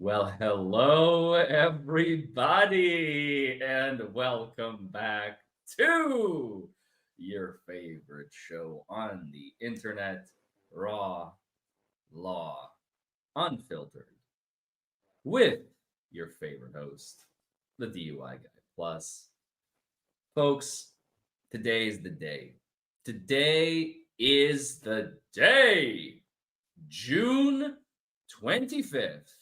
Well, hello, everybody, and welcome back to your favorite show on the internet, Raw Law Unfiltered, with your favorite host, the DUI Guy. Plus, folks, today is the day. Today is the day. June 25th,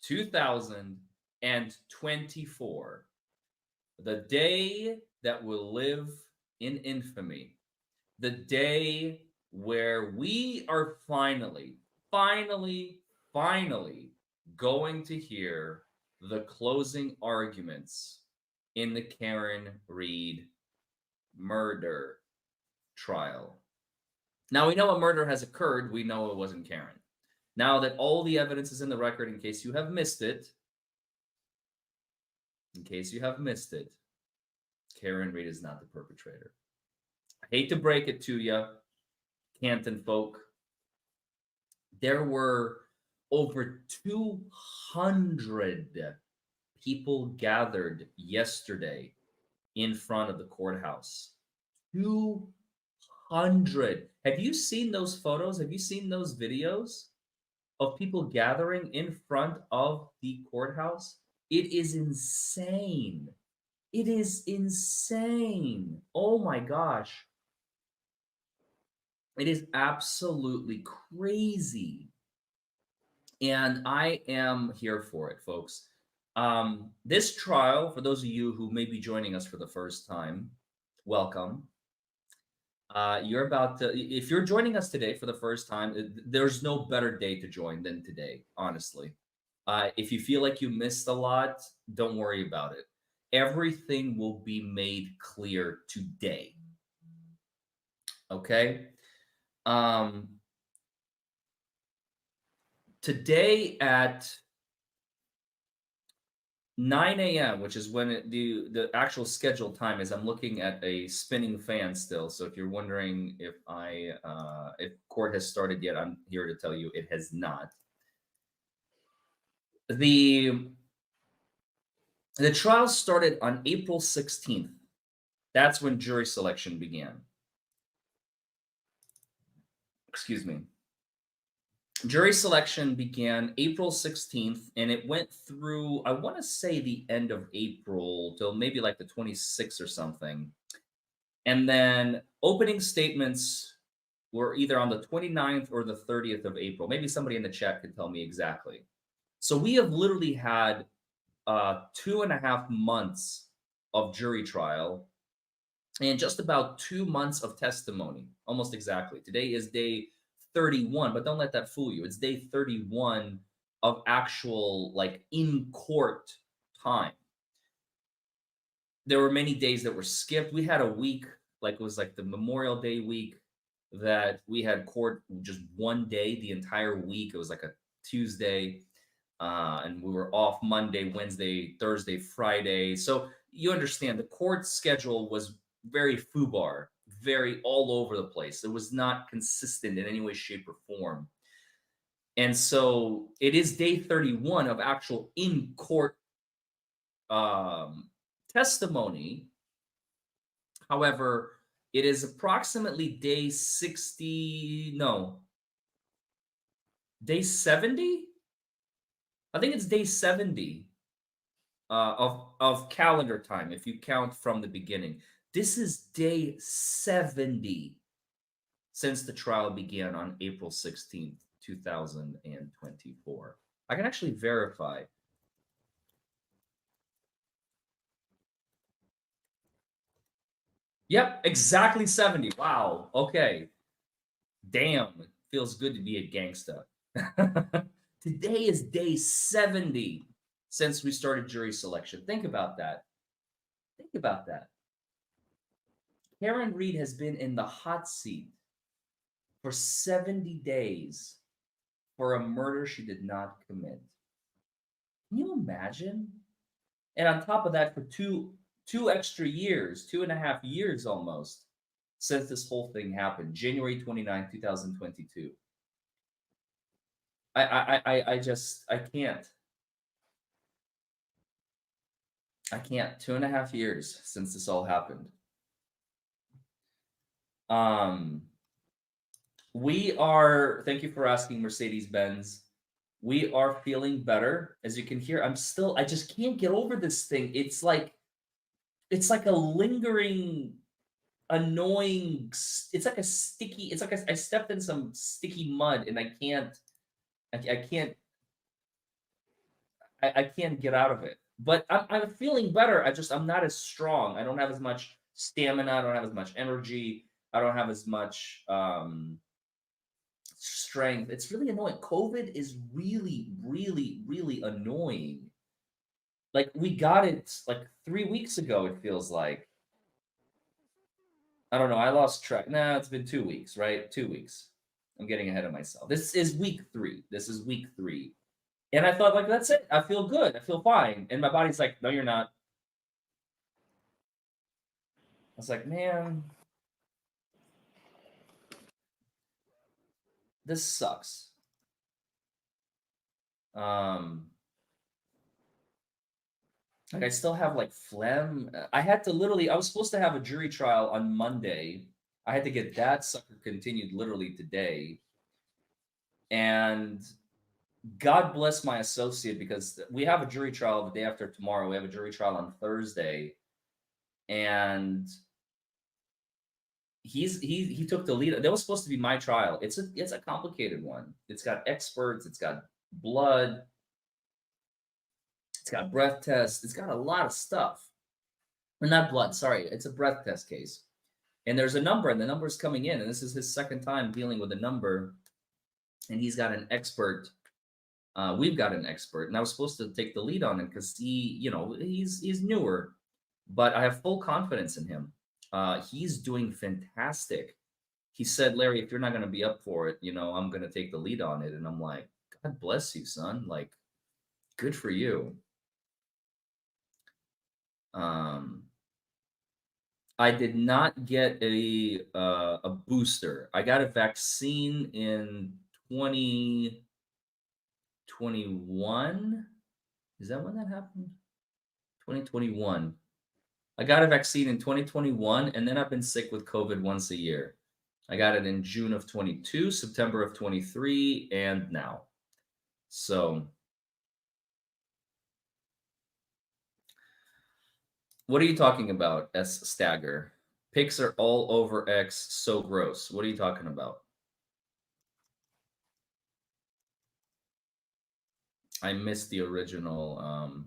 2024. The day that will live in infamy. The day where we are finally going to hear the closing arguments in the Karen Reed murder trial. Now we know a murder has occurred. We know it wasn't Karen. Now that all the evidence is in the record, in case you have missed it, Karen Reed is not the perpetrator. I hate to break it to you, Canton folk. There were over 200 people gathered yesterday in front of the courthouse. 200. Have you seen those photos? Have you seen those videos of people gathering in front of the courthouse? It is insane. It is insane. Oh my gosh. It is absolutely crazy. And I am here for it, folks. This trial, for those of you who may be joining us for the first time, welcome. You're about to, if you're joining us today for the first time, there's no better day to join than today, honestly. If you feel like you missed a lot, don't worry about it. Everything will be made clear today. Okay? Um, Today at 9 a.m., which is when the actual scheduled time is. I'm looking at a spinning fan still. So if you're wondering if court has started yet, I'm here to tell you it has not. The trial started on April 16th. That's when jury selection began. Excuse me. Jury selection began April 16th and it went through, I want to say, the end of April till maybe like the 26th or something. And then opening statements were either on the 29th or the 30th of April. Maybe somebody in the chat could tell me exactly. So we have literally had 2.5 months of jury trial and just about 2 months of testimony, almost exactly. Today is day 31, but don't let that fool you. It's day 31 of actual, like, in court time. There were many days that were skipped. We had a week, like it was like the Memorial Day week, that we had court just one day the entire week. It was like a Tuesday, and we were off Monday, Wednesday, Thursday, Friday. So you understand the court schedule was very foobar, very all over the place. It was not consistent in any way, shape, or form. And so it is day 31 of actual in court testimony. However, it is approximately day 60, no, day 70. I think it's day 70 of calendar time if you count from the beginning. This is day 70 since the trial began on April 16th, 2024. I can actually verify. Yep, exactly 70. Wow. Okay. Damn, it feels good to be a gangsta. Today is day 70 since we started jury selection. Think about that. Think about that. Karen Reed has been in the hot seat for 70 days for a murder she did not commit. Can you imagine? And on top of that, for two extra years, 2.5 years almost, since this whole thing happened, January 29th, 2022. I just I can't. I can't. 2.5 years since this all happened. Um, we are. Thank you for asking, Mercedes Benz. We are feeling better, as you can hear. I'm still. I just can't get over this thing. It's like a lingering, annoying. It's like a sticky. It's like I stepped in some sticky mud, and I can't. I can't. I can't get out of it. But I'm feeling better. I'm not as strong. I don't have as much stamina. I don't have as much energy. I don't have as much strength. It's really annoying. COVID is really, really, really annoying. Like we got it like 3 weeks ago. It feels like I don't know. I lost track. Nah, it's been 2 weeks, right? 2 weeks. I'm getting ahead of myself. This is week three. This is week three. And I thought, like, that's it. I feel good. I feel fine. And my body's like, no, you're not. I was like, man, this sucks. Um, like I still have like phlegm. I had to literally, I was supposed to have a jury trial on Monday. I had to get that sucker continued literally today. And God bless my associate because we have a jury trial the day after tomorrow. We have a jury trial on Thursday. And he took the lead. That was supposed to be my trial. It's a complicated one. It's got experts, it's got blood, it's got breath tests, it's got a lot of stuff. Or not blood, sorry, it's a breath test case. And there's a number, and the number's coming in, and this is his second time dealing with a number, and he's got an expert. We've got an expert, and I was supposed to take the lead on it because he's newer, but I have full confidence in him. He's doing fantastic. He said, Larry, if you're not going to be up for it, I'm going to take the lead on it. And I'm like, God bless you, son. Like, good for you. Um, I did not get a booster. I got a vaccine in 2021. Is that when that happened? 2021. I got a vaccine in 2021, and then I've been sick with COVID once a year. I got it in June of 22, September of 23, and now. So, what are you talking about, S Stagger? Pics are all over X, so gross. What are you talking about? I missed the original.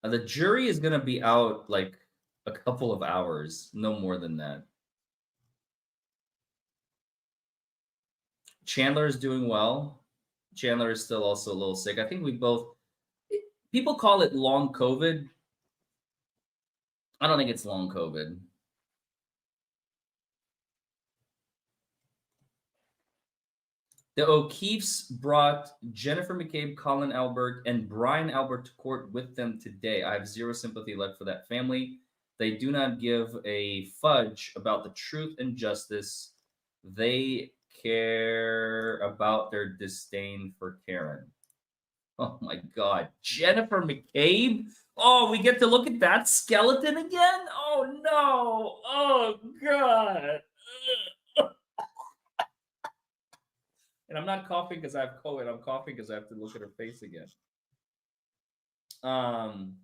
The jury is gonna be out like a couple of hours, no more than that. Chandler is doing well. Chandler is still also a little sick. I think we both. People call it long COVID. I don't think it's long COVID. The O'Keefes brought Jennifer McCabe, Colin Albert, and Brian Albert to court with them today. I have zero sympathy left for that family. They do not give a fudge about the truth and justice. They care about their disdain for Karen. Oh my God. Jennifer McCabe? Oh, we get to look at that skeleton again? Oh no. Oh God. And I'm not coughing because I have COVID. I'm coughing because I have to look at her face again. Um,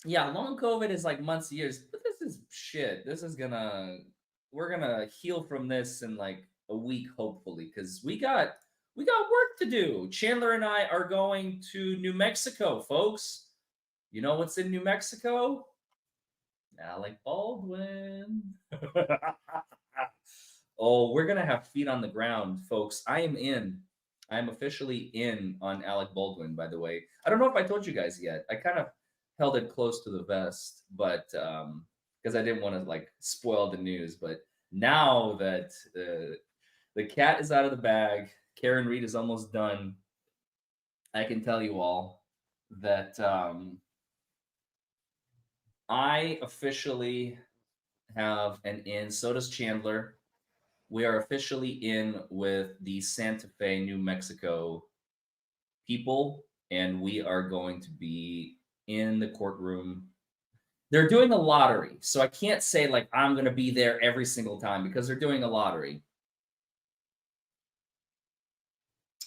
yeah, long COVID is like months, years, but this is shit. We're gonna heal from this in like a week, hopefully, because we got work to do. Chandler and I are going to New Mexico, folks. You know what's in New Mexico? Alec Baldwin. Oh, we're gonna have feet on the ground, folks. I am in. I am officially in on Alec Baldwin, by the way. I don't know if I told you guys yet. I kind of held it close to the vest, but because I didn't want to like spoil the news. But now that the cat is out of the bag, Karen Reed is almost done. I can tell you all that I officially have an in. So does Chandler. We are officially in with the Santa Fe, New Mexico people, and we are going to be in the courtroom. They're doing a lottery, so I can't say like I'm going to be there every single time because they're doing a lottery.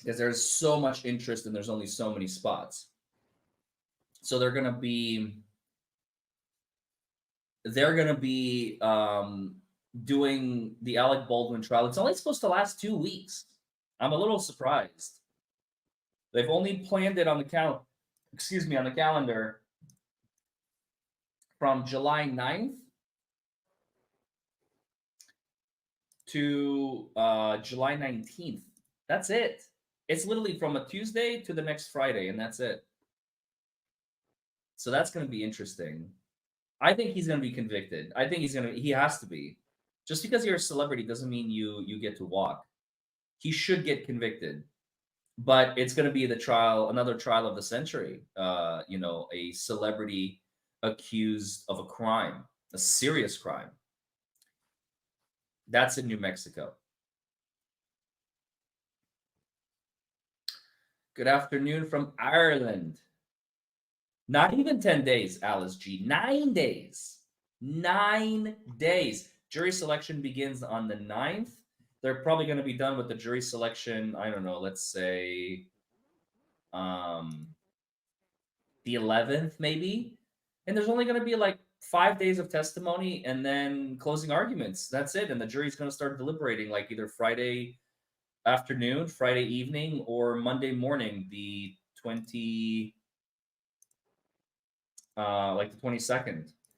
Because there's so much interest and there's only so many spots. So they're going to be doing the Alec Baldwin trial. It's only supposed to last 2 weeks. I'm a little surprised. They've only planned it on the on the calendar from July 9th to July 19th. That's it. It's literally from a Tuesday to the next Friday, and that's it. So that's going to be interesting. I think he's going to be convicted. I think he has to be. Just because you're a celebrity doesn't mean you get to walk. He should get convicted. But it's going to be another trial of the century. A celebrity accused of a crime, a serious crime. That's in New Mexico. Good afternoon from Ireland. Not even 10 days, Alice G. 9 days. 9 days. Jury selection begins on the 9th. They're probably going to be done with the jury selection, I don't know, let's say the 11th maybe. And there's only going to be like 5 days of testimony and then closing arguments. That's it. And the jury's going to start deliberating like either Friday afternoon, Friday evening, or Monday morning, the 22nd.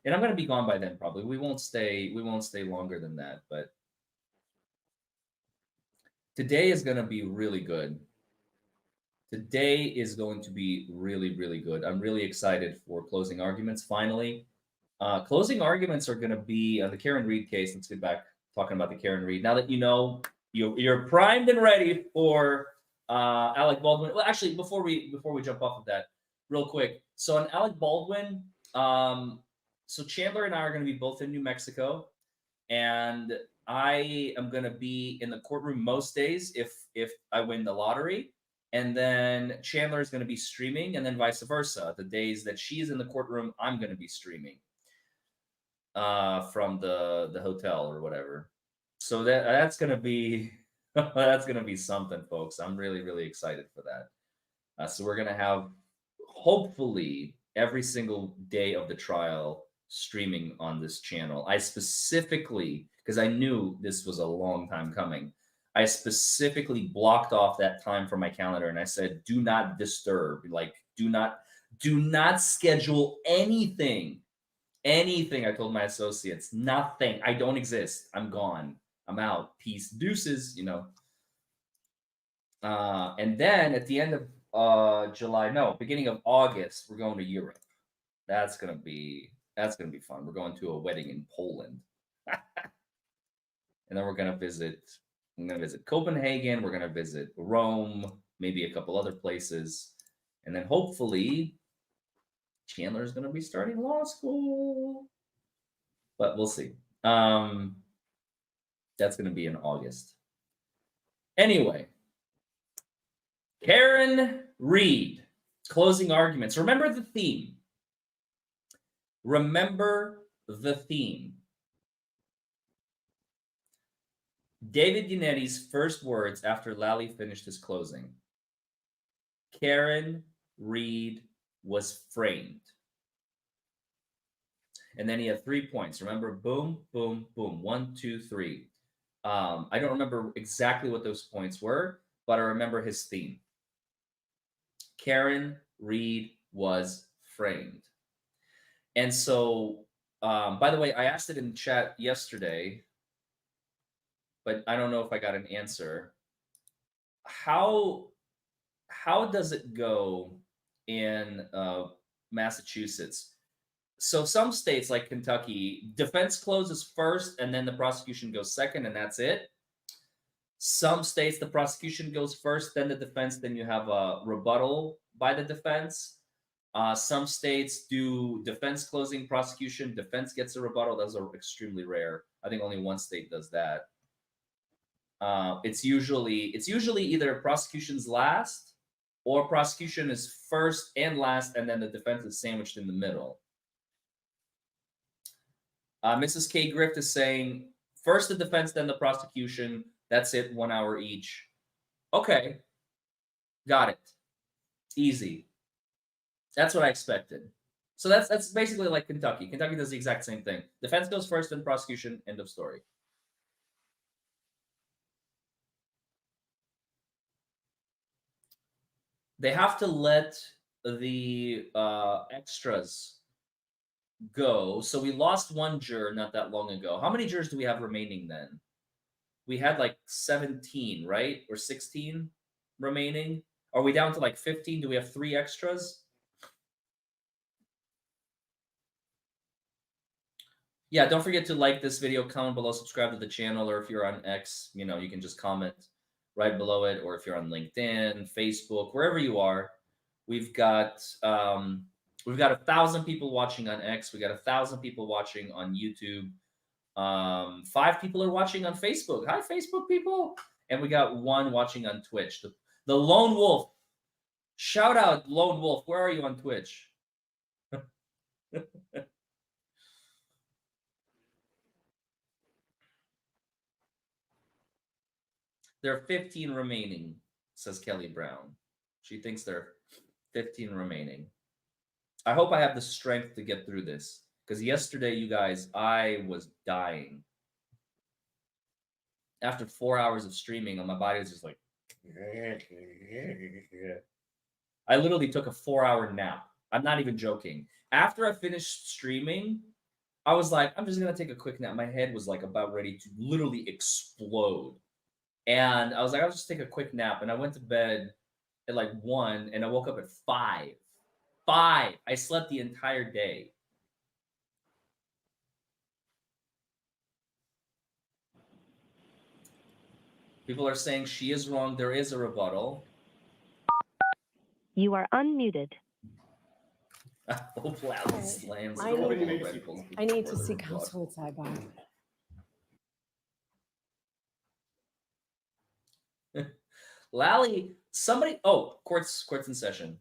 And I'm going to be gone by then probably. We won't stay longer than that, but today is going to be really good. Today is going to be really, really good. I'm really excited for closing arguments finally. Closing arguments are going to be on the Karen Reed case. Let's get back talking about the Karen Reed. Now that you know you're primed and ready for Alec Baldwin. Well, actually, before we jump off of that, real quick. So on Alec Baldwin, so Chandler and I are going to be both in New Mexico, and I am going to be in the courtroom most days if I win the lottery, and then Chandler is going to be streaming, and then vice versa. The days that she's in the courtroom, I'm going to be streaming from the hotel or whatever. So that's going to be something, folks. I'm really, really excited for that. So we're going to have hopefully every single day of the trial streaming on this channel. I specifically, because I knew this was a long time coming, I specifically blocked off that time from my calendar and I said, do not disturb. Like, do not schedule anything. Anything. I told my associates, nothing. I don't exist. I'm gone. I'm out. Peace. Deuces, And then at the end of beginning of August, we're going to Europe. That's gonna be fun. We're going to a wedding in Poland. And then we're gonna visit Copenhagen, we're gonna visit Rome, maybe a couple other places. And then hopefully Chandler's gonna be starting law school. But we'll see. That's gonna be in August. Anyway. Karen Reed, closing arguments. Remember the theme. Remember the theme. David Yannetti's first words after Lally finished his closing. Karen Reed was framed. And then he had 3 points. Remember, boom, boom, boom. 1, 2, 3. I don't remember exactly what those points were, but I remember his theme. Karen Reed was framed. And so, by the way, I asked it in chat yesterday, but I don't know if I got an answer. How does it go in Massachusetts? So some states like Kentucky, defense closes first and then the prosecution goes second and that's it. Some states, the prosecution goes first, then the defense, then you have a rebuttal by the defense. Some states do defense closing, prosecution, defense gets a rebuttal. Those are extremely rare. I think only one state does that. It's usually either prosecution's last or prosecution is first and last, and then the defense is sandwiched in the middle. Mrs. K. Grift is saying first the defense, then the prosecution. That's it, 1 hour each. Okay, got it. Easy. That's what I expected. So that's basically like Kentucky. Kentucky does the exact same thing. Defense goes first, then prosecution. End of story. They have to let the extras go. So we lost one juror not that long ago. How many jurors do we have remaining then? We had like 17, right? Or 16 remaining. Are we down to like 15? Do we have 3 extras? Yeah, don't forget to like this video, comment below, subscribe to the channel, or if you're on X, you know, you can just comment right below it, or if you're on LinkedIn, Facebook, wherever you are. We've got 1,000 people watching on X. We got 1,000 people watching on YouTube. 5 people are watching on Facebook. Hi, Facebook people. And we got 1 watching on Twitch. The Lone Wolf. Shout out, Lone Wolf. Where are you on Twitch? There are 15 remaining, says Kelly Brown. She thinks there are 15 remaining. I hope I have the strength to get through this. Because yesterday, you guys, I was dying. After 4 hours of streaming, my body was just like... I literally took a 4-hour nap. I'm not even joking. After I finished streaming, I was like, I'm just going to take a quick nap. My head was like about ready to literally explode. And I was like, I'll just take a quick nap. And I went to bed at like 1, and I woke up at 5. 5. I slept the entire day. People are saying she is wrong. There is a rebuttal. You are unmuted. Oh, wow, slams. I need to see counsel with sidebar. Lally, somebody. Oh, court's in session.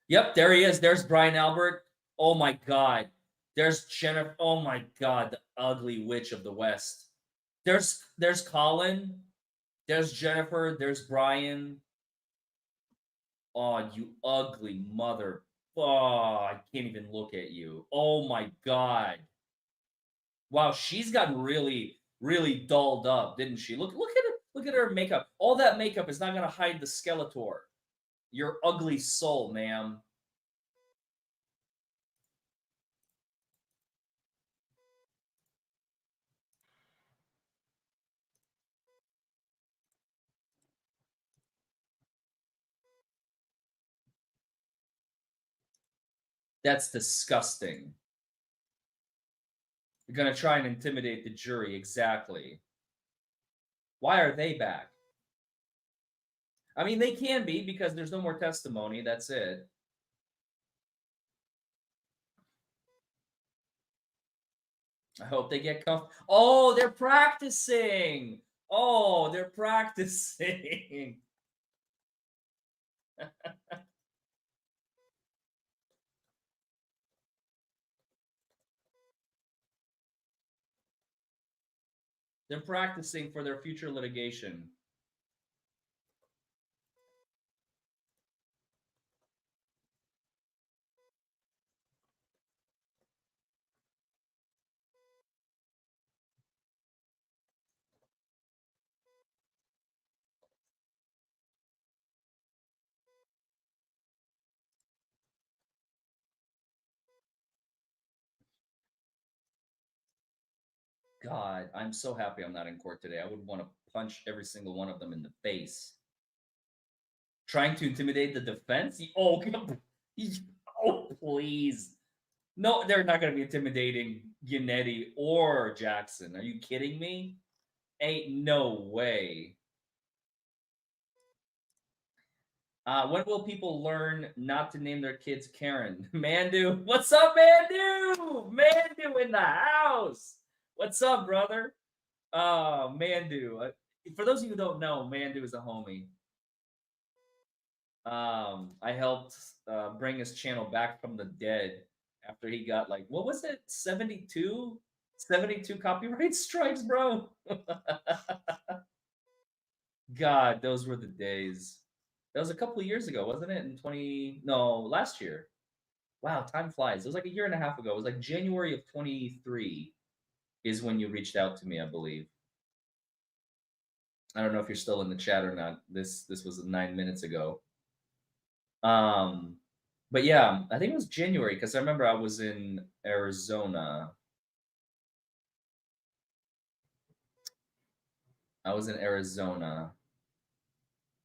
Yep, there he is. There's Brian Albert. Oh my God. There's Jennifer. Oh my God, the ugly witch of the West. There's Colin. There's Jennifer. There's Brian. Oh, you ugly mother. Oh, I can't even look at you. Oh my God. Wow, she's gotten really, really dolled up, didn't she? Look at her. Look at her makeup. All that makeup is not going to hide the Skeletor. Your ugly soul, ma'am. That's disgusting. You're going to try and intimidate the jury. Exactly. Why are they back? I mean, they can be because there's no more testimony. That's it. I hope they get comfortable. Oh, they're practicing. Oh, they're practicing. They're practicing for their future litigation. God, I'm so happy I'm not in court today. I would want to punch every single one of them in the face. Trying to intimidate the defense? Oh, oh, please. No, they're not going to be intimidating Yannetti or Jackson. Are you kidding me? Ain't no way. When will people learn not to name their kids Karen? Mandu, what's up, Mandu? Mandu in the house. What's up, brother? Mandu. For those of you who don't know, Mandu is a homie. I helped bring his channel back from the dead after he got like, what was it, 72 copyright strikes, bro. God, those were the days. That was a couple of years ago, wasn't it? Last year. Wow, time flies. It was like a year and a half ago. It was like January of 23 is when you reached out to me, I believe. I don't know if you're still in the chat or not. This was 9 minutes ago. But yeah, I think it was January because I remember I was in Arizona.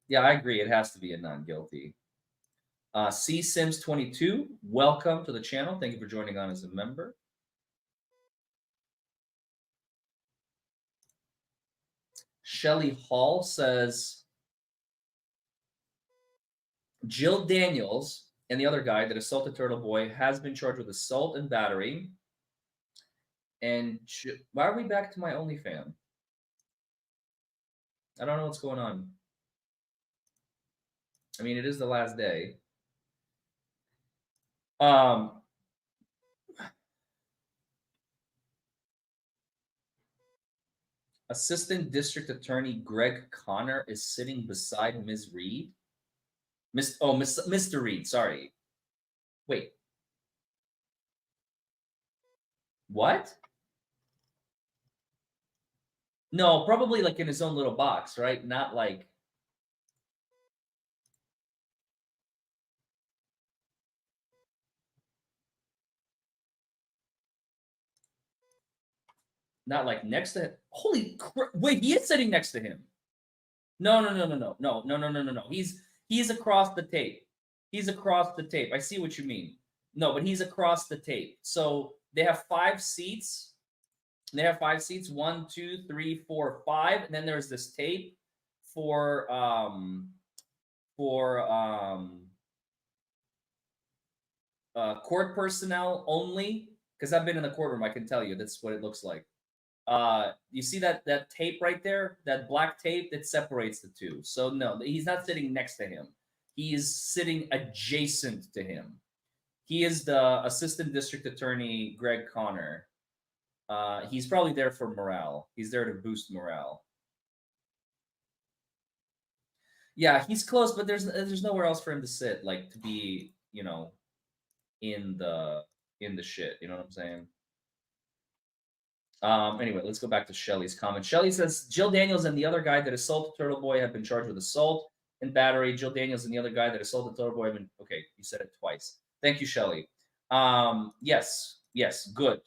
Yeah, I agree. It has to be a non-guilty. C Sims 22, welcome to the channel. Thank you for joining on as a member. Shelly Hall says Jill Daniels and the other guy that assaulted Turtle Boy has been charged with assault and battery. And why are we back to my OnlyFans? I don't know what's going on. I mean, it is the last day. Assistant District Attorney Greg Connor is sitting beside Ms. Reed. Mr. Reed, sorry. Wait. What? No, probably like in his own little box, right? Not like... Not like next to him. Holy crap. Wait, he is sitting next to him. No. He's across the tape. He's across the tape. I see what you mean. No, but he's across the tape. So they have 5 seats. They have 5 seats. 1, 2, 3, 4, 5. And then there's this tape for court personnel only. Because I've been in the courtroom, I can tell you that's what it looks like. You see that tape right there, that black tape that separates the two. So no, he's not sitting next to him. He is sitting adjacent to him. He is the Assistant District Attorney, Greg Connor. He's probably there for morale. He's there to boost morale. Yeah, he's close, but there's nowhere else for him to sit, like to be, you know, in the shit. You know what I'm saying? Anyway, let's go back to Shelly's comment. Shelly says, Jill Daniels and the other guy that assaulted Turtle Boy have been charged with assault and battery. Jill Daniels and the other guy that assaulted Turtle Boy have been... Okay, you said it twice. Thank you, Shelly. Yes, good.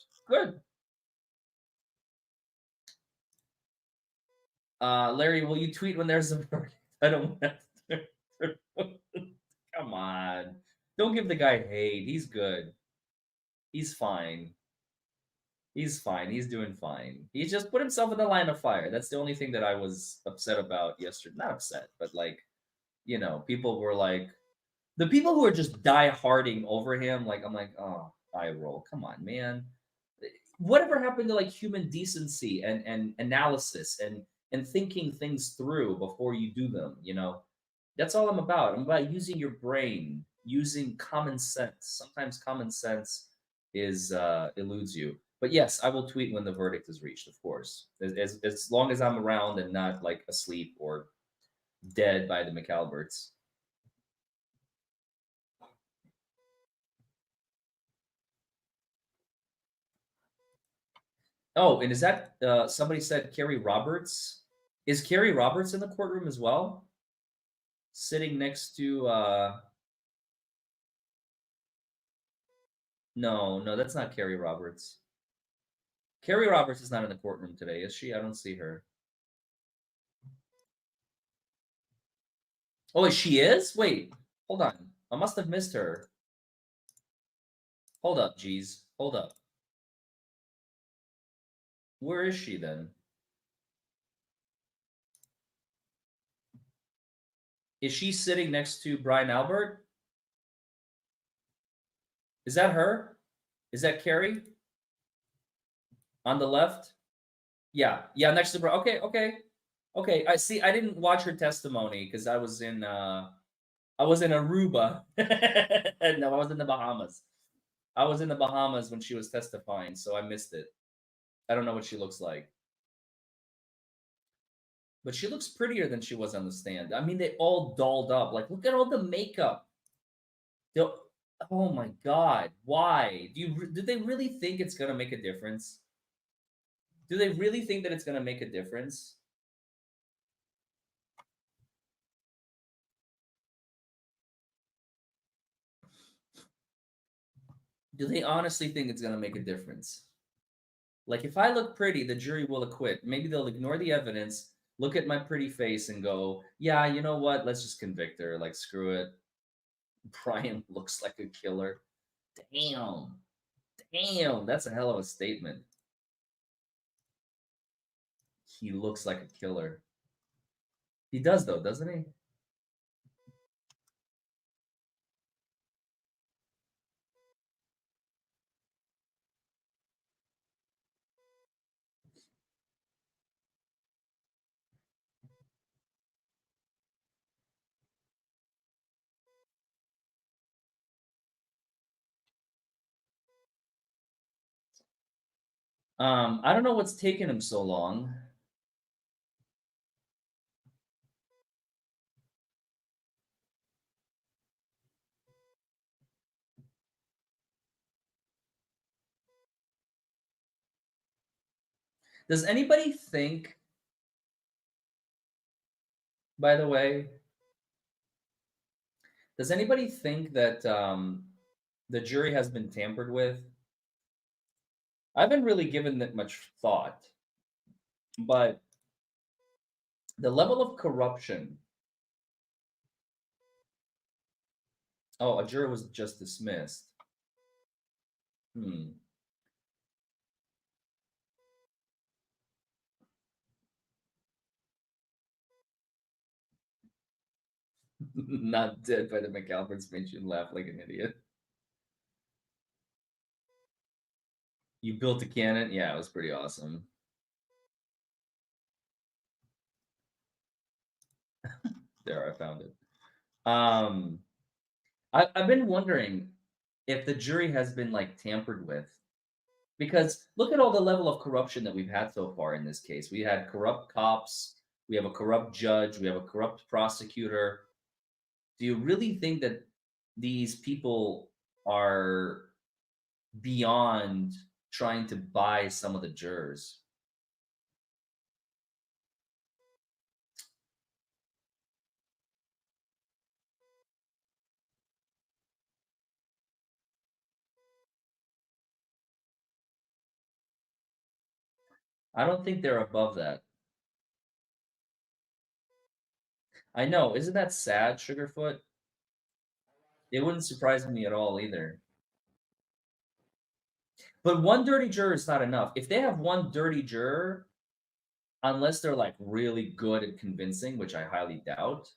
Larry, will you tweet when there's a verdict? I don't want to... Come on. Don't give the guy hate. He's good. He's fine. He's fine. He's doing fine. He just put himself in the line of fire. That's the only thing that I was upset about yesterday. Not upset, but like, you know, people were like, the people who are just die-harding over him, like, I'm like, oh, eye roll. Come on, man. Whatever happened to like human decency and analysis and thinking things through before you do them, you know? That's all I'm about. I'm about using your brain, using common sense. Sometimes common sense is eludes you. But yes, I will tweet when the verdict is reached, of course. As long as I'm around and not like asleep or dead by the McAlberts. Oh, and is that somebody said Carrie Roberts? Is Carrie Roberts in the courtroom as well? Sitting next to No, that's not Carrie Roberts. Carrie Roberts is not in the courtroom today, is she? I don't see her. Oh, she is? Wait, hold on. I must have missed her. Hold up, geez. Hold up. Where is she then? Is she sitting next to Brian Albert? Is that her? Is that Carrie? On the left? Yeah, next to Brian. Okay. Okay, I see. I didn't watch her testimony because I was in Aruba. No, I was in the Bahamas. I was in the Bahamas when she was testifying, so I missed it. I don't know what she looks like. But she looks prettier than she was on the stand. I mean, they all dolled up. Like, look at all the makeup. They'll, oh my God. Why? Do they really think it's going to make a difference? Do they really think that it's going to make a difference? Do they honestly think it's going to make a difference? Like, if I look pretty, the jury will acquit. Maybe they'll ignore the evidence, look at my pretty face, and go, yeah, you know what? Let's just convict her. Like, screw it. Brian looks like a killer. Damn. Damn. That's a hell of a statement. He looks like a killer. He does, though, doesn't he? I don't know what's taking him so long. Does anybody think, by the way, does anybody think that the jury has been tampered with? I haven't really given that much thought, but the level of corruption. Oh, a juror was just dismissed. Not dead by the McAlpin speech and laugh like an idiot. You built a cannon? Yeah, it was pretty awesome. There, I found it. I've been wondering if the jury has been like tampered with, because look at all the level of corruption that we've had so far in this case. We had corrupt cops, we have a corrupt judge, we have a corrupt prosecutor. Do you really think that these people are beyond trying to buy some of the jurors? I don't think they're above that. I know, isn't that sad, Sugarfoot? It wouldn't surprise me at all either. But one dirty juror is not enough. If they have one dirty juror, unless they're like really good at convincing, which I highly doubt,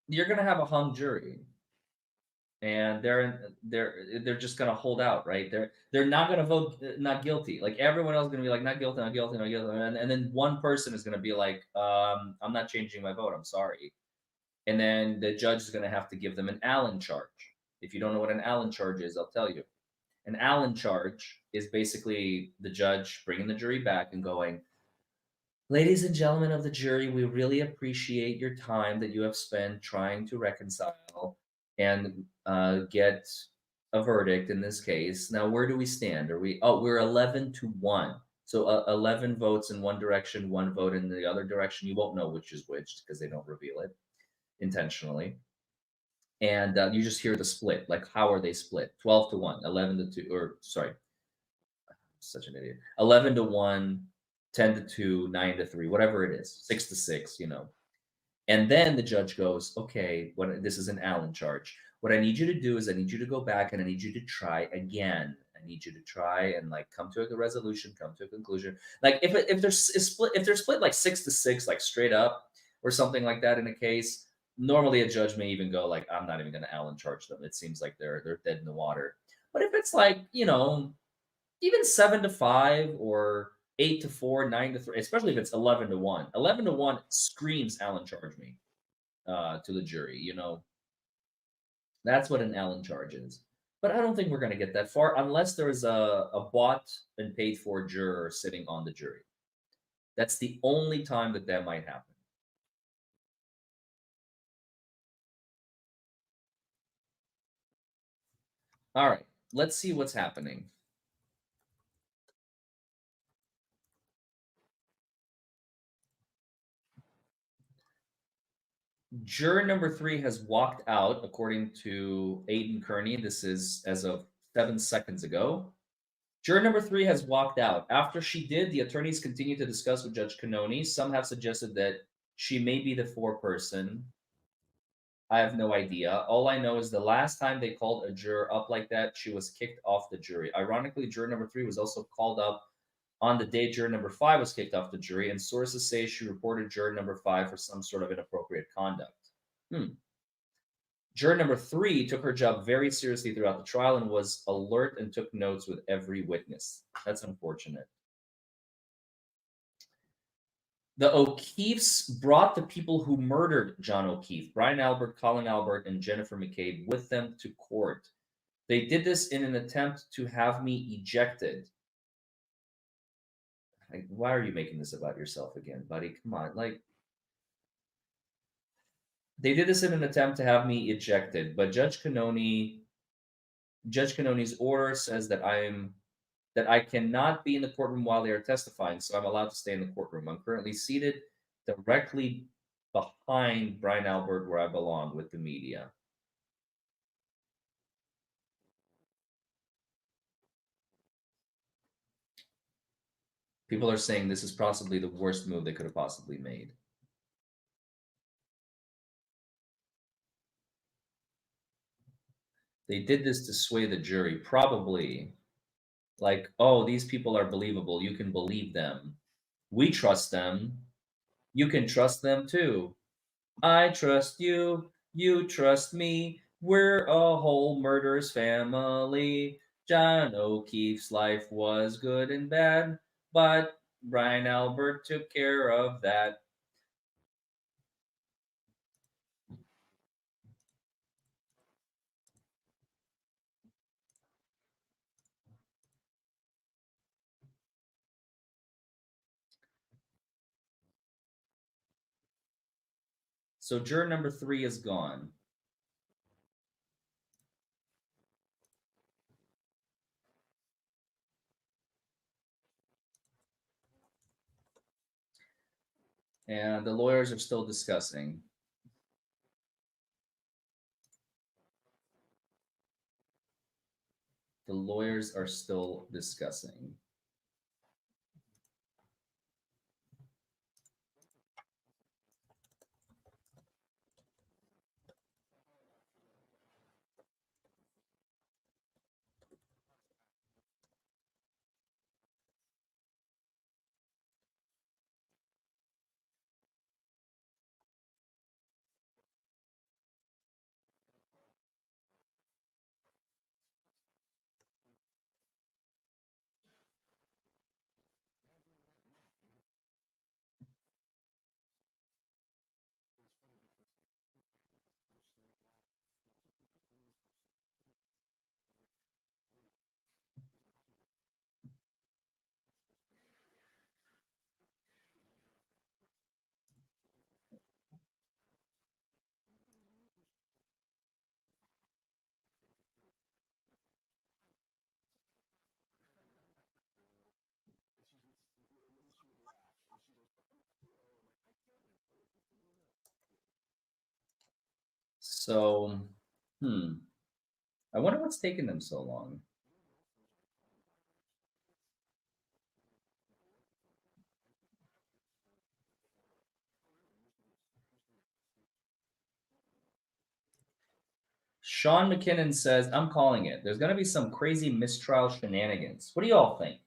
you're gonna have a hung jury, and they're just gonna hold out, right? They're not gonna vote not guilty. Like everyone else is gonna be like not guilty, not guilty, not guilty, and then one person is gonna be like, I'm not changing my vote. I'm sorry. And then the judge is gonna have to give them an Allen charge. If you don't know what an Allen charge is, I'll tell you. An Allen charge is basically the judge bringing the jury back and going, ladies and gentlemen of the jury, we really appreciate your time that you have spent trying to reconcile and get a verdict in this case. Now, where do we stand? We're 11-1. So 11 votes in one direction, one vote in the other direction. You won't know which is which because they don't reveal it intentionally. And you just hear the split. Like, how are they split? 12-1, 11-2, or sorry, such an idiot. 11-1, 10-2, 9-3, whatever it is, 6-6, And then the judge goes, okay, this is an Allen charge. What I need you to do is I need you to go back and I need you to try again. I need you to try and like come to a resolution, come to a conclusion. Like if they're split like 6-6, like straight up or something like that in a case, Normally, a judge may even go like, "I'm not even going to Allen charge them. It seems like they're dead in the water." But if it's like, even 7-5 or 8-4, 9-3, especially if it's 11-1, 11-1 screams Allen charge me to the jury. That's what an Allen charge is. But I don't think we're going to get that far unless there's a bought and paid for juror sitting on the jury. That's the only time that might happen. All right, let's see what's happening. Juror number 3 has walked out, according to Aiden Kearney. This is as of 7 seconds ago. Juror number 3 has walked out. After she did, the attorneys continue to discuss with Judge Cannoni. Some have suggested that she may be the foreperson. I have no idea. All I know is the last time they called a juror up like that, she was kicked off the jury. Ironically, juror number 3 was also called up on the day juror number 5 was kicked off the jury, and sources say she reported juror number 5 for some sort of inappropriate conduct. Juror number 3 took her job very seriously throughout the trial and was alert and took notes with every witness. That's unfortunate. The O'Keefes brought the people who murdered John O'Keefe, Brian Albert, Colin Albert, and Jennifer McCabe, with them to court. They did this in an attempt to have me ejected. Why are you making this about yourself again, buddy? Come on. They did this in an attempt to have me ejected, but Judge Cannoni's order says that I cannot be in the courtroom while they are testifying, so I'm allowed to stay in the courtroom. I'm currently seated directly behind Brian Albert, where I belong, with the media. People are saying this is possibly the worst move they could have possibly made. They did this to sway the jury, probably. Like, oh, these people are believable. You can believe them. We trust them. You can trust them too. I trust you. You trust me. We're a whole murderous family. John O'Keefe's life was good and bad, but Brian Albert took care of that. So juror number 3 is gone. And the lawyers are still discussing. The lawyers are still discussing. So, I wonder what's taking them so long. Sean McKinnon says, I'm calling it. There's going to be some crazy mistrial shenanigans. What do you all think?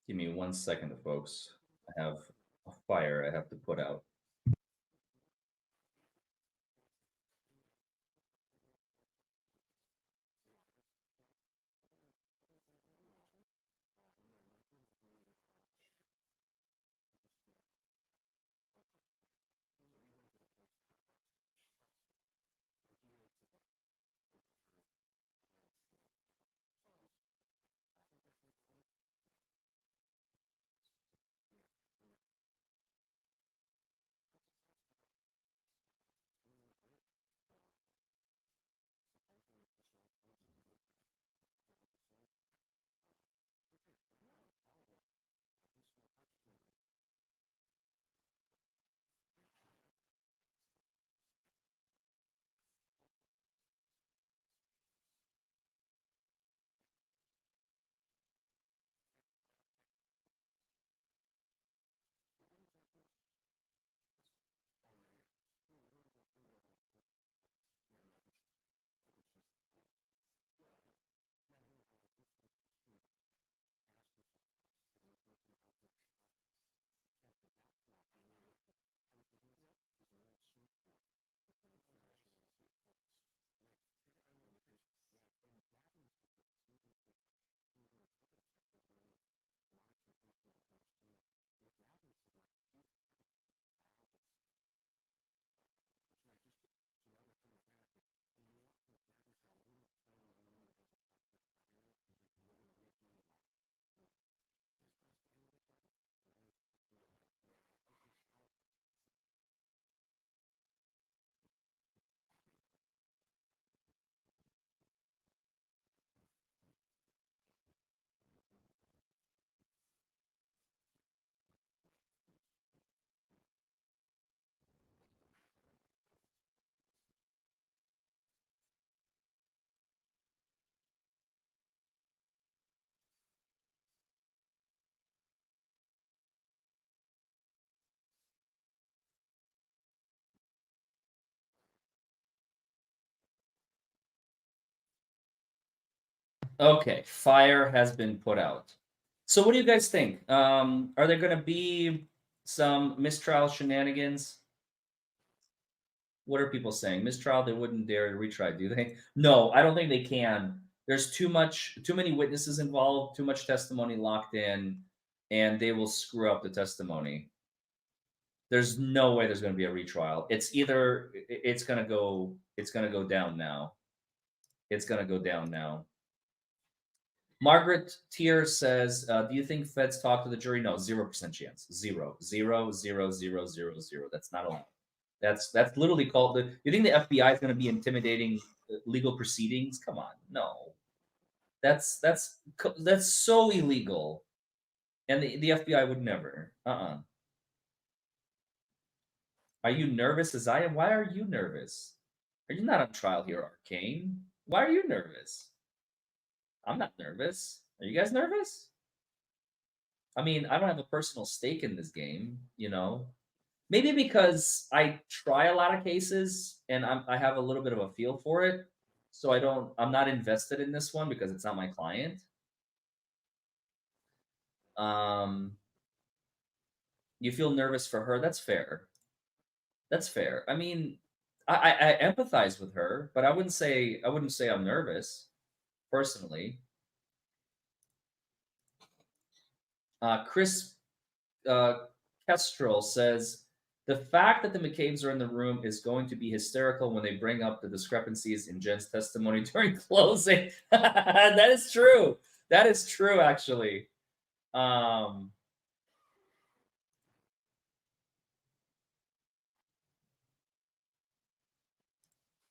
Give me 1 second, folks. I have a fire I have to put out. Okay, fire has been put out. So what do you guys think? Are there going to be some mistrial shenanigans? What are people saying? Mistrial, they wouldn't dare to retry, do they? No, I don't think they can. There's too many witnesses involved, too much testimony locked in, and they will screw up the testimony. There's no way there's going to be a retrial. It's either it's going to go down now. It's going to go down now. Margaret Tier says, "Do you think feds talk to the jury?" No, 0% chance. Zero, zero, zero, zero, zero, zero. That's not allowed. That's literally called the. You think the FBI is going to be intimidating legal proceedings? Come on, no. That's so illegal, and the FBI would never. Are you nervous as I am? Why are you nervous? Are you not on trial here, Arcane? Why are you nervous? I'm not nervous. Are you guys nervous? I mean, I don't have a personal stake in this game, you know. Maybe because I try a lot of cases and I have a little bit of a feel for it, so I'm not invested in this one because it's not my client. Um, you feel nervous for her. That's fair. That's fair. I mean, I empathize with her, but I wouldn't say I'm nervous personally. Chris Kestrel says the fact that the McCabe's are in the room is going to be hysterical when they bring up the discrepancies in Jen's testimony during closing. That is true. That is true, actually.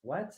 What?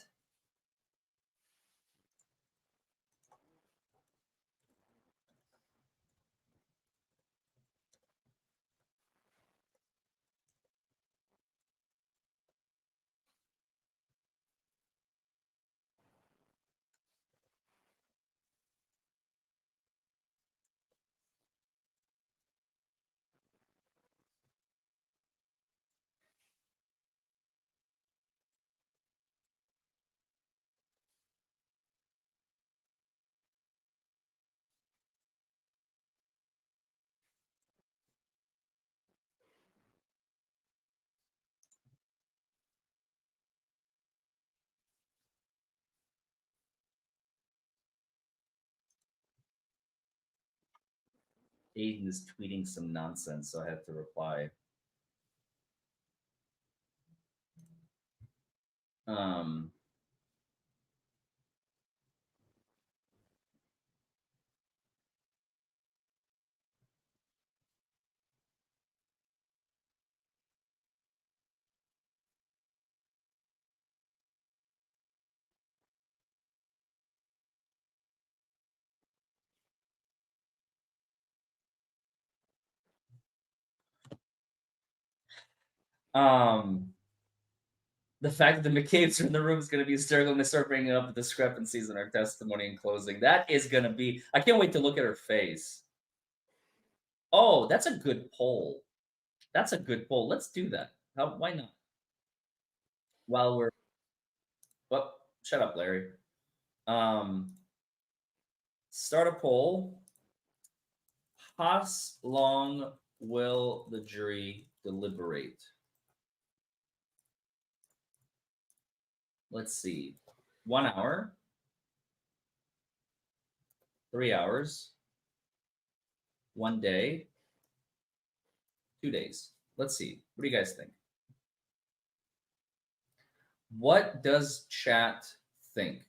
Aiden is tweeting some nonsense, so I had to reply. Um, the fact that the McCabe's are in the room is going to be hysterical when they start bringing up the discrepancies in our testimony and closing. That is going to be. I can't wait to look at her face. Oh, that's a good poll. That's a good poll. Let's do that. Why not? While we're. Well, shut up, Larry. Start a poll. How long will the jury deliberate? Let's see. 1 hour, 3 hours, 1 day, 2 days. Let's see. What do you guys think? What does chat think?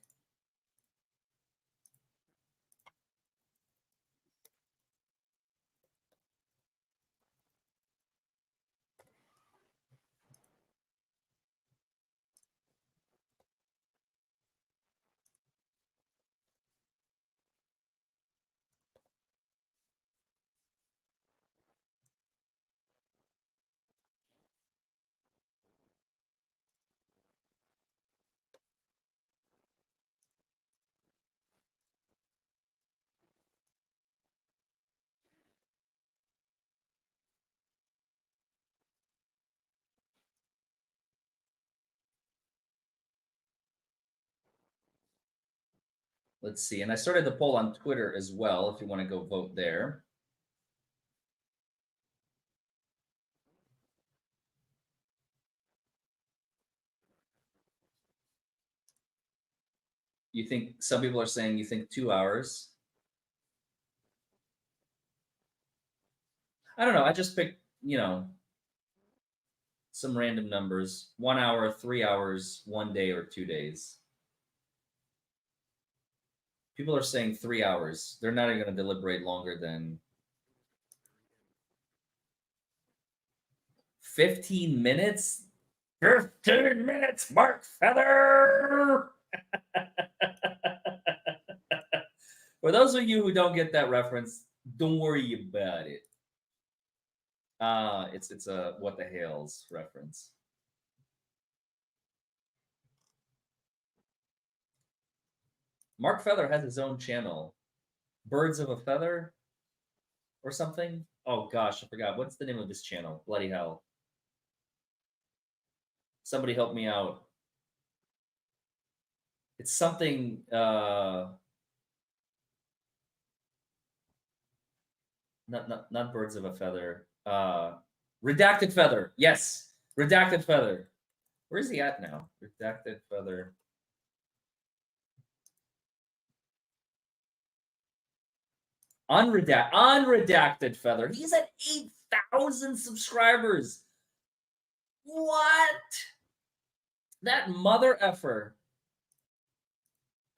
Let's see. And I started the poll on Twitter as well, if you want to go vote there. You think some people are saying you think 2 hours? I don't know. I just picked, some random numbers. 1 hour, 3 hours, 1 day, or 2 days. People are saying 3 hours. They're not even going to deliberate longer than 15 minutes. 15 minutes, Mark Feather. For those of you who don't get that reference, don't worry about it. It's a What the Hales reference. Mark Feather has his own channel, Birds of a Feather, or something. Oh gosh, I forgot. What's the name of this channel? Bloody hell! Somebody help me out. It's something. Not Birds of a Feather. Redacted Feather. Yes, Redacted Feather. Where is he at now? Redacted Feather. Unredacted Feather. He's at 8,000 subscribers. What? That mother effer.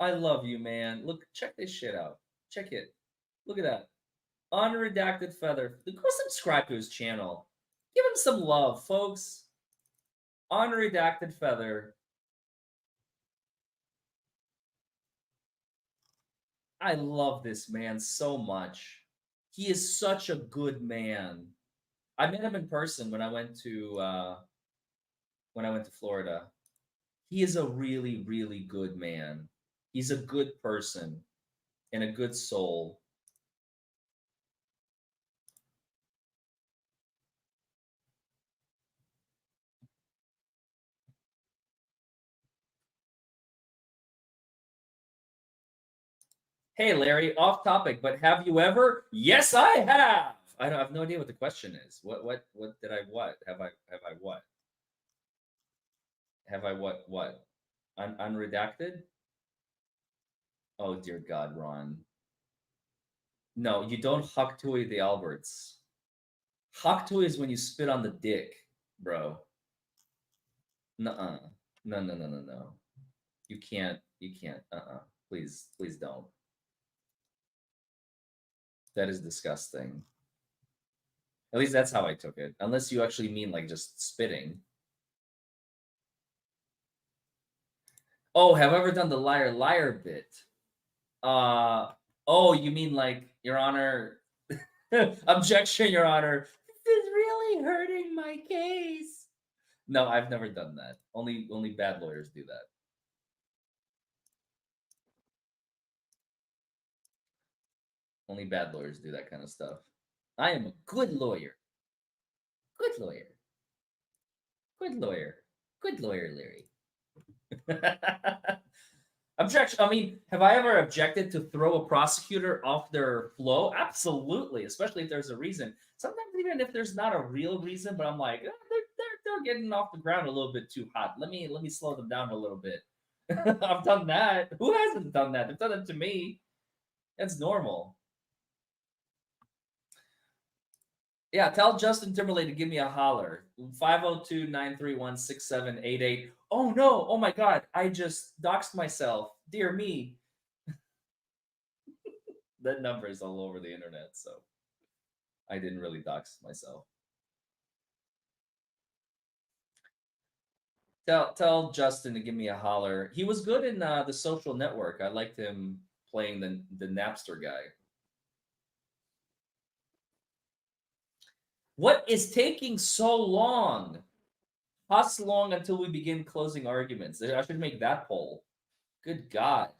I love you, man. Look, check this shit out. Check it. Look at that. Unredacted Feather. Go subscribe to his channel. Give him some love, folks. Unredacted Feather. I love this man so much. He is such a good man. I met him in person when I went to Florida. He is a really, really good man. He's a good person and a good soul. Hey, Larry, off topic, but have you ever? Yes, I have. I have no idea what the question is. What did I what? Have I what? Have I what? Unredacted? Oh dear God, Ron. No, you don't Haktui the Alberts. Haktui is when you spit on the dick, bro. Nuh-uh. No, no, no, no, no. You can't. You can't. Please, please don't. That is disgusting. At least that's how I took it. Unless you actually mean like just spitting. Oh, have I ever done the liar liar bit? Oh, you mean like, Your Honor, objection, Your Honor. This is really hurting my case. No, I've never done that. Only bad lawyers do that. Only bad lawyers do that kind of stuff. I am a good lawyer. Good lawyer. Good lawyer. Good lawyer, Larry. Objection. I mean, have I ever objected to throw a prosecutor off their flow? Absolutely, especially if there's a reason. Sometimes even if there's not a real reason, but I'm like, they're getting off the ground a little bit too hot. Let me slow them down a little bit. I've done that. Who hasn't done that? They've done it to me. That's normal. Yeah, tell Justin Timberlake to give me a holler. 502-931-6788. Oh no, oh my god, I just doxed myself. Dear me. That number is all over the internet, so I didn't really dox myself. Tell Justin to give me a holler. He was good in The Social Network. I liked him playing the Napster guy. What is taking so long? How long until we begin closing arguments? I should make that poll. Good God.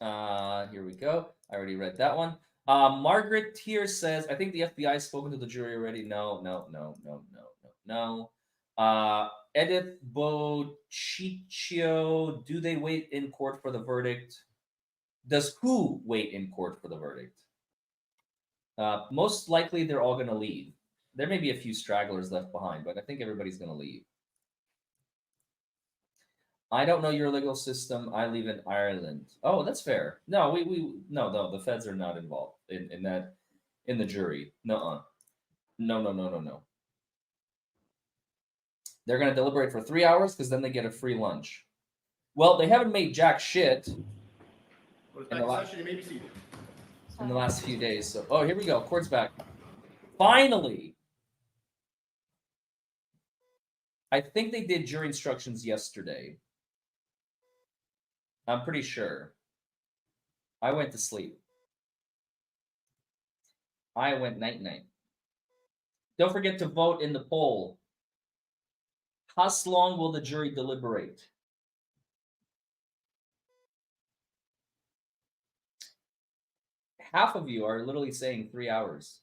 Here we go. I already read that one. Margaret here says, I think the FBI has spoken to the jury already. No. Edith Bochichio, do they wait in court for the verdict? Does who wait in court for the verdict? Most likely they're all going to leave. There may be a few stragglers left behind, but I think everybody's going to leave. I don't know your legal system. I live in Ireland. Oh, that's fair. No, no, the feds are not involved in that, in the jury. No. They're going to deliberate for 3 hours because then they get a free lunch. Well, they haven't made jack shit in the last few days. So, oh, here we go. Court's back. Finally. I think they did jury instructions yesterday. I'm pretty sure. I went to sleep. I went night-night. Don't forget to vote in the poll. How long will the jury deliberate? Half of you are literally saying 3 hours.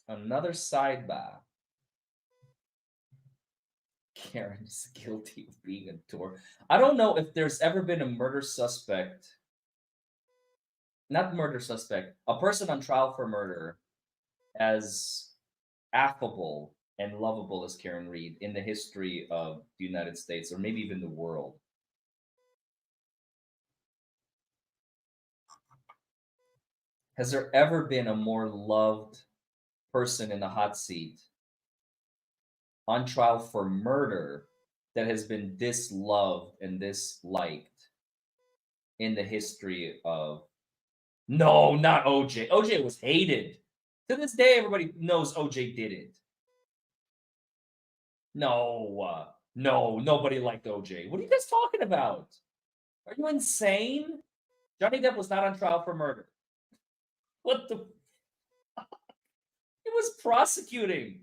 Another sidebar. Karen is guilty of being a tour. I don't know if there's ever been a murder suspect. Not murder suspect. A person on trial for murder as affable and lovable as Karen Reed in the history of the United States, or maybe even the world. Has there ever been a more loved person in the hot seat on trial for murder that has been disloved and disliked in the history of... No, not OJ. OJ was hated. To this day, everybody knows OJ did it. No, nobody liked OJ. What are you guys talking about? Are you insane? Johnny Depp was not on trial for murder. What the? He was prosecuting.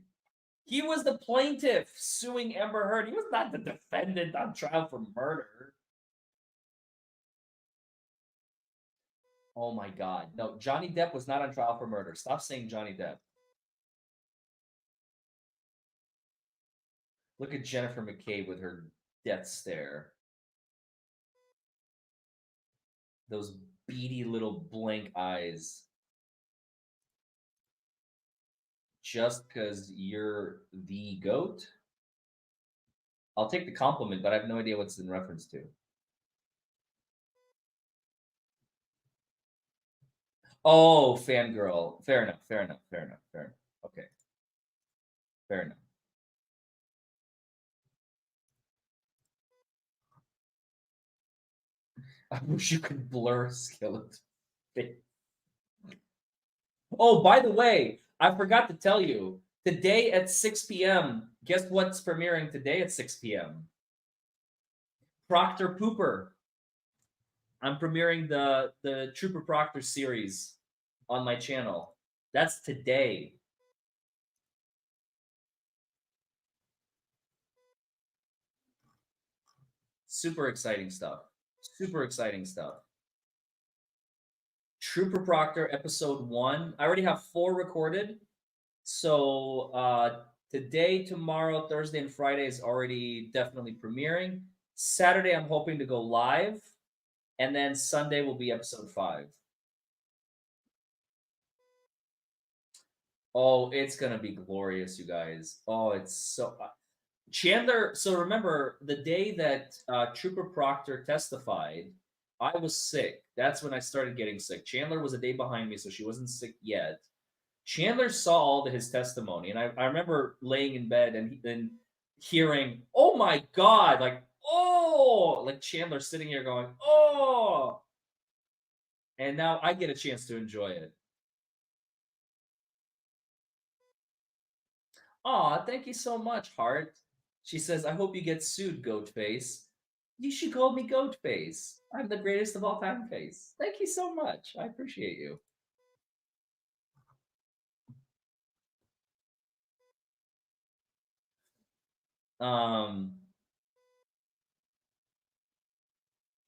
He was the plaintiff suing Amber Heard. He was not the defendant on trial for murder. Oh my God. No, Johnny Depp was not on trial for murder. Stop saying Johnny Depp. Look at Jennifer McCabe with her death stare. Those beady little blank eyes. Just because you're the GOAT? I'll take the compliment, but I have no idea what's in reference to. Oh, fangirl. Fair enough, fair enough, fair enough, fair enough. Okay. Fair enough. I wish you could blur Skeleton. Oh, by the way, I forgot to tell you, today at 6 p.m., guess what's premiering today at 6 p.m.? Proctor Pooper. I'm premiering the Trooper Proctor series on my channel. That's today. Super exciting stuff. Super exciting stuff. Trooper Proctor episode 1. I already have 4 recorded. So today, tomorrow, Thursday, and Friday is already definitely premiering. Saturday, I'm hoping to go live. And then Sunday will be episode 5. Oh, it's going to be glorious, you guys. Oh, it's so... Chandler, so remember, the day that Trooper Proctor testified, I was sick. That's when I started getting sick. Chandler was a day behind me, so she wasn't sick yet. Chandler saw all of his testimony, and I remember laying in bed and hearing, "Oh my God!" Like, "Oh!" Like Chandler sitting here going, "Oh!" And now I get a chance to enjoy it. Aw, thank you so much, Heart. She says, "I hope you get sued, Goatface." You should call me Goatface. I'm the greatest of all time, Face. Thank you so much. I appreciate you. Um,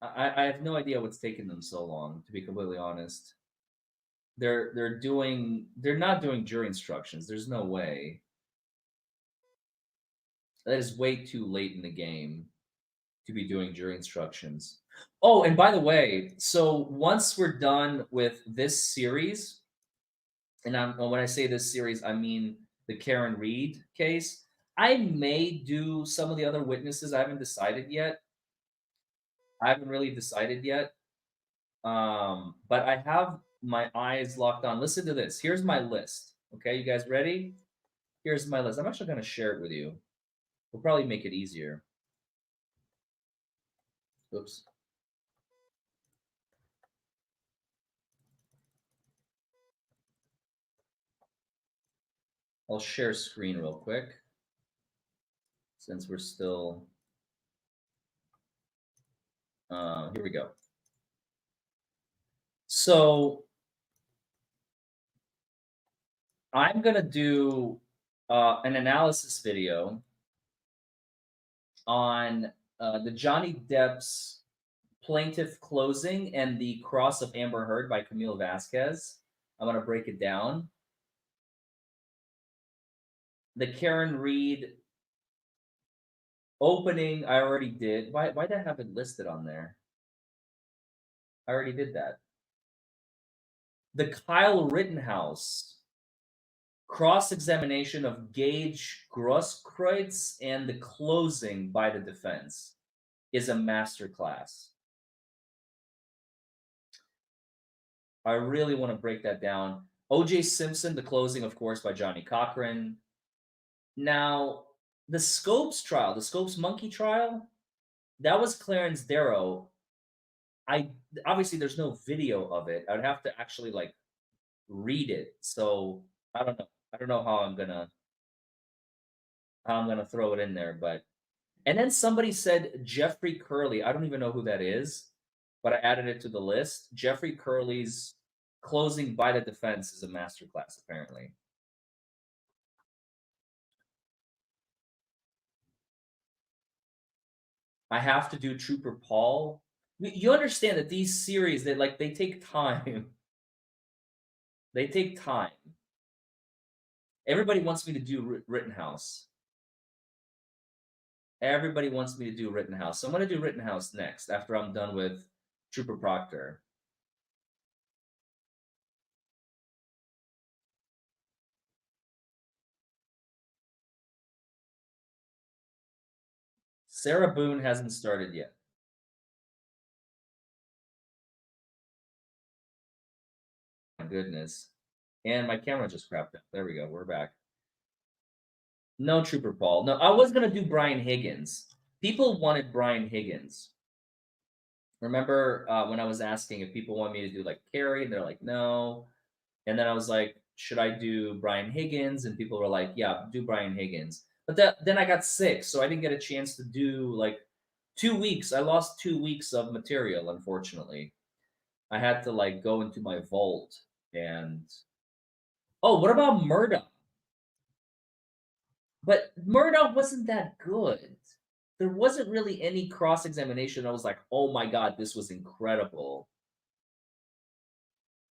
I have no idea what's taking them so long, to be completely honest. They're not doing jury instructions. There's no way. That is way too late in the game to be doing jury instructions. Oh, and by the way, so once we're done with this series, and when I say this series, I mean the Karen Reed case, I may do some of the other witnesses. I haven't decided yet. I haven't really decided yet. But I have my eyes locked on. Listen to this. Here's my list. Okay, you guys ready? Here's my list. I'm actually going to share it with you. We'll probably make it easier. Oops. I'll share screen real quick since we're still. Here we go. So I'm going to do an analysis video on the Johnny Depp's plaintiff closing and the cross of Amber Heard by Camille Vasquez. I'm going to break it down. The Karen Reed opening, I already did. Why did I have it listed on there? I already did that. The Kyle Rittenhouse cross-examination of Gage Grosskreutz and the closing by the defense is a masterclass. I really want to break that down. O.J. Simpson, the closing, of course, by Johnny Cochran. Now, the Scopes trial, the Scopes monkey trial, that was Clarence Darrow. Obviously there's no video of it. I would have to actually like read it. So I don't know. I don't know how I'm gonna throw it in there, but and then somebody said Jeffrey Curley. I don't even know who that is, but I added it to the list. Jeffrey Curley's closing by the defense is a masterclass, apparently. I have to do Trooper Paul. You understand that these series, they take time. They take time. Everybody wants me to do Rittenhouse. Everybody wants me to do Rittenhouse. So I'm going to do Rittenhouse next after I'm done with Trooper Proctor. Sarah Boone hasn't started yet. My goodness. And my camera just crapped out. There we go. We're back. No Trooper Paul. No, I was going to do Brian Higgins. People wanted Brian Higgins. Remember when I was asking if people want me to do like Carrie, and they're like, no. And then I was like, should I do Brian Higgins? And people were like, yeah, do Brian Higgins. But then I got sick, so I didn't get a chance to do like 2 weeks. I lost 2 weeks of material, unfortunately. I had to like go into my vault and oh, what about Murdoch? But Murdoch wasn't that good. There wasn't really any cross-examination. I was like, oh my God, this was incredible.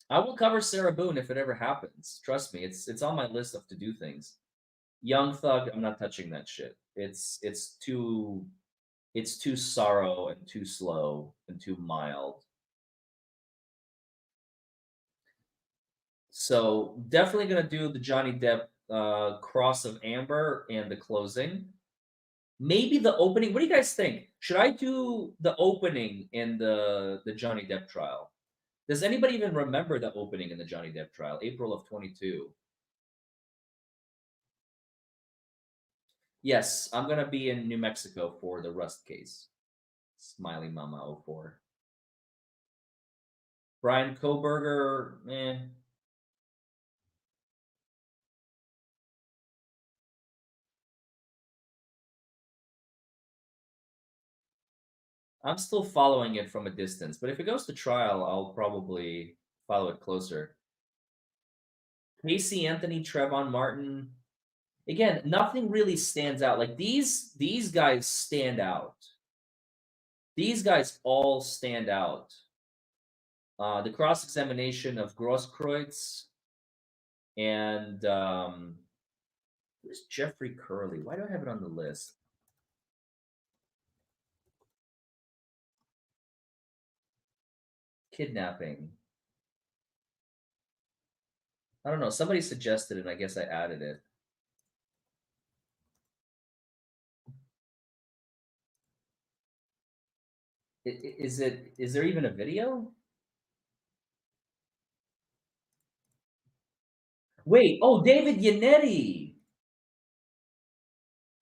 I will cover Sarah Boone if it ever happens. Trust me, it's on my list of to-do things. Young Thug, I'm not touching that shit. It's too sorrow and too slow and too mild. So definitely gonna do the Johnny Depp Cross of Amber and the closing. Maybe the opening. What do you guys think? Should I do the opening in the Johnny Depp trial? Does anybody even remember the opening in the Johnny Depp trial, April of 22? Yes, I'm gonna be in New Mexico for the Rust case. Smiley Mama 04. Brian Koberger, eh. I'm still following it from a distance, but if it goes to trial, I'll probably follow it closer. Casey Anthony, Trevon Martin. Again, nothing really stands out. Like these guys stand out. These guys all stand out. The cross-examination of Grosskreutz and who's Jeffrey Curley? Why do I have it on the list? Kidnapping. I don't know. Somebody suggested it, and I guess I added it. Is there even a video? Wait, oh, David Yannetti.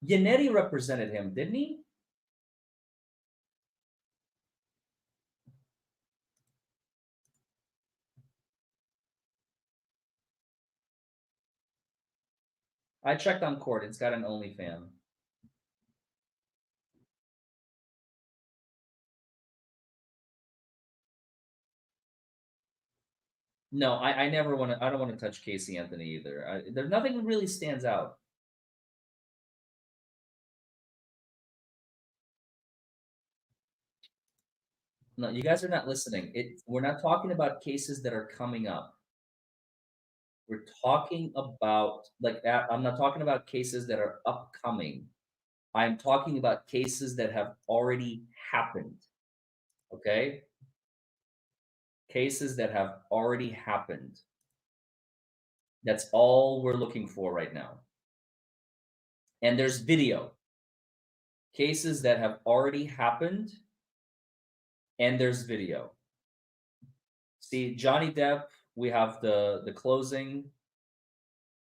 Yannetti represented him, didn't he? I checked on court. It's got an OnlyFans. No, I never want to. I don't want to touch Casey Anthony either. There's nothing really stands out. No, you guys are not listening. We're not talking about cases that are coming up. We're talking about I'm not talking about cases that are upcoming. I'm talking about cases that have already happened. Okay? Cases that have already happened. That's all we're looking for right now. And there's video. Cases that have already happened, and there's video. See, Johnny Depp, we have the closing,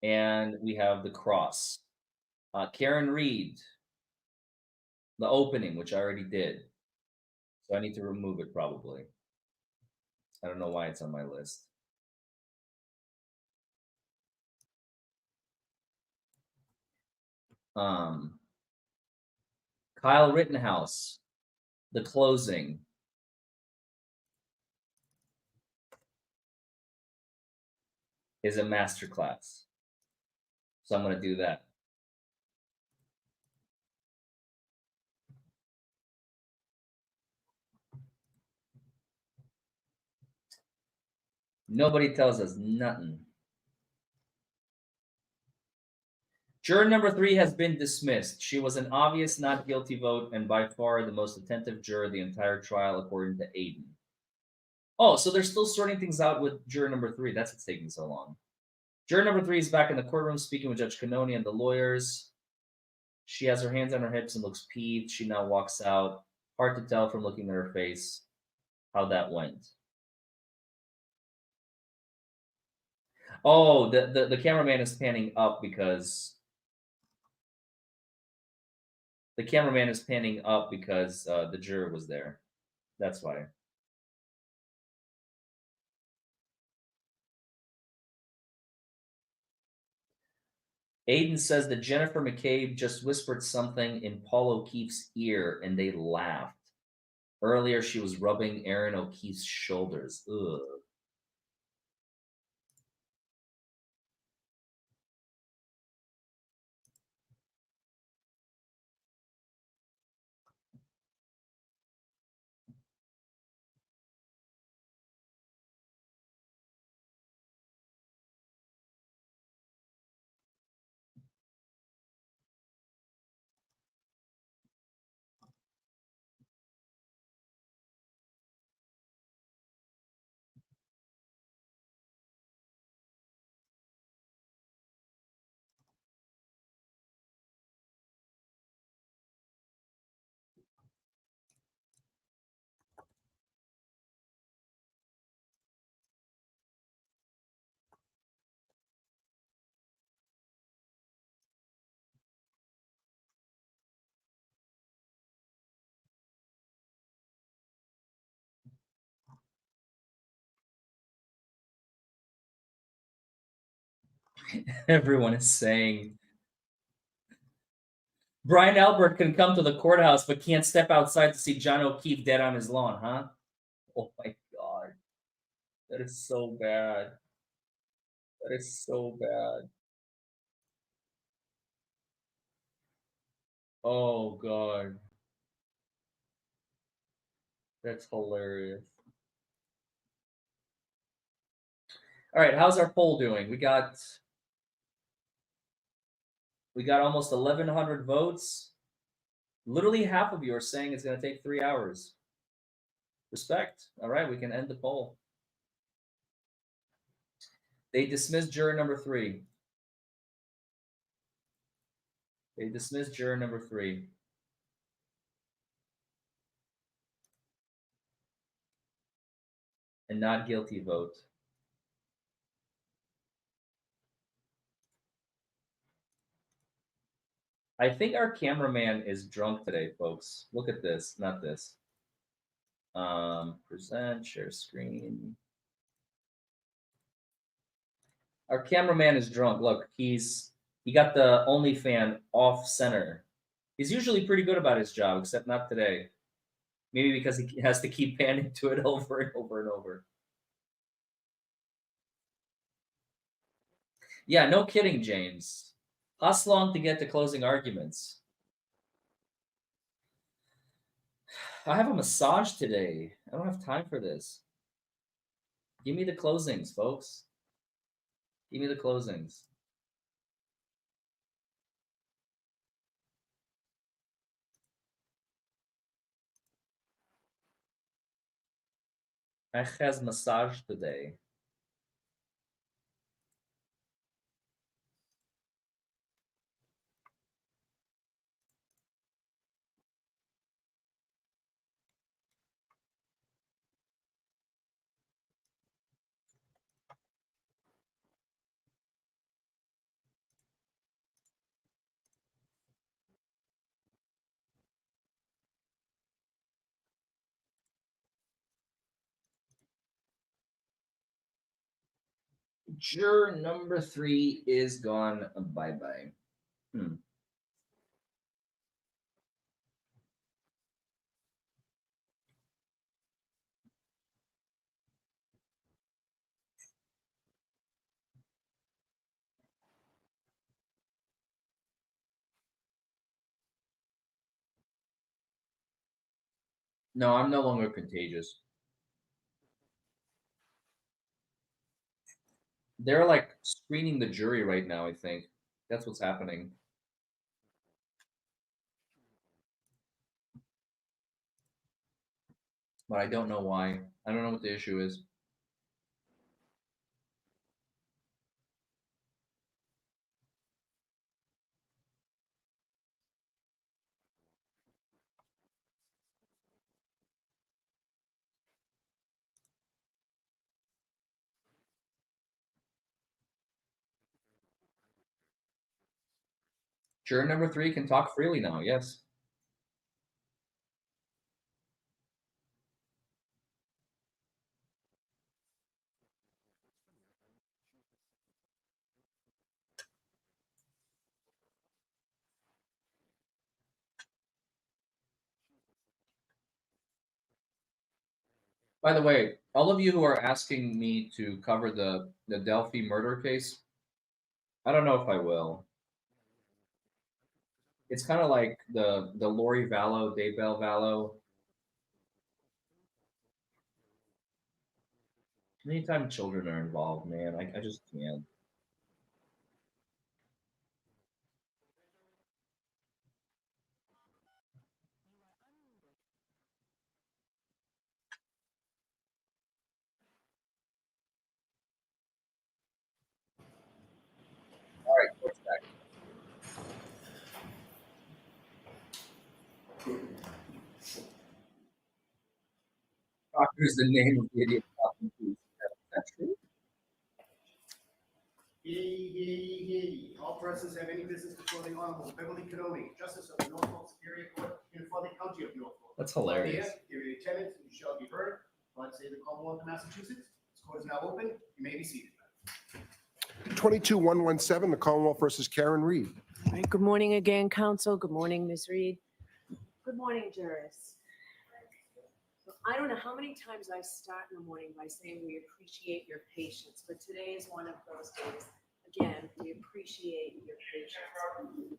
and we have the cross. Karen Reed, the opening, which I already did. So I need to remove it probably. I don't know why it's on my list. Kyle Rittenhouse, the closing. Is a masterclass. So I'm going to do that. Nobody tells us nothing. Juror number 3 has been dismissed. She was an obvious not guilty vote and by far the most attentive juror the entire trial, according to Aiden. Oh, so they're still sorting things out with juror number 3. That's what's taking so long. Juror number 3 is back in the courtroom speaking with Judge Canoni and the lawyers. She has her hands on her hips and looks peeved. She now walks out. Hard to tell from looking at her face how that went. Oh, the cameraman is panning up because the juror was there. That's why. Aiden says that Jennifer McCabe just whispered something in Paul O'Keefe's ear and they laughed. Earlier, she was rubbing Aaron O'Keefe's shoulders. Ugh. Everyone is saying Brian Albert can come to the courthouse but can't step outside to see John O'Keefe dead on his lawn, huh? Oh my god. That is so bad. That is so bad. Oh god. That's hilarious. All right, how's our poll doing? We got almost 1,100 votes. Literally half of you are saying it's going to take 3 hours. Respect. All right, we can end the poll. They dismissed juror number 3. They dismissed juror number 3. And not guilty vote. I think our cameraman is drunk today, folks. Look at this, not this. Present, share screen. Our cameraman is drunk. Look, he got the OnlyFan off center. He's usually pretty good about his job, except not today. Maybe because he has to keep panning to it over and over and over. Yeah, no kidding, James. How long to get to closing arguments? I have a massage today. I don't have time for this. Give me the closings, folks. Give me the closings. I has massage today. Juror number 3 is gone. Bye-bye. No, I'm no longer contagious. They're like screening the jury right now, I think. That's what's happening. But I don't know why. I don't know what the issue is. Juror number 3 can talk freely now, yes. By the way, all of you who are asking me to cover the Delphi murder case, I don't know if I will. It's kind of like the Lori Vallow, Daybell Vallow. Anytime children are involved, man, I just can't. All right, what's back? Doctor's the name of the idiot talking to. That's true. All persons have any business before the Honorable Beverly Kennedy, Justice of the Norfolk Superior Court in the County of Norfolk. That's hilarious. Give your attendance and you shall be heard. God save the Commonwealth of Massachusetts. This court is now open. You may be seated. 22-117, the Commonwealth versus Karen Reed. All right, good morning again, counsel. Good morning, Ms. Reed. Good morning, jurors. So I don't know how many times I start in the morning by saying we appreciate your patience, but today is one of those days. Again, we appreciate your patience.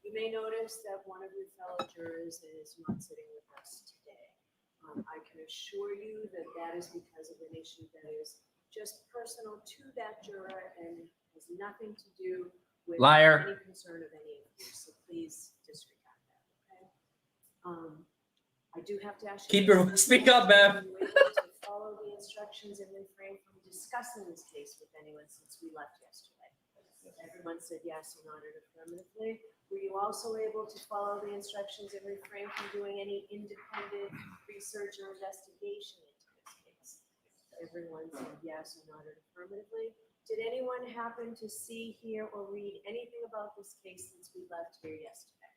You may notice that one of your fellow jurors is not sitting with us today. I can assure you that that is because of an issue that is just personal to that juror and has nothing to do with Liar. any concern of any of you. So please disregard that, okay? I do have to ask you. Speak up, Bev. Were you able to follow the instructions and refrain from discussing this case with anyone since we left yesterday? Everyone said yes or nodded affirmatively. Were you also able to follow the instructions and refrain from doing any independent research or investigation into this case? Everyone said yes or nodded affirmatively. Did anyone happen to see, hear, or read anything about this case since we left here yesterday?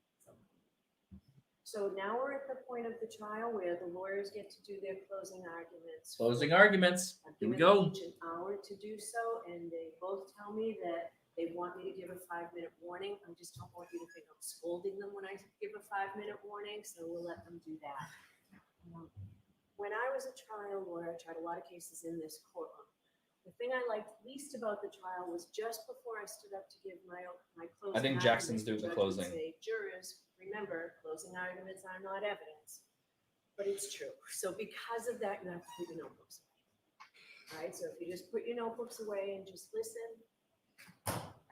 So now we're at the point of the trial where the lawyers get to do their closing arguments. Closing arguments. Here we go. Each an hour to do so, and they both tell me that they want me to give a 5-minute warning. I just don't want you to think I'm scolding them when I give a 5-minute warning, so we'll let them do that. When I was a trial lawyer, I tried a lot of cases in this courtroom. The thing I liked least about the trial was just before I stood up to give my closing I think Jackson's doing the judge would closing. say, jurors, remember, closing arguments are not evidence. But it's true. So because of that, you have to put your notebooks away. All right, so if you just put your notebooks away and just listen,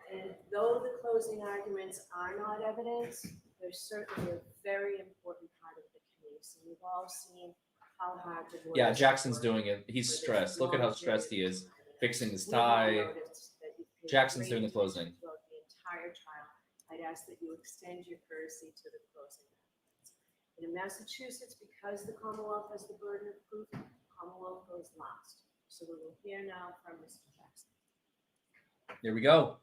and though the closing arguments are not evidence, they're certainly a very important part of the case. And we've all seen how hard the lawyers Yeah, Jackson's work doing it. He's for this stressed. Look at how long stressed he period is. of time. Fixing his We've all tie. noticed that you've paid Jackson's great doing the closing. attention throughout the entire trial. I'd ask that you extend your courtesy to the closing arguments. And in Massachusetts, because the Commonwealth has the burden of proof, the Commonwealth goes last. So we will hear now from Mr. Jackson. Here we go.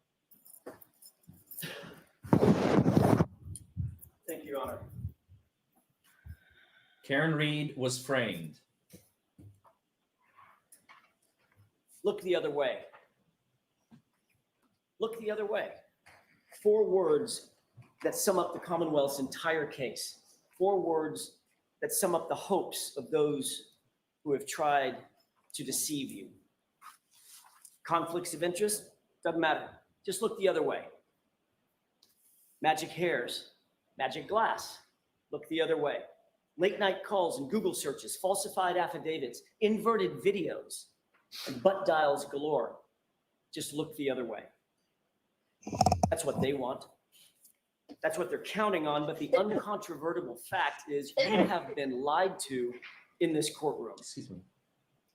Thank you, Your Honor. Karen Reed was framed. Look the other way. Look the other way. 4 words that sum up the Commonwealth's entire case. 4 words that sum up the hopes of those who have tried to deceive you. Conflicts of interest? Doesn't matter. Just look the other way. Magic hairs, magic glass. Look the other way. Late night calls and Google searches, falsified affidavits, inverted videos, and butt dials galore. just look the other way. That's what they want. That's what they're counting on. But the uncontrovertible fact is you have been lied to in this courtroom. Excuse me.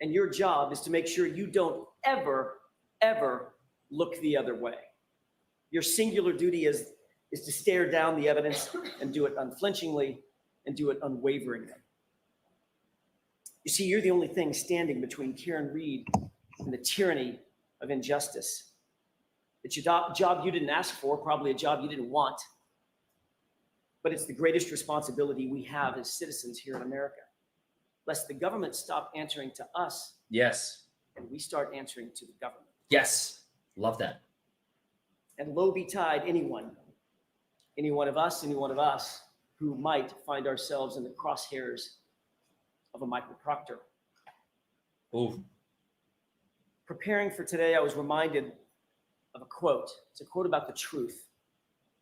And your job is to make sure you don't ever, ever look the other way. Your singular duty is to stare down the evidence and do it unflinchingly and do it unwaveringly. You see, you're the only thing standing between Karen Reed and the tyranny of injustice. It's your job you didn't ask for, probably a job you didn't want, but it's the greatest responsibility we have as citizens here in America. Lest the government stop answering to us Yes. and we start answering to the government. Yes. Love that. And woe betide any one of us who might find ourselves in the crosshairs of a Michael Proctor. Ooh. Preparing for today, I was reminded of a quote. It's a quote about the truth,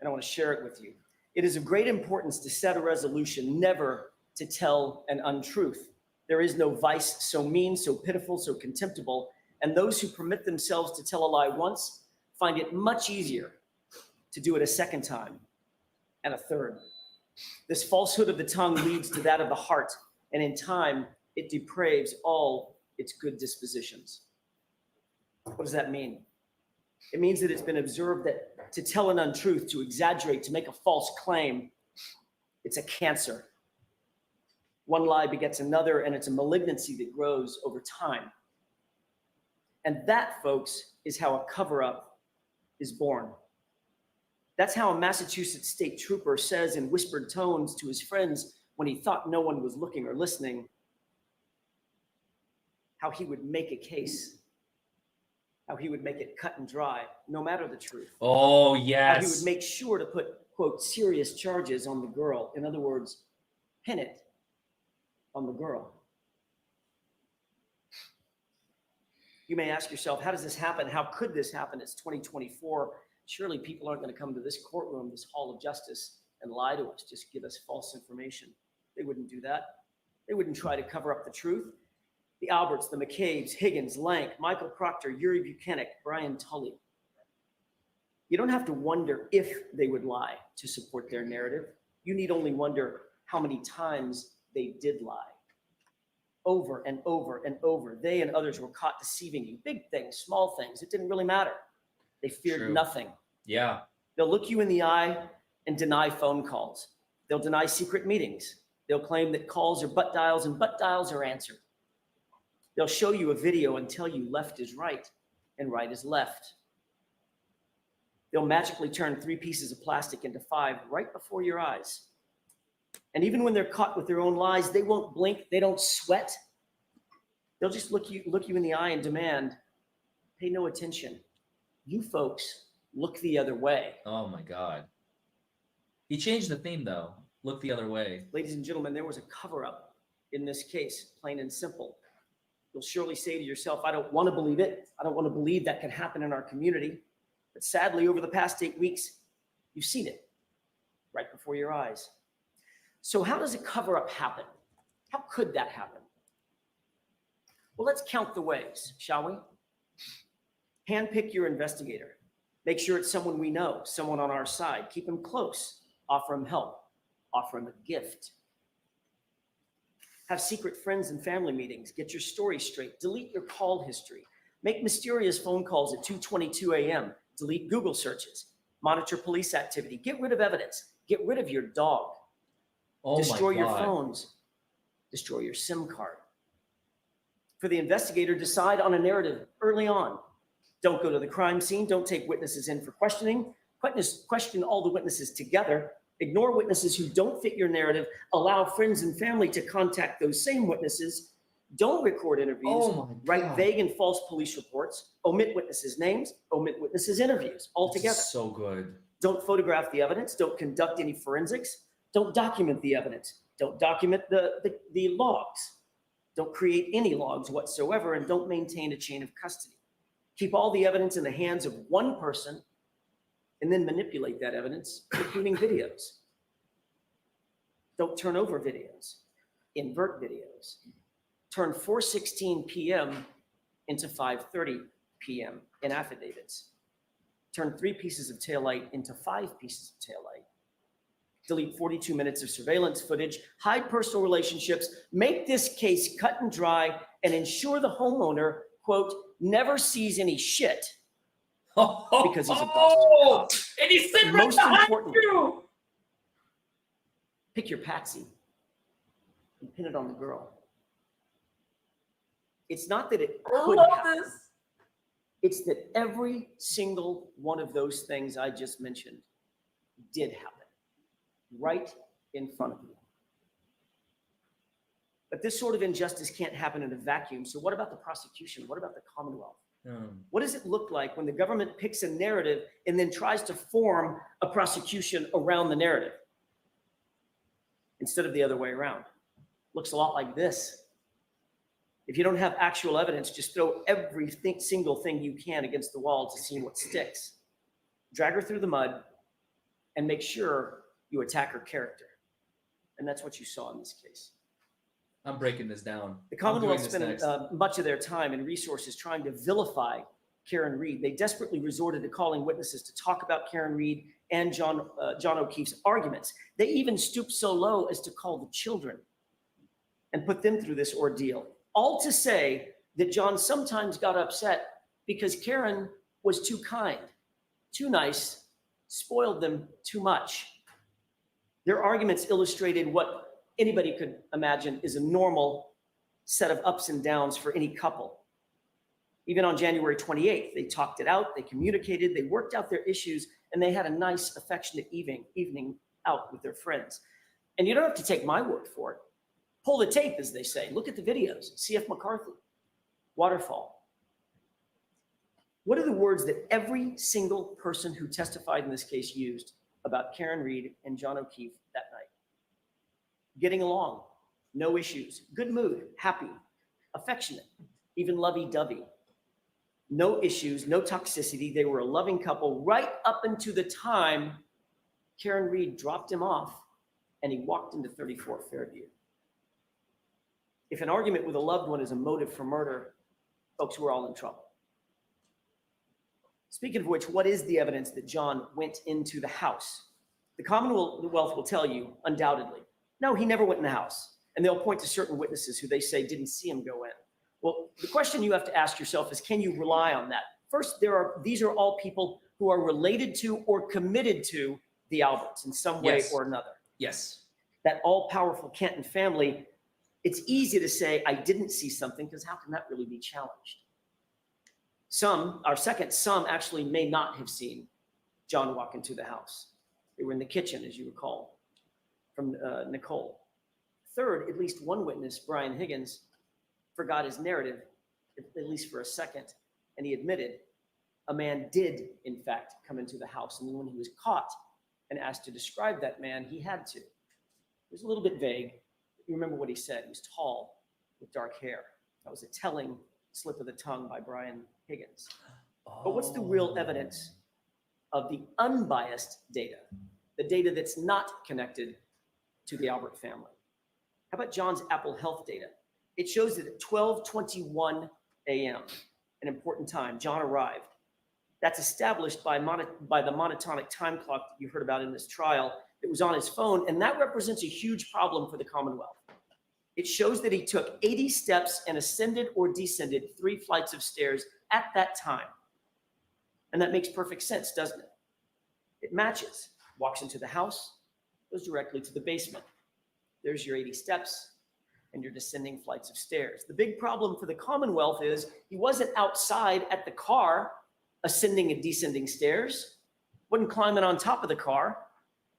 and I want to share it with you. It is of great importance to set a resolution never to tell an untruth. There is no vice so mean, so pitiful, so contemptible, and those who permit themselves to tell a lie once find it much easier to do it a second time and a third. This falsehood of the tongue leads to that of the heart, and in time, it depraves all its good dispositions. What does that mean? It means that it's been observed that to tell an untruth, to exaggerate, to make a false claim, it's a cancer. One lie begets another, and it's a malignancy that grows over time. And that, folks, is how a cover-up is born. That's how a Massachusetts state trooper says in whispered tones to his friends when he thought no one was looking or listening, how he would make a case, how he would make it cut and dry, no matter the truth. Oh, How he yes. would make sure to put, quote, serious charges on the girl. In other words, pin it on the girl. You may ask yourself, how does this happen? How could this happen? It's 2024. Surely people aren't going to come to this courtroom, this hall of justice, and lie to us, just give us false information. They wouldn't do that. They wouldn't try to cover up the truth. The Alberts, the McCabe's, Higgins, Lank, Michael Proctor, Yuri Buchanan, Brian Tully. You don't have to wonder if they would lie to support their narrative. You need only wonder how many times they did lie. Over and over and over, they and others were caught deceiving you. Big things, small things, it didn't really matter. They feared True. nothing. Yeah. They'll look you in the eye and deny phone calls. They'll deny secret meetings. They'll claim that calls are butt dials and butt dials are answered. They'll show you a video and tell you left is right and right is left. They'll magically turn 3 pieces of plastic into 5 right before your eyes. And even when they're caught with their own lies, they won't blink, they don't sweat. They'll just look you in the eye and demand, pay no attention. You folks look the other way. Oh my God. He changed the theme though. Look the other way. Ladies and gentlemen, there was a cover-up in this case, plain and simple. You'll surely say to yourself, I don't want to believe it. I don't want to believe that can happen in our community. But sadly, over the past 8 weeks, you've seen it right before your eyes. So how does a cover-up happen? How could that happen? Well, let's count the ways, shall we? Handpick your investigator. Make sure it's someone we know, someone on our side. Keep him close. Offer him help. Offer him a gift. Have secret friends and family meetings. Get your story straight. Delete your call history. Make mysterious phone calls at 2:22 a.m. Delete Google searches. Monitor police activity. Get rid of evidence. Get rid of your dog. Oh Destroy my your God. phones. Destroy your SIM card. For the investigator, decide on a narrative early on. Don't go to the crime scene. Don't take witnesses in for questioning. Question all the witnesses together. Ignore witnesses who don't fit your narrative. Allow friends and family to contact those same witnesses. Don't record interviews. Oh my Write God. vague and false police reports. Omit witnesses' names. Omit witnesses' interviews altogether. This is so good. Don't photograph the evidence. Don't conduct any forensics. Don't document the evidence. Don't document the logs. Don't create any logs whatsoever, and don't maintain a chain of custody. Keep all the evidence in the hands of one person and then manipulate that evidence, including videos. Don't turn over videos. Invert videos. Turn 4:16 p.m. into 5:30 p.m. in affidavits. Turn 3 pieces of taillight into 5 pieces of taillight. Delete 42 minutes of surveillance footage, hide personal relationships, make this case cut and dry, and ensure the homeowner, quote, never sees any shit because he's a Boston cop. And he's sitting right Most behind importantly, you. pick your patsy and pin it on the girl. It's not that it I could love happen. this. It's that every single one of those things I just mentioned did happen right in front of you. But this sort of injustice can't happen in a vacuum. So what about the prosecution? What about the Commonwealth? What does it look like when the government picks a narrative and then tries to form a prosecution around the narrative instead of the other way around? Looks a lot like this. If you don't have actual evidence, just throw every single thing you can against the wall to see what sticks. Drag her through the mud and make sure you attack her character. And that's what you saw in this case. I'm breaking this down. The Commonwealth I'm doing this spent next. much of their time and resources trying to vilify Karen Reed. They desperately resorted to calling witnesses to talk about Karen Reed and John O'Keefe's arguments. They even stooped so low as to call the children and put them through this ordeal. All to say that John sometimes got upset because Karen was too kind, too nice, spoiled them too much. Their arguments illustrated what anybody could imagine is a normal set of ups and downs for any couple. Even on January 28th, they talked it out, they communicated, they worked out their issues, and they had a nice, affectionate evening out with their friends. And you don't have to take my word for it. Pull the tape, as they say. Look at the videos. C.F. McCarthy, Waterfall. What are the words that every single person who testified in this case used about Karen Reed and John O'Keefe that night? Getting along, no issues, good mood, happy, affectionate, even lovey-dovey. No issues, no toxicity. They were a loving couple right up into the time Karen Reed dropped him off and he walked into 34 Fairview. If an argument with a loved one is a motive for murder, folks, we're all in trouble. Speaking of which, what is the evidence that John went into the house? The Commonwealth will tell you, undoubtedly, no, he never went in the house. And they'll point to certain witnesses who they say didn't see him go in. Well, the question you have to ask yourself is, can you rely on that? First, these are all people who are related to or committed to the Alberts in some way or another. Yes. That all-powerful Canton family, it's easy to say, I didn't see something, because how can that really be challenged? Some actually may not have seen John walk into the house. They were in the kitchen, as you recall, from Nicole. Third, at least one witness, Brian Higgins, forgot his narrative, at least for a second, and he admitted a man did, in fact, come into the house. And then when he was caught and asked to describe that man, he had to. It was a little bit vague. You remember what he said. He was tall with dark hair. That was a telling slip of the tongue by Brian Higgins. But what's the real evidence of the unbiased data, the data that's not connected to the Albert family? How about John's Apple Health data? It shows that at 12:21 a.m., an important time, John arrived. That's established by the monotonic time clock that you heard about in this trial. It was on his phone, and that represents a huge problem for the Commonwealth. It shows that he took 80 steps and ascended or descended 3 flights of stairs at that time. And that makes perfect sense, doesn't it? It matches. Walks into the house, goes directly to the basement. There's your 80 steps and your descending flights of stairs. The big problem for the Commonwealth is he wasn't outside at the car ascending and descending stairs, wasn't climbing on top of the car.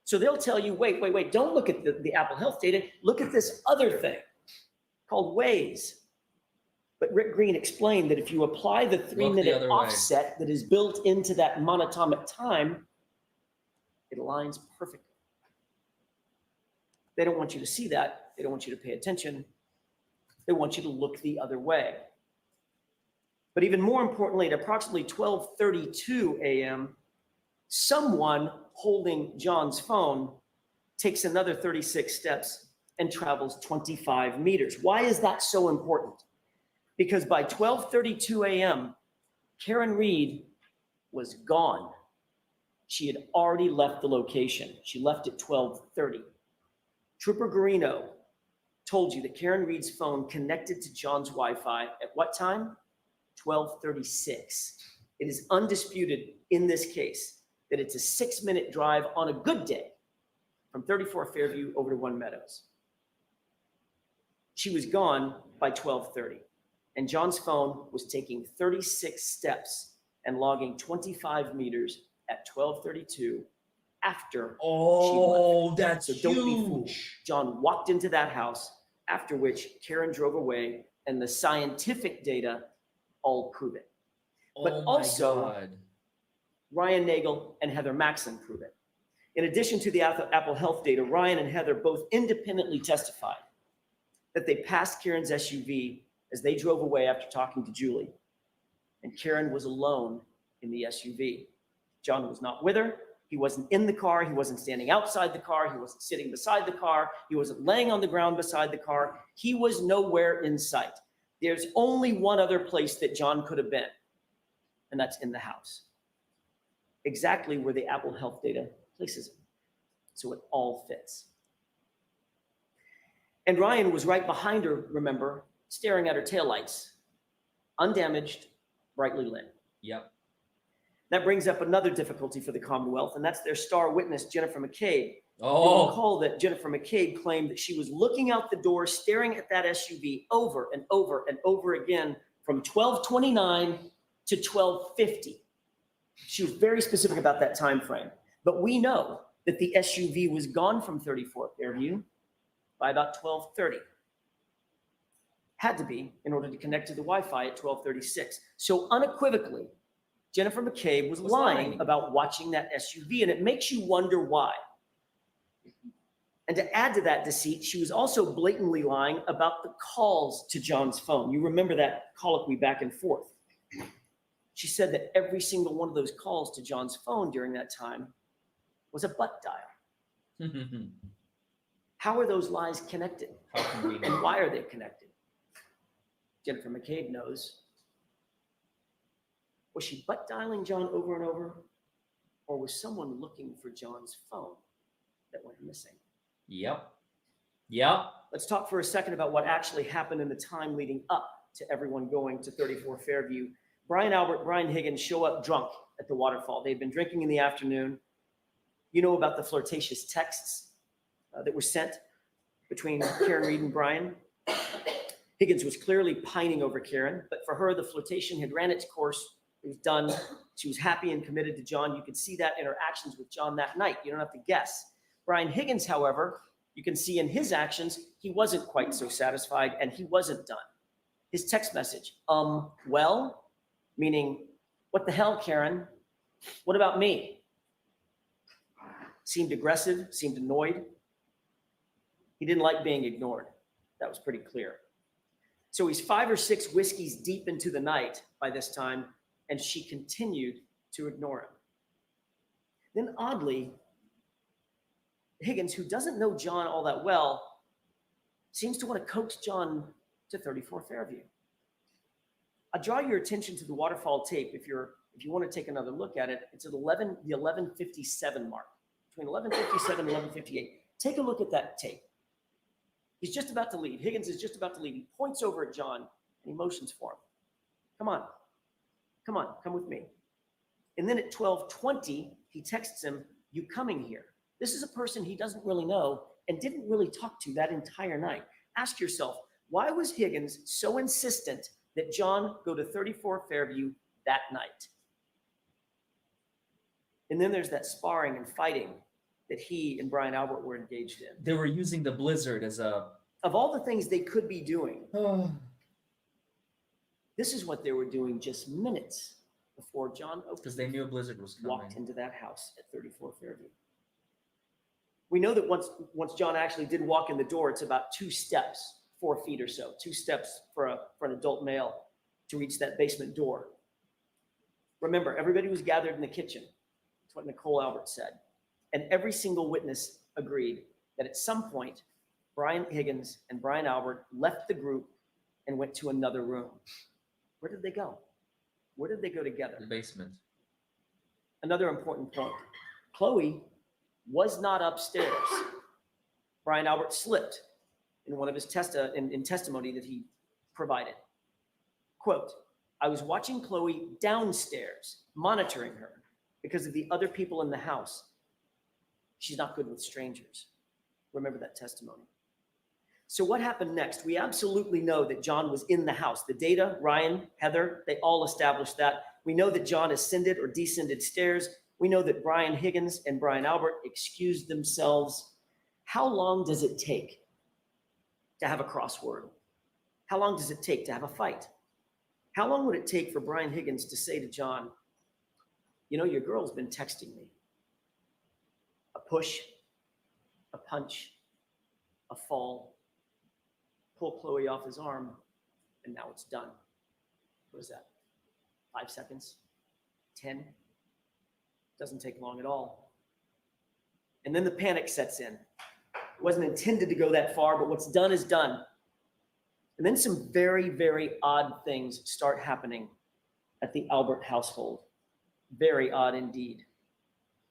So they'll tell you, wait, don't look at the Apple Health data. Look at this other thing called Waze. But Rick Green explained that if you apply the 3-minute offset that is built into that monatomic time, it aligns perfectly. They don't want you to see that. They don't want you to pay attention. They want you to look the other way. But even more importantly, at approximately 12:32 a.m., someone holding John's phone takes another 36 steps and travels 25 meters. Why is that so important? Because by 12:32 a.m., Karen Reed was gone. She had already left the location. She left at 12:30. Trooper Garino told you that Karen Reed's phone connected to John's Wi-Fi at what time? 12:36. It is undisputed in this case that it's a 6-minute drive on a good day from 34 Fairview over to One Meadows. She was gone by 12:30, and John's phone was taking 36 steps and logging 25 meters at 12:32 after Oh, that's So don't be fooled. huge. John walked into that house, after which Karen drove away, and the scientific data all prove it. But Oh my also- God. Ryan Nagel and Heather Maxson prove it. In addition to the Apple Health data, Ryan and Heather both independently testified that they passed Karen's SUV as they drove away after talking to Julie. And Karen was alone in the SUV. John was not with her. He wasn't in the car. He wasn't standing outside the car. He wasn't sitting beside the car. He wasn't laying on the ground beside the car. He was nowhere in sight. There's only one other place that John could have been, and that's in the house. Exactly where the Apple Health data places him. So it all fits. And Ryan was right behind her, remember, staring at her taillights, undamaged, brightly lit. Yep. That brings up another difficulty for the Commonwealth, and that's their star witness, Jennifer McCabe. You'll Oh, recall that Jennifer McCabe claimed that she was looking out the door, staring at that SUV over and over and over again from 12:29 to 12:50. She was very specific about that time frame. But we know that the SUV was gone from 34 Fairview by about 12:30. Had to be in order to connect to the Wi-Fi at 12:36. So unequivocally, Jennifer McCabe was lying about watching that SUV, and it makes you wonder why. And to add to that deceit, she was also blatantly lying about the calls to John's phone. You remember that colloquy back and forth. She said that every single one of those calls to John's phone during that time was a butt dial. How are those lies connected? how convenient. And why are they connected? Jennifer McCabe knows. Was she butt dialing John over and over? Or was someone looking for John's phone that went missing? Yep. Yep. Let's talk for a second about what actually happened in the time leading up to everyone going to 34 Fairview. Brian Albert, Brian Higgins show up drunk at the waterfall. They'd been drinking in the afternoon. You know about the flirtatious texts that were sent between Karen Reed and Brian. Higgins was clearly pining over Karen, but for her, the flirtation had ran its course. It was done. She was happy and committed to John. You could see that in her actions with John that night. You don't have to guess. Brian Higgins, however, you can see in his actions, he wasn't quite so satisfied and he wasn't done. His text message, well, meaning, what the hell, Karen? What about me? Seemed aggressive, seemed annoyed. He didn't like being ignored. That was pretty clear. So he's 5 or 6 whiskeys deep into the night by this time, and she continued to ignore him. Then oddly, Higgins, who doesn't know John all that well, seems to want to coax John to 34 Fairview. I draw your attention to the waterfall tape if you want to take another look at it. It's at the 11:57 mark, between 11:57 and 11:58. Take a look at that tape. He's just about to leave. Higgins is just about to leave. He points over at John and he motions for him. Come on, come with me. And then at 12:20, he texts him, you coming here? This is a person he doesn't really know and didn't really talk to that entire night. Ask yourself, why was Higgins so insistent that John go to 34 Fairview that night? And then there's that sparring and fighting that he and Brian Albert were engaged in. They were using the blizzard as a. Of all the things they could be doing, this is what they were doing just minutes before John Because they knew a blizzard was coming. walked into that house at 34 Fairview. We know that once John actually did walk in the door, it's about 2 steps, 4 feet or so, 2 steps for an adult male to reach that basement door. Remember, everybody was gathered in the kitchen. That's what Nicole Albert said. And every single witness agreed that at some point, Brian Higgins and Brian Albert left the group and went to another room. Where did they go? Where did they go together? The basement. Another important point. Chloe was not upstairs. Brian Albert slipped in one of his in testimony that he provided. Quote, I was watching Chloe downstairs, monitoring her because of the other people in the house. She's not good with strangers. Remember that testimony. So what happened next? We absolutely know that John was in the house. The data, Ryan, Heather, they all established that. We know that John ascended or descended stairs. We know that Brian Higgins and Brian Albert excused themselves. How long does it take to have a crossword? How long does it take to have a fight? How long would it take for Brian Higgins to say to John, you know, your girl's been texting me. A push, a punch, a fall, pull Chloe off his arm, and now it's done. What is that? 5 seconds? 10? Doesn't take long at all. And then the panic sets in. It wasn't intended to go that far, but what's done is done. And then some very, very odd things start happening at the Albert household. Very odd indeed.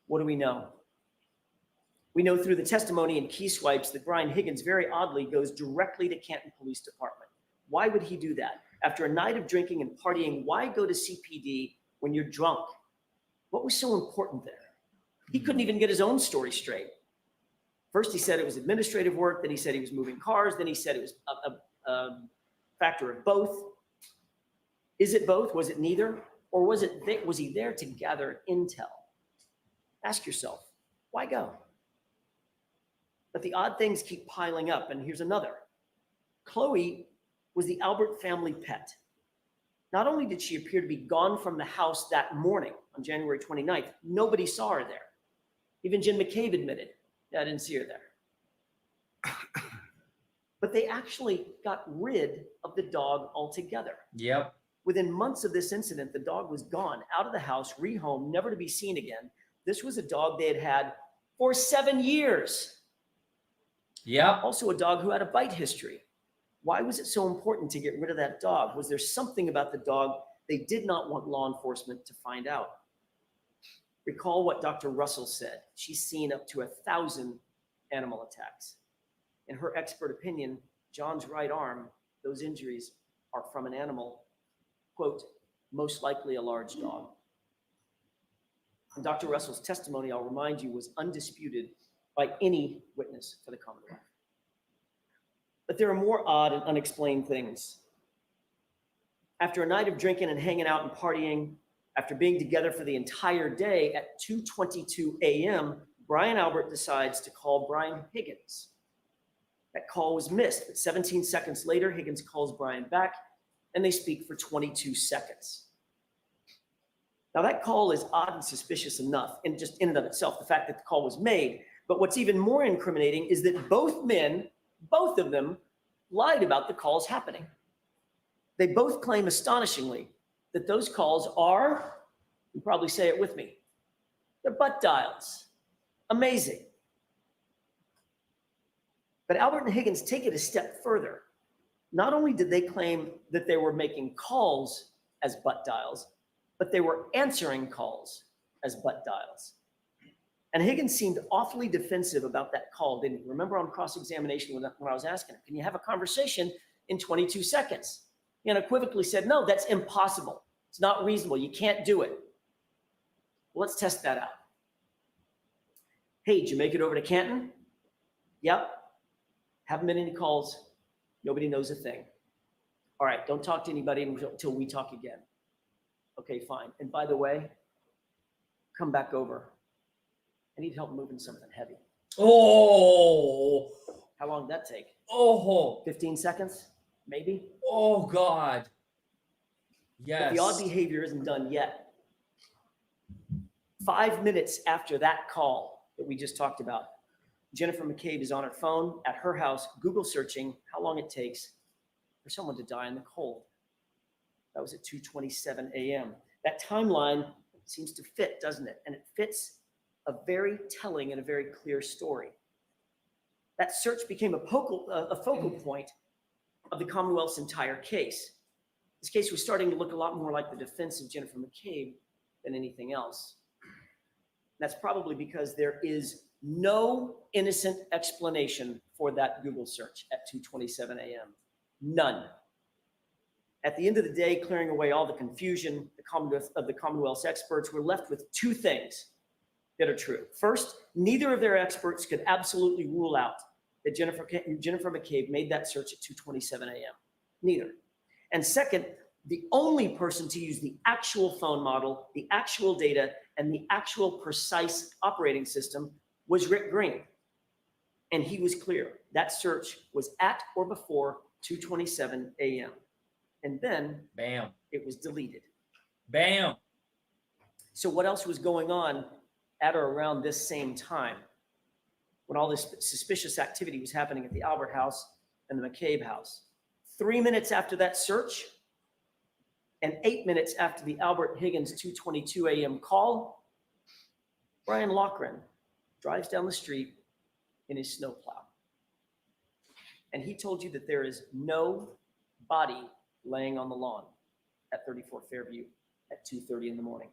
What do we know? We know through the testimony and key swipes that Brian Higgins very oddly goes directly to Canton Police Department. Why would he do that? After a night of drinking and partying, why go to CPD when you're drunk? What was so important there? He couldn't even get his own story straight. First, he said it was administrative work. Then he said he was moving cars. Then he said it was a factor of both. Is it both? Was it neither? Or was he there to gather intel? Ask yourself, why go? But the odd things keep piling up, and here's another. Chloe was the Albert family pet. Not only did she appear to be gone from the house that morning on January 29th, nobody saw her there. Even Jim McCabe admitted, yeah, I didn't see her there. But they actually got rid of the dog altogether. Yep. Within months of this incident, the dog was gone, out of the house, rehomed, never to be seen again. This was a dog they had had for 7 years. Yep. Also a dog who had a bite history. Why was it so important to get rid of that dog? Was there something about the dog they did not want law enforcement to find out? Recall what Dr. Russell said. She's seen up to 1,000 animal attacks. In her expert opinion, John's right arm, those injuries are from an animal, quote, most likely a large dog. And Dr. Russell's testimony, I'll remind you, was undisputed by any witness for the Commonwealth. But there are more odd and unexplained things. After a night of drinking and hanging out and partying, after being together for the entire day at 2:22 a.m., Brian Albert decides to call Brian Higgins. That call was missed, but 17 seconds later, Higgins calls Brian back, and they speak for 22 seconds. Now, that call is odd and suspicious enough, and just in and of itself, the fact that the call was made. But what's even more incriminating is that both men, both of them, lied about the calls happening. They both claim astonishingly that those calls are, you probably say it with me, they're butt dials. Amazing. But Albert and Higgins take it a step further. Not only did they claim that they were making calls as butt dials, but they were answering calls as butt dials. And Higgins seemed awfully defensive about that call, didn't he? Remember on cross-examination when I was asking him, can you have a conversation in 22 seconds? He unequivocally said, no, that's impossible. It's not reasonable. You can't do it. Well, let's test that out. Hey, did you make it over to Canton? Yep. Haven't been any calls. Nobody knows a thing. All right, don't talk to anybody until we talk again. Okay, fine. And by the way, come back over. I need help moving something heavy. Oh. How long did that take? Oh. 15 seconds? Maybe? Oh, God. Yes. But the odd behavior isn't done yet. 5 minutes after that call that we just talked about, Jennifer McCabe is on her phone at her house, Google searching how long it takes for someone to die in the cold. That was at 2:27 a.m. That timeline seems to fit, doesn't it? And it fits a very telling and a very clear story. That search became a focal point of the Commonwealth's entire case. This case was starting to look a lot more like the defense of Jennifer McCabe than anything else. That's probably because there is no innocent explanation for that Google search at 2:27 a.m. None. At the end of the day, clearing away all the confusion, the Commonwealth's experts were left with two things that are true. First, neither of their experts could absolutely rule out that Jennifer McCabe made that search at 2:27 a.m. Neither. And second, the only person to use the actual phone model, the actual data, and the actual precise operating system was Rick Green. And he was clear. That search was at or before 2:27 a.m. And then Bam. it was deleted. Bam. So what else was going on at or around this same time when all this suspicious activity was happening at the Albert house and the McCabe house? 3 minutes after that search and 8 minutes after the Albert Higgins 2:22 a.m. call, Brian Loughran drives down the street in his snowplow. And he told you that there is no body laying on the lawn at 34 Fairview at 2:30 in the morning.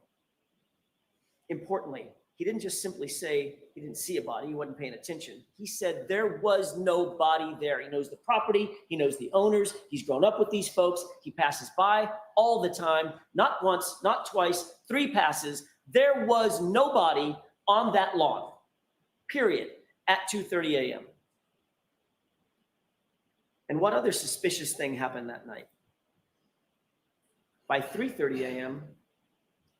Importantly, he didn't just simply say he didn't see a body, he wasn't paying attention. He said there was no body there. He knows the property, he knows the owners, he's grown up with these folks, he passes by all the time, not once, not twice, 3 passes. There was nobody on that lawn, period, at 2:30 a.m. And what other suspicious thing happened that night? By 3:30 a.m.,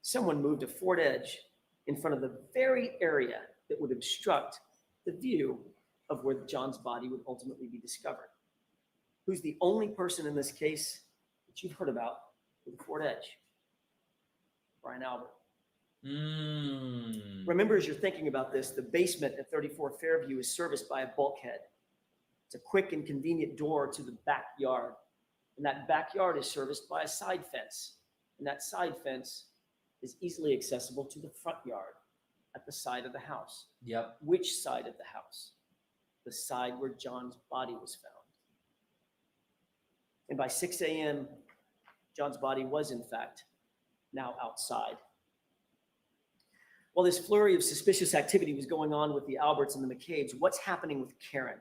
someone moved a Ford Edge in front of the very area that would obstruct the view of where John's body would ultimately be discovered. Who's the only person in this case that you've heard about with a Ford Edge? Brian Albert. Remember, as you're thinking about this, the basement at 34 Fairview is serviced by a bulkhead. It's a quick and convenient door to the backyard. And that backyard is serviced by a side fence. And that side fence is easily accessible to the front yard at the side of the house. Yep. Which side of the house? The side where John's body was found. And by 6 a.m., John's body was, in fact, now outside. While this flurry of suspicious activity was going on with the Alberts and the McCabes, what's happening with Karen?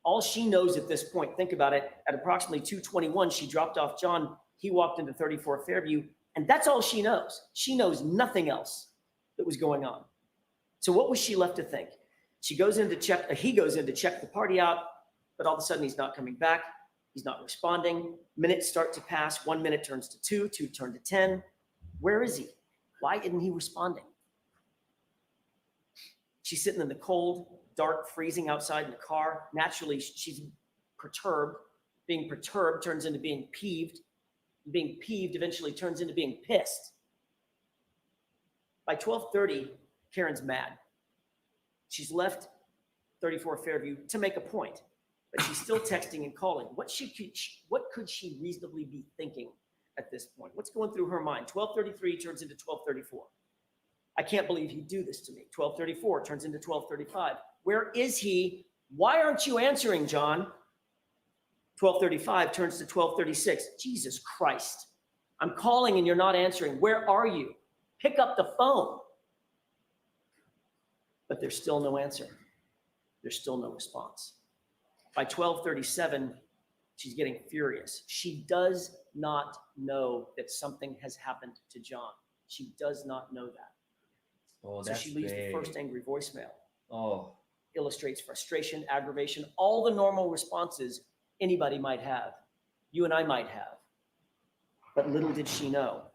All she knows at this point, think about it, at approximately 2:21, she dropped off John. He walked into 34 Fairview, and that's all she knows. She knows nothing else that was going on. So what was she left to think? He goes in to check the party out, but all of a sudden he's not coming back. He's not responding. Minutes start to pass. 1 minute turns to 2, 2 turned to 10. Where is he? Why isn't he responding? She's sitting in the cold, dark, freezing outside in the car. Naturally, she's perturbed. Being perturbed turns into being peeved. Being peeved eventually turns into being pissed. By 12:30, Karen's mad. She's left 34 Fairview to make a point, but she's still texting and calling. What could she reasonably be thinking at this point? What's going through her mind? 12:33 turns into 12:34. I can't believe you do this to me. 12:34 turns into 12:35. Where is he? Why aren't you answering, John? 12:35 turns to 12:36. Jesus Christ. I'm calling and you're not answering. Where are you? Pick up the phone. But there's still no answer. There's still no response. By 12:37, she's getting furious. She does not know that something has happened to John. She does not know that. Oh, So that's she leaves big. the first angry voicemail. Oh, Illustrates frustration, aggravation, all the normal responses anybody might have, you and I might have. But little did she know.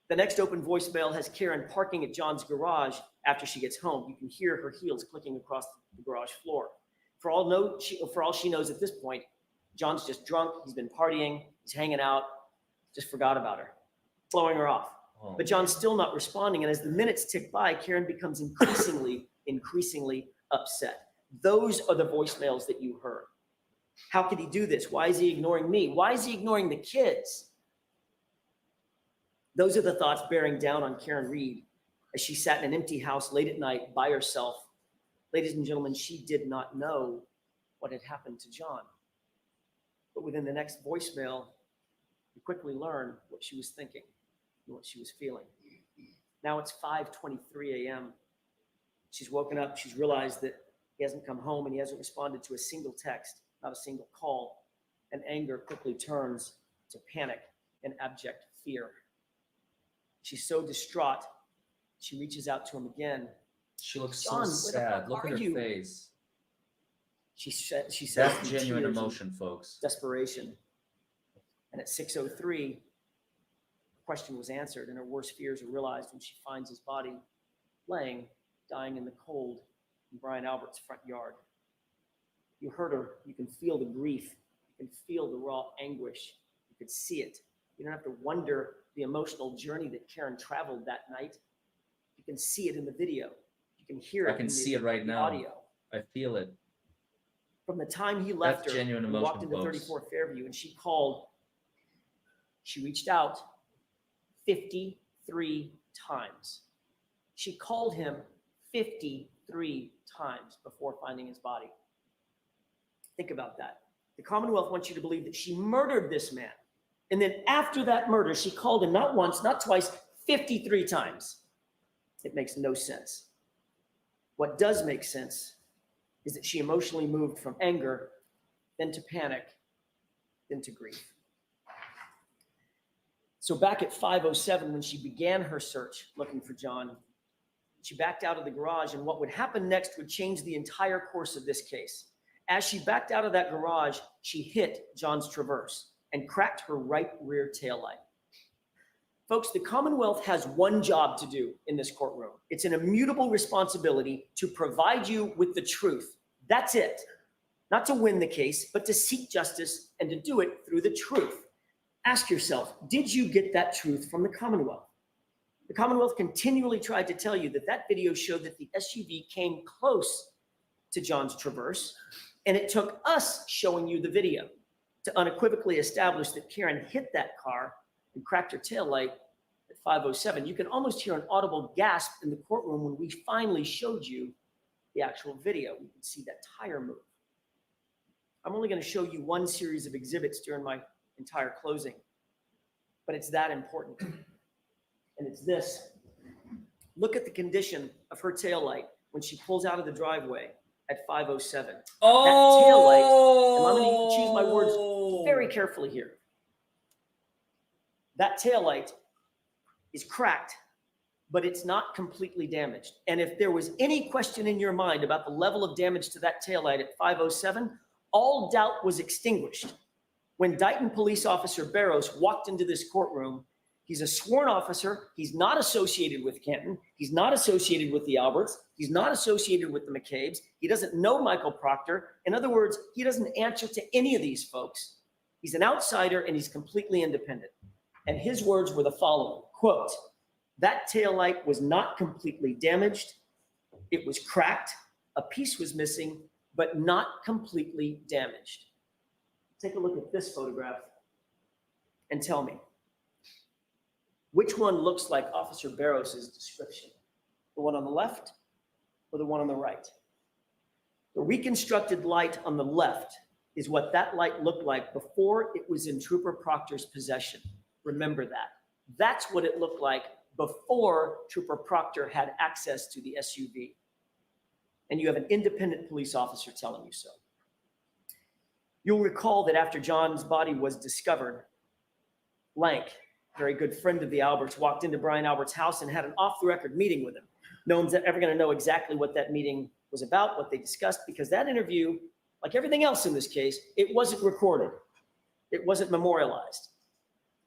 The next open voicemail has Karen parking at John's garage after she gets home. You can hear her heels clicking across the garage floor. For all she knows at this point, John's just drunk, he's been partying, he's hanging out, just forgot about her, blowing her off. oh. But John's still not responding, and as the minutes tick by, Karen becomes increasingly upset. Those are the voicemails that you heard. How could he do this? Why is he ignoring me? Why is he ignoring the kids? Those are the thoughts bearing down on Karen Reed as she sat in an empty house late at night by herself. Ladies and gentlemen, she did not know what had happened to John. But within the next voicemail, quickly learn what she was thinking and what she was feeling. Now it's 5:23 a.m. She's woken up. She's realized that he hasn't come home and he hasn't responded to a single text, not a single call. And anger quickly turns to panic and abject fear. She's so distraught, she reaches out to him again. She looks John, so where the sad. fuck Look at are her you? face. She says That's in genuine tears and emotion, folks. desperation. And at 6:03, the question was answered, and her worst fears are realized when she finds his body laying, dying in the cold in Brian Albert's front yard. You heard her. You can feel the grief. You can feel the raw anguish. You could see it. You don't have to wonder the emotional journey that Karen traveled that night. You can see it in the video. You can hear it. I can in see it right now. Audio. I feel it. From the time he left That's her, genuine he emotion, walked into folks. 34 Fairview, and she called. She reached out 53 times. She called him 53 times before finding his body. Think about that. The Commonwealth wants you to believe that she murdered this man. And then after that murder, she called him not once, not twice, 53 times. It makes no sense. What does make sense is that she emotionally moved from anger, then to panic, then to grief. So back at 5:07, when she began her search looking for John, she backed out of the garage, and what would happen next would change the entire course of this case. As she backed out of that garage, she hit John's Traverse and cracked her right rear taillight. Folks, the Commonwealth has one job to do in this courtroom. It's an immutable responsibility to provide you with the truth. That's it. Not to win the case, but to seek justice and to do it through the truth. Ask yourself, did you get that truth from the Commonwealth? The Commonwealth continually tried to tell you that that video showed that the SUV came close to John's Traverse, and it took us showing you the video to unequivocally establish that Karen hit that car and cracked her taillight at 5:07. You can almost hear an audible gasp in the courtroom when we finally showed you the actual video. You can see that tire move. I'm only going to show you one series of exhibits during my entire closing, but it's that important. And it's this. Look at the condition of her taillight when she pulls out of the driveway at 5:07. Oh, and I'm going to choose my words very carefully here. That taillight is cracked, but it's not completely damaged. And if there was any question in your mind about the level of damage to that taillight at 5:07, all doubt was extinguished when Dighton Police Officer Barrows walked into this courtroom. He's a sworn officer. He's not associated with Canton. He's not associated with the Alberts. He's not associated with the McCabe's. He doesn't know Michael Proctor. In other words, he doesn't answer to any of these folks. He's an outsider and he's completely independent. And his words were the following, quote, "That taillight was not completely damaged. It was cracked. A piece was missing, but not completely damaged." Take a look at this photograph and tell me, which one looks like Officer Barrows' description? The one on the left or the one on the right? The reconstructed light on the left is what that light looked like before it was in Trooper Proctor's possession. Remember that. That's what it looked like before Trooper Proctor had access to the SUV. And you have an independent police officer telling you so. You'll recall that after John's body was discovered, Lank, very good friend of the Alberts, walked into Brian Albert's house and had an off-the-record meeting with him. No one's ever going to know exactly what that meeting was about, what they discussed, because that interview, like everything else in this case, it wasn't recorded. It wasn't memorialized.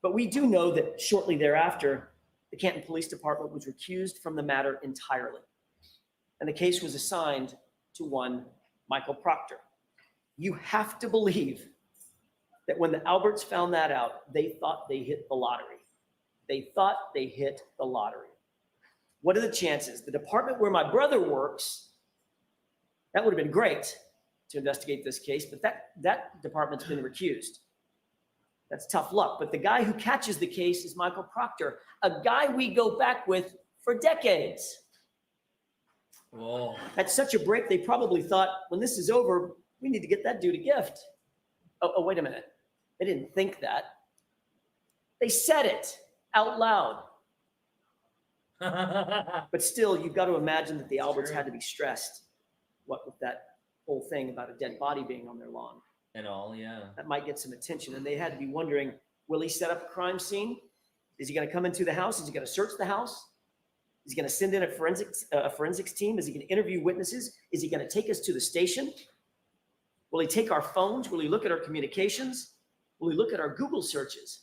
But we do know that shortly thereafter, the Canton Police Department was recused from the matter entirely. And the case was assigned to one Michael Proctor. You have to believe that when the Alberts found that out, they thought they hit the lottery. They thought they hit the lottery. What are the chances? The department where my brother works, that would have been great to investigate this case, but that department's been recused. That's tough luck. But the guy who catches the case is Michael Proctor, a guy we go back with for decades. Whoa. At such a break, they probably thought, when this is over, we need to get that dude a gift. Oh, wait a minute. They didn't think that. They said it out loud. But still, you've got to imagine that the Alberts True. had to be stressed. What with that whole thing about a dead body being on their lawn. And all, yeah. That might get some attention. And they had to be wondering, will he set up a crime scene? Is he going to come into the house? Is he going to search the house? Is he going to send in a forensics team? Is he going to interview witnesses? Is he going to take us to the station? Will he take our phones? Will he look at our communications? Will he look at our Google searches?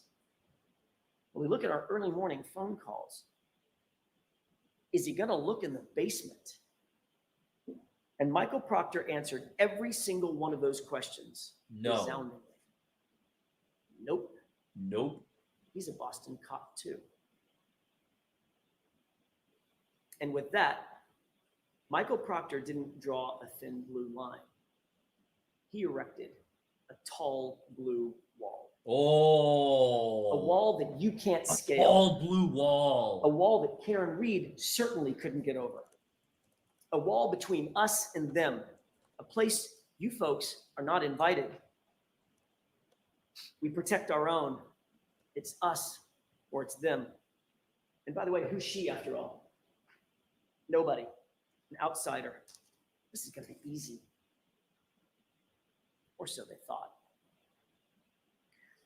Will he look at our early morning phone calls? Is he going to look in the basement? And Michael Proctor answered every single one of those questions. No. Resoundingly. Nope. Nope. He's a Boston cop too. And with that, Michael Proctor didn't draw a thin blue line. He erected a tall blue wall. Oh. A wall that you can't A scale. tall blue wall. A wall that Karen Reed certainly couldn't get over. A wall between us and them. A place you folks are not invited. We protect our own. It's us or it's them. And by the way, who's she after all? Nobody. An outsider. This is going to be easy. Or so they thought.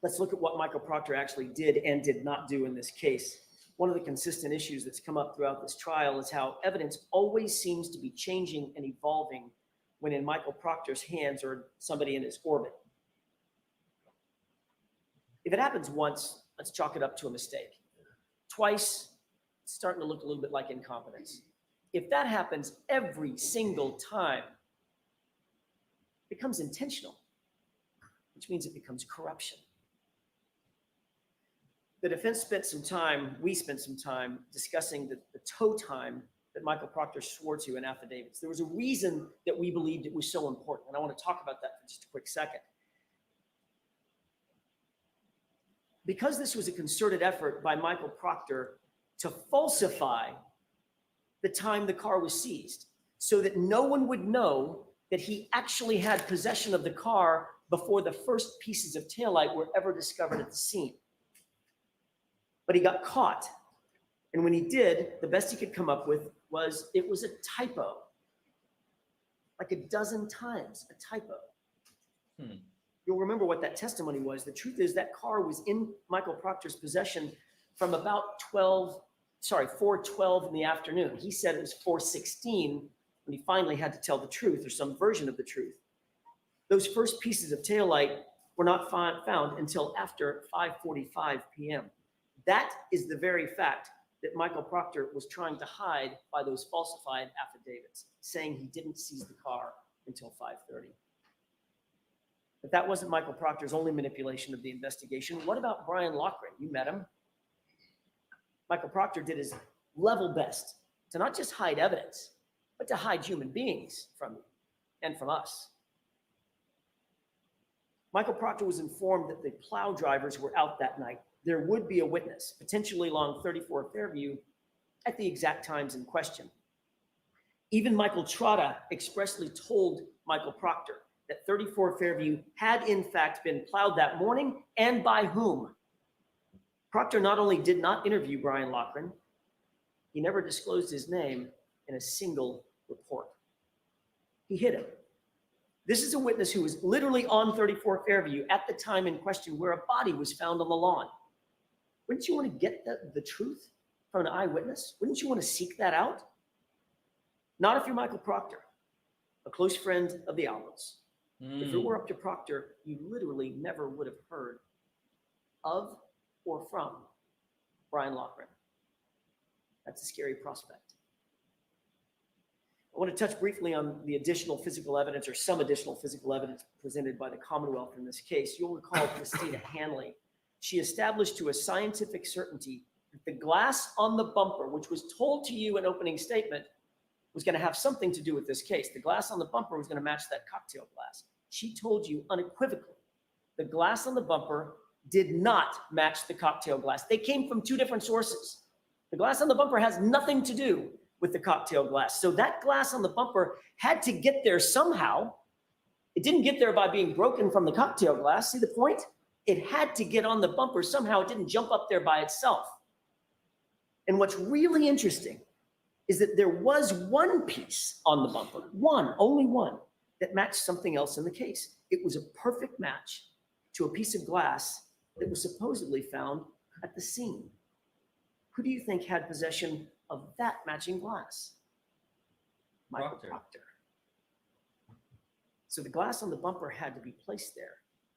Let's look at what Michael Proctor actually did and did not do in this case. One of the consistent issues that's come up throughout this trial is how evidence always seems to be changing and evolving when in Michael Proctor's hands or somebody in his orbit. If it happens once, let's chalk it up to a mistake. Twice, it's starting to look a little bit like incompetence. If that happens every single time, it becomes intentional, which means it becomes corruption. The defense spent some time, we spent some time discussing the toe time that Michael Proctor swore to in affidavits. There was a reason that we believed it was so important, and I want to talk about that for just a quick second. Because this was a concerted effort by Michael Proctor to falsify the time the car was seized so that no one would know that he actually had possession of the car before the first pieces of taillight were ever discovered at the scene. But he got caught. And when he did, the best he could come up with was it was a typo. Like a dozen times, a typo. You'll remember what that testimony was. The truth is that car was in Michael Proctor's possession from about 4:12 in the afternoon. He said it was 4:16 when he finally had to tell the truth or some version of the truth. Those first pieces of taillight were not found until after 5:45 p.m. That is the very fact that Michael Proctor was trying to hide by those falsified affidavits, saying he didn't seize the car until 5:30. But that wasn't Michael Proctor's only manipulation of the investigation. What about Brian Loughran? You met him. Michael Proctor did his level best to not just hide evidence, but to hide human beings from you and from us. Michael Proctor was informed that the plow drivers were out that night. There would be a witness, potentially along 34 Fairview, at the exact times in question. Even Michael Trotta expressly told Michael Proctor that 34 Fairview had in fact been plowed that morning, and by whom. Proctor not only did not interview Brian Loughran, he never disclosed his name in a single report. He hid him. This is a witness who was literally on 34 Fairview at the time in question where a body was found on the lawn. Wouldn't you want to get the truth from an eyewitness? Wouldn't you want to seek that out? Not if you're Michael Proctor, a close friend of the Alberts. If it were up to Proctor, you literally never would have heard of or from Brian Loughran. That's a scary prospect. I want to touch briefly on the additional physical evidence or some additional physical evidence presented by the Commonwealth in this case. You'll recall Christina Hanley. She established to a scientific certainty that the glass on the bumper, which was told to you in opening statement, was going to have something to do with this case. The glass on the bumper was going to match that cocktail glass. She told you unequivocally the glass on the bumper did not match the cocktail glass. They came from two different sources. The glass on the bumper has nothing to do with the cocktail glass. So that glass on the bumper had to get there somehow. It didn't get there by being broken from the cocktail glass. See the point? It had to get on the bumper. Somehow it didn't jump up there by itself. And what's really interesting is that there was one piece on the bumper, only one, that matched something else in the case. It was a perfect match to a piece of glass that was supposedly found at the scene. Who do you think had possession of that matching glass? Michael Proctor. So the glass on the bumper had to be placed there.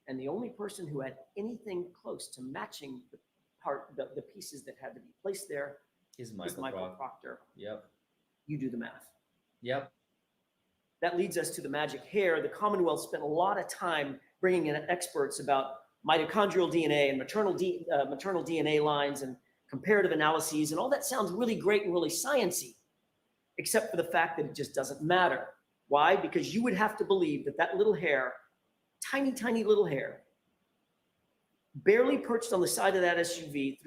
And the only person who had anything close to matching the pieces that had to be placed there Is is Michael Proctor. Yep. You do the math. Yep. That leads us to the magic hair. The Commonwealth spent a lot of time bringing in experts about mitochondrial DNA and maternal DNA lines and comparative analyses, and all that sounds really great and really sciencey, except for the fact that it just doesn't matter. Why? Because you would have to believe that that little hair, tiny, tiny little hair, barely perched on the side of that SUV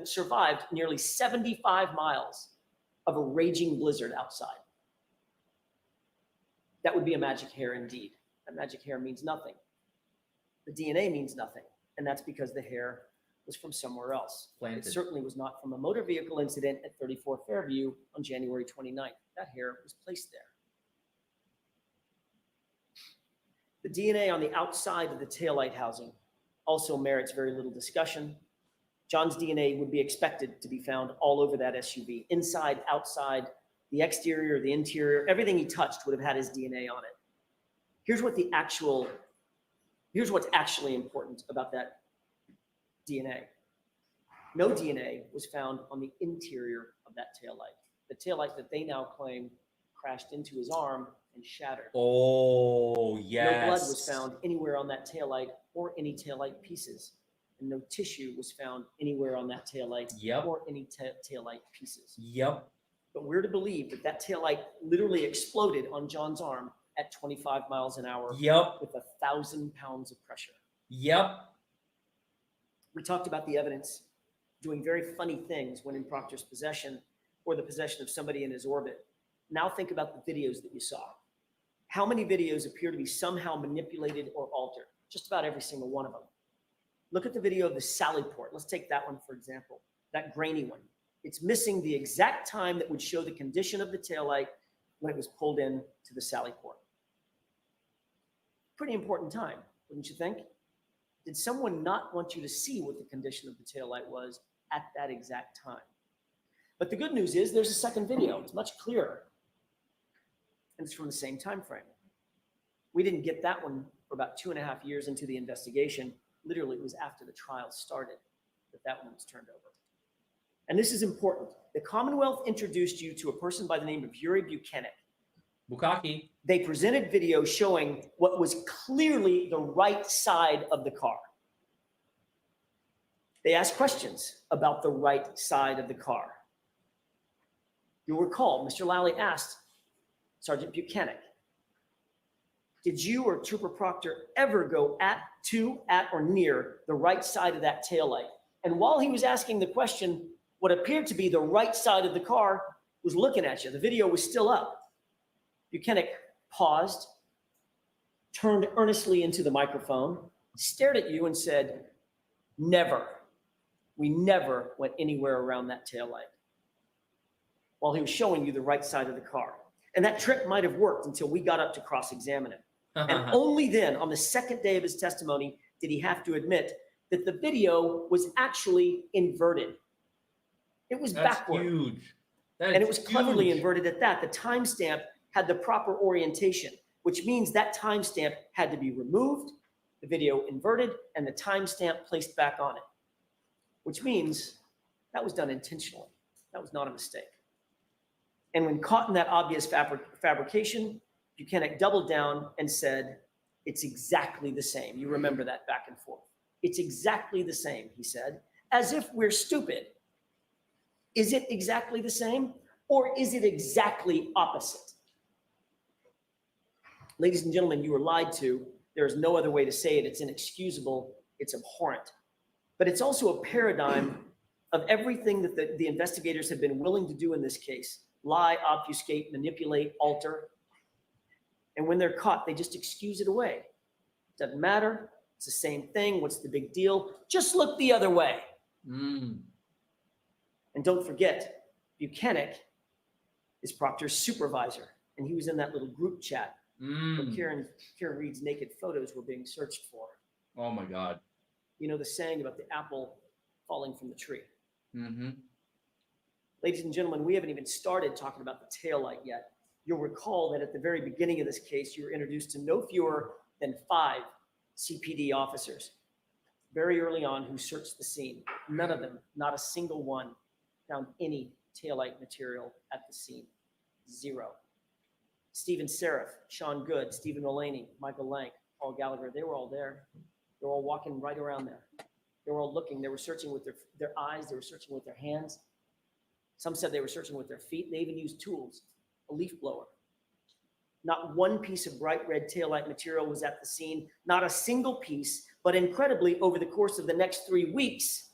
survived nearly 75 miles of a raging blizzard outside. That would be a magic hair indeed. That magic hair means nothing. The DNA means nothing, and that's because the hair was from somewhere else. Planted. It certainly was not from a motor vehicle incident at 34 Fairview on January 29th. That hair was placed there. The DNA on the outside of the taillight housing also merits very little discussion. John's DNA would be expected to be found all over that SUV, inside, outside, the exterior, the interior, everything he touched would have had his DNA on it. Here's what's actually important about that DNA. No DNA was found on the interior of that taillight. The taillight that they now claim crashed into his arm and shattered. Oh, yes. No blood was found anywhere on that taillight or any taillight pieces. And no tissue was found anywhere on that taillight Yep. or any taillight pieces. Yep. But we're to believe that that taillight literally exploded on John's arm at 25 miles an hour Yep. with 1,000 pounds of pressure. Yep. We talked about the evidence doing very funny things when in Proctor's possession or the possession of somebody in his orbit. Now think about the videos that you saw. How many videos appear to be somehow manipulated or altered? Just about every single one of them. Look at the video of the Sally port. Let's take that one, for example, that grainy one. It's missing the exact time that would show the condition of the taillight when it was pulled in to the Sally port. Pretty important time, wouldn't you think? Did someone not want you to see what the condition of the taillight was at that exact time? But the good news is there's a second video. It's much clearer. And it's from the same time frame. We didn't get that one for about 2.5 years into the investigation. Literally, it was after the trial started that one was turned over. And this is important. The Commonwealth introduced you to a person by the name of Yuri Buchanan. Bukaki. They presented video showing what was clearly the right side of the car. They asked questions about the right side of the car. You'll recall, Mr. Lally asked Sergeant Buchanan, did you or Trooper Proctor ever go at, or near the right side of that taillight? And while he was asking the question, what appeared to be the right side of the car was looking at you. The video was still up. Buchanan paused, turned earnestly into the microphone, stared at you and said, never. We never went anywhere around that taillight. While he was showing you the right side of the car. And that trick might have worked until we got up to cross-examine him. And only then, on the second day of his testimony, did he have to admit that the video was actually inverted. It was That's backward. huge. And it was cleverly huge. inverted at that. The timestamp had the proper orientation, which means that timestamp had to be removed, the video inverted, and the timestamp placed back on it, which means that was done intentionally. That was not a mistake. And when caught in that obvious fabrication, Buchanan doubled down and said, it's exactly the same. You remember that back and forth. It's exactly the same, he said, as if we're stupid. Is it exactly the same, or is it exactly opposite? Ladies and gentlemen, you were lied to. There is no other way to say it. It's inexcusable. It's abhorrent. But it's also a paradigm of everything that the investigators have been willing to do in this case. Lie, obfuscate, manipulate, alter. And when they're caught, they just excuse it away. Doesn't matter. It's the same thing. What's the big deal? Just look the other way. Mm. And don't forget, Buchanan is Proctor's supervisor, and he was in that little group chat where Mm. Karen Reed's naked photos were being searched for. Oh my God. You know the saying about the apple falling from the tree. Mm-hmm. Ladies and gentlemen, we haven't even started talking about the taillight yet. You'll recall that at the very beginning of this case, you were introduced to no fewer than 5 CPD officers very early on who searched the scene. None of them, not a single one, found any taillight material at the scene. 0. Stephen Seraph, Sean Good, Stephen Mulaney, Michael Lank, Paul Gallagher, they were all there. They were all walking right around there. They were all looking. They were searching with their eyes. They were searching with their hands. Some said they were searching with their feet. They even used tools, a leaf blower. Not one piece of bright red taillight material was at the scene, not a single piece, but incredibly, over the course of the next 3 weeks,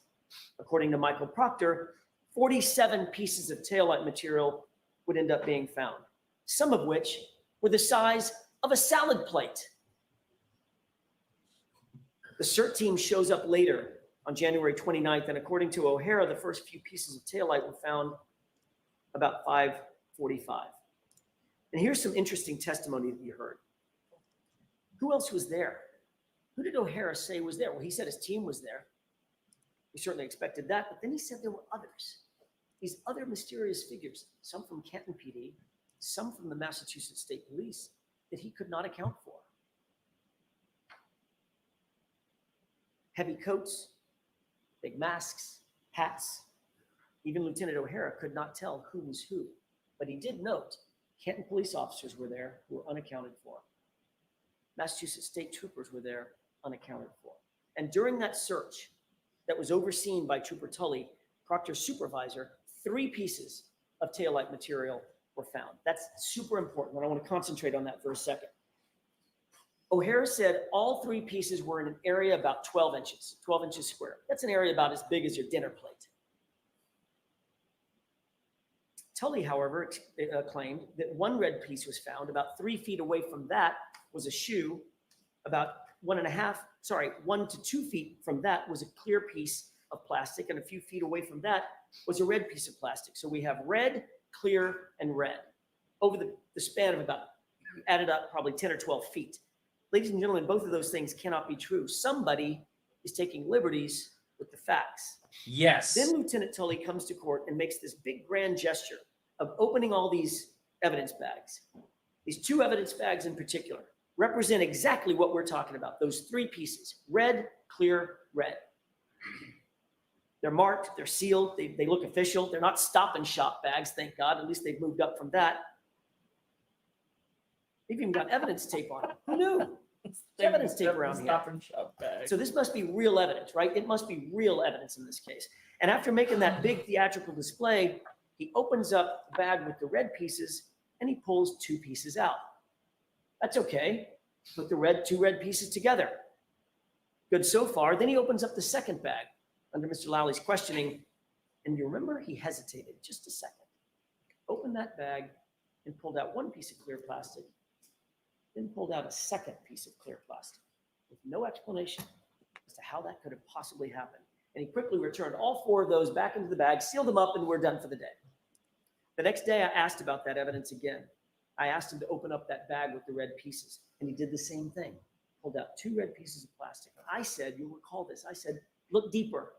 according to Michael Proctor, 47 pieces of taillight material would end up being found, some of which were the size of a salad plate. The CERT team shows up later on January 29th, and according to O'Hara, the first few pieces of taillight were found about 5:45. And here's some interesting testimony that you heard. Who else was there? Who did O'Hara say was there? Well, he said his team was there. We certainly expected that, but then he said there were others. These other mysterious figures, some from Canton PD, some from the Massachusetts State Police, that he could not account for. Heavy coats, big masks, hats. Even Lieutenant O'Hara could not tell who was who, but he did note Canton police officers were there who were unaccounted for. Massachusetts state troopers were there unaccounted for. And during that search that was overseen by Trooper Tully, Proctor's supervisor, 3 pieces of taillight material were found. That's super important, and I want to concentrate on that for a second. O'Hara said all 3 pieces were in an area about 12 inches square. That's an area about as big as your dinner plate. Tully, however, claimed that 1 red piece was found. About 3 feet away from that was a shoe. About 1 to 2 feet from that was a clear piece of plastic, and a few feet away from that was a red piece of plastic. So we have red, clear, and red over the span of about, added up, probably 10 or 12 feet. Ladies and gentlemen, both of those things cannot be true. Somebody is taking liberties with the facts. Yes. Then Lieutenant Tully comes to court and makes this big grand gesture of opening all these evidence bags. These 2 evidence bags in particular represent exactly what we're talking about. Those 3 pieces, red, clear, red. They're marked, they're sealed, they look official. They're not Stop and Shop bags, thank God. At least they've moved up from that. They've even got evidence tape on them. Who knew? There's evidence tape around here. Stop and Shop bag. So this must be real evidence, right? It must be real evidence in this case. And after making that big theatrical display, he opens up the bag with the red pieces and he pulls 2 pieces out. That's okay. Put the 2 red pieces together. Good so far. Then he opens up the second bag under Mr. Lowley's questioning. And you remember he hesitated just a second. Opened that bag and pulled out 1 piece of clear plastic. Then pulled out a second piece of clear plastic with no explanation as to how that could have possibly happened. And he quickly returned all 4 of those back into the bag, sealed them up, and we're done for the day. The next day, I asked about that evidence again. I asked him to open up that bag with the red pieces, and he did the same thing. Pulled out 2 red pieces of plastic. And I said, you'll recall this, I said, look deeper,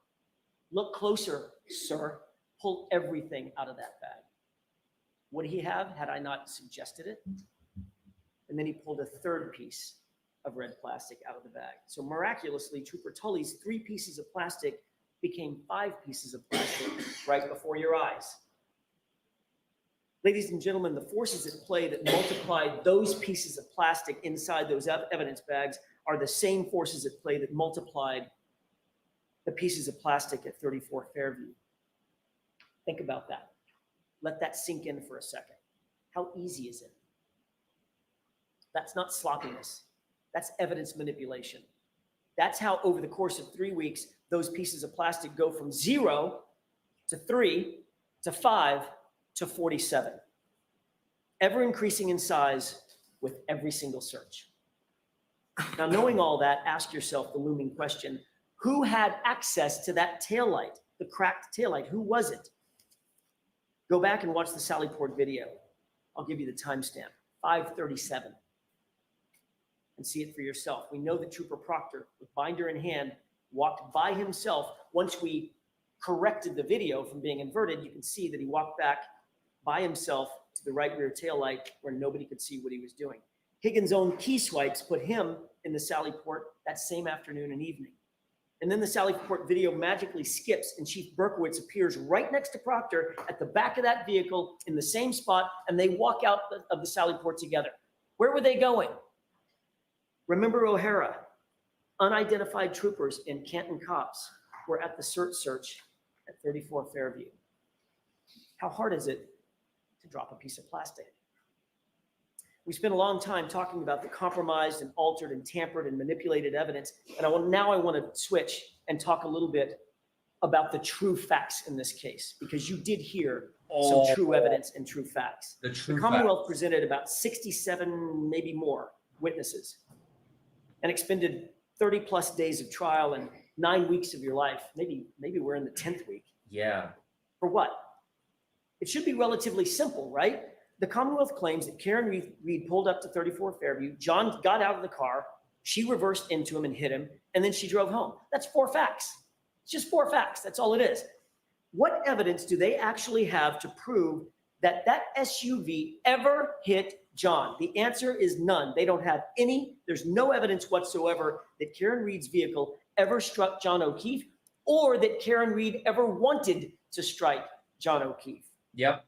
look closer, sir. Pull everything out of that bag. Would he have had I not suggested it? And then he pulled a 3rd piece of red plastic out of the bag. So miraculously, Trooper Tully's 3 pieces of plastic became 5 pieces of plastic right before your eyes. Ladies and gentlemen, the forces at play that multiplied those pieces of plastic inside those evidence bags are the same forces at play that multiplied the pieces of plastic at 34 Fairview. Think about that. Let that sink in for a second. How easy is it? That's not sloppiness. That's evidence manipulation. That's how over the course of 3 weeks, those pieces of plastic go from 0 to 3 to 5 to 47, ever increasing in size with every single search. Now, knowing all that, ask yourself the looming question: who had access to that taillight, the cracked taillight? Who was it? Go back and watch the Sally Port video. I'll give you the timestamp, 5:37, and see it for yourself. We know that Trooper Proctor, with binder in hand, walked by himself. Once we corrected the video from being inverted, you can see that he walked back by himself to the right rear taillight where nobody could see what he was doing. Higgins' own key swipes put him in the Sally Port that same afternoon and evening. And then the Sally Port video magically skips and Chief Berkowitz appears right next to Proctor at the back of that vehicle in the same spot, and they walk out of the Sally Port together. Where were they going? Remember O'Hara? Unidentified troopers in Canton Cops were at the search at 34 Fairview. How hard is it to drop a piece of plastic? We spent a long time talking about the compromised and altered and tampered and manipulated evidence. And I want to switch and talk a little bit about the true facts in this case, because you did hear some true evidence and true facts. The true The Commonwealth facts. presented about 67, maybe more, witnesses and expended 30 plus days of trial and 9 weeks of your life. Maybe we're in the 10th week. Yeah. For what? It should be relatively simple, right? The Commonwealth claims that Karen Reed pulled up to 34 Fairview. John got out of the car. She reversed into him and hit him, and then she drove home. That's 4 facts. It's just 4 facts. That's all it is. What evidence do they actually have to prove that that SUV ever hit John? The answer is none. They don't have any. There's no evidence whatsoever that Karen Reed's vehicle ever struck John O'Keefe, or that Karen Reed ever wanted to strike John O'Keefe. Yep.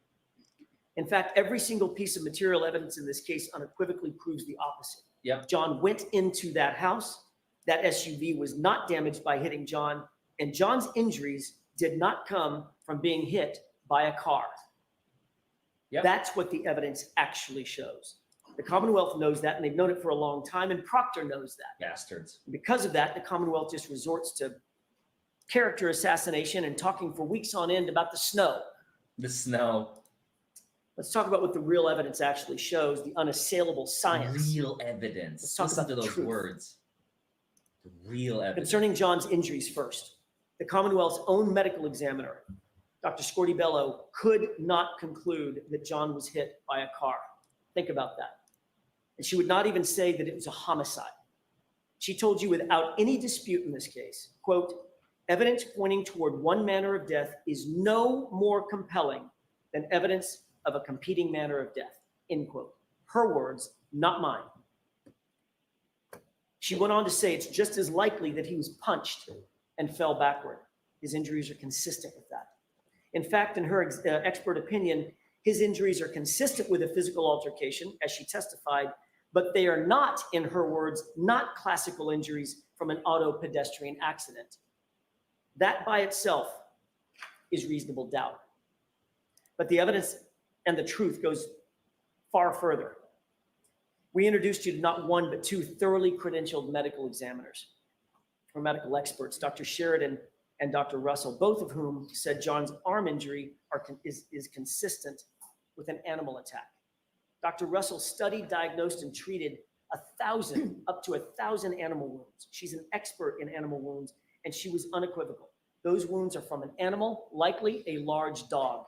In fact, every single piece of material evidence in this case unequivocally proves the opposite. Yep. John went into that house. That SUV was not damaged by hitting John, and John's injuries did not come from being hit by a car. Yep. That's what the evidence actually shows. The Commonwealth knows that, and they've known it for a long time, and Proctor knows that. Bastards. Because of that, the Commonwealth just resorts to character assassination and talking for weeks on end about the snow. The snow. Let's talk about what the real evidence actually shows, the unassailable science. Real evidence. Let's talk Listen about to the those truth. words. The real evidence. Concerning John's injuries first, the Commonwealth's own medical examiner, Dr. Scortibello, could not conclude that John was hit by a car. Think about that. And she would not even say that it was a homicide. She told you without any dispute in this case, quote, evidence pointing toward one manner of death is no more compelling than evidence of a competing manner of death, end quote. Her words, not mine. She went on to say it's just as likely that he was punched and fell backward. His injuries are consistent with that. In fact, in her expert opinion, his injuries are consistent with a physical altercation, as she testified, but they are not, in her words, not classical injuries from an auto pedestrian accident. That by itself is reasonable doubt. But the evidence and the truth goes far further. We introduced you to not one, but 2 thoroughly credentialed medical examiners, or medical experts, Dr. Sheridan and Dr. Russell, both of whom said John's arm injury is consistent with an animal attack. Dr. Russell studied, diagnosed, and treated up to 1,000 animal wounds. She's an expert in animal wounds, and she was unequivocal. Those wounds are from an animal, likely a large dog,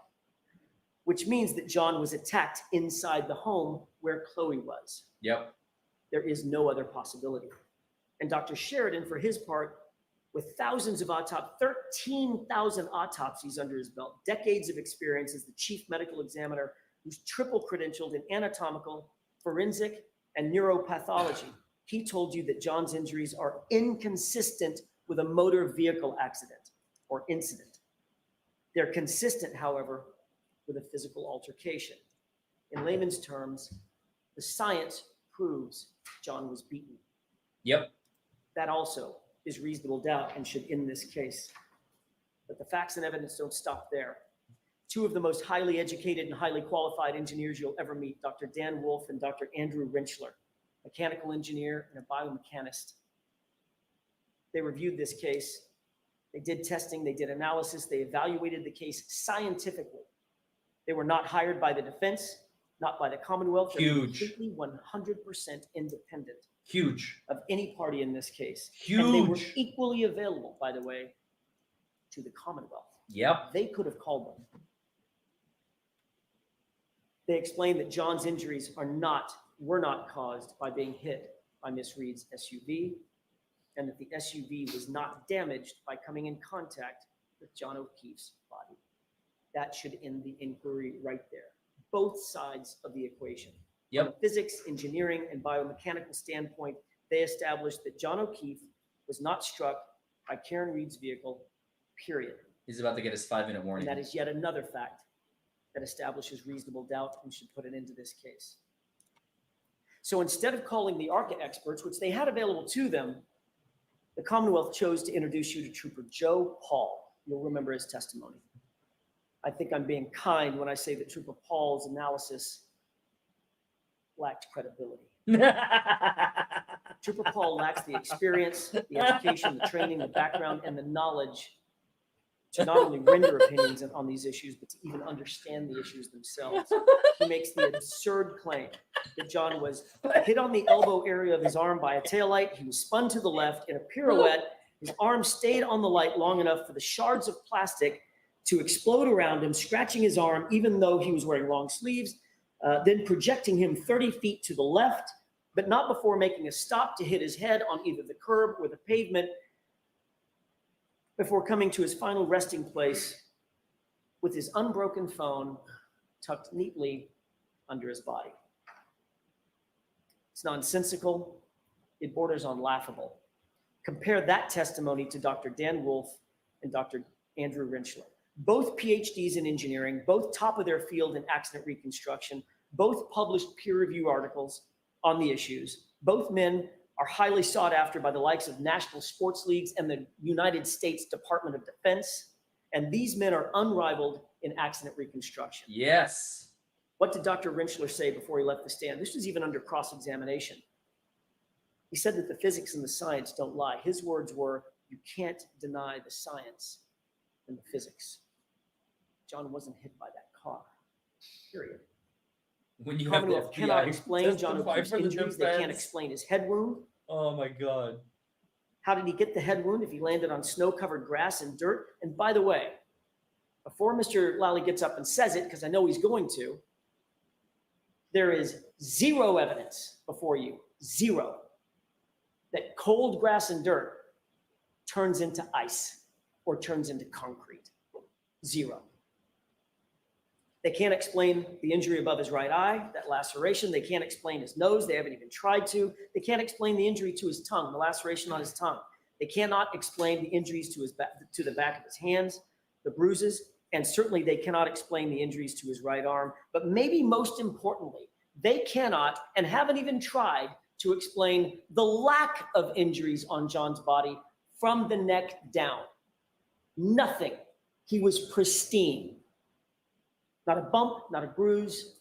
which means that John was attacked inside the home where Chloe was. Yep. There is no other possibility. And Dr. Sheridan, for his part, with thousands of 13,000 autopsies under his belt, decades of experience as the chief medical examiner, who's triple credentialed in anatomical, forensic, and neuropathology, he told you that John's injuries are inconsistent with a motor vehicle accident or incident. They're consistent, however, with a physical altercation. In layman's terms, the science proves John was beaten. Yep. That also is reasonable doubt and should end this case. But the facts and evidence don't stop there. 2 of the most highly educated and highly qualified engineers you'll ever meet, Dr. Dan Wolf and Dr. Andrew Rinchler, mechanical engineer and a biomechanist. They reviewed this case. They did testing, they did analysis, they evaluated the case scientifically. They were not hired by the defense. not by the Commonwealth. They're Huge. completely 100% independent Huge. of any party in this case. And they were Huge. equally available, by the way, to the Commonwealth. Yep. They could have called them. They explained that John's injuries were not caused by being hit by Miss Reed's SUV, and that the SUV was not damaged by coming in contact with John O'Keefe's body. That should end the inquiry right there. Both sides of the equation. Yep. From a physics, engineering, and biomechanical standpoint, they established that John O'Keefe was not struck by Karen Reed's vehicle, period. He's about to get his 5-minute warning. And that is yet another fact that establishes reasonable doubt and should put an end to this case. So instead of calling the ARCA experts, which they had available to them, the Commonwealth chose to introduce you to Trooper Joe Paul. You'll remember his testimony. I think I'm being kind when I say that Trooper Paul's analysis lacked credibility. Trooper Paul lacks the experience, the education, the training, the background, and the knowledge to not only render opinions on these issues, but to even understand the issues themselves. He makes the absurd claim that John was hit on the elbow area of his arm by a taillight. He was spun to the left in a pirouette. His arm stayed on the light long enough for the shards of plastic to explode around him, scratching his arm, even though he was wearing long sleeves, then projecting him 30 feet to the left, but not before making a stop to hit his head on either the curb or the pavement, before coming to his final resting place with his unbroken phone tucked neatly under his body. It's nonsensical. It borders on laughable. Compare that testimony to Dr. Dan Wolf and Dr. Andrew Rentschler. Both PhDs in engineering, both top of their field in accident reconstruction, both published peer-review articles on the issues. Both men are highly sought after by the likes of national sports leagues and the United States Department of Defense. And these men are unrivaled in accident reconstruction. Yes. What did Dr. Rentschler say before he left the stand? This was even under cross-examination. He said that the physics and the science don't lie. His words were, you can't deny the science and the physics. John wasn't hit by that car, period. When you The have the Commonwealth cannot FBI explain John testify O'Keefe's for the injuries. They can't defense. explain his head wound. Oh my God. How did he get the head wound if he landed on snow-covered grass and dirt? And by the way, before Mr. Lally gets up and says it, because I know he's going to, there is zero evidence before you, zero, that cold grass and dirt turns into ice or turns into concrete. Zero. They can't explain the injury above his right eye, that laceration. They can't explain his nose. They haven't even tried to. They can't explain the injury to his tongue, the laceration on his tongue. They cannot explain the injuries to his back, to the back of his hands, the bruises, and certainly they cannot explain the injuries to his right arm. But maybe most importantly, they cannot and haven't even tried to explain the lack of injuries on John's body from the neck down. Nothing. He was pristine. Not a bump, not a bruise,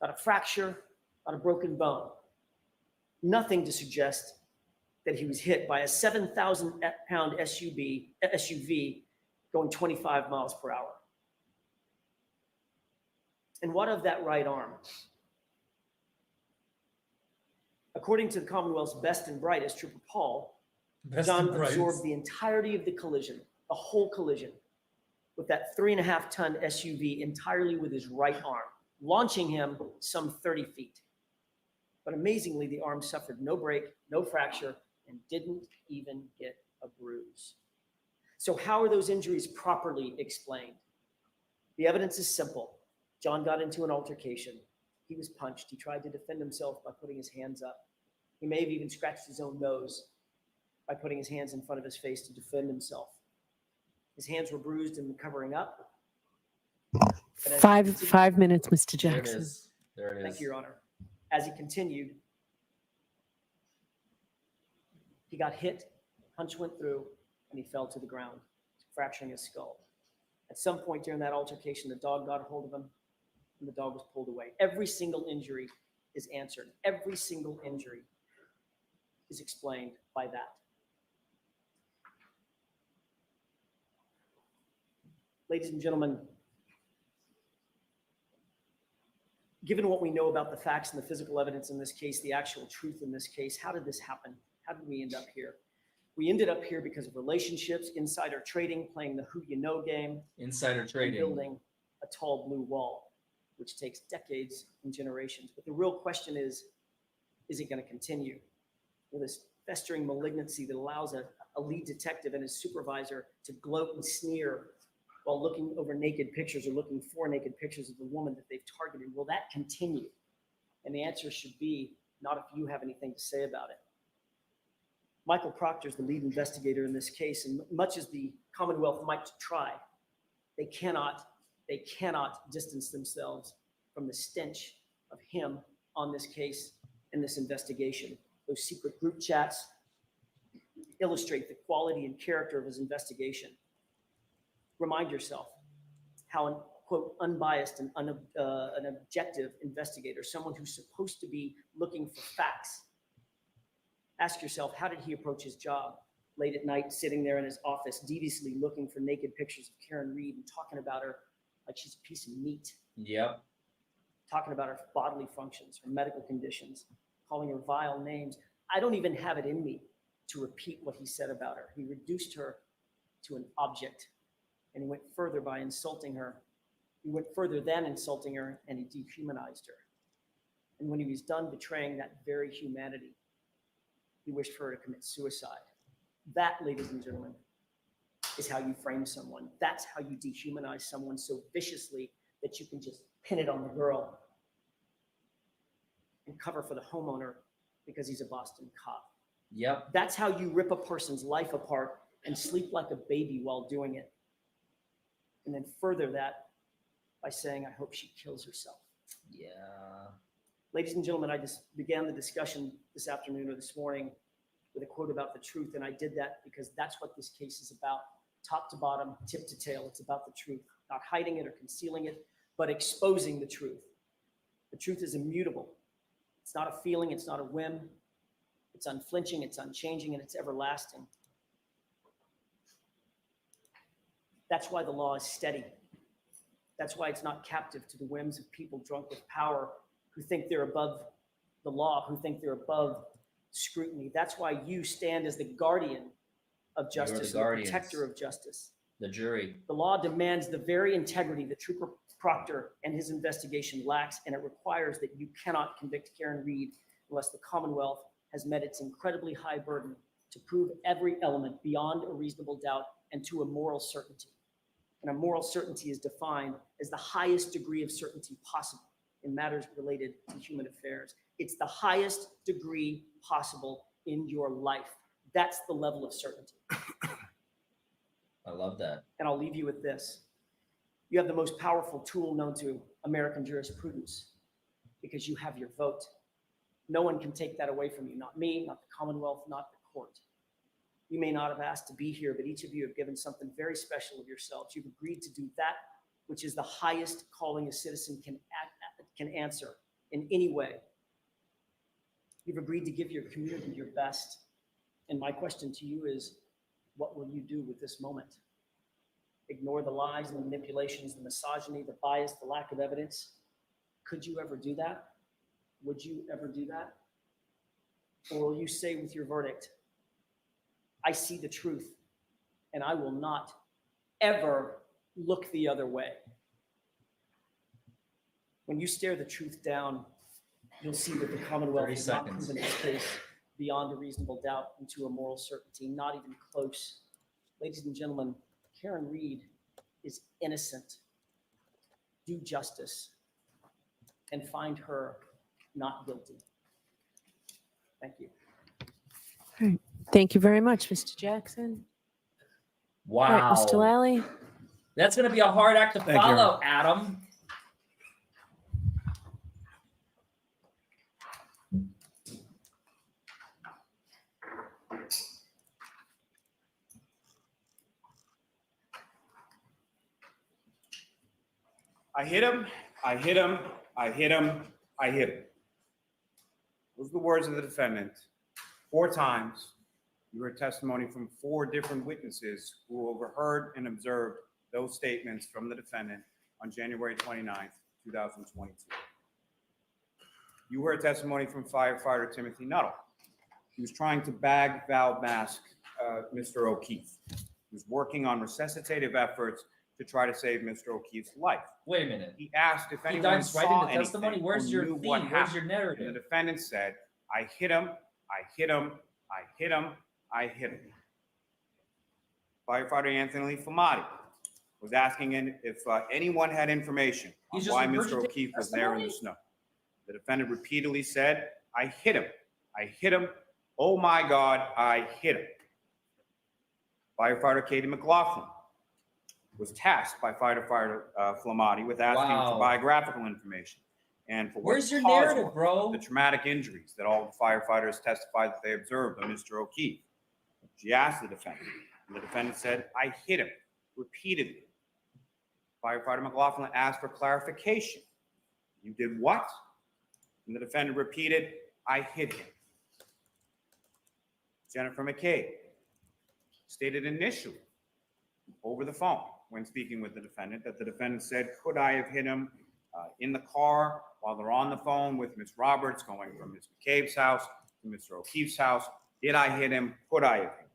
not a fracture, not a broken bone. Nothing to suggest that he was hit by a 7,000-pound SUV going 25 miles per hour. And what of that right arm? According to the Commonwealth's best and brightest, Trooper Paul, John absorbed the entirety of the collision, the whole collision, with that 3.5-ton SUV entirely with his right arm, launching him some 30 feet. But amazingly, the arm suffered no break, no fracture, and didn't even get a bruise. So how are those injuries properly explained? The evidence is simple. John got into an altercation. He was punched. He tried to defend himself by putting his hands up. He may have even scratched his own nose by putting his hands in front of his face to defend himself. His hands were bruised and covering up. Five minutes, Mr. There it Jackson. is. There it is. Thank you, Your Honor. As he continued, he got hit, punch went through, and he fell to the ground, fracturing his skull. At some point during that altercation, the dog got a hold of him, and the dog was pulled away. Every single injury is answered. Every single injury is explained by that. Ladies and gentlemen, given what we know about the facts and the physical evidence in this case, the actual truth in this case, how did this happen? How did we end up here? We ended up here because of relationships, insider trading, playing the who you know game, Insider and trading. building a tall blue wall, which takes decades and generations. But the real question is it going to continue? Will this festering malignancy that allows a lead detective and his supervisor to gloat and sneer while looking over naked pictures or looking for naked pictures of the woman that they've targeted, will that continue? And the answer should be, not if you have anything to say about it. Michael Proctor is the lead investigator in this case, and much as the Commonwealth might try, they cannot distance themselves from the stench of him on this case and this investigation. Those secret group chats illustrate the quality and character of his investigation. Remind yourself how an, quote, unbiased and an objective investigator, someone who's supposed to be looking for facts. Ask yourself, how did he approach his job? Late at night, sitting there in his office, deviously looking for naked pictures of Karen Reed and talking about her like she's a piece of meat. Yep. Talking about her bodily functions, her medical conditions, calling her vile names. I don't even have it in me to repeat what he said about her. He reduced her to an object, and he went further by insulting her. He went further than insulting her, and he dehumanized her. And when he was done betraying that very humanity, he wished for her to commit suicide. That, ladies and gentlemen, is how you frame someone. That's how you dehumanize someone so viciously that you can just pin it on the girl and cover for the homeowner because he's a Boston cop. Yep. That's how you rip a person's life apart and sleep like a baby while doing it. And then further that by saying, I hope she kills herself. Yeah. Ladies and gentlemen, I just began the discussion this afternoon or this morning with a quote about the truth. And I did that because that's what this case is about. Top to bottom, tip to tail. It's about the truth, not hiding it or concealing it, but exposing the truth. The truth is immutable. It's not a feeling. It's not a whim. It's unflinching. It's unchanging, and it's everlasting. That's why the law is steady. That's why it's not captive to the whims of people drunk with power who think they're above the law, who think they're above scrutiny. That's why you stand as the guardian of justice, the protector of justice. The jury. The law demands the very integrity that Trooper Proctor and his investigation lacks, and it requires that you cannot convict Karen Reed unless the Commonwealth has met its incredibly high burden to prove every element beyond a reasonable doubt and to a moral certainty. And a moral certainty is defined as the highest degree of certainty possible in matters related to human affairs. It's the highest degree possible in your life. That's the level of certainty. I love that. And I'll leave you with this. You have the most powerful tool known to American jurisprudence because you have your vote. No one can take that away from you. Not me, not the Commonwealth, not the court. You may not have asked to be here, but each of you have given something very special of yourselves. You've agreed to do that, which is the highest calling a citizen can answer in any way. You've agreed to give your community your best. And my question to you is, what will you do with this moment? Ignore the lies and the manipulations, the misogyny, the bias, the lack of evidence? Could you ever do that? Would you ever do that? Or will you say with your verdict, I see the truth and I will not ever look the other way? When you stare the truth down, you'll see that the Commonwealth 30 has not seconds. proven its case beyond a reasonable doubt into a moral certainty, not even close. Ladies and gentlemen, Karen Reed is innocent. Do justice and find her not guilty. Thank you. Thank you very much, Mr. Jackson. All right, Wow. Mr. Lally. That's going to be a hard act to Thank you. follow, Adam. I hit him, I hit him, I hit him, I hit him. Those are the words of the defendant. 4 times. You heard testimony from 4 different witnesses who overheard and observed those statements from the defendant on January 29th, 2022. You heard testimony from firefighter Timothy Nuttall. He was trying to bag valve mask Mr. O'Keefe. He was working on resuscitative efforts to try to save Mr. O'Keefe's life. Wait a minute. He asked if He anyone dives saw right into anything testimony. or Where's your knew theme? what Where's happened. your And narrative? the defendant said, I hit him, I hit him, I hit him, I hit him. Firefighter Anthony Flamati was asking if anyone had information on He's just why Mr. regurgitating O'Keefe was there in the testimony? snow. The defendant repeatedly said, I hit him, I hit him, oh my God, I hit him. Firefighter Katie McLaughlin was tasked by firefighter Flamati with asking Wow. for biographical information and for what Where's your cause narrative, was, bro? the traumatic injuries that all the firefighters testified that they observed on Mr. O'Keefe. She asked the defendant, and the defendant said, I hit him repeatedly. Firefighter McLaughlin asked for clarification. You did what? And the defendant repeated, I hit him. Jennifer McCabe stated initially over the phone when speaking with the defendant that the defendant said, could I have hit him in the car while they're on the phone with Ms. Roberts going from Ms. McCabe's house to Mr. O'Keefe's house? Did I hit him? Could I have hit him?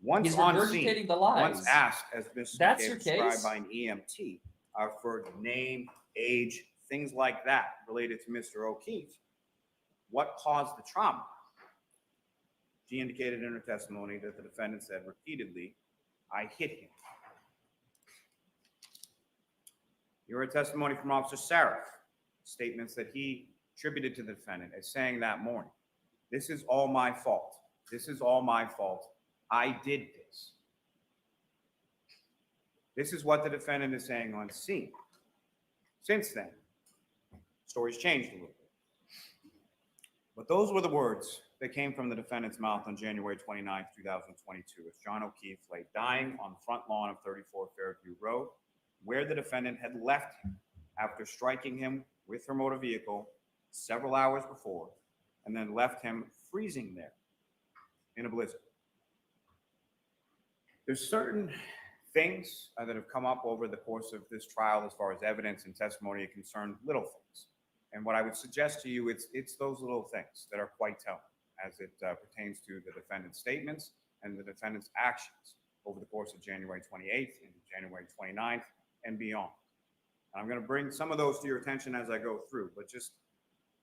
Once He's on regurgitating scene, the lies. once asked, as Ms. That's McCabe your described case? by an EMT, for name, age, things like that related to Mr. O'Keefe, what caused the trauma? She indicated in her testimony that the defendant said repeatedly, I hit him. You heard testimony from Officer Saraf, statements that he attributed to the defendant as saying that morning, this is all my fault. This is all my fault. I did this. This is what the defendant is saying on scene. Since then, stories changed a little bit. But those were the words that came from the defendant's mouth on January 29, 2022, as John O'Keefe lay dying on the front lawn of 34 Fairview Road, where the defendant had left him after striking him with her motor vehicle several hours before, and then left him freezing there in a blizzard. There's certain things that have come up over the course of this trial as far as evidence and testimony are concerned, little things. And what I would suggest to you, it's those little things that are quite telling as it pertains to the defendant's statements and the defendant's actions over the course of January 28th and January 29th and beyond. And I'm going to bring some of those to your attention as I go through, but just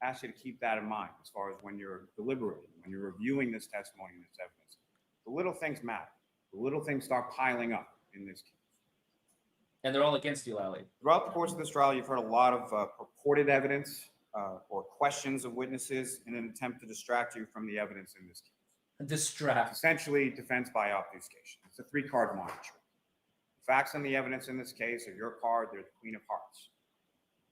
ask you to keep that in mind as far as when you're deliberating, when you're reviewing this testimony and this evidence. The little things matter. The little things start piling up in this case. And they're all against you, Lally. Throughout the course of this trial, you've heard a lot of purported evidence or questions of witnesses in an attempt to distract you from the evidence in this case. Distract. Essentially, defense by obfuscation. It's a three-card monitor. The facts and the evidence in this case are your card. They're the Queen of Hearts.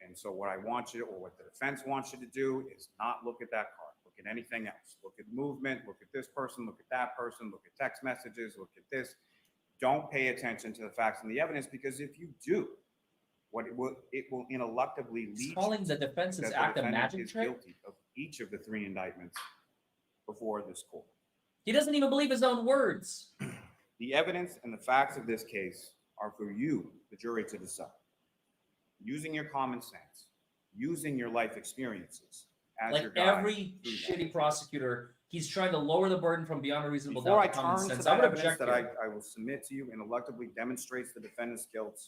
And so what I want you to, or what the defense wants you to do is not look at that card. Look at anything else. Look at movement. Look at this person. Look at that person. Look at text messages. Look at this. Don't pay attention to the facts and the evidence, because if you do, what it will ineluctably lead Calling the defense's that the act a defendant magic is trick? guilty of each of the three indictments before this court. He doesn't even believe his own words. The evidence and the facts of this case are for you, the jury, to decide. Using your common sense, using your life experiences as your Like guide every through that. shitty prosecutor, he's trying to lower the burden from beyond a reasonable Before I doubt to common turn to sense. that I would evidence object that here. I will submit to you ineluctably demonstrates the defendant's guilt,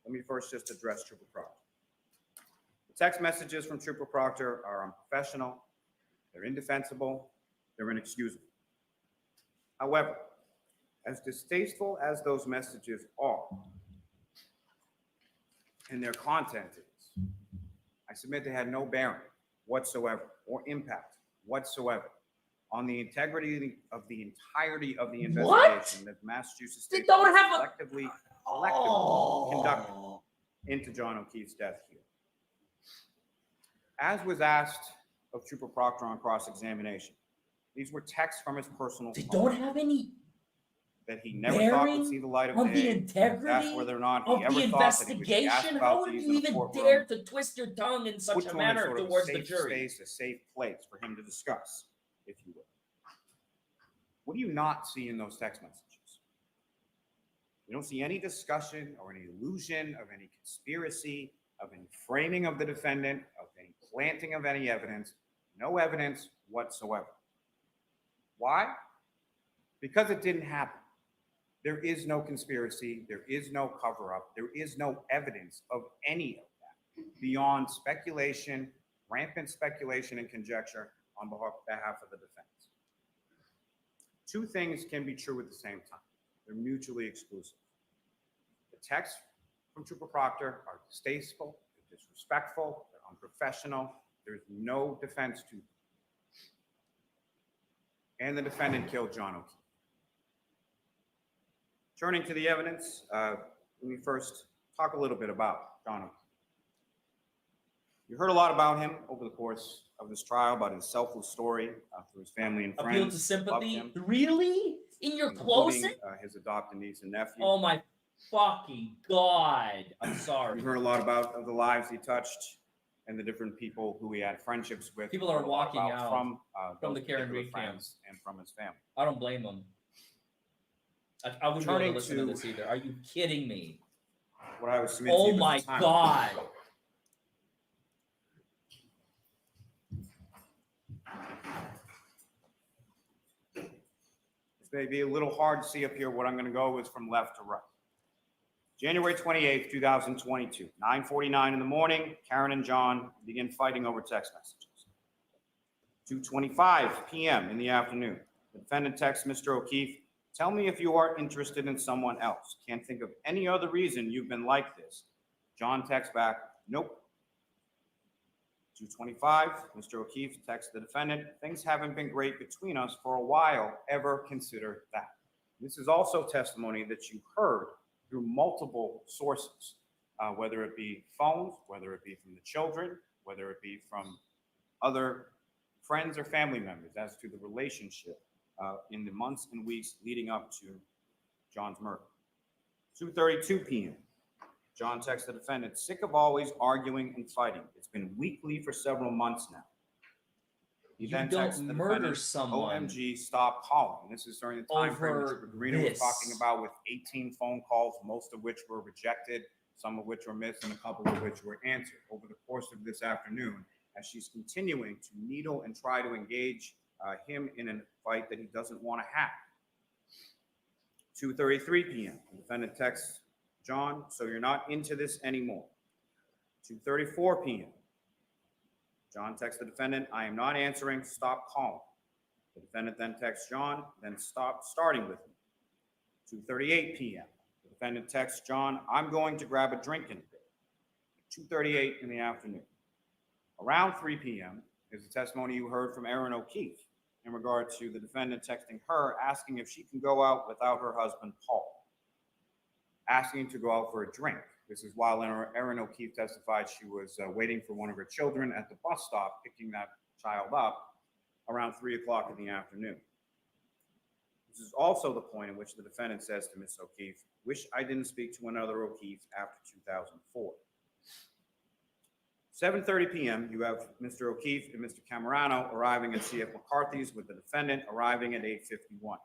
let me first just address Trooper Proctor. The text messages from Trooper Proctor are unprofessional, they're indefensible, they're inexcusable. However, as distasteful as those messages are, and their content is, I submit they had no bearing whatsoever or impact whatsoever on the integrity of the entirety of the investigation that Massachusetts They State don't Police have a- collectively Oh. conducted into John O'Keefe's death here. As was asked of Trooper Proctor on cross-examination, these were texts from his personal They phone don't have any that he never thought would bearing see the light of on the day. integrity That's whether or not he of ever the thought that he would be asked investigation. about How would these you in a even courtroom, dare to twist your tongue in such put a to him in manner sort of towards a the safe jury? space, a safe place for him to discuss, if you will. What do you not see in those text messages? You don't see any discussion or any illusion of any conspiracy of any framing of the defendant, of any planting of any evidence, no evidence whatsoever. Why? Because it didn't happen. There is no conspiracy, there is no cover-up, there is no evidence of any of that beyond speculation, rampant speculation and conjecture on behalf of the defense. Two things can be true at the same time. They're mutually exclusive. The texts from Trooper Proctor are distasteful, they're disrespectful, they're unprofessional, there's no defense to them. And the defendant killed John O'Keefe. Turning to the evidence, let me first talk a little bit about John O'Keefe. You heard a lot about him over the course of this trial, about his selfless story through his family and friends. Appeal to sympathy? Loved him, Really? In your including, closet? his adopted niece and nephew. Oh my fucking God. I'm sorry. You heard a lot about the lives he touched and the different people who he had friendships with. People are You heard a lot walking about out from from those the Karen particular Reed friends and from his family. I don't blame them. I wouldn't be able Turning to listen to to- this either. Are you kidding me? What I was submitting to Oh you at my the time. God. This may be a little hard to see up here. What I'm going to go is from left to right. January 28th, 2022, 9:49 in the morning, Karen and John begin fighting over text messages. 2:25 p.m. in the afternoon, the defendant texts Mr. O'Keefe, "Tell me if you are interested in someone else. Can't think of any other reason you've been like this." John texts back, "Nope." 2:25, Mr. O'Keefe texts the defendant, "Things haven't been great between us for a while. Ever consider that?" This is also testimony that you heard through multiple sources, whether it be phones, whether it be from the children, whether it be from other friends or family members as to the relationship in the months and weeks leading up to John's murder. 2:32 p.m. John texts the defendant, "Sick of always arguing and fighting. It's been weekly for several months now." He You then don't texts the murder defendant, someone "OMG, stop calling." This is during the time frame over that Greener was this. talking about, with 18 phone calls, most of which were rejected, some of which were missed, and a couple of which were answered over the course of this afternoon, as she's continuing to needle and try to engage him in a fight that he doesn't want to have. 2:33 p.m. The defendant texts John, "So you're not into this anymore." 2:34 p.m. John texts the defendant, "I am not answering, stop calling." The defendant then texts John, "Then stop starting with me." 2:38 p.m. The defendant texts John, "I'm going to grab a drink in a bit." 2:38 in the afternoon. Around 3 p.m. is the testimony you heard from Erin O'Keefe in regard to the defendant texting her, asking if she can go out without her husband, Paul, asking to go out for a drink. This is while Erin O'Keefe testified she was waiting for one of her children at the bus stop, picking that child up around 3 o'clock in the afternoon. This is also the point in which the defendant says to Ms. O'Keefe, "Wish I didn't speak to another O'Keefe after 2004. 7:30 p.m., you have Mr. O'Keefe and Mr. Camerano arriving at C.F. McCarthy's, with the defendant arriving at 8:51.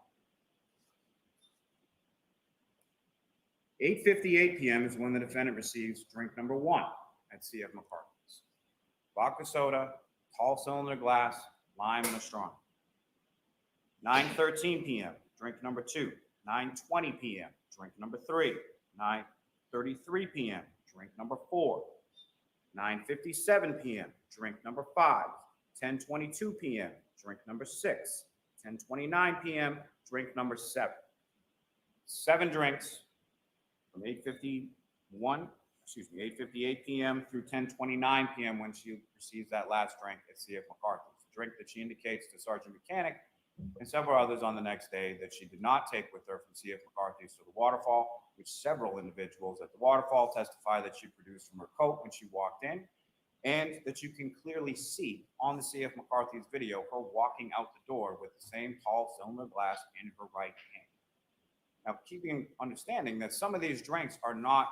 8:58 p.m. is when the defendant receives drink number 1 at C.F. McCarthy's. Vodka soda, tall cylinder glass, lime, and a straw. 9:13 p.m., drink number 2. 9:20 p.m., drink number 3. 9:33 p.m., drink number 4. 9:57 p.m., drink number 5. 10:22 p.m., drink number 6. 10:29 p.m., drink number 7. 7 drinks from 8:58 p.m. through 10:29 p.m. when she receives that last drink at C.F. McCarthy's. A drink that she indicates to Sergeant Mechanic and several others on the next day that she did not take with her from C.F. McCarthy's to the waterfall, which several individuals at the waterfall testify that she produced from her coat when she walked in, and that you can clearly see on the C.F. McCarthy's video her walking out the door with the same tall cylinder glass in her right hand. Now, keeping understanding that some of these drinks are not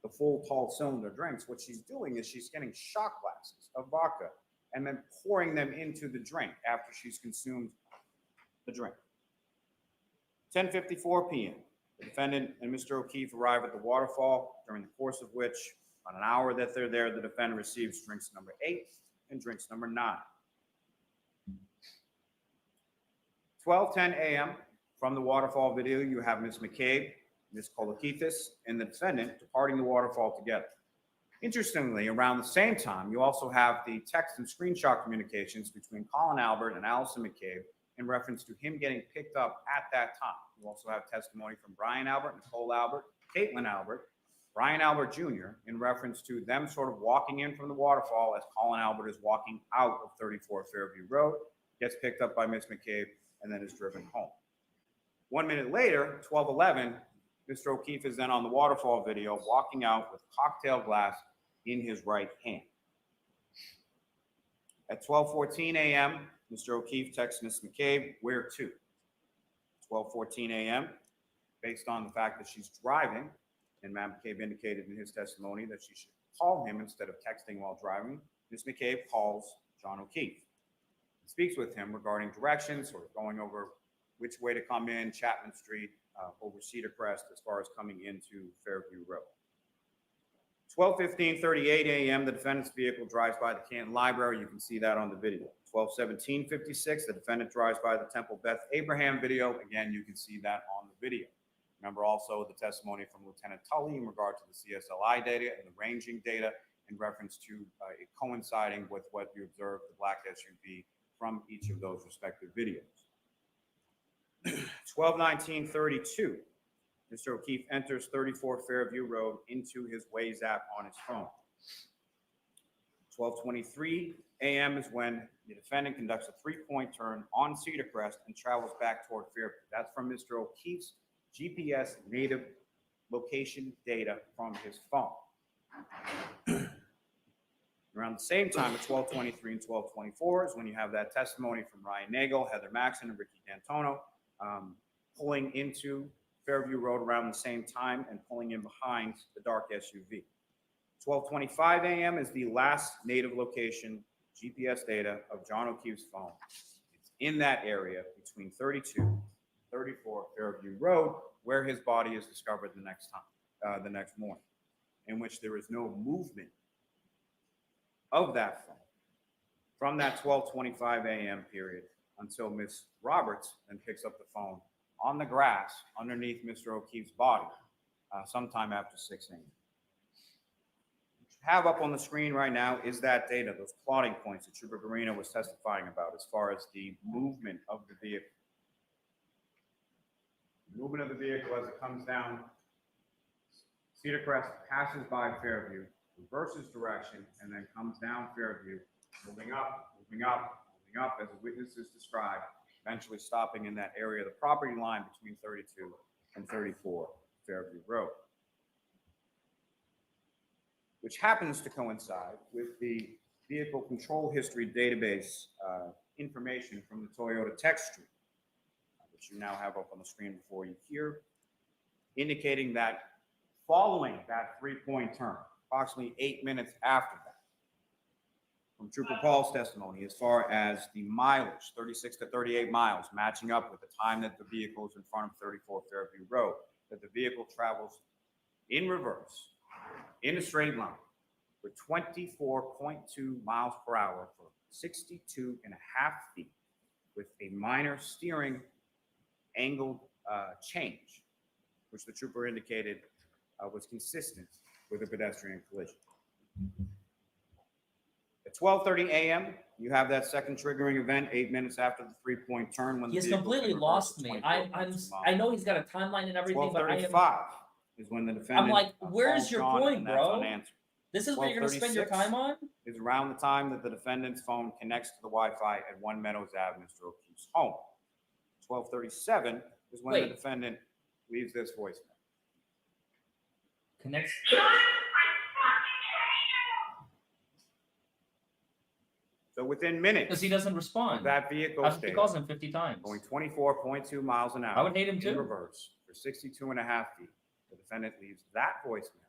the full tall cylinder drinks, what she's doing is she's getting shot glasses of vodka and then pouring them into the drink after she's consumed the drink. 10:54 p.m. The defendant and Mr. O'Keefe arrive at the waterfall, during the course of which About an hour that they're there, the defendant receives drinks number 8 and drinks number 9. 12:10 a.m. From the waterfall video, you have Ms. McCabe, Ms. Kolokithis, and the defendant departing the waterfall together. Interestingly, around the same time, you also have the text and screenshot communications between Colin Albert and Allison McCabe in reference to him getting picked up at that time. You also have testimony from Brian Albert, Nicole Albert, Caitlin Albert, Brian Albert Jr. in reference to them sort of walking in from the waterfall as Colin Albert is walking out of 34 Fairview Road, gets picked up by Ms. McCabe, and then is driven home. 1 minute later, 12:11, Mr. O'Keefe is then on the waterfall video walking out with cocktail glass in his right hand. At 12:14 a.m., Mr. O'Keefe texts Ms. McCabe, "Where to?" 12:14 a.m., based on the fact that she's driving, and Ms. McCabe indicated in his testimony that she should call him instead of texting while driving, Ms. McCabe calls John O'Keefe. Speaks with him regarding directions, or going over which way to come in Chapman Street, over Cedar Crest, as far as coming into Fairview Road. 12:15:38 a.m., the defendant's vehicle drives by the Canton Library. You can see that on the video. 12:17:56, the defendant drives by the Temple Beth Abraham video. Again, you can see that on the video. Remember also the testimony from Lieutenant Tully in regard to the CSLI data and the ranging data in reference to it coinciding with what you observed, the black SUV, from each of those respective videos. 12:19:32, Mr. O'Keefe enters 34 Fairview Road into his Waze app on his phone. 12:23 a.m. is when the defendant conducts a 3-point turn on Cedar Crest and travels back toward Fairview. That's from Mr. O'Keefe's GPS native location data from his phone. Around the same time at 12:23 and 12:24 is when you have that testimony from Ryan Nagel, Heather Maxon, and Ricky D'Antono pulling into Fairview Road around the same time and pulling in behind the dark SUV. 12:25 a.m. is the last native location GPS data of John O'Keefe's phone. It's in that area between 32 and 34 Fairview Road, where his body is discovered the next morning, in which there is no movement of that phone from that 12:25 a.m. period until Miss Roberts then picks up the phone on the grass underneath Mr. O'Keefe's body sometime after 6 a.m. What you have up on the screen right now is that data, those plotting points that Trooper Garino was testifying about as far as the movement of the vehicle. The movement of the vehicle as it comes down Cedar Crest, passes by Fairview, reverses direction, and then comes down Fairview, moving up, moving up, moving up, as the witnesses described, eventually stopping in that area of the property line between 32 and 34 Fairview Road, which happens to coincide with the vehicle control history database information from the Toyota text stream, which you now have up on the screen before you here, indicating that following that 3-point turn, approximately 8 minutes after that, from Trooper Paul's testimony, as far as the mileage, 36 to 38 miles, matching up with the time that the vehicle is in front of 34 Fairview Road, that the vehicle travels in reverse, in a straight line, with 24.2 miles per hour for 62.5 feet, with a minor steering angle change, which the trooper indicated was consistent with a pedestrian collision. At 12:30 a.m., you have that second triggering event 8 minutes after the 3-point turn. When He's the vehicle completely reverses lost me. 24.2 I know he's got a timeline and everything, but I am. 12:35 is when the defendant. I'm like, where's calls your John, point, and that's bro? unanswered. This is what you're gonna spend your 12:36 time on? Is around the time that the defendant's phone connects to the Wi-Fi at 1 Meadows Ave, Mr. O'Keefe's home. 12:37 is when the Wait. defendant leaves this voicemail. Connects. So within minutes, Because he doesn't respond. that vehicle He stayed calls him 50 times. going 24.2 miles an hour. I would hate him in too. reverse for 62.5 feet. The defendant leaves that voicemail,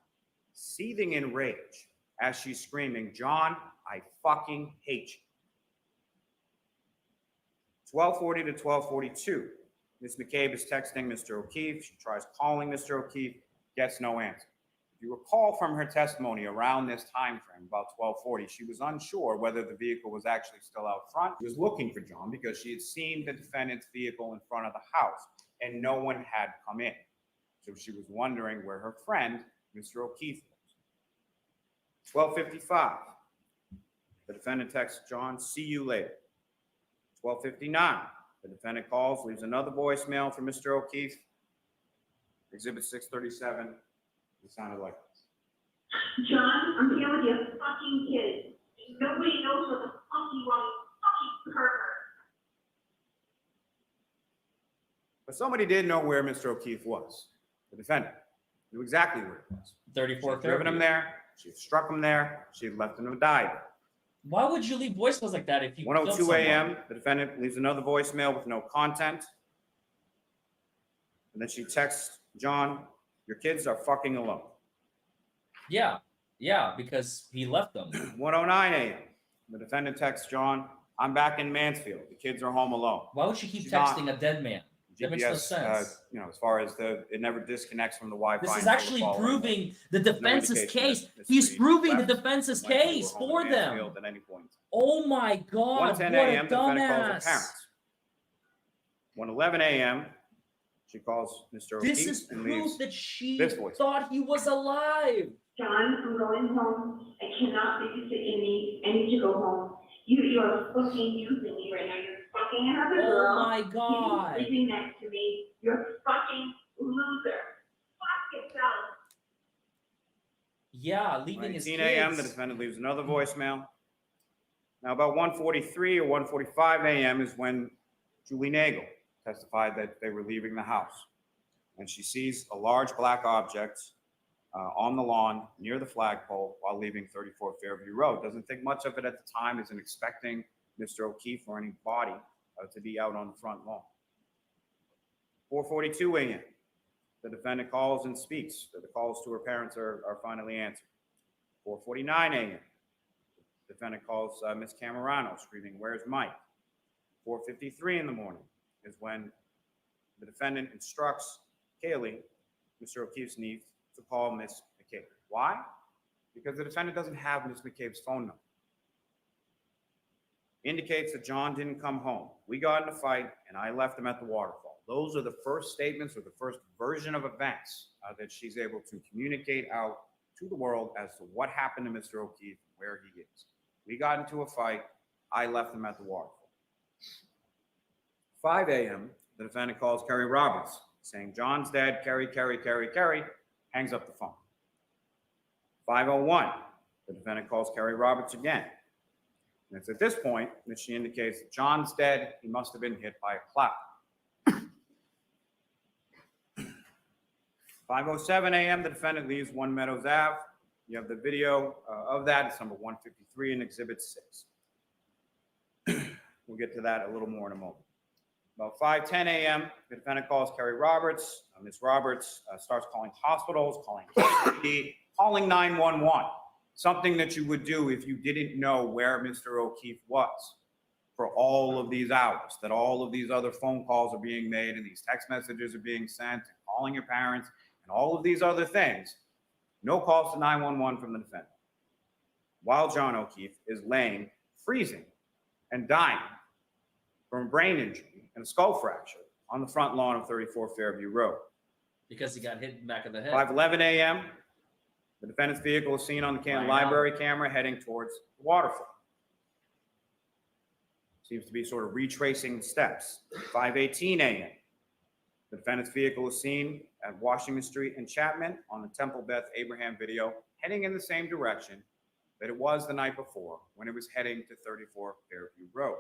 seething in rage as she's screaming, "John, I fucking hate you." 12:40 to 12:42. Ms. McCabe is texting Mr. O'Keefe. She tries calling Mr. O'Keefe, gets no answer. If you recall from her testimony around this time frame, about 12:40, she was unsure whether the vehicle was actually still out front. She was looking for John because she had seen the defendant's vehicle in front of the house and no one had come in. So she was wondering where her friend, Mr. O'Keefe, was. 12:55, the defendant texts John, "See you later." 12:59, the defendant calls, leaves another voicemail for Mr. O'Keefe. Exhibit 637, it sounded like this. John, I'm here with your fucking kids. Nobody knows what the fuck you are, you fucking pervert. But somebody did know where Mr. O'Keefe was. The defendant knew exactly where he was. She 34 had driven him there, she had struck him there, she had left him to die. Why would you leave voicemails like that if you 1:02 killed someone? a.m., the defendant leaves another voicemail with no content. And then she texts John, "Your kids are fucking alone." Yeah, because he left them. 1:09 a.m., the defendant texts John, "I'm back in Mansfield. The kids are home alone." Why would she keep She's not- texting a dead man? That makes no sense. As far as it never disconnects from the Wi-Fi. This is until the actually following proving day. the There's no defense's indication case. that Mr. He's Reed proving the left, defense's went to her case home in for them. Mansfield at any point. Oh my God, 1:10 what a a.m., the defendant calls her dumbass. parents. 1:11 a.m., she calls Mr. O'Keefe This is and proof leaves that she this voice. thought he was alive. John, I'm going home. I cannot babysit Amy. I need to go home. You are fucking using me right now. You're fucking another girl. Oh my God. You're sleeping next to me. You're a fucking loser. Fuck yourself. Yeah, leaving his 19 a.m., the kids. defendant leaves another voicemail. Now, about 1:43 or 1:45 a.m. is when Julie Nagel testified that they were leaving the house. And she sees a large black object on the lawn near the flagpole while leaving 34 Fairview Road. Doesn't think much of it at the time, isn't expecting Mr. O'Keefe or any body to be out on the front lawn. 4:42 a.m., the defendant calls and speaks. The calls to her parents are finally answered. 4:49 a.m., the defendant calls Miss Camerano, screaming, "Where's Mike?" 4:53 in the morning is when the defendant instructs Kaylee, Mr. O'Keefe's niece, to call Miss McCabe. Why? Because the defendant doesn't have Miss McCabe's phone number. Indicates that John didn't come home. We got in a fight and I left him at the waterfall. Those are the first statements or the first version of events that she's able to communicate out to the world as to what happened to Mr. O'Keefe and where he is. We got into a fight. I left him at the waterfall. 5 a.m., the defendant calls Kerry Roberts, saying, "John's dead, Kerry, hangs up the phone. 5:01, the defendant calls Kerry Roberts again. And it's at this point that she indicates that John's dead, he must have been hit by a cloud. 5:07 a.m., the defendant leaves One Meadows Ave. You have the video of that. It's number 153 in Exhibit 6. We'll get to that a little more in a moment. About 5:10 a.m., the defendant calls Kerry Roberts. Ms. Roberts starts calling hospitals, calling KCD, calling 911, something that you would do if you didn't know where Mr. O'Keefe was for all of these hours, that all of these other phone calls are being made and these text messages are being sent, and calling your parents, and all of these other things. No calls to 911 from the defendant. While John O'Keefe is laying, freezing, and dying from a brain injury and a skull fracture on the front lawn of 34 Fairview Road. Because he got hit in the back of the head. 5:11 a.m., the defendant's vehicle is seen on the Canton Library camera heading towards the waterfall. Seems to be sort of retracing the steps. 5:18 a.m., the defendant's vehicle is seen at Washington Street and Chapman on the Temple Beth Abraham video, heading in the same direction that it was the night before when it was heading to 34 Fairview Road.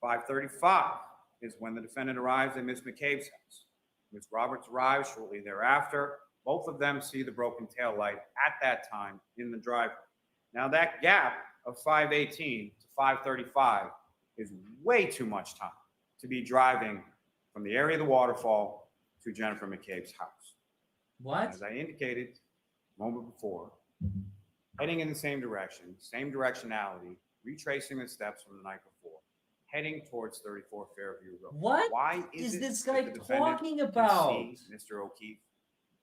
5:35 is when the defendant arrives at Ms. McCabe's house. Ms. Roberts arrives shortly thereafter. Both of them see the broken taillight at that time in the driveway. Now that gap of 5:18 to 5:35 is way too much time to be driving from the area of the waterfall to Jennifer McCabe's house. What? As I indicated a moment before, heading in the same direction, same directionality, retracing the steps from the night before, heading towards 34 Fairview Road. What Why is it this that guy the defendant talking can about? see Mr. O'Keefe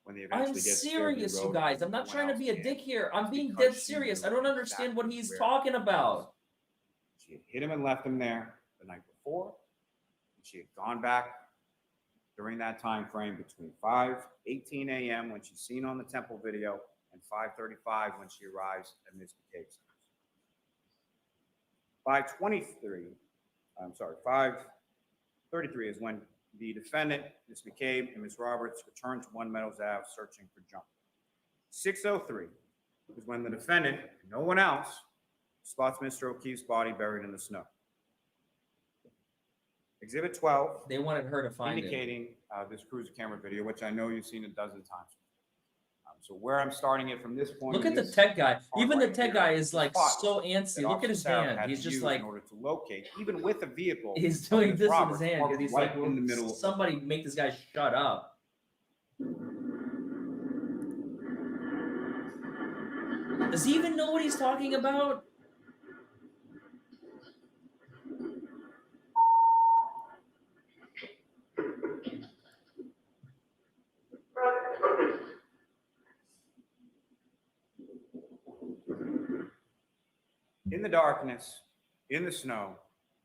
when they eventually I'm get scared, serious, they you wrote, guys. I'm "No not one trying to else be a can." dick here. I'm It's being because dead she serious. I knew don't understand what exactly he's where talking he was. about. She had hit him and left him there the night before. And she had gone back during that time frame between 5:18 a.m. when she's seen on the Temple video and 5:35 when she arrives at Ms. McCabe's house. 5:33 is when the defendant, Ms. McCabe, and Ms. Roberts returned to One Meadows Ave searching for John. 6:03 is when the defendant, no one else, spots Mr. O'Keefe's body buried in the snow. Exhibit 12, They wanted her to find him. indicating this cruiser camera video, which I know you've seen a dozen times. So where I'm starting it from this point. Look in at the this tech guy. part Even the right tech here, guy is the like spots so that antsy. Look at Officer his Sarah hand. had He's to just use like, in order to locate, even with a vehicle. he's of doing Ms. this with Roberts his hand parked because he's right like, in the middle. somebody make this guy shut up. Does he even know what he's talking about? In the darkness, in the snow,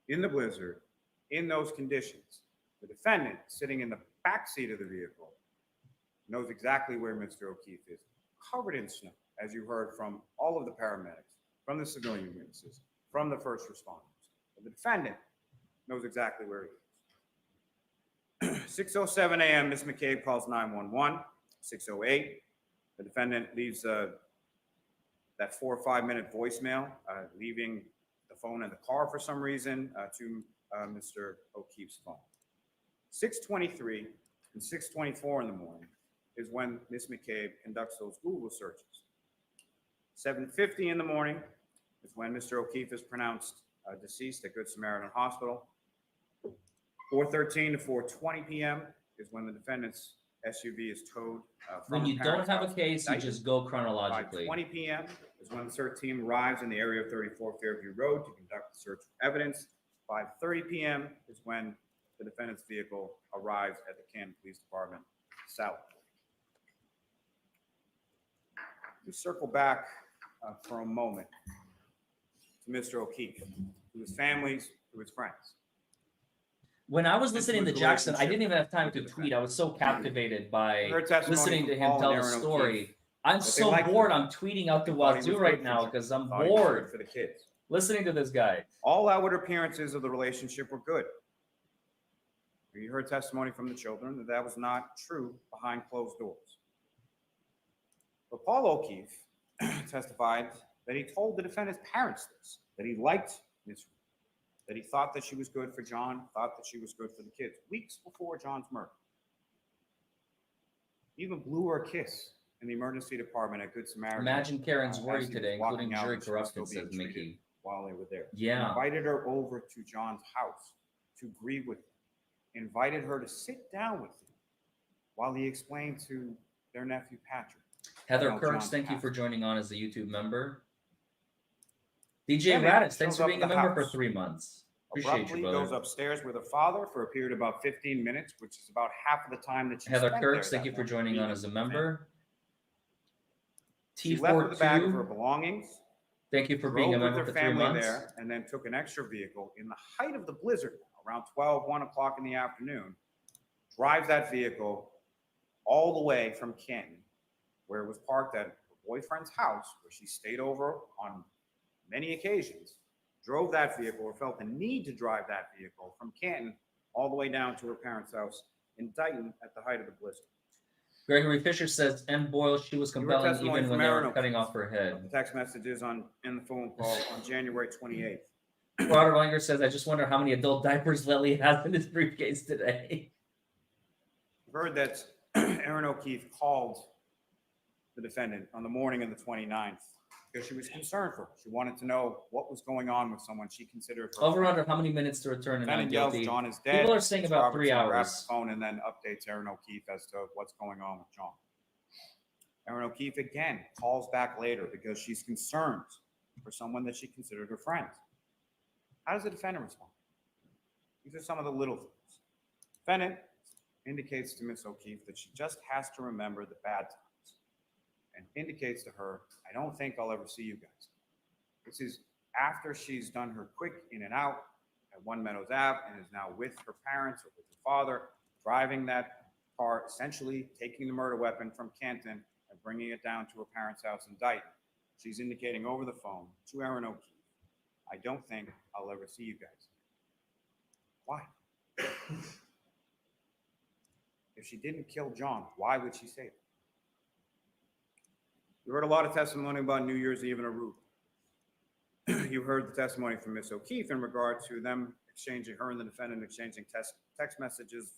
in the blizzard, in those conditions, the defendant sitting in the back seat of the vehicle knows exactly where Mr. O'Keefe is, covered in snow, as you heard from all of the paramedics, from the civilian witnesses, from the first responders. But the defendant knows exactly where he is. 6:07 a.m., Ms. McCabe calls 911. 6:08, the defendant leaves that 4 or 5 minute voicemail, leaving the phone in the car for some reason to Mr. O'Keefe's phone. 6:23 and 6:24 in the morning is when Ms. McCabe conducts those Google searches. 7:50 in the morning is when Mr. O'Keefe is pronounced deceased at Good Samaritan Hospital. 4:13 to 4:20 p.m. is when the defendant's SUV is towed from When you the don't parents' have a house. case, you just go chronologically. 5:20 p.m. is when the search team arrives in the area of 34 Fairview Road to conduct the search for evidence. 5:30 p.m. is when the defendant's vehicle arrives at the Canton Police Department south. We circle back for a moment to Mr. O'Keefe, to his families, to his friends. When I was And listening to his Jackson, I relationship didn't even have time with to the tweet. defendant. I was so captivated by Her testimony listening to from him Paul tell and the Aaron story. O'Keefe, I'm that they so liked bored. him. I'm tweeting out the Thought he was wazoo good right for now John. because I'm Thought he was good bored for the kids. listening to this guy. All outward appearances of the relationship were good. You heard testimony from the children that that was not true behind closed doors. But Paul O'Keefe testified that he told the defendant's parents this, that he liked Ms. Reed, that he thought that she was good for John, thought that she was good for the kids, weeks before John's murder. He even blew her a kiss in the emergency department at Good Samaritan. Imagine Karen's as worry he was today, walking including out jury and she was still corruption, being says treated Mickey. while they were there. Yeah. He invited her over to John's house to grieve with him, invited her to sit down with him while he explained to their nephew Patrick. Heather Well, Kirks, John's thank you passed. for joining on as a YouTube member. DJ Bennett Raditz, thanks shows for up being at a the member for house. 3 months. Appreciate Abruptly you, brother. goes upstairs with her father for a period of about 15 minutes, which is about half of the time that she Heather spent Kirks, there thank that you for morning joining on meeting as a with the family. member. She left with a bag of her T42, belongings, thank you for being a drove with member her for 3 family months. there, and then took an extra vehicle in the height of the blizzard, around 1 o'clock in the afternoon, drives that vehicle all the way from Canton, where it was parked at her boyfriend's house, where she stayed over on many occasions, drove that vehicle or felt the need to drive that vehicle from Canton all the way down to her parents' house in Dighton at the height of the blizzard. Gregory Fisher says, and Boyle, she was You heard compelling testimony even when from they Aaron were cutting O'Keefe off her of head. the text messages in the phone call on January 28th. Robert Langer says, I just wonder how many adult diapers Lely has in his briefcase today. You've heard that Aaron O'Keefe called the defendant on the morning of the 29th because she was concerned for her. She wanted to know what was going on with someone she considered her Over friend. under how many minutes to return and not Defendant yells guilty. John is dead. People are saying Ms. about 3 Robertson grabs hours. the phone and then updates Aaron O'Keefe as to what's going on with John. Aaron O'Keefe again calls back later because she's concerned for someone that she considered her friend. How does the defendant respond? These are some of the little things. Defendant indicates to Miss O'Keefe that she just has to remember the bad times, and indicates to her, I don't think I'll ever see you guys. This is after she's done her quick in and out at One Meadows Ave and is now with her parents or with her father, driving that car, essentially taking the murder weapon from Canton and bringing it down to her parents' house in Dayton. She's indicating over the phone to Aaron O'Keefe, I don't think I'll ever see you guys. Why? If she didn't kill John, why would she say it? You heard a lot of testimony about New Year's Eve in Aruba. You heard the testimony from Miss O'Keefe in regard to them exchanging, her and the defendant exchanging text messages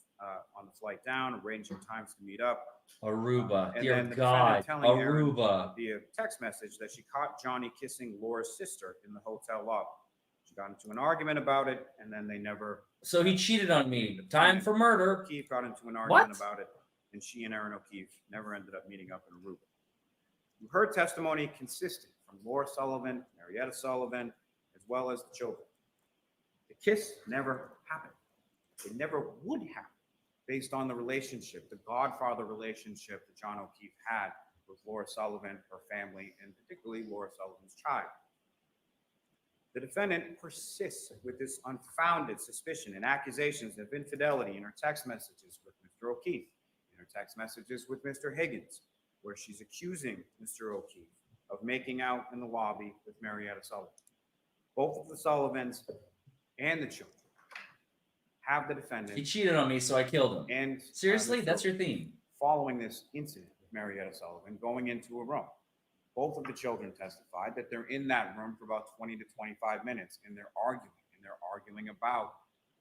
on the flight down, arranging times to meet up. Aruba, And dear then the God, defendant telling Aaron Aruba. via text message that she caught Johnny kissing Laura's sister in the hotel lobby. She got into an argument about it, and then they never. So he cheated on me. Time for murder. O'Keefe got into an argument What? about it, and she and Aaron O'Keefe never ended up meeting up in Aruba. You heard testimony consistent from Laura Sullivan, Marietta Sullivan, as well as the children. The kiss never happened. It never would happen based on the relationship, the godfather relationship that John O'Keefe had with Laura Sullivan, her family, and particularly Laura Sullivan's child. The defendant persists with this unfounded suspicion and accusations of infidelity in her text messages with Mr. O'Keefe, in her text messages with Mr. Higgins, where she's accusing Mr. O'Keefe of making out in the lobby with Marietta Sullivan. Both of the Sullivans and the children have the defendant. He cheated on me, so I killed him. And Seriously, that's your theme. Following this incident with Marietta Sullivan going into a room, both of the children testified that they're in that room for about 20 to 25 minutes, and they're arguing about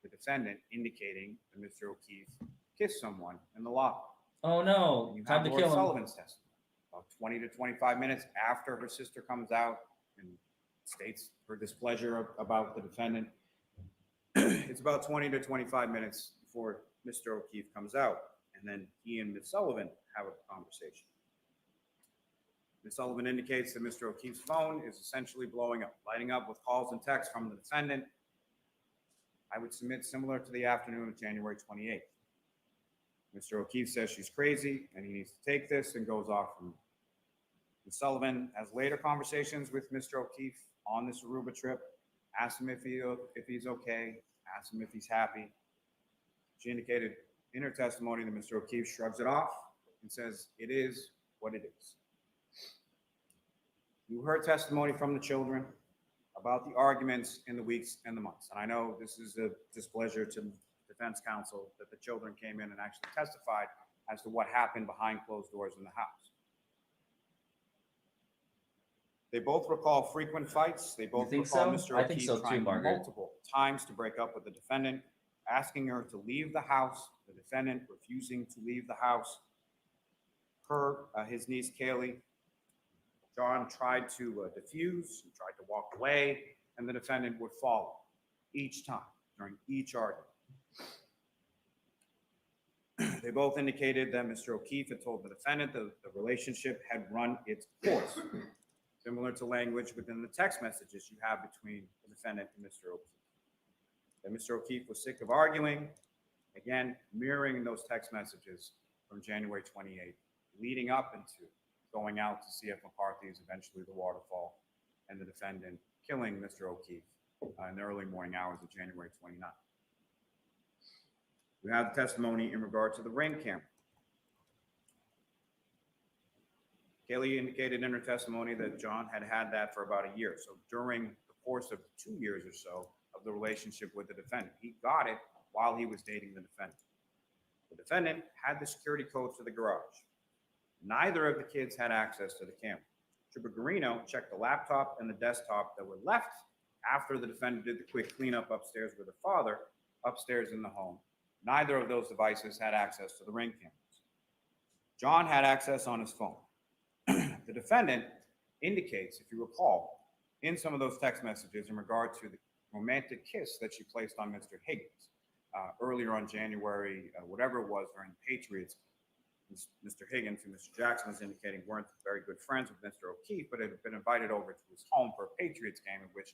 the defendant indicating that Mr. O'Keefe kissed someone in the lobby. Oh no, And you time have to Laura kill him. Sullivan's testimony about 20 to 25 minutes after her sister comes out and states her displeasure about the defendant. It's about 20 to 25 minutes before Mr. O'Keefe comes out, and then he and Ms. Sullivan have a conversation. Ms. Sullivan indicates that Mr. O'Keefe's phone is essentially blowing up, lighting up with calls and texts from the defendant. I would submit similar to the afternoon of January 28th. Mr. O'Keefe says she's crazy and he needs to take this and goes off from her. Ms. Sullivan has later conversations with Mr. O'Keefe on this Aruba trip, asks him if he's okay, asks him if he's happy. She indicated in her testimony that Mr. O'Keefe shrugs it off and says it is what it is. You heard testimony from the children about the arguments in the weeks and the months. And I know this is a displeasure to defense counsel that the children came in and actually testified as to what happened behind closed doors in the house. They both recall frequent fights. They both think recall so? Mr. I think O'Keefe so too, trying Margaret. multiple times to break up with the defendant, asking her to leave the house, the defendant refusing to leave the house. His niece Kaylee, John tried to diffuse, he tried to walk away, and the defendant would follow each time during each argument. They both indicated that Mr. O'Keefe had told the defendant that the relationship had run its course, similar to language within the text messages you have between the defendant and Mr. O'Keefe. That Mr. O'Keefe was sick of arguing, again, mirroring those text messages from January 28th, leading up into going out to CF McCarthy's, eventually the waterfall, and the defendant killing Mr. O'Keefe in the early morning hours of January 29th. We have the testimony in regard to the ring camera. Kaylee indicated in her testimony that John had had that for about a year. So during the course of 2 years or so of the relationship with the defendant, he got it while he was dating the defendant. The defendant had the security code to the garage. Neither of the kids had access to the camera. Trooper Garino checked the laptop and the desktop that were left after the defendant did the quick cleanup upstairs with her father, upstairs in the home. Neither of those devices had access to the ring cameras. John had access on his phone. The defendant indicates, if you recall, in some of those text messages in regard to the romantic kiss that she placed on Mr. Higgins earlier on January, whatever it was, during the Patriots. Mr. Higgins and Mr. Jackson was indicating weren't very good friends with Mr. O'Keefe, but had been invited over to his home for a Patriots game, at which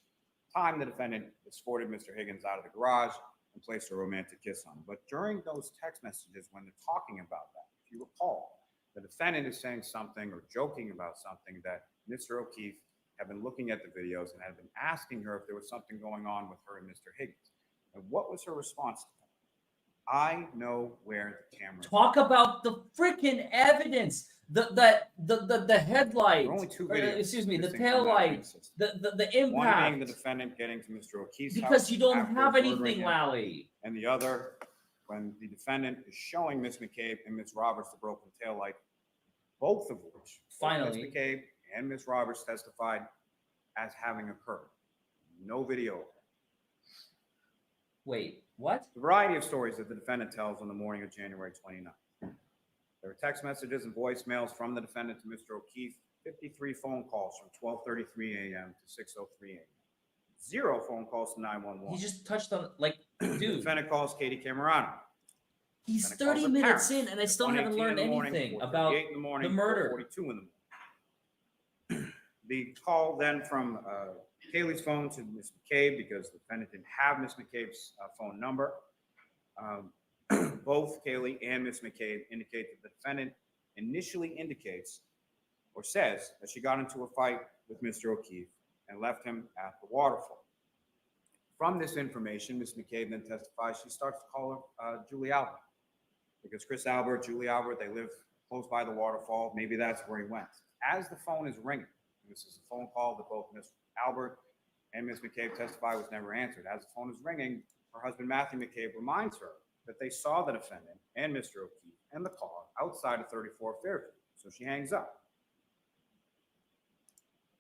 time the defendant escorted Mr. Higgins out of the garage, and placed a romantic kiss on him. But during those text messages, when they're talking about that, if you recall, the defendant is saying something or joking about something that Mr. O'Keefe had been looking at the videos and had been asking her if there was something going on with her and Mr. Higgins. And what was her response to that? I know where the camera is. Talk about the freaking evidence. The headlight. There are only two or, videos. excuse me, the missing from tail that light. ring system. The One impact. being the defendant getting to Mr. O'Keefe's Because house you don't after have murdering anything, him, Lally. and the other when the defendant is showing Miss McCabe and Miss Roberts the broken taillight, both of which Finally. Miss McCabe and Miss Roberts testified as having occurred. No video. Wait, what? The variety of stories that the defendant tells on the morning of January 29th. There were text messages and voicemails from the defendant to Mr. O'Keefe, 53 phone calls from 12:33 a.m. to 6:03 a.m. 0 phone calls to 911. He just touched on, like, The dude. defendant calls Katie Camerano. He's Defendant calls 30 her minutes parents in, and I at still haven't 1:18 learned in the morning, anything 4:38 about in the morning, the murder. 4:42 in the morning. The call then from Kaylee's phone to Miss McCabe, because the defendant didn't have Miss McCabe's phone number. Both Kaylee and Miss McCabe indicate that the defendant initially indicates or says that she got into a fight with Mr. O'Keefe and left him at the waterfall. From this information, Miss McCabe then testifies she starts to call her Julie Albert, because Chris Albert, Julie Albert, they live close by the waterfall. Maybe that's where he went. As the phone is ringing, this is a phone call that both Miss Albert and Miss McCabe testify was never answered. As the phone is ringing, her husband Matthew McCabe reminds her that they saw the defendant and Mr. O'Keefe and the car outside of 34 Fairview. So she hangs up.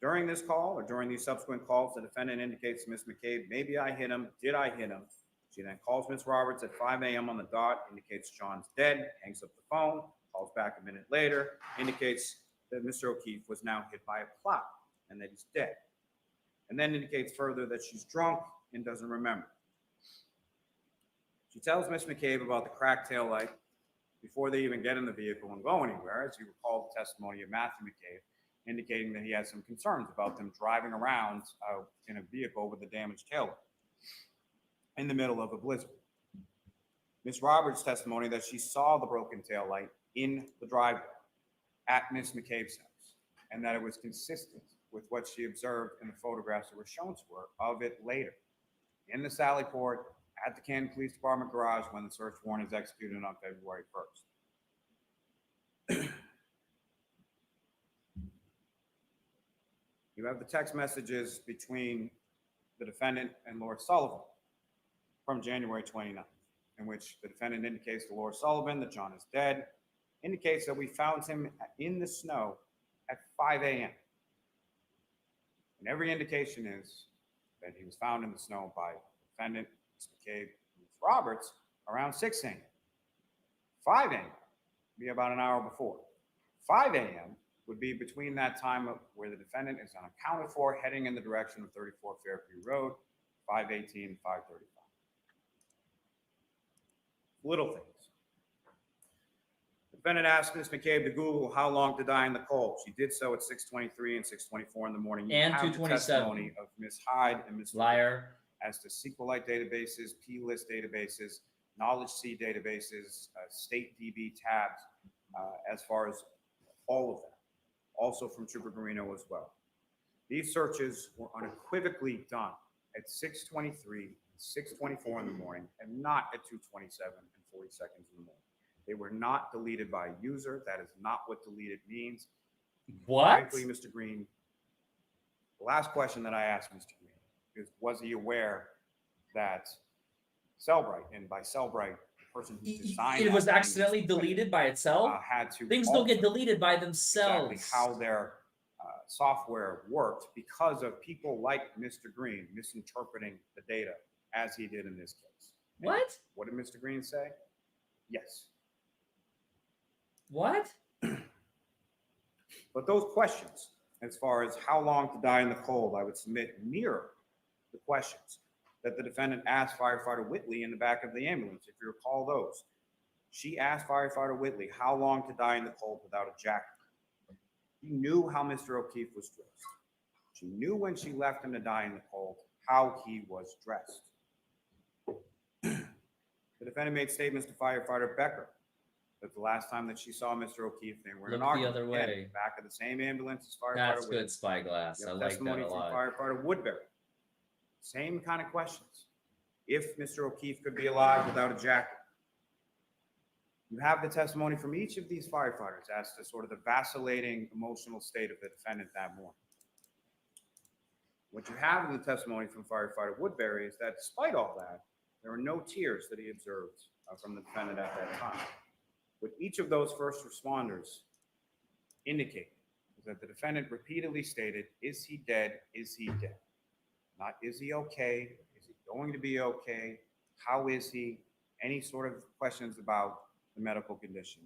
During this call, or during these subsequent calls, the defendant indicates to Miss McCabe, maybe I hit him, did I hit him? She then calls Miss Roberts at 5 a.m. on the dot, indicates John's dead, hangs up the phone, calls back a minute later, indicates that Mr. O'Keefe was now hit by a plow and that he's dead. And then indicates further that she's drunk and doesn't remember. She tells Miss McCabe about the cracked tail light before they even get in the vehicle and go anywhere, as you recall the testimony of Matthew McCabe, indicating that he had some concerns about them driving around in a vehicle with a damaged tail light in the middle of a blizzard. Miss Roberts' testimony that she saw the broken tail light in the driveway at Miss McCabe's house, and that it was consistent with what she observed in the photographs that were shown to her of it later in the Sally Port at the Canton Police Department garage when the search warrant is executed on February 1st. You have the text messages between the defendant and Laura Sullivan from January 29th, in which the defendant indicates to Laura Sullivan that John is dead, indicates that we found him in the snow at 5 a.m. And every indication is that he was found in the snow by the defendant, Ms. McCabe, and Ms. Roberts around 6 a.m. 5 a.m. would be about an hour before. 5 a.m. would be between that time of where the defendant is unaccounted for, heading in the direction of 34 Fairview Road, 5:18, 5:35. Little things. The defendant asked Ms. McCabe to Google how long to die in the cold. She did so at 6:23 and 6:24 in the morning. You And have the 2:27. testimony of Ms. Hyde and Ms. Liar. as to SQLite databases, P-list databases, Knowledge C databases, state DB tabs, as far as all of that. Also from Trooper Garino as well. These searches were unequivocally done at 6:23, 6:24 in the morning, and not at 2:27 and 40 seconds in the morning. They were not deleted by a user. That is not what deleted means. What? Frankly, Mr. Green, the last question that I asked Mr. Green is, was he aware that Cellbrite, and by Cellbrite, the person who designed It was that thing accidentally deleted by itself? had to Things don't get alter deleted by themselves. exactly how their software worked because of people like Mr. Green misinterpreting the data as he did in this case. And What? what did Mr. Green say? Yes. What? But those questions, as far as how long to die in the cold, I would submit mirror the questions that the defendant asked firefighter Whitley in the back of the ambulance. If you recall those, she asked firefighter Whitley how long to die in the cold without a jacket. She knew how Mr. O'Keefe was dressed. She knew when she left him to die in the cold how he was dressed. The defendant made statements to firefighter Becker that the last time that she saw Mr. O'Keefe, they were in an Look the argument. other Again, way. back of the same ambulance as firefighter That's Whitney. good spyglass. You I have like that testimony a from lot. firefighter Woodbury. Same kind of questions. If Mr. O'Keefe could be alive without a jacket. You have the testimony from each of these firefighters as to sort of the vacillating emotional state of the defendant that morning. What you have in the testimony from firefighter Woodbury is that despite all that, there were no tears that he observed from the defendant at that time. What each of those first responders indicate is that the defendant repeatedly stated, is he dead? Is he dead? Not, is he okay? Is he going to be okay? How is he? Any sort of questions about the medical condition.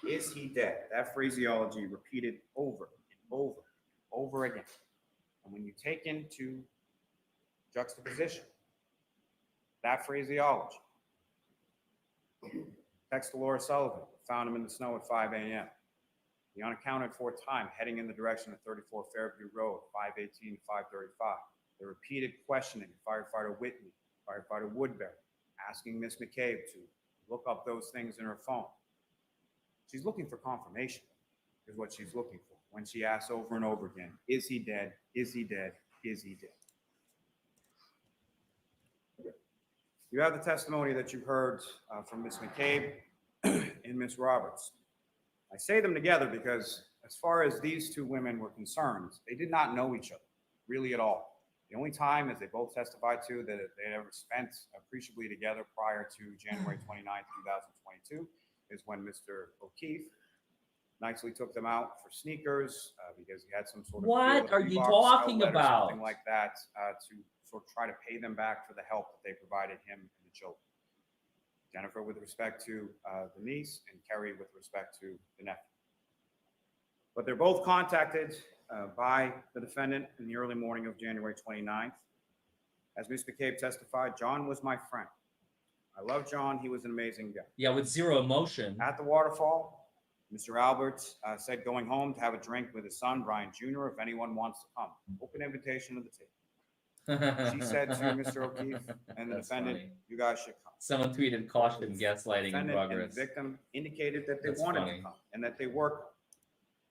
Is he dead? That phraseology repeated over and over and over again. And when you take into juxtaposition that phraseology, text to Laura Sullivan, found him in the snow at 5 a.m. The unaccounted for time heading in the direction of 34 Fairview Road, 5:18 to 5:35. The repeated questioning of firefighter Whitney, firefighter Woodbury, asking Miss McCabe to look up those things in her phone. She's looking for confirmation, is what she's looking for. When she asks over and over again, is he dead? Is he dead? Is he dead? You have the testimony that you heard from Miss McCabe and Miss Roberts. I say them together because as far as these two women were concerned, they did not know each other really at all. The only time, as they both testified to, that they had ever spent appreciably together prior to January 29, 2022, is when Mr. O'Keefe nicely took them out for sneakers because he had some sort of What deal with are you Reebok's talking outlet or about? something like that to sort of try to pay them back for the help that they provided him and the children. Jennifer with respect to the niece, and Kerry with respect to the nephew. But they're both contacted by the defendant in the early morning of January 29th. As Ms. McCabe testified, John was my friend. I love John. He was an amazing guy. Yeah, with zero emotion. At the waterfall, Mr. Albert said going home to have a drink with his son, Brian Jr., if anyone wants to come. Open invitation to the table. She said to Mr. O'Keefe and the That's defendant, funny. you guys should come. Someone tweeted caution, The gaslighting in defendant progress. and the victim indicated that they That's wanted funny. to come and that they were coming.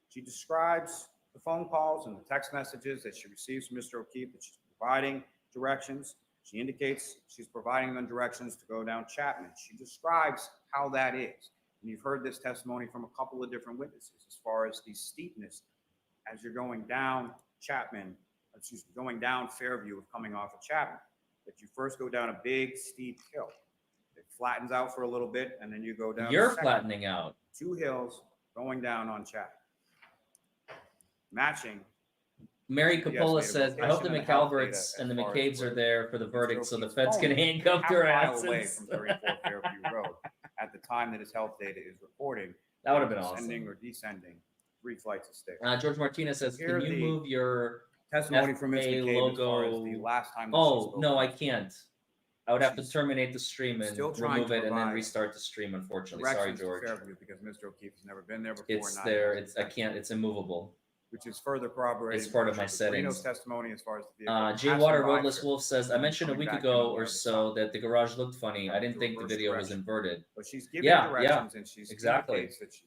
She describes the phone calls and the text messages that she receives from Mr. O'Keefe, that she's providing directions. She indicates she's providing them directions to go down Chapman. She describes how that is. And you've heard this testimony from a couple of different witnesses as far as the steepness as you're going down Chapman, going down Fairview of coming off of Chapman, that you first go down a big steep hill. It flattens out for a little bit, and then you go down. You're flattening out. 2 hills going down on Chapman. Matching. Mary Yes, Coppola native says, I hope the location and health McCalverts data and the as far as McCabe's are where there for the Mr. verdict so the O'Keefe's feds can phone handcuff half a their mile away asses. from 34 Fairview Road at the time that his health data is recording. That would have been Ascending awesome. or descending 3 flights of stairs. George Martinez says, Here can you the move your... Testimony from Ms. FA McCabe as far as the logo. last time that she Oh, spoke. no, I can't. I would have to She's terminate the stream and still trying remove to it and then provide restart the stream, unfortunately. Sorry, Directions to George. Fairview because Mr. O'Keefe has never been there before. It's not there. yet. It's I can't. It's immovable. Which is further corroborated. It's part of my Reno's settings. testimony as far as the vehicle Jay passing Water by Roadless Fairview Wolf says, I mentioned a coming week back ago in on the or other so side. that the garage looked funny. I didn't To think the reverse video was direction. inverted. But she's giving Yeah, directions and she's exactly. indicates that she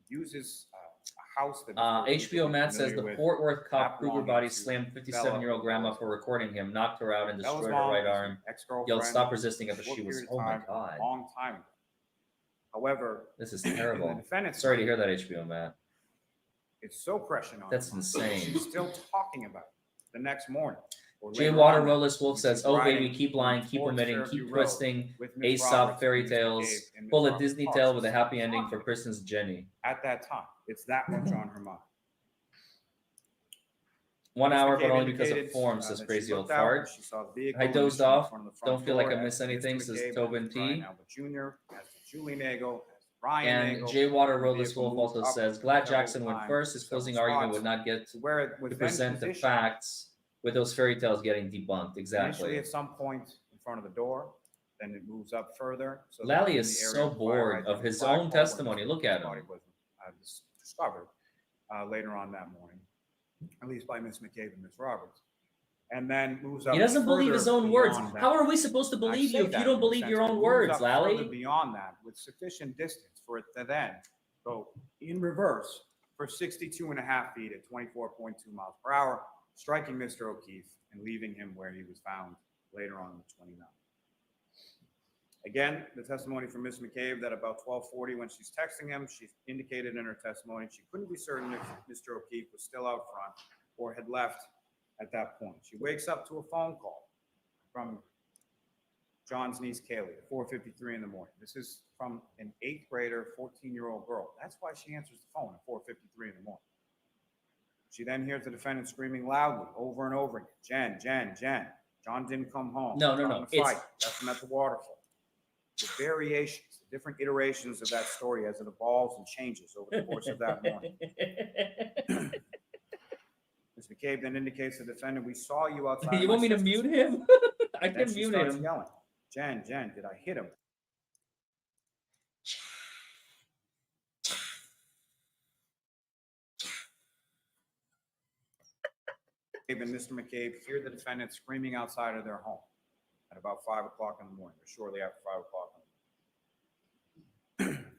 uses a house that Mr. O'Keefe HBO is Matt says familiar the with. Fort Worth cop that Kruger belonging body to slammed Bella, 57-year-old grandma Bella's for recording him, knocked her out, and Bella's destroyed her mom right was arm. an ex-girlfriend Yelled, stop resisting for a after short she was, period of oh my time, God. a long time ago. However, This is the terrible. defendant's Sorry to hear that, HBO Matt. it's so prescient on That's her. insane. She's still talking about it the next morning. or Jay later Water on that Roadless Wolf when says, she's oh riding baby, keep lying, keep towards omitting, Fairview keep Road twisting. with Ms. Aesop Roberts fairy and Ms. tales, McCabe and Ms. full of Roberts' Disney cars. tale with a She's happy ending talking for Kristen's Jenny. at that time. It's that much on her mind. 1 Ms. hour, but McCabe only because of indicated, form, says that she crazy old looked out fart. and she saw the vehicle I in dozed front off. of the front Don't feel like door I as missed Mr. anything, says McCabe, Tobin as T. Brian Albert Jr., as Julie Nagel, as Brian And Nagel. Jay Water The Roadless vehicle Wolf moved also up says, glad several Jackson went times, first. His several closing argument spots, would not get to where it was to then present the positioned facts with those fairy tales getting debunked. initially Exactly. at some point in front of the door, then it moves up further. So that Lally in is the area so of the fire bored hydrant, of the his black own hole where testimony. Mr. Look at O'Keefe's him. body was discovered later on that morning, at least by Ms. McCabe and Ms. Roberts. and then moves up. He doesn't believe his further own words. beyond that. How are we supposed to And I believe say you if that you in don't a believe sense, your but it own moves words, up further Lally? beyond that with sufficient distance for it to then go in reverse for 62.5 feet at 24.2 miles per hour, striking Mr. O'Keefe and leaving him where he was found later on the 29th. Again, the testimony from Ms. McCabe that about 12:40 when she's texting him, she indicated in her testimony she couldn't be certain if Mr. O'Keefe was still out front or had left at that point. She wakes up to a phone call from John's niece Kaylee at 4:53 in the morning. This is from an 8th grader, 14-year-old girl. That's why she answers the phone at 4:53 in the morning. She then hears the defendant screaming loudly over and over again, "Jen, Jen, Jen. John didn't come home. No. Got in a It's fight. Left him at the waterfall." The variations, the different iterations of that story as it evolves and changes over the course of that morning. Ms. McCabe then indicates to the defendant, "We saw you outside." You my want me to sister's mute house." him? I Then can she mute starts him. yelling, "Jen, Jen, did I hit him?" And Mr. McCabe hear the defendant screaming outside of their home at about 5 o'clock in the morning, or shortly after 5 o'clock in the morning.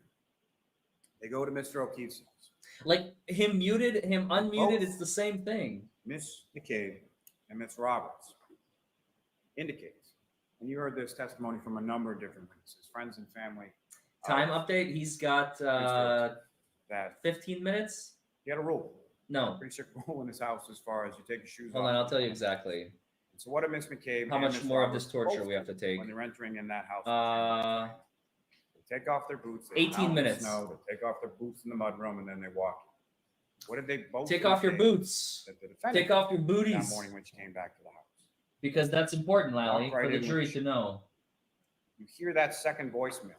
They go to Mr. O'Keefe's house. Like him muted, him unmuted, Both. it's the same thing. Ms. McCabe and Ms. Roberts indicates, and you heard this testimony from a number of different witnesses, friends and family. Time update, he's got That 15 minutes? he had a rule, No. pretty strict rule in his house as far as you take your shoes Hold off. on, I'll tell you exactly. So what did Ms. McCabe How and much Ms. more of Roberts this torture both we have to do take? when they're entering in that house? They take off their boots. They 18 come out in the minutes. Snow, they take off their boots in the mudroom, and then they walk in. What did they both Take off your indicate boots. that the defendant Take off your did booties. that morning when she came back to the house? Because that's important, Lally, Walk right for the in jury with to know. You hear that second voicemail.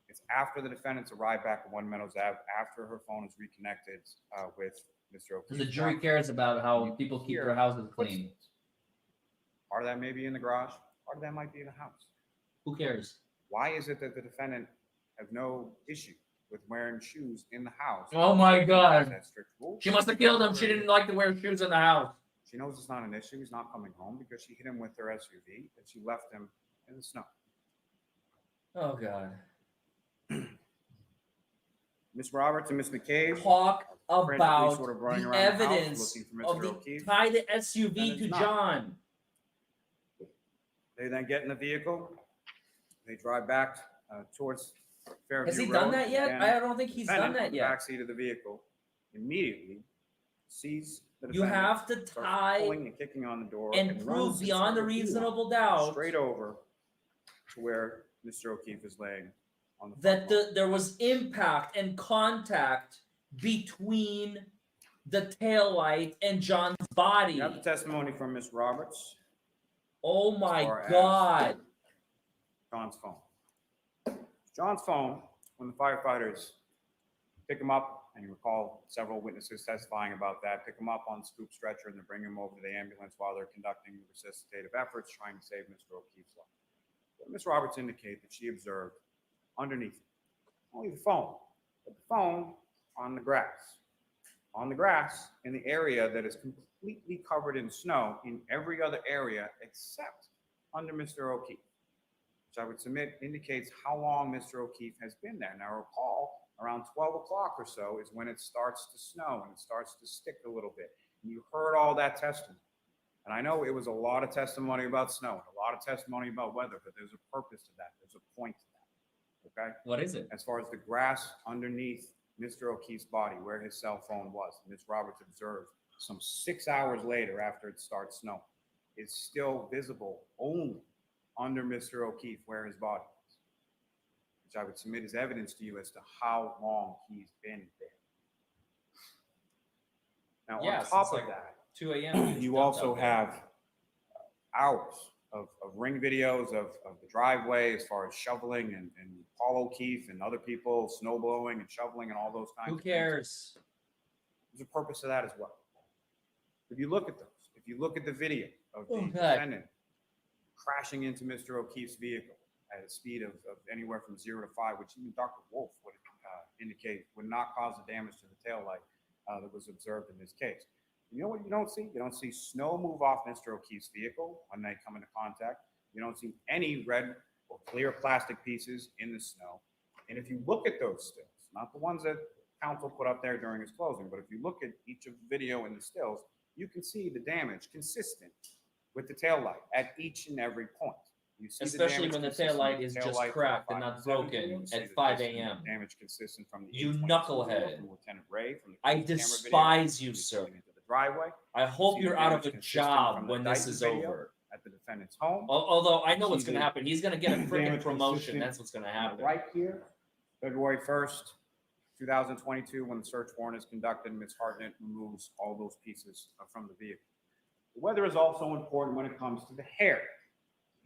It's after the defendants arrive back at 1 Meadows Ave, after her phone is reconnected with Mr. O'Keefe. Because the jury cares about how people keep their houses clean. Part of that may be in the garage, part of that might be in the house. Who cares? Why is it that the defendant have no issue with wearing shoes in the house? Oh my God. That strict rule. She must have killed him. She didn't like to wear shoes in the house. She knows it's not an issue. He's not coming home because she hit him with her SUV and she left him in the snow. Oh God. Ms. Roberts and Ms. McCabe Talk frantically about sort of running the around the house evidence looking for of Mr. the O'Keefe. tie the SUV And it's to not. John. They then get in the vehicle. They drive back towards Fairview Has he Road. done that yet? Again, I don't think he's done defendant that in the yet. backseat of the vehicle immediately sees the You defendant have to starts tie pulling and kicking on the door and runs prove beyond a inside the door, reasonable doubt straight over to where Mr. O'Keefe is laying on the that front lawn. there was impact and contact between the taillight and John's body. You have the testimony from Ms. Roberts, Oh my far as- God. John's phone. John's phone, when the firefighters pick him up, and you recall several witnesses testifying about that, pick him up on the scoop stretcher and then bring him over to the ambulance while they're conducting the resuscitative efforts trying to save Mr. O'Keefe's life. But Ms. Roberts indicated that she observed underneath it, only the phone, but the phone on the grass. On the grass in the area that is completely covered in snow in every other area except under Mr. O'Keefe, which I would submit indicates how long Mr. O'Keefe has been there. Now recall, around 12 o'clock or so is when it starts to snow and it starts to stick a little bit. And you heard all that testimony. And I know it was a lot of testimony about snow and a lot of testimony about weather, but there's a purpose to that. There's a point to that, okay? What is it? As far as the grass underneath Mr. O'Keefe's body, where his cell phone was, Ms. Roberts observed some 6 hours later after it starts snowing, it's still visible only under Mr. O'Keefe where his body is, which I would submit as evidence to you as to how long he's been there. Now, Yeah, on top since of like that, 2 a.m. you also have hours of ring videos of the driveway as far as shoveling and Paul O'Keefe and other people snow blowing and shoveling and all those kinds Who of things. cares? There's a purpose to that as well. If you look at those, if you look at the video of the Oh, God. defendant crashing into Mr. O'Keefe's vehicle at a speed of anywhere from 0 to 5, which even Dr. Wolf would indicate would not cause the damage to the taillight that was observed in this case. You know what you don't see? You don't see snow move off Mr. O'Keefe's vehicle when they come into contact. You don't see any red or clear plastic pieces in the snow. And if you look at those stills, not the ones that counsel put up there during his closing, but if you look at each of the video and the stills, you can see the damage consistent with the taillight at each and every point. You see Especially damage when the consistent taillight with is the just taillight cracked from and the not 570. broken You see at the 5 distance a.m. Damage consistent from the You 822 knucklehead. from Lieutenant Ray from the I camera video. despise you, See sir. into the driveway. I hope See you're the out of damage a consistent job from the when this Dyson is video over. at the defendant's home. Although I know See what's going to the happen. He's going to get a freaking damage promotion. consistent That's what's going to on the happen. right here, February 1st, 2022, when the search warrant is conducted, Ms. Hartnett removes all those pieces from the vehicle. The weather is also important when it comes to the hair.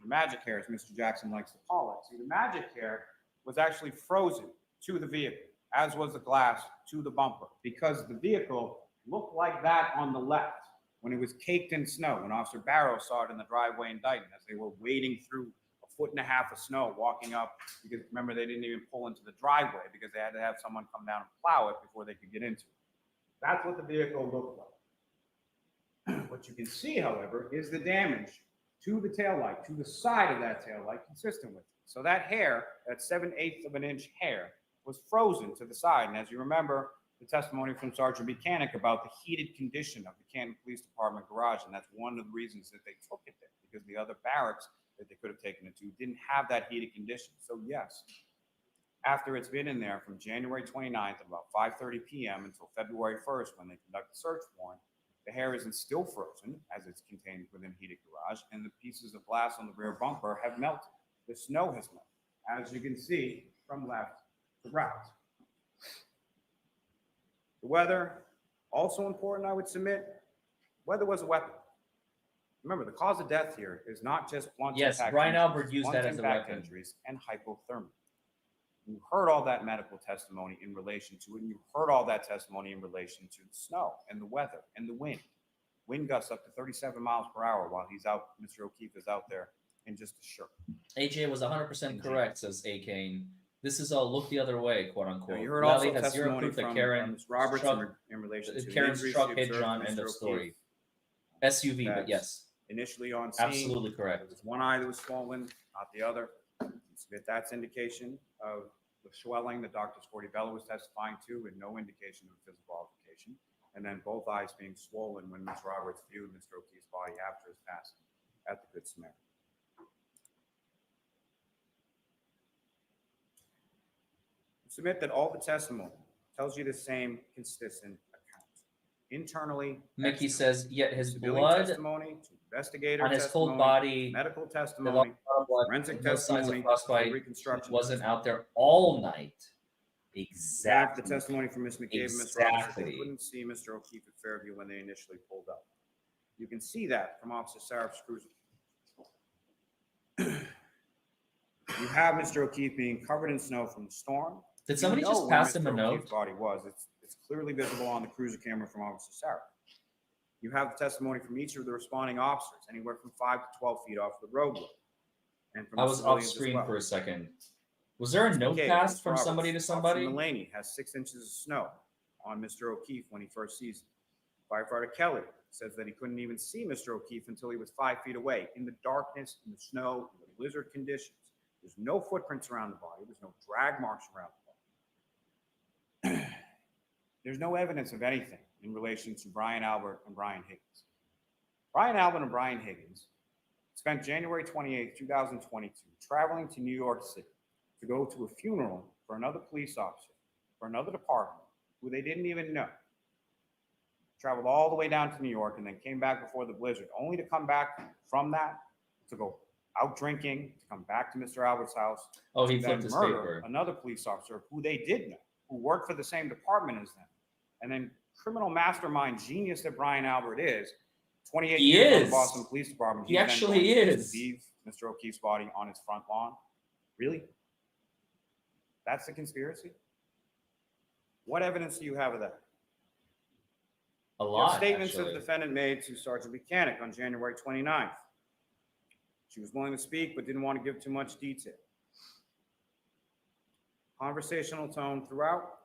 The magic hair, as Mr. Jackson likes to call it. See, the magic hair was actually frozen to the vehicle, as was the glass to the bumper, because the vehicle looked like that on the left when it was caked in snow, when Officer Barrow saw it in the driveway in Dayton as they were wading through 1.5 feet of snow, walking up, because remember, they didn't even pull into the driveway because they had to have someone come down and plow it before they could get into it. That's what the vehicle looked like. What you can see, however, is the damage to the taillight, to the side of that taillight, consistent with it. So that hair, that 7/8 of an inch hair, was frozen to the side. And as you remember, the testimony from Sergeant Buchanan about the heated condition of the Canton Police Department garage, and that's one of the reasons that they took it there, because the other barracks that they could have taken it to didn't have that heated condition. So yes, after it's been in there from January 29th at about 5:30 p.m. until February 1st, when they conduct the search warrant, the hair isn't still frozen as it's contained within heated garage, and the pieces of glass on the rear bumper have melted. The snow has melted, as you can see from left to right. The weather, also important, I would submit, weather was a weapon. Remember, the cause of death here is not just blunt Yes, impact Brian injuries, Albert used blunt that as a impact weapon. injuries and hypothermia. You heard all that medical testimony in relation to it, and you heard all that testimony in relation to the snow and the weather and the wind. Wind gusts up to 37 miles per hour while he's out, Mr. O'Keefe is out there in just a shirt. AJ was 100% correct, says A. Kane. This is all look the other way, quote Now, unquote. you heard Lally also has zero testimony proof that from Karen Ms. Roberts struck, in relation to the Karen's injuries truck she hit observed John, to end Mr. of story. O'Keefe. SUV, but That's yes, Initially on scene, absolutely correct. there was one eye that was swollen, not the other. That's indication of the swelling that Dr. Scortibella was testifying to, and no indication of physical altercation. And then both eyes being swollen when Ms. Roberts viewed Mr. O'Keefe's body after his passing at the Good Samaritan. Submit that all the testimony tells you the same consistent account. Internally, Mickey externally. says, yet his Civilian blood testimony to investigator on his testimony, cold body, medical with all testimony, the blood, forensic with no signs testimony, of frostbite, reconstruction wasn't testimony. out there all night. That's Exactly. the testimony from Ms. McCabe and Ms. Roberts that they Exactly. couldn't see Mr. O'Keefe at Fairview when they initially pulled up. You can see that from Officer Saraf's cruiser. You have Mr. O'Keefe being covered in snow from the storm. Did You somebody know just where pass him a Mr. note? O'Keefe's body was. It's clearly visible on the cruiser camera from Officer Saraf. You have the testimony from each of the responding officers, anywhere from 5 to 12 feet off the roadway. And from I the was off civilians as screen well. for a second. Was there a note McCabe, passed Ms. from Roberts, somebody to Officer somebody? Mulaney has 6 inches of snow on Mr. O'Keefe when he first sees him. Firefighter Kelly says that he couldn't even see Mr. O'Keefe until he was 5 feet away in the darkness, in the snow, in the blizzard conditions. There's no footprints around the body. There's no drag marks around the body. There's no evidence of anything in relation to Brian Albert and Brian Higgins. Brian Albert and Brian Higgins spent January 28, 2022, traveling to New York City to go to a funeral for another police officer, for another department, who they didn't even know. Traveled all the way down to New York and then came back before the blizzard, only to come back from that to go out drinking, to come back to Mr. Albert's house, Oh, he to flipped then his murder paper. another police officer who they did know, who worked for the same department as them. And then criminal mastermind genius that Brian Albert is, 28 He years on is. the Boston Police Department. He he's then actually going to is. leave Mr. O'Keefe's body on his front lawn. Really? That's the conspiracy? What evidence do you have of that? A You have lot, statements that actually. the defendant made to Sergeant Buchanan on January 29th. She was willing to speak, but didn't want to give too much detail. Conversational tone throughout.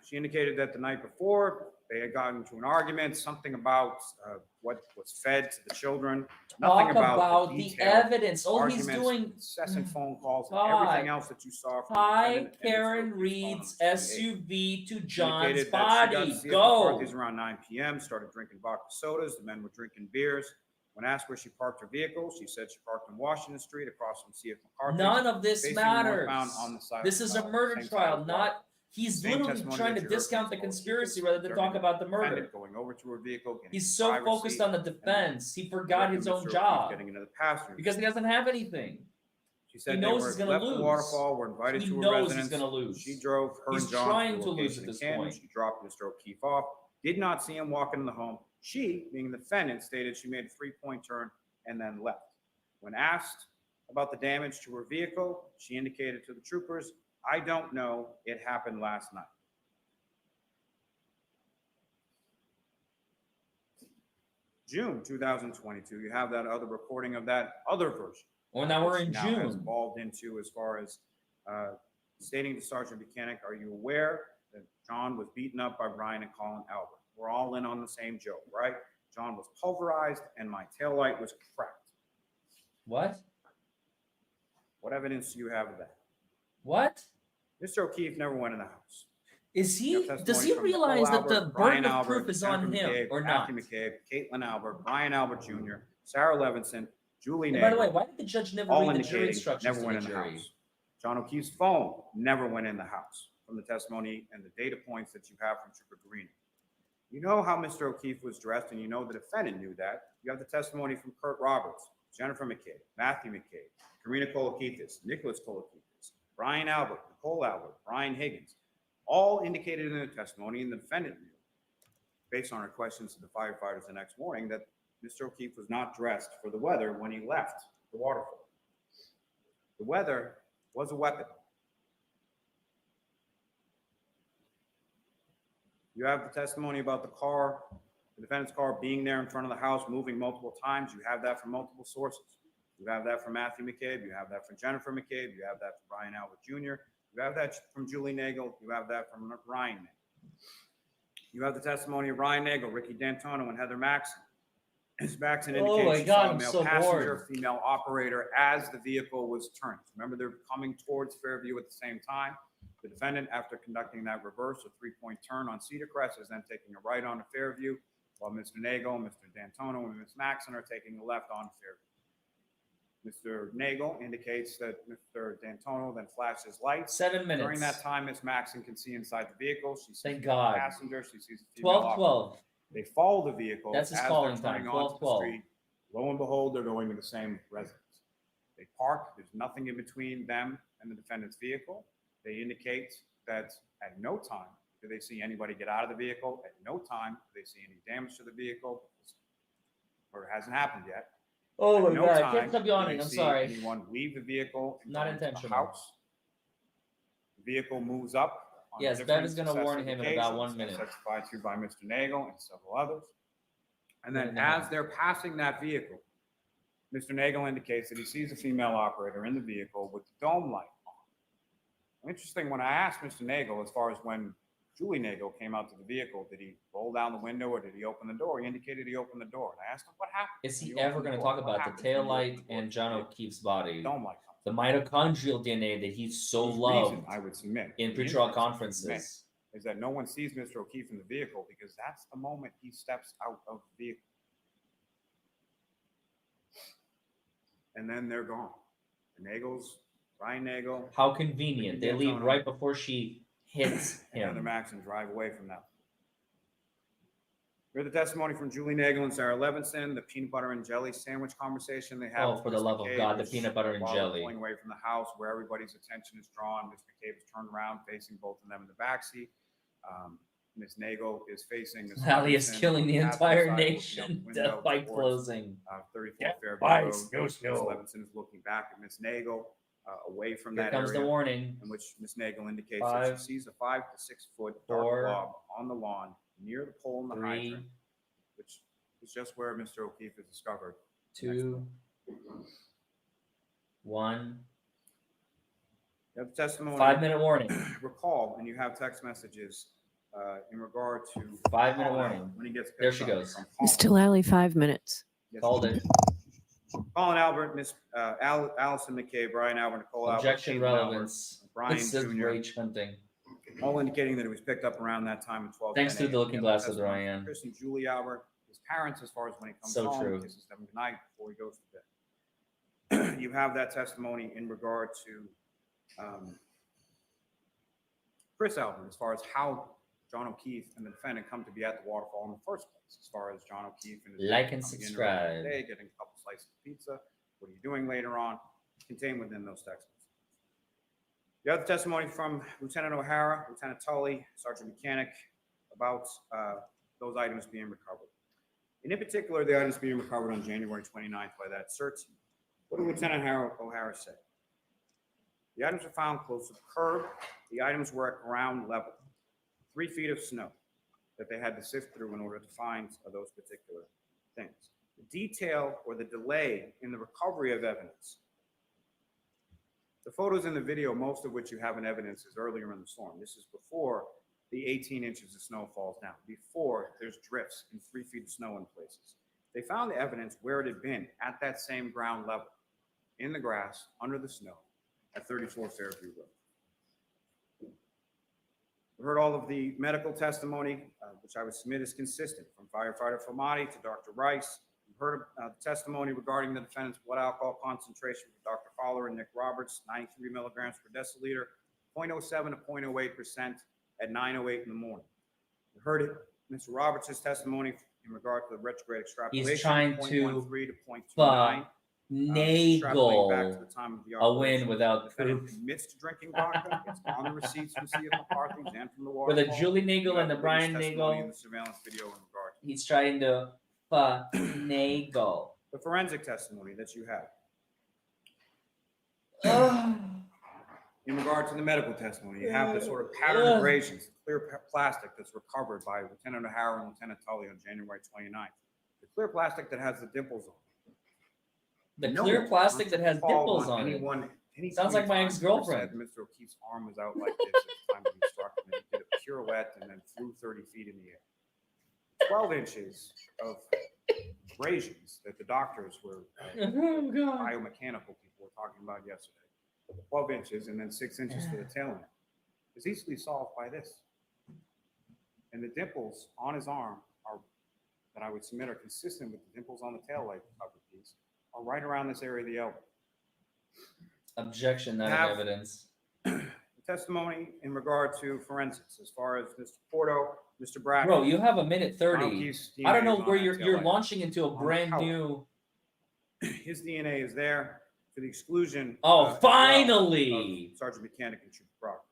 She indicated that the night before, they had gotten into an argument, something about what was fed to the children. Nothing Talk about about the the detailed evidence. All he's arguments, doing. incessant phone calls, and God. everything else that you saw from the Hi, defendant and Mr. Karen O'Keefe's phone Reed's on the 28th. SUV to She John's indicated that she got to body. see at the Go. parties around 9 p.m., started drinking vodka sodas. The men were drinking beers. When asked where she parked her vehicle, she said she parked on Washington Street across from C.F. McCarthy's. None of this facing matters. northbound on the side, This is a murder same side trial, of not. He's Same literally testimony trying that to you heard discount from the Mr. conspiracy O'Keefe, rather than talk observing about the defendant murder. Going over to her vehicle, getting He's in the so driver's focused seat, on the defense, he forgot his Mr. own O'Keefe job Getting into the passenger because he doesn't have anything. She said he they knows were he's gonna left lose. the waterfall, were invited He to her knows residence. he's gonna lose. She drove her He's and John trying to to the lose location at this in Camden. point. She dropped Mr. O'Keefe off. Did not see him walk into the home. She, being the defendant, stated she made a 3-point turn and then left. When asked about the damage to her vehicle, she indicated to the troopers, "I don't know. It happened last night." June 2022, you have that other recording of that other version. Well, now we're which in now has June. evolved into as far as stating to Sergeant Buchanan, "Are you aware that John was beaten up by Brian and Colin Albert? We're all in on the same joke, right? John was pulverized and my taillight was cracked." What? What evidence do you have of that? What? Mr. O'Keefe never went in the house. Is You he? have Does he testimony from realize Nicole that the Albert, Brian burden of Albert, proof is Jennifer on him McCabe, or not? Matthew McCabe, Caitlin Albert, Brian Albert Jr., Sarah Levinson, Julie And by the way, Nagel, why did the judge never all read the jury indicating instructions never to went the in the jury? house. John O'Keefe's phone never went in the house from the testimony and the data points that you have from Trooper Guarino. You know how Mr. O'Keefe was dressed, and you know the defendant knew that. You have the testimony from Kurt Roberts, Jennifer McCabe, Matthew McCabe, Karina Kolakithis, Nicholas Kolakithis, Brian Albert, Nicole Albert, Brian Higgins, all indicated in the testimony, and the defendant knew, based on our questions to the firefighters the next morning, that Mr. O'Keefe was not dressed for the weather when he left the waterfall. The weather was a weapon. You have the testimony about the car, the defendant's car being there in front of the house, moving multiple times. You have that from multiple sources. You have that from Matthew McCabe. You have that from Jennifer McCabe. You have that from Brian Albert Jr. You have that from Julie Nagel. You have that from Ryan Nagel. You have the testimony of Ryan Nagel, Ricky D'Antonio, and Heather Maxson. Ms. Maxson Oh indicates my she God, saw a I'm male so passenger, bored. female operator as the vehicle was turning. Remember, they're coming towards Fairview at the same time. The defendant, after conducting that reverse, a 3-point turn on Cedar Crest, is then taking a right onto Fairview, while Mr. Nagel, Mr. D'Antonio, and Ms. Maxson are taking a left onto Fairview. Mr. Nagel indicates that Mr. D'Antonio then flashes lights. 7 minutes. During that time, Ms. Maxson can see inside the vehicle. She sees Thank the God. passenger. She sees the female 12:12. They follow the vehicle. That's his as calling they're time, turning onto the 12:12. street. Lo and behold, they're going to the same residence. They park. There's nothing in between them and the defendant's vehicle. They indicate that at no time do they see anybody get out of the vehicle. At no time do they see any damage to the vehicle, or it hasn't happened yet. Oh my At no God, I time can't stop do yawning. they I'm see sorry. anyone leave the vehicle and Not go into the intentional. house. The vehicle moves up. On Yes, different Bev is gonna warn successive him in about occasions, 1 minute. Testified to by Mr. Nagel and several others. And then Minute and a as half. they're passing that vehicle, Mr. Nagel indicates that he sees a female operator in the vehicle with the dome light on. Interesting, when I asked Mr. Nagel, as far as when Julie Nagel came out to the vehicle, did he roll down the window or did he open the door? He indicated he opened the door. And I asked him, what happened? Is when he you ever opened going to door? talk What about happens the when you open taillight the door and to John the vehicle? O'Keefe's body? Dome light comes The mitochondrial DNA that he so Whose loved reason, I would submit, in the pretrial inference conferences. is that no one sees Mr. O'Keefe in the vehicle because that's the moment he steps out of the vehicle. And then they're gone. The Nagels, Ryan Nagel, How convenient. They leave D'Antonio, right before she hits and Heather him. Maxson drive away from them. We have the testimony from Julie Nagel and Sarah Levinson, the peanut butter and jelly sandwich conversation they have. Oh, with for the Ms. love of McCabe, God, the which, peanut butter and while they're jelly. pulling away from the house where everybody's attention is drawn. Ms. McCabe is turned around facing both of them in the backseat. Ms. Nagel is facing Ms. Sally is Levinson killing on the passenger entire side, looking out the nation. window Death by towards, closing. 34 Fairview by Road. snow, Ms. snow. Levinson is looking back at Ms. Nagel, away from Here that comes area, the warning. in which Ms. Nagel indicates that 5, she sees a 5 to 6 foot dark 4, blob on the lawn near the pole in the 3, hydrant, which is just where Mr. O'Keefe is discovered. 2, 1. You have testimony. 5-minute warning. Recall, and you have text messages in regard to 5-minute warning. when he gets picked There she up goes. from home. Mr. Lally, 5 minutes. Yes, Called it. Colin Albert, Miss Allison McKay, Brian Albert, Nicole Albert, Objection Keaton Albert, relevance. Brian This is Jr., rage hunting. all indicating that it was picked up around that time of 12. Thanks to the looking glasses, Ryan. Chris and Julie Albert, his parents, as far as when he comes So home, true. kisses them goodnight before he goes to bed. You have that testimony in regard to Chris Albert, as far as how John O'Keefe and the defendant come to be at the waterfall in the first place, as far as John O'Keefe and his Like and coming in subscribe. early in the day, getting a couple slices of pizza. What are you doing later on? Contained within those texts. You have the testimony from Lieutenant O'Hara, Lieutenant Tully, Sergeant Mechanic about those items being recovered. And in particular, the items being recovered on January 29th by that search team. What did Lieutenant O'Hara say? The items were found close to the curb. The items were at ground level, 3 feet of snow that they had to sift through in order to find those particular things. The detail or the delay in the recovery of evidence. The photos in the video, most of which you have in evidence, is earlier in the storm. This is before the 18 inches of snow falls down, before there's drifts and 3 feet of snow in places. They found the evidence where it had been at that same ground level, in the grass, under the snow, at 34 Fairview Road. We heard all of the medical testimony, which I would submit is consistent, from firefighter Famati to Dr. Rice. We heard the testimony regarding the defendant's blood alcohol concentration from Dr. Fowler and Nick Roberts, 93 milligrams per deciliter, 0.07 to 0.08% at 9:08 in the morning. We heard it, Mr. Roberts' testimony in regard to the retrograde extrapolation. He's trying to 0.13 to 0.29. Extrapolating back to finagle the time of the a win operation. without The defendant proof. admits to drinking vodka. It's on the receipts we see at the parkings and from the With a waterfall. Julie You Nagel have and the the Brian witness testimony in Nagel, the surveillance video in regard to he's trying to finagle. the forensic testimony that you have. Ugh. In regard to the medical testimony, you have the sort of pattern abrasions, clear plastic that's recovered by Lieutenant O'Hara and Lieutenant Tully on January 29th. The clear plastic that has the dimples on it. The No clear one plastic wants that has to call dimples on it. anyone, any Sounds point like my in time ex-girlfriend. ever said Mr. O'Keefe's arm was out like this at the time that he struck him, and he did a pirouette and then flew 30 feet in the air. 12 inches of abrasions that the doctors were, Oh, God. biomechanical people were talking about yesterday. 12 inches and then 6 inches for the tail end. It's easily solved by this. And the dimples on his arm are, that I would submit, are consistent with the dimples on the tail light cover piece, are right around this area of the elbow. Objection, not Have- in evidence. The testimony in regard to forensics, as far as Mr. Porto, Mr. Bradford. Bro, you have a minute 30. O'Keefe's I don't DNA know is on where that you're tail light. launching into a the brand couch. new. His DNA is there to the exclusion. Oh, as well finally. of Sergeant Mechanic and Trooper Brock.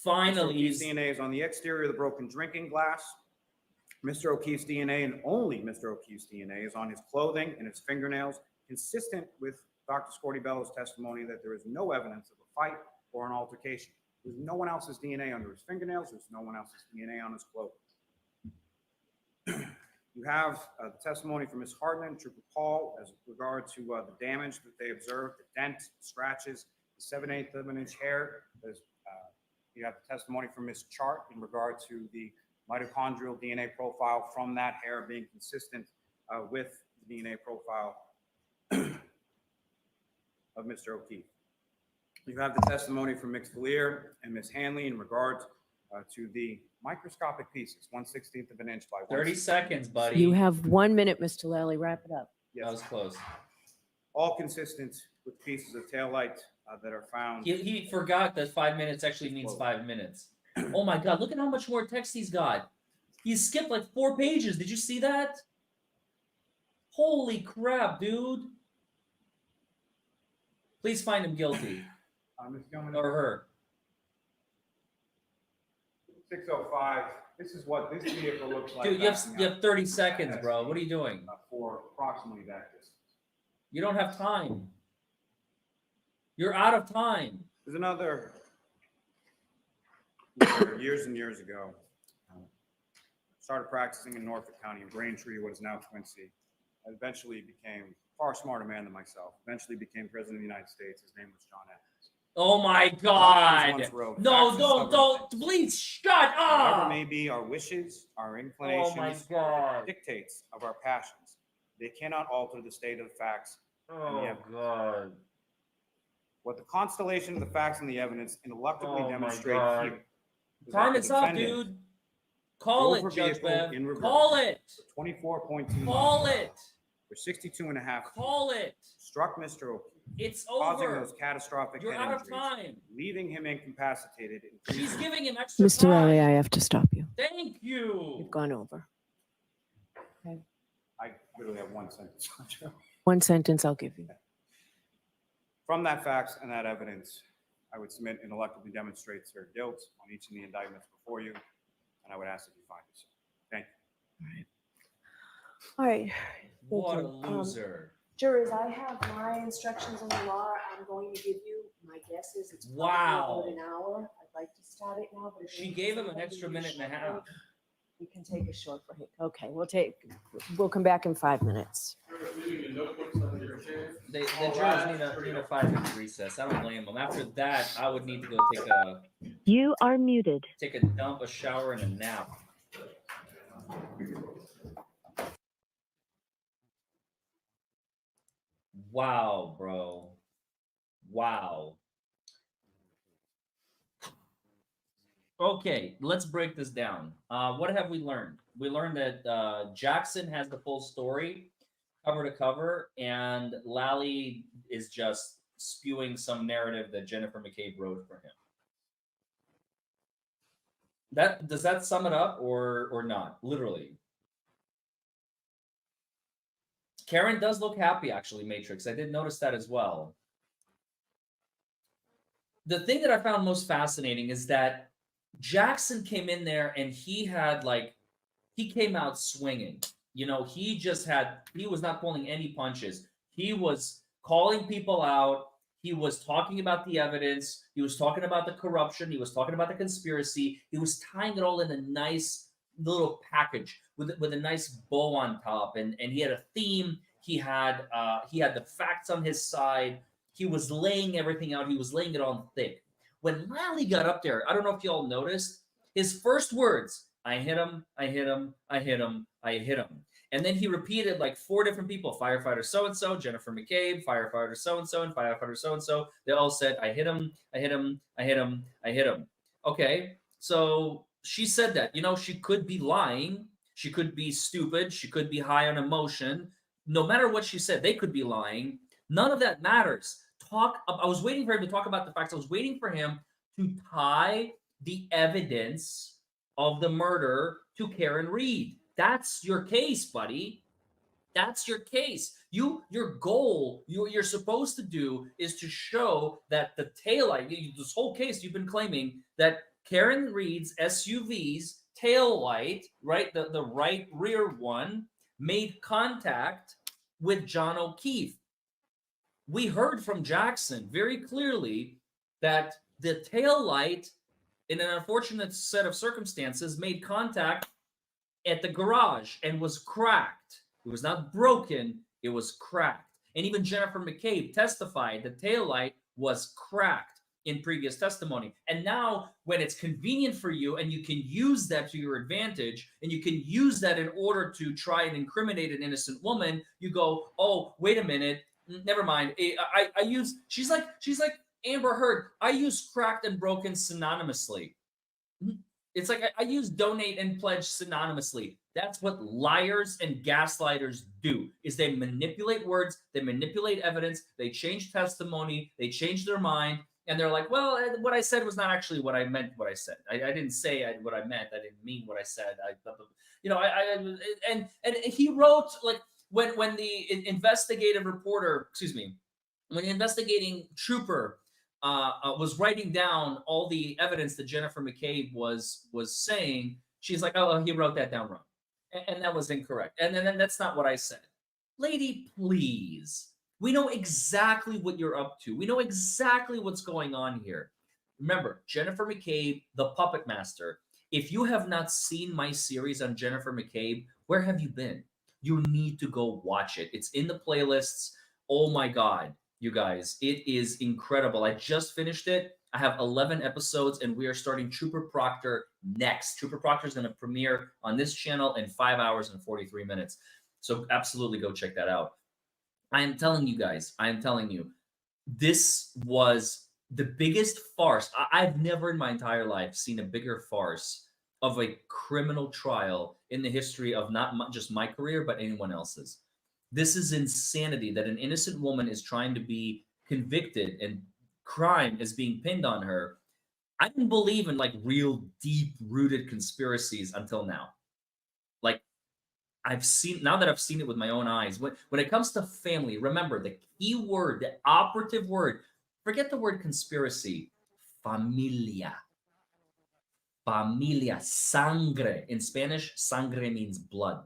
Finally, Mr. O'Keefe's he's DNA is on the exterior of the broken drinking glass. Mr. O'Keefe's DNA, and only Mr. O'Keefe's DNA, is on his clothing and his fingernails, consistent with Dr. Scortibello's testimony that there is no evidence of a fight or an altercation. There's no one else's DNA under his fingernails. There's no one else's DNA on his clothing. You have the testimony from Ms. Hartman and Trooper Paul as regard to the damage that they observed, the dent, scratches, the 7/8 of an inch hair. You have the testimony from Ms. Chart in regard to the mitochondrial DNA profile from that hair being consistent with the DNA profile of Mr. O'Keefe. You have the testimony from Ms. Valier and Ms. Hanley in regard to the microscopic pieces, 1/16 of an inch by 30 seconds, buddy. You have 1 minute, Mr. Lally. Wrap it up. That was close. all consistent with pieces of taillight that are found. He forgot that 5 minutes actually means 5 minutes. Oh my God, look at how much more text he's got. He skipped like 4 pages. Did you see that? Holy crap, dude. Please find him guilty. Ms. Gilman, Or her. 605. This is what this vehicle looks like. Dude, you backing have up 30 seconds, bro. What are you doing? for approximately that distance. You don't have time. You're out of time. There's another, years and years ago, started practicing in Norfolk County in Braintree, what is now Quincy. I eventually became a far smarter man than myself. Eventually became president of the United States. His name was John Adams. Oh my Lyons God. once wrote, No, "Facts are don't, stubborn things. please shut Whatever up. may be our wishes, our Oh my inclinations, God. dictates of our passions, they cannot alter the state of the facts and the Oh evidence. God. What the constellation of the facts and the evidence ineluctably Oh my demonstrate God. here is that Time the is up, defendant dude. Call drove it, her Judge vehicle Bev. in reverse Call it. for 24.2 miles Call per hour it. for 62 and a half feet, Call it. struck Mr. O'Keefe, It's causing over. those catastrophic You're head out of injuries, time. leaving him incapacitated. She's giving him extra Mr. time. Riley, I have to stop you. Thank you. You've gone over. I literally have one sentence. One sentence I'll give you. From that facts and that evidence, I would submit ineluctably demonstrates her guilt on each of the indictments before you, and I would ask that you find this. Thank you. All right. What a you. loser. Jurors, I have my instructions on the law I'm going to give you. My guess is it's probably Wow. about an hour. I'd like to start it now, but if She you gave him an somebody extra needs minute and a short half. break, we can take a short break. Okay, we'll come back in 5 minutes. The jurors need a 5-minute recess. I don't blame them. After that, I would need to go You are muted. take a dump, a shower, and a nap. Wow, bro. Wow. Okay, let's break this down. What have we learned? We learned that Jackson has the full story, cover to cover, and Lally is just spewing some narrative that Jennifer McCabe wrote for him. Does that sum it up or not? Literally. Karen does look happy, actually, Matrix. I did notice that as well. The thing that I found most fascinating is that Jackson came in there and he came out swinging. You know, he was not pulling any punches. He was calling people out. He was talking about the evidence. He was talking about the corruption. He was talking about the conspiracy. He was tying it all in a nice little package with a nice bow on top. And he had a theme. He had the facts on his side. He was laying everything out. He was laying it on thick. When Lally got up there, I don't know if y'all noticed, his first words, I hit him, I hit him, I hit him, I hit him. And then he repeated like 4 different people, firefighter so-and-so, Jennifer McCabe, firefighter so-and-so, and firefighter so-and-so. They all said, I hit him, I hit him, I hit him, I hit him. Okay, so she said that. You know, she could be lying. She could be stupid. She could be high on emotion. No matter what she said, they could be lying. None of that matters. I was waiting for him to talk about the facts. I was waiting for him to tie the evidence of the murder to Karen Reed. That's your case, buddy. That's your case. Your goal, you're supposed to do is to show that the taillight, this whole case you've been claiming that Karen Reed's SUV's taillight, right, the right rear one, made contact with John O'Keefe. We heard from Jackson very clearly that the taillight, in an unfortunate set of circumstances, made contact at the garage and was cracked. It was not broken, it was cracked. And even Jennifer McCabe testified the taillight was cracked in previous testimony. And now, when it's convenient for you and you can use that to your advantage, and you can use that in order to try and incriminate an innocent woman, you go, oh, wait a minute, never mind. She's like Amber Heard. I use cracked and broken synonymously. It's like I use donate and pledge synonymously. That's what liars and gaslighters do, is they manipulate words, they manipulate evidence, they change testimony, they change their mind, and they're like, well, what I said was not actually what I meant what I said. I didn't say what I meant. I didn't mean what I said. And he wrote, like, when the investigative reporter, when the investigating trooper was writing down all the evidence that Jennifer McCabe was saying, she's like, oh, he wrote that down wrong. And that was incorrect. And then that's not what I said. Lady, please. We know exactly what you're up to. We know exactly what's going on here. Remember, Jennifer McCabe, the puppet master. If you have not seen my series on Jennifer McCabe, where have you been? You need to go watch it. It's in the playlists. Oh my God. you guys. It is incredible. I just finished it. I have 11 episodes, and we are starting Trooper Proctor next. Trooper Proctor is going to premiere on this channel in 5 hours and 43 minutes. So absolutely go check that out. I am telling you guys, I am telling you, this was the biggest farce. I've never in my entire life seen a bigger farce of a criminal trial in the history of not just my career, but anyone else's. This is insanity that an innocent woman is trying to be convicted and crime is being pinned on her. I didn't believe in like real deep rooted conspiracies until now. Like now that I've seen it with my own eyes, when it comes to family, remember the key word, the operative word, forget the word conspiracy, familia. Familia, sangre. In Spanish, sangre means blood.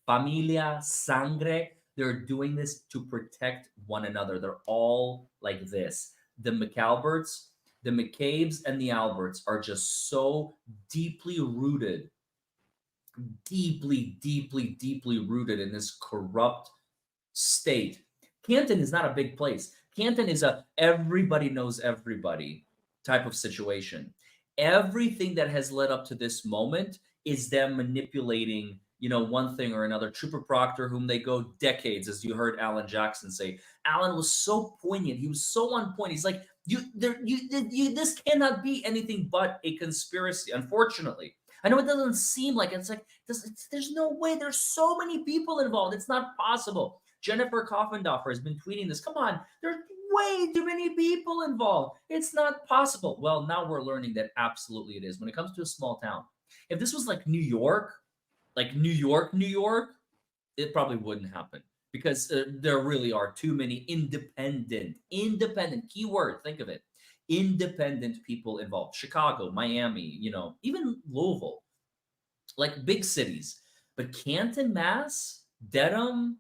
Familia, sangre. They're doing this to protect one another. They're all like this. The McAlberts, the McCabe's, and the Alberts are just so deeply rooted, deeply rooted in this corrupt state. Canton is not a big place. Canton is a everybody knows everybody type of situation. Everything that has led up to this moment is them manipulating, one thing or another. Trooper Proctor, whom they go decades, as you heard Alan Jackson say. Alan was so poignant. He was so on point. He's like, this cannot be anything but a conspiracy. Unfortunately, I know it doesn't seem like it's like there's no way. There's so many people involved. It's not possible. Jennifer Koffendorfer has been tweeting this. Come on, there's way too many people involved. It's not possible. Well, now we're learning that absolutely it is. When it comes to a small town, if this was like New York, New York, it probably wouldn't happen because there really are too many independent, keyword, think of it, independent people involved. Chicago, Miami, even Louisville, like big cities. But Canton, Mass, Dedham,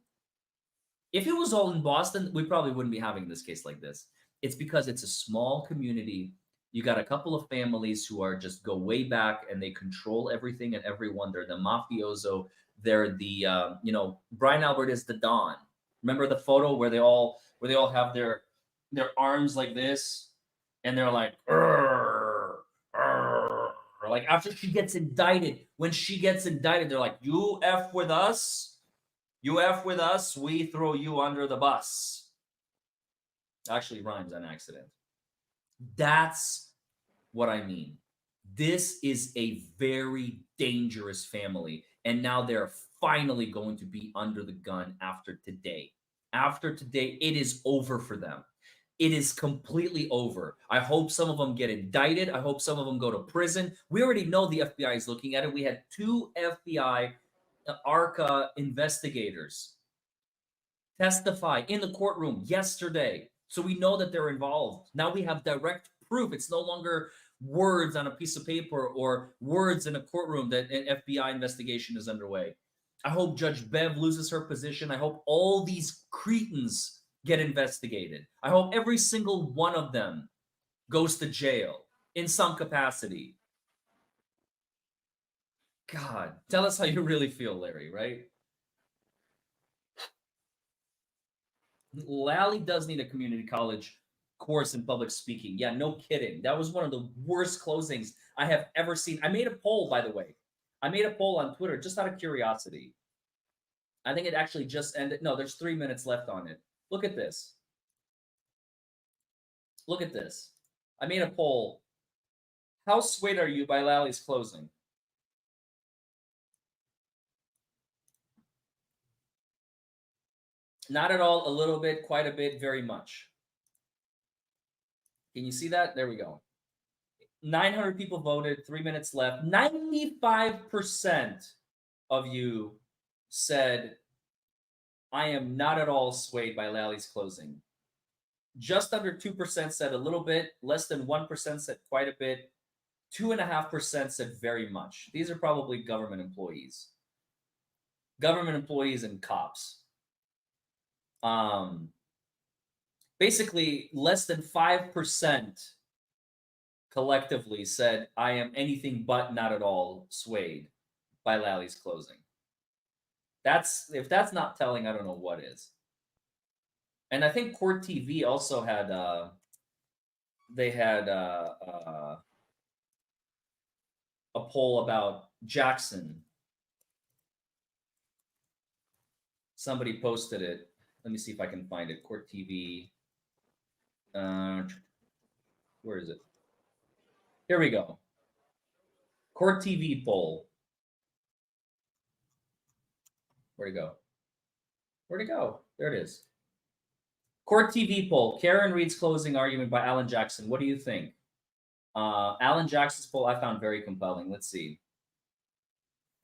if it was all in Boston, we probably wouldn't be having this case like this. It's because it's a small community. You got a couple of families who are just go way back and they control everything and everyone. They're the mafioso. They're the, Brian Albert is the Don. Remember the photo where they all have their arms like this and they're like, "Arr, arr." Like after she gets indicted, when she gets indicted, they're like, you F with us, we throw you under the bus. Actually rhymes on accident. That's what I mean. This is a very dangerous family. And now they're finally going to be under the gun after today. After today, it is over for them. It is completely over. I hope some of them get indicted. I hope some of them go to prison. We already know the FBI is looking at it. We had 2 FBI ARCA investigators testify in the courtroom yesterday. So we know that they're involved. Now we have direct proof. It's no longer words on a piece of paper or words in a courtroom that an FBI investigation is underway. I hope Judge Bev loses her position. I hope all these cretins get investigated. I hope every single one of them goes to jail in some capacity. God, tell us how you really feel, Larry, right? Lally does need a community college course in public speaking. Yeah, no kidding. That was one of the worst closings I have ever seen. I made a poll, by the way. I made a poll on Twitter just out of curiosity. I think it actually just ended. No, there's 3 minutes left on it. Look at this. Look at this. I made a poll. How swayed are you by Lally's closing? Not at all, a little bit, quite a bit, very much. Can you see that? There we go. 900 people voted, 3 minutes left. 95% of you said, I am not at all swayed by Lally's closing. Just under 2% said a little bit, less than 1% said quite a bit, 2.5% said very much. These are probably government employees. Government employees and cops. Basically, less than 5% collectively said, I am anything but not at all swayed by Lally's closing. If that's not telling, I don't know what is. And I think Court TV also had they had a poll about Jackson. Somebody posted it. Let me see if I can find it. Court TV. Where is it? Here we go. Court TV poll. Where'd it go? Where'd it go? There it is. Court TV poll. Karen Reed's closing argument by Alan Jackson. What do you think? Alan Jackson's poll I found very compelling. Let's see.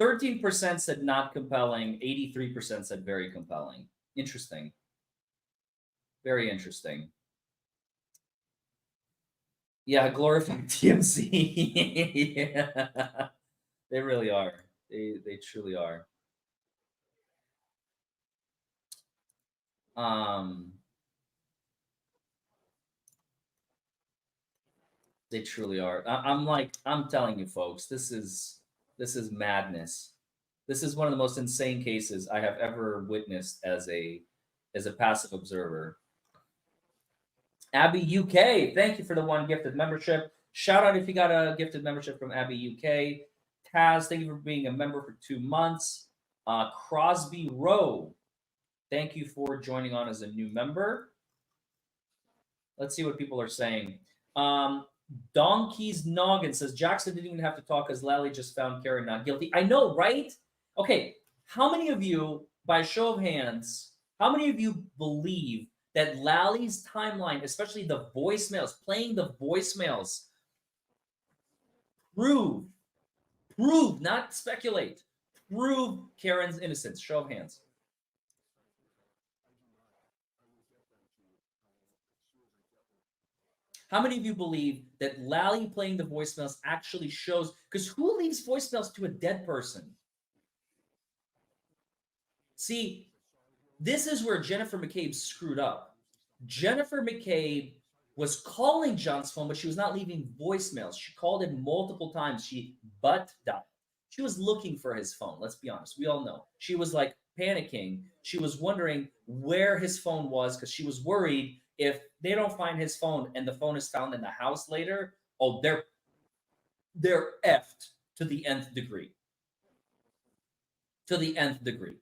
13% said not compelling. 83% said very compelling. Interesting. Very interesting. Yeah, glorifying TMZ. Yeah. They really are. They truly are. They truly are. I'm telling you, folks, this is madness. This is one of the most insane cases I have ever witnessed as a passive observer. Abby UK, thank you for the 1 gifted membership. Shout out if you got a gifted membership from Abby UK. Taz, thank you for being a member for 2 months. Crosby Rowe, thank you for joining on as a new member. Let's see what people are saying. Donkey's Noggin says Jackson didn't even have to talk because Lally just found Karen not guilty. I know, right? Okay, how many of you, by show of hands, how many of you believe that Lally's timeline, especially the voicemails, playing the voicemails, prove, not speculate, prove Karen's innocence? Show of hands. How many of you believe that Lally playing the voicemails actually shows? Because who leaves voicemails to a dead person? See, this is where Jennifer McCabe screwed up. Jennifer McCabe was calling John's phone, but she was not leaving voicemails. She called him multiple times. She butt dialed. She was looking for his phone. Let's be honest. We all know. She was like panicking. She was wondering where his phone was because she was worried if they don't find his phone and the phone is found in the house later, oh, they're effed to the nth degree. To the nth degree.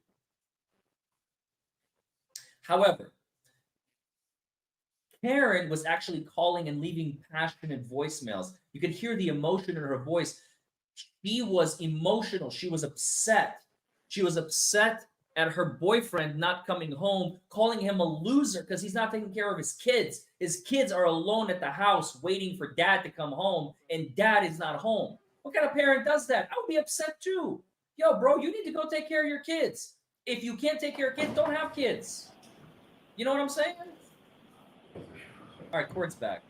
However, Karen was actually calling and leaving passionate voicemails. You could hear the emotion in her voice. She was emotional. She was upset. She was upset at her boyfriend not coming home, calling him a loser because he's not taking care of his kids. His kids are alone at the house waiting for dad to come home, and dad is not home. What kind of parent does that? I would be upset too. Yo, bro, you need to go take care of your kids. If you can't take care of kids, don't have kids. You know what I'm saying? All right, court's back.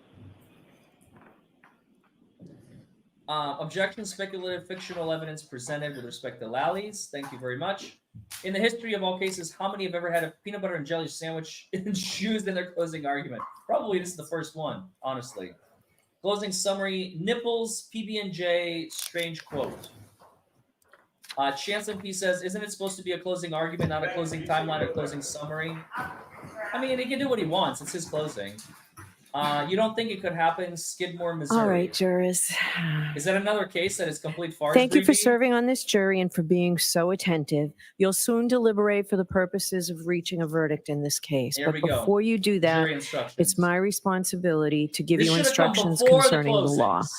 Objection, speculative, fictional evidence presented with respect to Lally's. Thank you very much. In the history of all cases, how many have ever had a peanut butter and jelly sandwich used in their closing argument? Probably this is the first one, honestly. Closing summary, nipples, PB&J, strange quote. Chance MP says, isn't it supposed to be a closing argument, not a closing timeline or closing summary? I mean, he can do what he wants. It's his closing. You don't think it could happen? Skidmore, Missouri. All right, jurors. Is that another case that is complete farce? Thank you for Breezy? serving on this jury and for being so attentive. You'll soon deliberate for the purposes of reaching a verdict in this case. Here But we go. before you do that, Jury instructions. it's my responsibility to give This you should have come instructions before concerning the law. closings.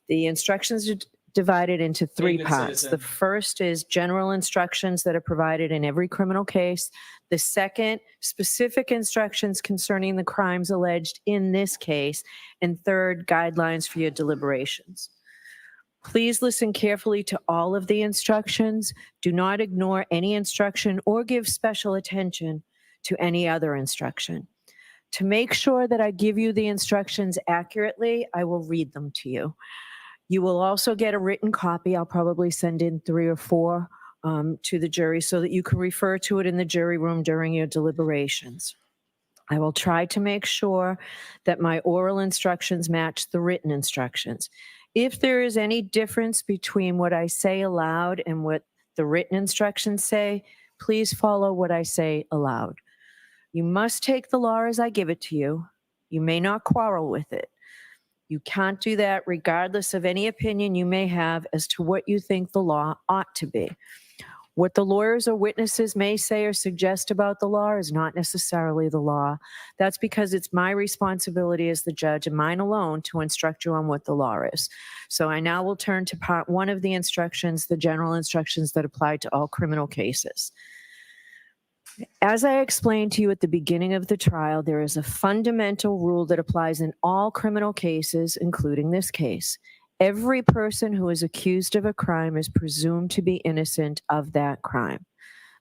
The instructions are divided into 3 Good parts. citizen. The first is general instructions that are provided in every criminal case. The second, specific instructions concerning the crimes alleged in this case. And third, guidelines for your deliberations. Please listen carefully to all of the instructions. Do not ignore any instruction or give special attention to any other instruction. To make sure that I give you the instructions accurately, I will read them to you. You will also get a written copy. I'll probably send in 3 or 4 to the jury so that you can refer to it in the jury room during your deliberations. I will try to make sure that my oral instructions match the written instructions. If there is any difference between what I say aloud and what the written instructions say, please follow what I say aloud. You must take the law as I give it to you. You may not quarrel with it. You can't do that regardless of any opinion you may have as to what you think the law ought to be. What the lawyers or witnesses may say or suggest about the law is not necessarily the law. That's because it's my responsibility as the judge and mine alone to instruct you on what the law is. So I now will turn to part one of the instructions, the general instructions that apply to all criminal cases. As I explained to you at the beginning of the trial, there is a fundamental rule that applies in all criminal cases, including this case. Every person who is accused of a crime is presumed to be innocent of that crime.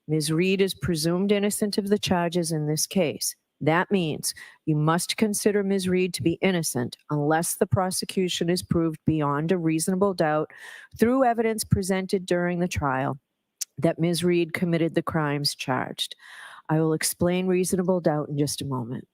Ms. Reed is presumed innocent of the charges in this case. That means you must consider Ms. Reed to be innocent unless the prosecution is proved beyond a reasonable doubt through evidence presented during the trial that Ms. Reed committed the crimes charged. I will explain reasonable doubt in just a moment.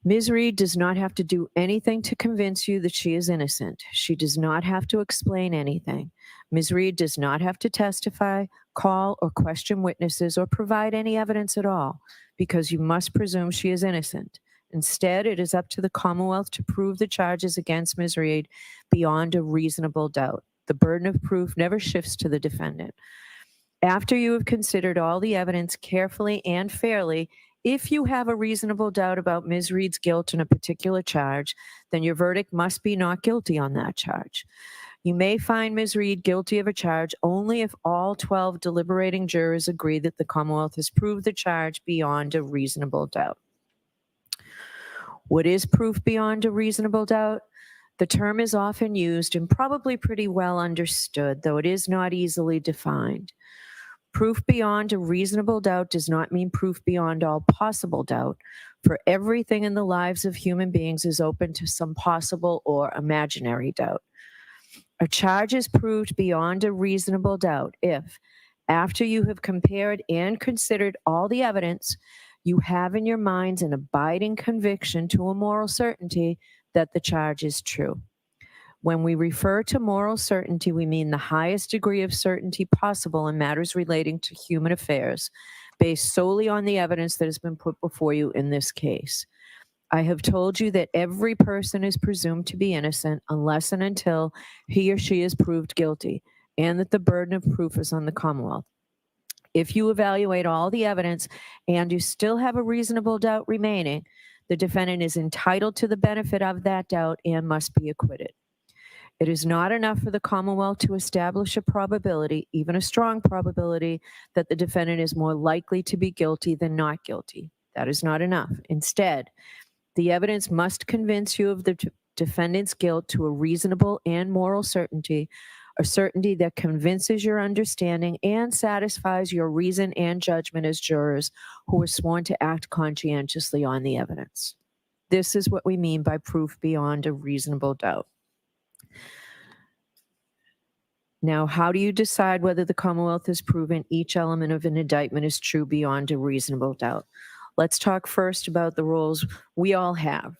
Ms. Reed does not have to do anything to convince you that she is innocent. She does not have to explain anything. Ms. Reed does not have to testify, call, or question witnesses, or provide any evidence at all, because you must presume she is innocent. Instead, it is up to the Commonwealth to prove the charges against Ms. Reed beyond a reasonable doubt. The burden of proof never shifts to the defendant. After you have considered all the evidence carefully and fairly, if you have a reasonable doubt about Ms. Reed's guilt in a particular charge, then your verdict must be not guilty on that charge. You may find Ms. Reed guilty of a charge only if all 12 deliberating jurors agree that the Commonwealth has proved the charge beyond a reasonable doubt. What is proof beyond a reasonable doubt? The term is often used and probably pretty well understood, though it is not easily defined. Proof beyond a reasonable doubt does not mean proof beyond all possible doubt, for everything in the lives of human beings is open to some possible or imaginary doubt. A charge is proved beyond a reasonable doubt if, after you have compared and considered all the evidence, you have in your minds an abiding conviction to a moral certainty that the charge is true. When we refer to moral certainty, we mean the highest degree of certainty possible in matters relating to human affairs, based solely on the evidence that has been put before you in this case. I have told you that every person is presumed to be innocent unless and until he or she is proved guilty, and that the burden of proof is on the Commonwealth. If you evaluate all the evidence and you still have a reasonable doubt remaining, the defendant is entitled to the benefit of that doubt and must be acquitted. It is not enough for the Commonwealth to establish a probability, even a strong probability, that the defendant is more likely to be guilty than not guilty. That is not enough. Instead, the evidence must convince you of the defendant's guilt to a reasonable and moral certainty, a certainty that convinces your understanding and satisfies your reason and judgment as jurors who are sworn to act conscientiously on the evidence. This is what we mean by proof beyond a reasonable doubt. Now, how do you decide whether the Commonwealth has proven each element of an indictment is true beyond a reasonable doubt? Let's talk first about the roles we all have.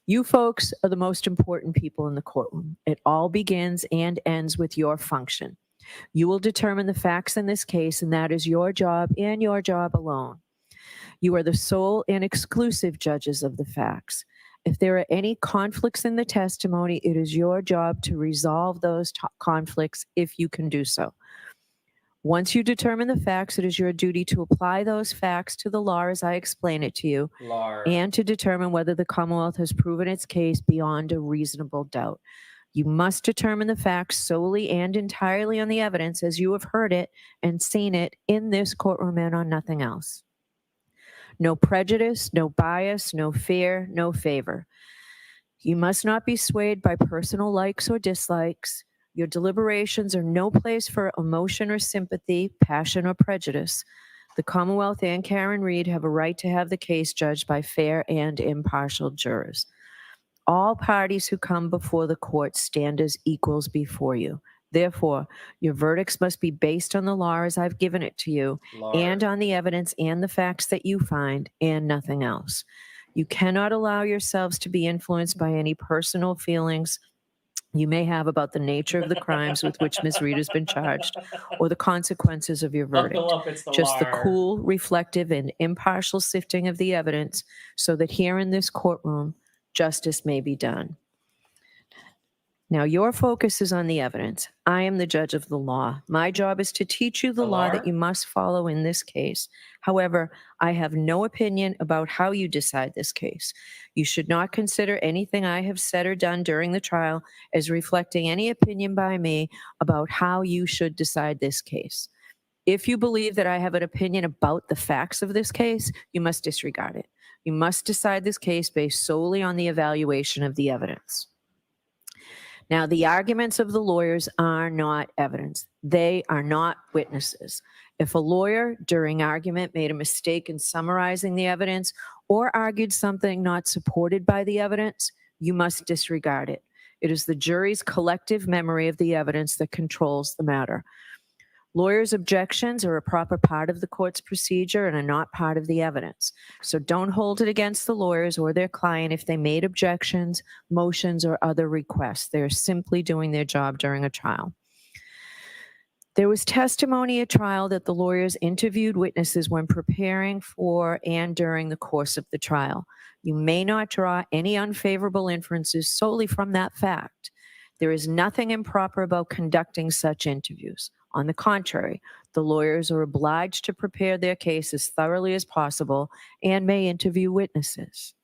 You folks are the most important people in the courtroom. It all begins and ends with your function. You will determine the facts in this case, and that is your job and your job alone. You are the sole and exclusive judges of the facts. If there are any conflicts in the testimony, it is your job to resolve those conflicts if you can do so. Once you determine the facts, it is your duty to apply those facts to the law as I explain it to you, and to determine whether the Commonwealth has proven its case beyond a reasonable doubt. You must determine the facts solely and entirely on the evidence as you have heard it and seen it in this courtroom and on nothing else. No prejudice, no bias, no fear, no favor. You must not be swayed by personal likes or dislikes. Your deliberations are no place for emotion or sympathy, passion or prejudice. The Commonwealth and Karen Reed have a right to have the case judged by fair and impartial jurors. All parties who come before the court stand as equals before you. Therefore, your verdicts must be based on the law as I've given it to you, and on the evidence and the facts that you find, and nothing else. You cannot allow yourselves to be influenced by any personal feelings you may have about the nature of the crimes with which Ms. Reed has been charged or the consequences of your verdict. Buckle up, it's the Just the wire. cool, reflective, and impartial sifting of the evidence so that here in this courtroom, justice may be done. Now, your focus is on the evidence. I am the judge of the law. My job is to teach you the law that Alar? you must follow in this case. However, I have no opinion about how you decide this case. You should not consider anything I have said or done during the trial as reflecting any opinion by me about how you should decide this case. If you believe that I have an opinion about the facts of this case, you must disregard it. You must decide this case based solely on the evaluation of the evidence. Now, the arguments of the lawyers are not evidence. They are not witnesses. If a lawyer during argument made a mistake in summarizing the evidence or argued something not supported by the evidence, you must disregard it. It is the jury's collective memory of the evidence that controls the matter. Lawyers' objections are a proper part of the court's procedure and are not part of the evidence. So don't hold it against the lawyers or their client if they made objections, motions, or other requests. They're simply doing their job during a trial. There was testimony at trial that the lawyers interviewed witnesses when preparing for and during the course of the trial. You may not draw any unfavorable inferences solely from that fact. There is nothing improper about conducting such interviews. On the contrary, the lawyers are obliged to prepare their case as thoroughly as possible and may interview witnesses.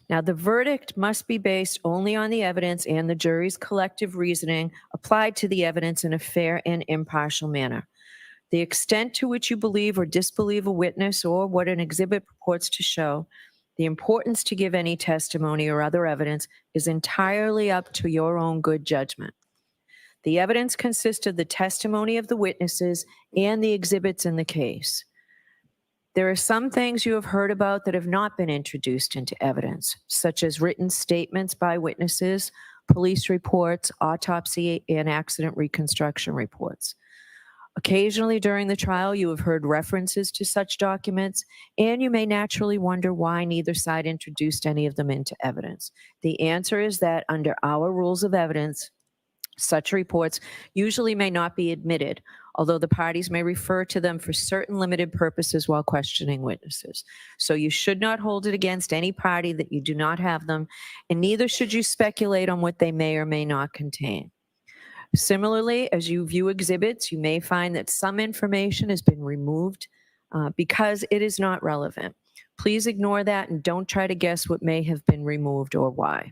Now, the verdict must be based only on the evidence and the jury's collective reasoning applied to the evidence in a fair and impartial manner. The extent to which you believe or disbelieve a witness or what an exhibit purports to show, the importance to give any testimony or other evidence is entirely up to your own good judgment. The evidence consists of the testimony of the witnesses and the exhibits in the case. There are some things you have heard about that have not been introduced into evidence, such as written statements by witnesses, police reports, autopsy, and accident reconstruction reports. Occasionally during the trial, you have heard references to such documents, and you may naturally wonder why neither side introduced any of them into evidence. The answer is that under our rules of evidence, such reports usually may not be admitted, although the parties may refer to them for certain limited purposes while questioning witnesses. So you should not hold it against any party that you do not have them, and neither should you speculate on what they may or may not contain. Similarly, as you view exhibits, you may find that some information has been removed because it is not relevant. Please ignore that and don't try to guess what may have been removed or why.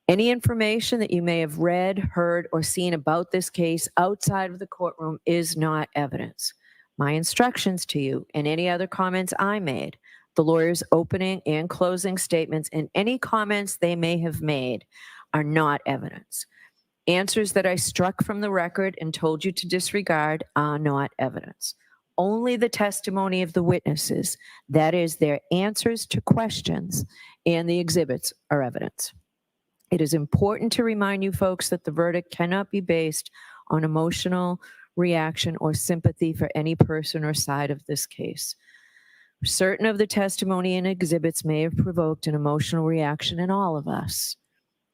Any information that you may have read, heard, or seen about this case outside of the courtroom is not evidence. My instructions to you and any other comments I made, the lawyer's opening and closing statements, and any comments they may have made are not evidence. Answers that I struck from the record and told you to disregard are not evidence. Only the testimony of the witnesses, that is, their answers to questions, and the exhibits are evidence. It is important to remind you folks that the verdict cannot be based on emotional reaction or sympathy for any person or side of this case. Certain of the testimony and exhibits may have provoked an emotional reaction in all of us.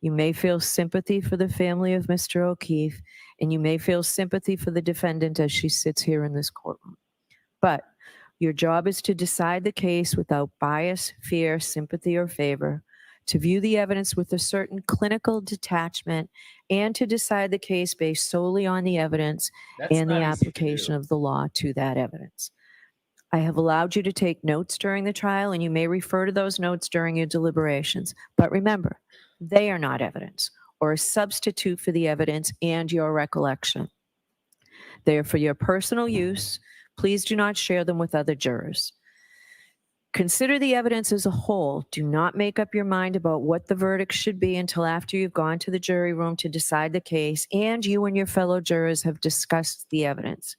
You may feel sympathy for the family of Mr. O'Keefe, and you may feel sympathy for the defendant as she sits here in this courtroom. But your job is to decide the case without bias, fear, sympathy, or favor, to view the evidence with a certain clinical detachment, and to decide the case based solely on the evidence and the application of the law to that evidence. I have allowed you to take notes during the trial, and you may refer to those notes during your deliberations. But remember, they are not evidence or a substitute for the evidence and your recollection. They are for your personal use. Please do not share them with other jurors. Consider the evidence as a whole. Do not make up your mind about what the verdict should be until after you've gone to the jury room to decide the case and you and your fellow jurors have discussed the evidence.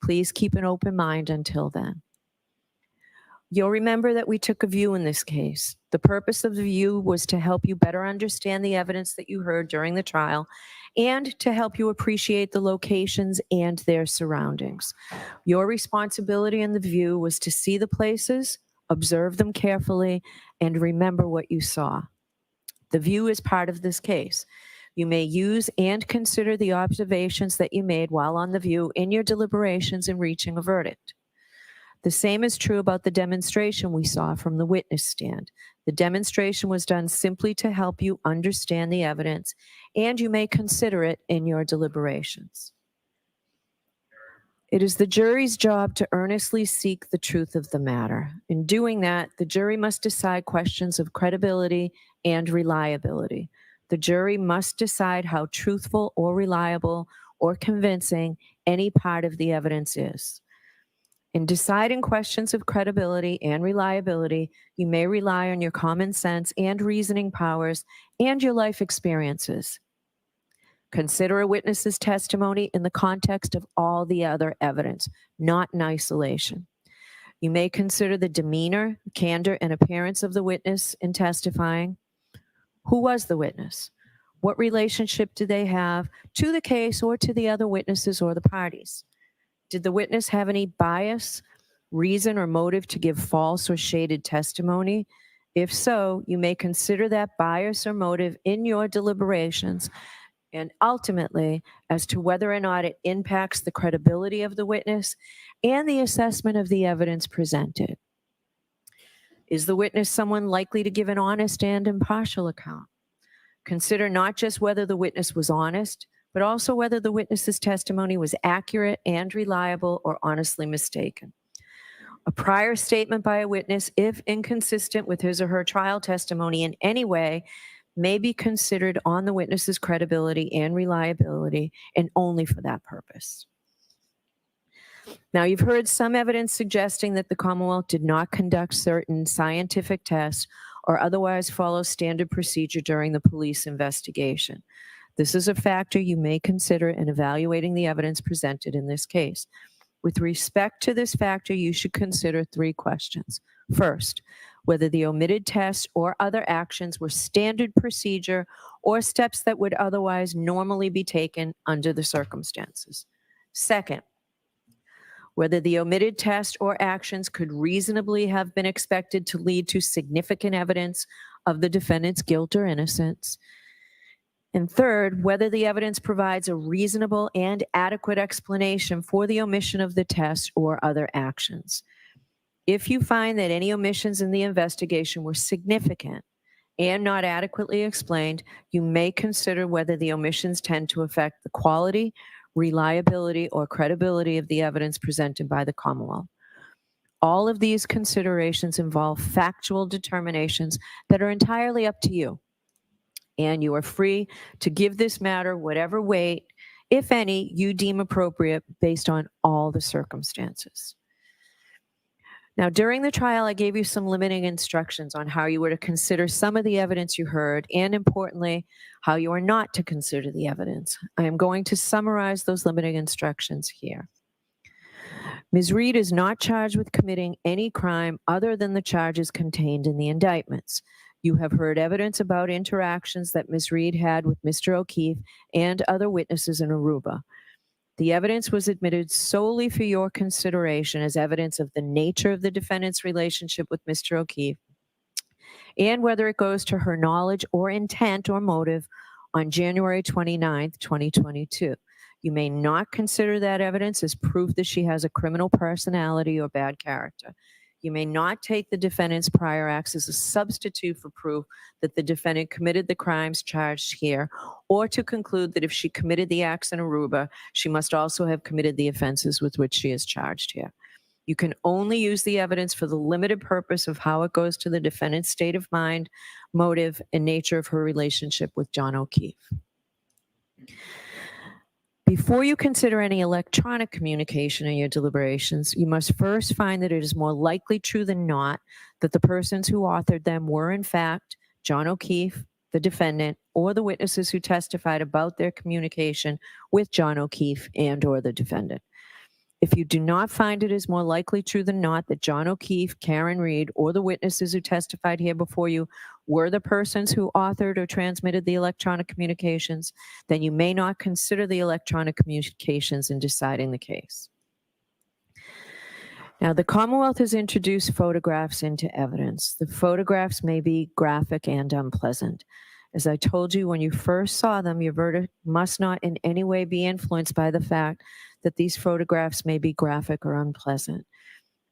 Please keep an open mind until then. You'll remember that we took a view in this case. The purpose of the view was to help you better understand the evidence that you heard during the trial and to help you appreciate the locations and their surroundings. Your responsibility in the view was to see the places, observe them carefully, and remember what you saw. The view is part of this case. You may use and consider the observations that you made while on the view in your deliberations in reaching a verdict. The same is true about the demonstration we saw from the witness stand. The demonstration was done simply to help you understand the evidence, and you may consider it in your deliberations. It is the jury's job to earnestly seek the truth of the matter. In doing that, the jury must decide questions of credibility and reliability. The jury must decide how truthful or reliable or convincing any part of the evidence is. In deciding questions of credibility and reliability, you may rely on your common sense and reasoning powers and your life experiences. Consider a witness's testimony in the context of all the other evidence, not in isolation. You may consider the demeanor, candor, and appearance of the witness in testifying. Who was the witness? What relationship do they have to the case or to the other witnesses or the parties? Did the witness have any bias, reason, or motive to give false or shaded testimony? If so, you may consider that bias or motive in your deliberations, and ultimately as to whether or not it impacts the credibility of the witness and the assessment of the evidence presented. Is the witness someone likely to give an honest and impartial account? Consider not just whether the witness was honest, but also whether the witness's testimony was accurate and reliable or honestly mistaken. A prior statement by a witness, if inconsistent with his or her trial testimony in any way, may be considered on the witness's credibility and reliability, and only for that purpose. Now, you've heard some evidence suggesting that the Commonwealth did not conduct certain scientific tests or otherwise follow standard procedure during the police investigation. This is a factor you may consider in evaluating the evidence presented in this case. With respect to this factor, you should consider 3 questions. First, whether the omitted tests or other actions were standard procedure or steps that would otherwise normally be taken under the circumstances. Second, whether the omitted test or actions could reasonably have been expected to lead to significant evidence of the defendant's guilt or innocence. And third, whether the evidence provides a reasonable and adequate explanation for the omission of the test or other actions. If you find that any omissions in the investigation were significant and not adequately explained, you may consider whether the omissions tend to affect the quality, reliability, or credibility of the evidence presented by the Commonwealth. All of these considerations involve factual determinations that are entirely up to you, and you are free to give this matter whatever weight, if any, you deem appropriate based on all the circumstances. Now, during the trial, I gave you some limiting instructions on how you were to consider some of the evidence you heard, and importantly, how you are not to consider the evidence. I am going to summarize those limiting instructions here. Ms. Reed is not charged with committing any crime other than the charges contained in the indictments. You have heard evidence about interactions that Ms. Reed had with Mr. O'Keefe and other witnesses in Aruba. The evidence was admitted solely for your consideration as evidence of the nature of the defendant's relationship with Mr. O'Keefe and whether it goes to her knowledge or intent or motive on January 29th, 2022. You may not consider that evidence as proof that she has a criminal personality or bad character. You may not take the defendant's prior acts as a substitute for proof that the defendant committed the crimes charged here, or to conclude that if she committed the acts in Aruba, she must also have committed the offenses with which she is charged here. You can only use the evidence for the limited purpose of how it goes to the defendant's state of mind, motive, and nature of her relationship with John O'Keefe. Before you consider any electronic communication in your deliberations, you must first find that it is more likely true than not that the persons who authored them were in fact John O'Keefe, the defendant, or the witnesses who testified about their communication with John O'Keefe and or the defendant. If you do not find it is more likely true than not that John O'Keefe, Karen Reed, or the witnesses who testified here before you were the persons who authored or transmitted the electronic communications, then you may not consider the electronic communications in deciding the case. Now, the Commonwealth has introduced photographs into evidence. The photographs may be graphic and unpleasant. As I told you when you first saw them, your verdict must not in any way be influenced by the fact that these photographs may be graphic or unpleasant.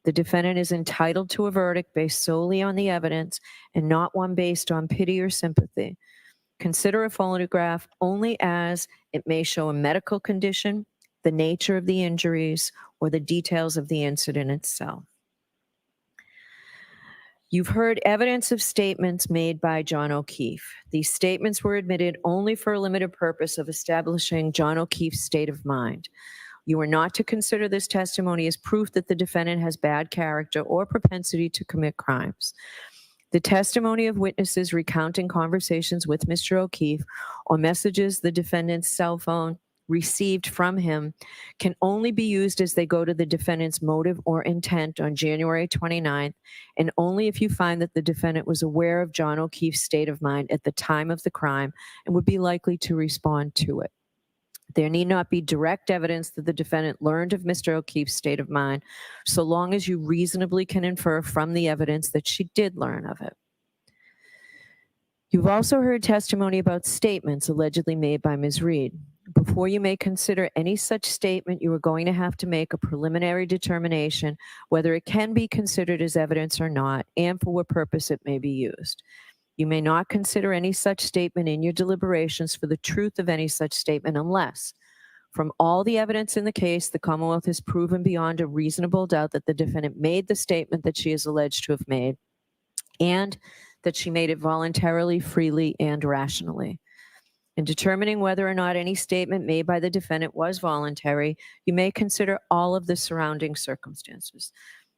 The defendant is entitled to a verdict based solely on the evidence and not one based on pity or sympathy. Consider a photograph only as it may show a medical condition, the nature of the injuries, or the details of the incident itself. You've heard evidence of statements made by John O'Keefe. These statements were admitted only for a limited purpose of establishing John O'Keefe's state of mind. You are not to consider this testimony as proof that the defendant has bad character or propensity to commit crimes. The testimony of witnesses recounting conversations with Mr. O'Keefe or messages the defendant's cell phone received from him can only be used as they go to the defendant's motive or intent on January 29th, and only if you find that the defendant was aware of John O'Keefe's state of mind at the time of the crime and would be likely to respond to it. There need not be direct evidence that the defendant learned of Mr. O'Keefe's state of mind, so long as you reasonably can infer from the evidence that she did learn of it. You've also heard testimony about statements allegedly made by Ms. Reed. Before you may consider any such statement, you are going to have to make a preliminary determination whether it can be considered as evidence or not, and for what purpose it may be used. You may not consider any such statement in your deliberations for the truth of any such statement unless, from all the evidence in the case, the Commonwealth has proven beyond a reasonable doubt that the defendant made the statement that she is alleged to have made, and that she made it voluntarily, freely, and rationally. In determining whether or not any statement made by the defendant was voluntary, you may consider all of the surrounding circumstances.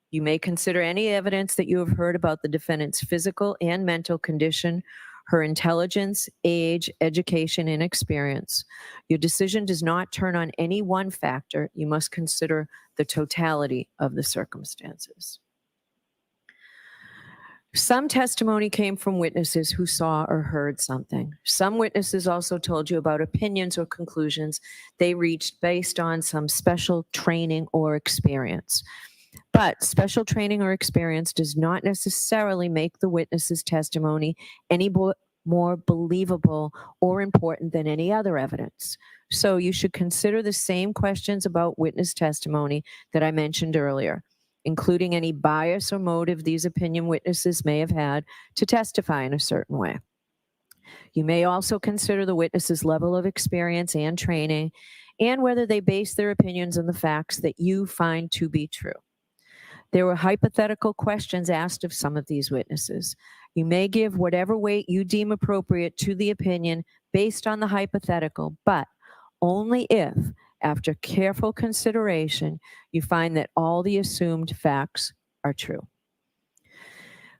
You may consider any evidence that you have heard about the defendant's physical and mental condition, her intelligence, age, education, and experience. Your decision does not turn on any one factor. You must consider the totality of the circumstances. Some testimony came from witnesses who saw or heard something. Some witnesses also told you about opinions or conclusions they reached based on some special training or experience. But special training or experience does not necessarily make the witness's testimony any more believable or important than any other evidence. So you should consider the same questions about witness testimony that I mentioned earlier, including any bias or motive these opinion witnesses may have had to testify in a certain way. You may also consider the witness's level of experience and training, and whether they base their opinions on the facts that you find to be true. There were hypothetical questions asked of some of these witnesses. You may give whatever weight you deem appropriate to the opinion based on the hypothetical, but only if, after careful consideration, you find that all the assumed facts are true.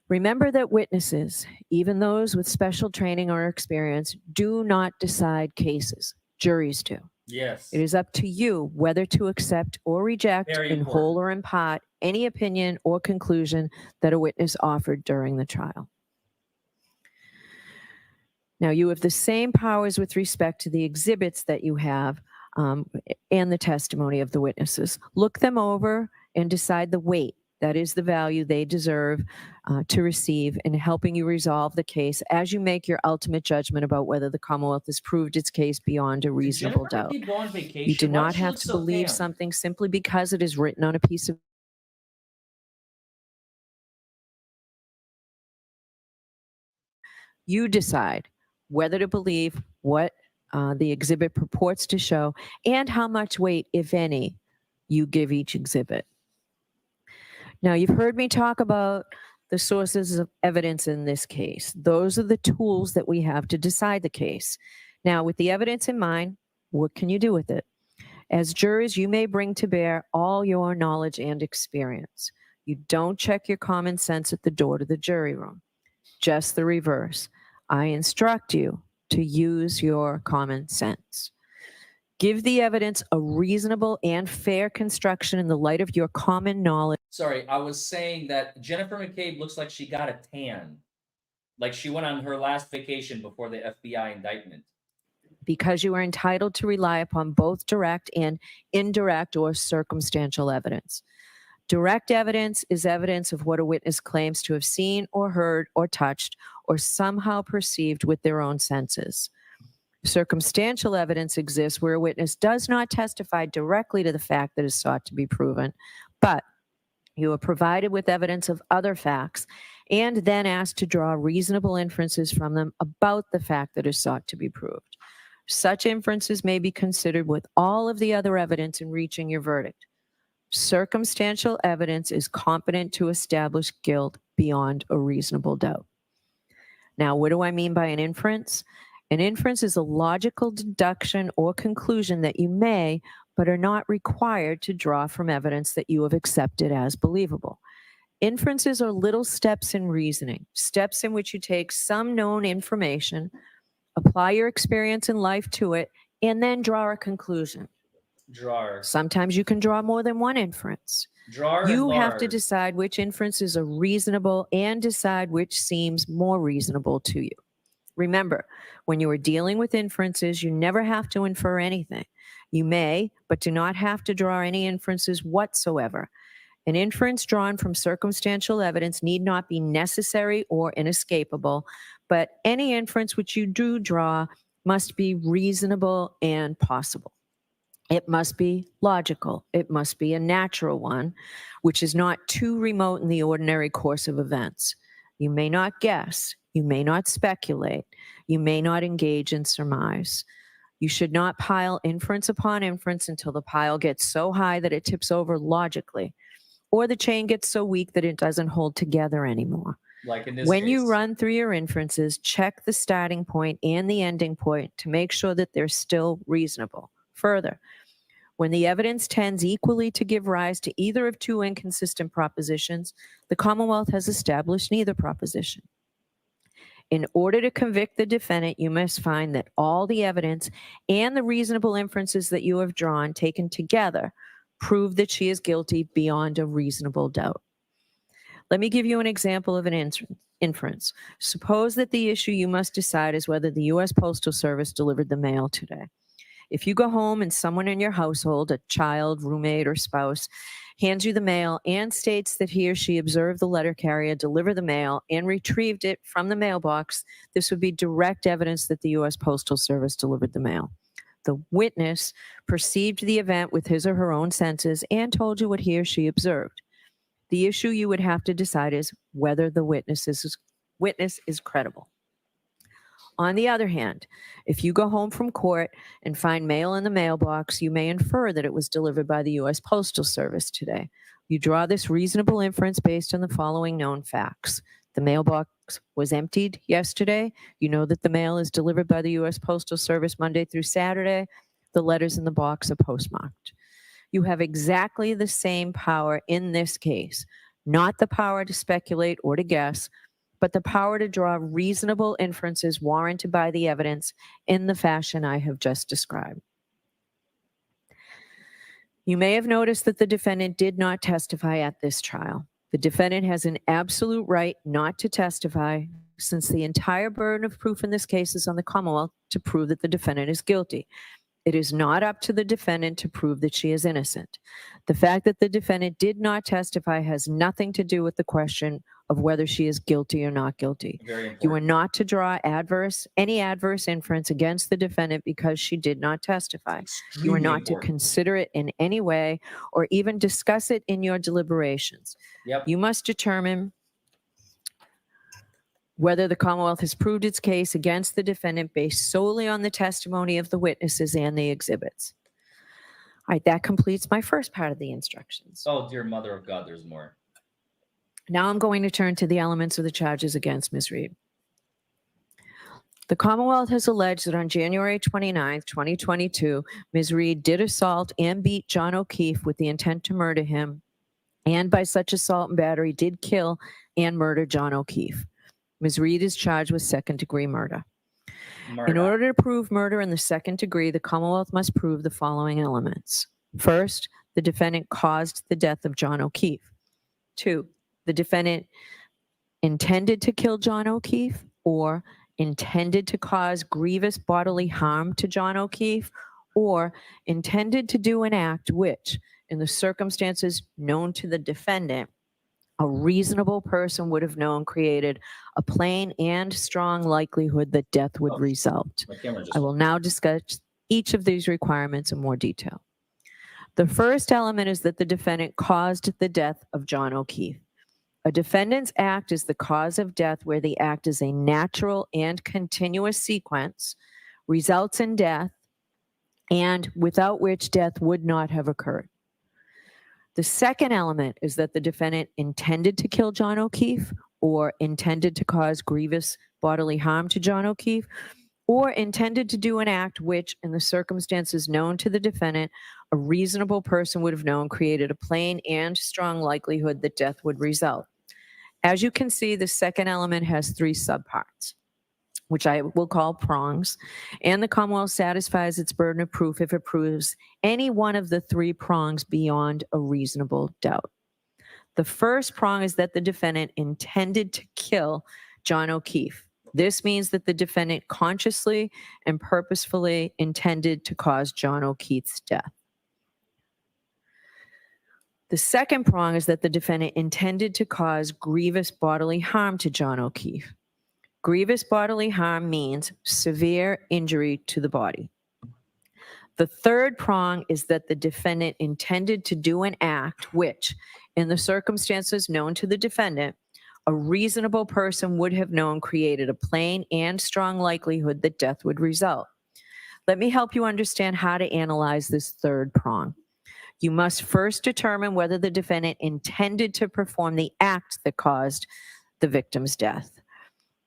Remember that witnesses, even those with special training or experience, do not decide cases. Juries do. Yes. It is up to you whether to accept or reject Very in important. whole or in part any opinion or conclusion that a witness offered during the trial. Now, you have the same powers with respect to the exhibits that you have and the testimony of the witnesses. Look them over and decide the weight, that is the value they deserve to receive in helping you resolve the case as you make your ultimate judgment about whether the Commonwealth has proved its case beyond a reasonable Did Jennifer doubt. McCabe go on vacation? You do Why not does she have look to so believe tan? something simply because it is written on a piece of you decide whether to believe what the exhibit purports to show and how much weight, if any, you give each exhibit. Now, you've heard me talk about the sources of evidence in this case. Those are the tools that we have to decide the case. Now, with the evidence in mind, what can you do with it? As jurors, you may bring to bear all your knowledge and experience. You don't check your common sense at the door to the jury room. Just the reverse. I instruct you to use your common sense. Give the evidence a reasonable and fair construction in the light of your common knowledge. Sorry, I was saying that Jennifer McCabe looks like she got a tan. Like she went on her last vacation before the FBI indictment. Because you are entitled to rely upon both direct and indirect or circumstantial evidence. Direct evidence is evidence of what a witness claims to have seen or heard or touched or somehow perceived with their own senses. Circumstantial evidence exists where a witness does not testify directly to the fact that is sought to be proven, but you are provided with evidence of other facts and then asked to draw reasonable inferences from them about the fact that is sought to be proved. Such inferences may be considered with all of the other evidence in reaching your verdict. Circumstantial evidence is competent to establish guilt beyond a reasonable doubt. Now, what do I mean by an inference? An inference is a logical deduction or conclusion that you may, but are not required to draw from evidence that you have accepted as believable. Inferences are little steps in reasoning, steps in which you take some known information, apply your experience in life to it, and then draw a conclusion. Drawer. Sometimes you can draw more than one inference. Drawer. You and have to lard. decide which inferences are reasonable and decide which seems more reasonable to you. Remember, when you are dealing with inferences, you never have to infer anything. You may, but do not have to draw any inferences whatsoever. An inference drawn from circumstantial evidence need not be necessary or inescapable, but any inference which you do draw must be reasonable and possible. It must be logical. It must be a natural one, which is not too remote in the ordinary course of events. You may not guess. You may not speculate. You may not engage in surmise. You should not pile inference upon inference until the pile gets so high that it tips over logically, or the chain gets so weak that it doesn't hold together anymore. Like in this When case. you run through your inferences, check the starting point and the ending point to make sure that they're still reasonable. Further, when the evidence tends equally to give rise to either of two inconsistent propositions, the Commonwealth has established neither proposition. In order to convict the defendant, you must find that all the evidence and the reasonable inferences that you have drawn, taken together, prove that she is guilty beyond a reasonable doubt. Let me give you an example of an inference. Suppose that the issue you must decide is whether the U.S. Postal Service delivered the mail today. If you go home and someone in your household, a child, roommate, or spouse, hands you the mail and states that he or she observed the letter carrier deliver the mail and retrieved it from the mailbox, this would be direct evidence that the U.S. Postal Service delivered the mail. The witness perceived the event with his or her own senses and told you what he or she observed. The issue you would have to decide is whether the witness is credible. On the other hand, if you go home from court and find mail in the mailbox, you may infer that it was delivered by the U.S. Postal Service today. You draw this reasonable inference based on the following known facts. The mailbox was emptied yesterday. You know that the mail is delivered by the U.S. Postal Service Monday through Saturday. The letters in the box are postmarked. You have exactly the same power in this case, not the power to speculate or to guess, but the power to draw reasonable inferences warranted by the evidence in the fashion I have just described. You may have noticed that the defendant did not testify at this trial. The defendant has an absolute right not to testify, since the entire burden of proof in this case is on the Commonwealth to prove that the defendant is guilty. It is not up to the defendant to prove that she is innocent. The fact that the defendant did not testify has nothing to do with the question of whether she is guilty or not guilty. Very important. You are not to draw any adverse inference against the defendant because she did not testify. You are Extremely not important. to consider it in any way or even discuss it in your deliberations. Yep. You must determine whether the Commonwealth has proved its case against the defendant based solely on the testimony of the witnesses and the exhibits. All right, that completes my first part of the instructions. Oh, dear mother of God, there's more. Now I'm going to turn to the elements of the charges against Ms. Reed. The Commonwealth has alleged that on January 29, 2022, Ms. Reed did assault and beat John O'Keefe with the intent to murder him, and by such assault and battery did kill and murder John O'Keefe. Ms. Reed is charged with second-degree murder. Murder. In order to prove murder in the second degree, the Commonwealth must prove the following elements. First, the defendant caused the death of John O'Keefe. 2, the defendant intended to kill John O'Keefe or intended to cause grievous bodily harm to John O'Keefe or intended to do an act which, in the circumstances known to the defendant, a reasonable person would have known created a plain and strong likelihood that death would Oh, result. My camera just. I will now discuss each of these requirements in more detail. The first element is that the defendant caused the death of John O'Keefe. A defendant's act is the cause of death where the act is a natural and continuous sequence, results in death, and without which death would not have occurred. The second element is that the defendant intended to kill John O'Keefe or intended to cause grievous bodily harm to John O'Keefe or intended to do an act which, in the circumstances known to the defendant, a reasonable person would have known created a plain and strong likelihood that death would result. As you can see, the second element has three subparts, which I will call prongs, and the Commonwealth satisfies its burden of proof if it proves any one of the three prongs beyond a reasonable doubt. The first prong is that the defendant intended to kill John O'Keefe. This means that the defendant consciously and purposefully intended to cause John O'Keefe's death. The second prong is that the defendant intended to cause grievous bodily harm to John O'Keefe. Grievous bodily harm means severe injury to the body. The third prong is that the defendant intended to do an act which, in the circumstances known to the defendant, a reasonable person would have known created a plain and strong likelihood that death would result. Let me help you understand how to analyze this third prong. You must first determine whether the defendant intended to perform the act that caused the victim's death.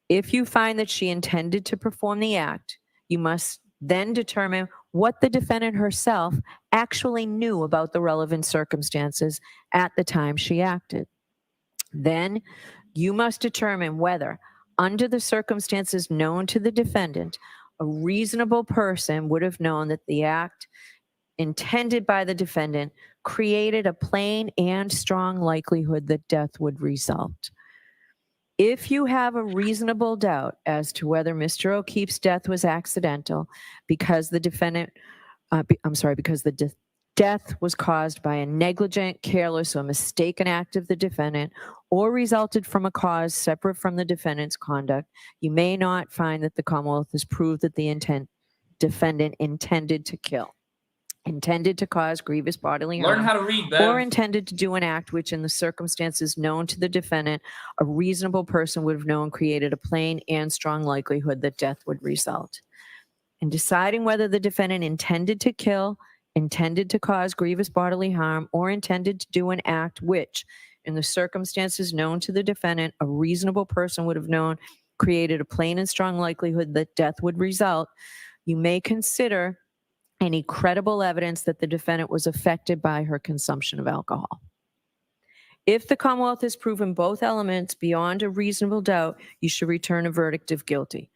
If you find that she intended to perform the act, you must then determine what the defendant herself actually knew about the relevant circumstances at the time she acted. Then you must determine whether, under the circumstances known to the defendant, a reasonable person would have known that the act intended by the defendant created a plain and strong likelihood that death would result. If you have a reasonable doubt as to whether Mr. O'Keefe's death was accidental because the death was caused by a negligent, careless, or mistaken act of the defendant or resulted from a cause separate from the defendant's conduct, you may not find that the Commonwealth has proved that the defendant intended to kill, intended to cause grievous bodily harm, Learn how to read, Bev. or intended to do an act which, in the circumstances known to the defendant, a reasonable person would have known created a plain and strong likelihood that death would result. In deciding whether the defendant intended to kill, intended to cause grievous bodily harm, or intended to do an act which, in the circumstances known to the defendant, a reasonable person would have known created a plain and strong likelihood that death would result, you may consider any credible evidence that the defendant was affected by her consumption of alcohol. If the Commonwealth has proven both elements beyond a reasonable doubt, you should return a verdict of guilty.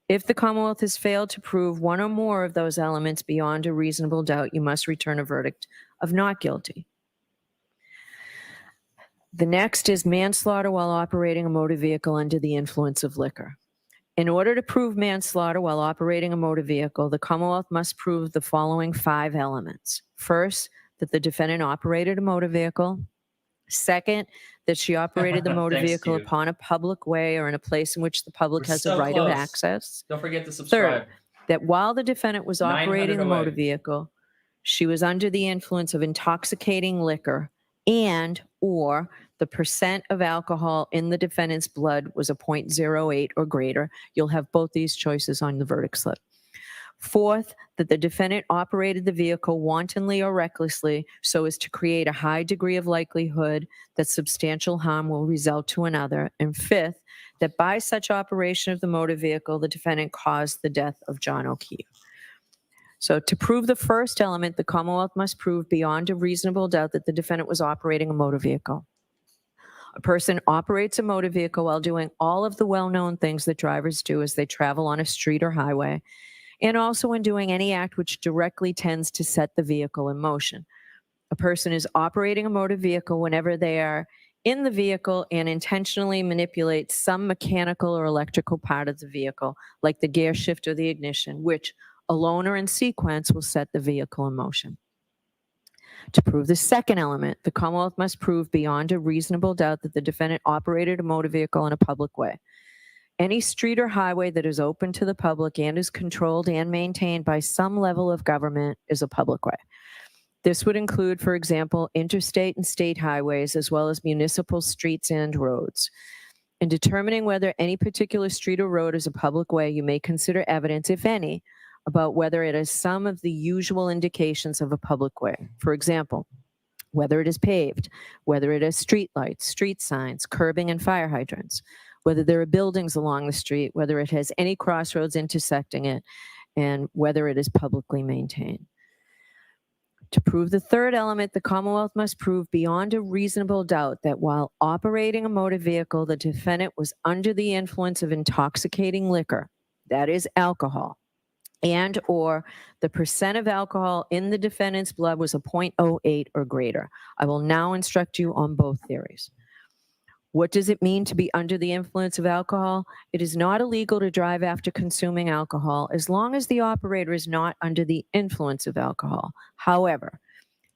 If the Commonwealth has failed to prove one or more of those elements beyond a reasonable doubt, you must return a verdict of not guilty. The next is manslaughter while operating a motor vehicle under the influence of liquor. In order to prove manslaughter while operating a motor vehicle, the Commonwealth must prove the following 5 elements. First, that the defendant operated a motor vehicle. Second, that she operated the motor Thanks, vehicle Steve. upon a public way or in a place in which the public We're has so a right close. of access. Don't forget to subscribe. That while the defendant was 900 operating the motor away. vehicle, she was under the influence of intoxicating liquor and or the percent of alcohol in the defendant's blood was a 0.08 or greater. You'll have both these choices on the verdict slip. Fourth, that the defendant operated the vehicle wantonly or recklessly so as to create a high degree of likelihood that substantial harm will result to another. And fifth, that by such operation of the motor vehicle, the defendant caused the death of John O'Keefe. So to prove the first element, the Commonwealth must prove beyond a reasonable doubt that the defendant was operating a motor vehicle. A person operates a motor vehicle while doing all of the well-known things that drivers do as they travel on a street or highway, and also when doing any act which directly tends to set the vehicle in motion. A person is operating a motor vehicle whenever they are in the vehicle and intentionally manipulate some mechanical or electrical part of the vehicle, like the gear shift or the ignition, which alone or in sequence will set the vehicle in motion. To prove the second element, the Commonwealth must prove beyond a reasonable doubt that the defendant operated a motor vehicle in a public way. Any street or highway that is open to the public and is controlled and maintained by some level of government is a public way. This would include, for example, interstate and state highways, as well as municipal streets and roads. In determining whether any particular street or road is a public way, you may consider evidence, if any, about whether it has some of the usual indications of a public way. For example, whether it is paved, whether it has street lights, street signs, curbing, and fire hydrants, whether there are buildings along the street, whether it has any crossroads intersecting it, and whether it is publicly maintained. To prove the third element, the Commonwealth must prove beyond a reasonable doubt that while operating a motor vehicle, the defendant was under the influence of intoxicating liquor, that is alcohol, and or the percent of alcohol in the defendant's blood was a 0.08 or greater. I will now instruct you on both theories. What does it mean to be under the influence of alcohol? It is not illegal to drive after consuming alcohol as long as the operator is not under the influence of alcohol. However,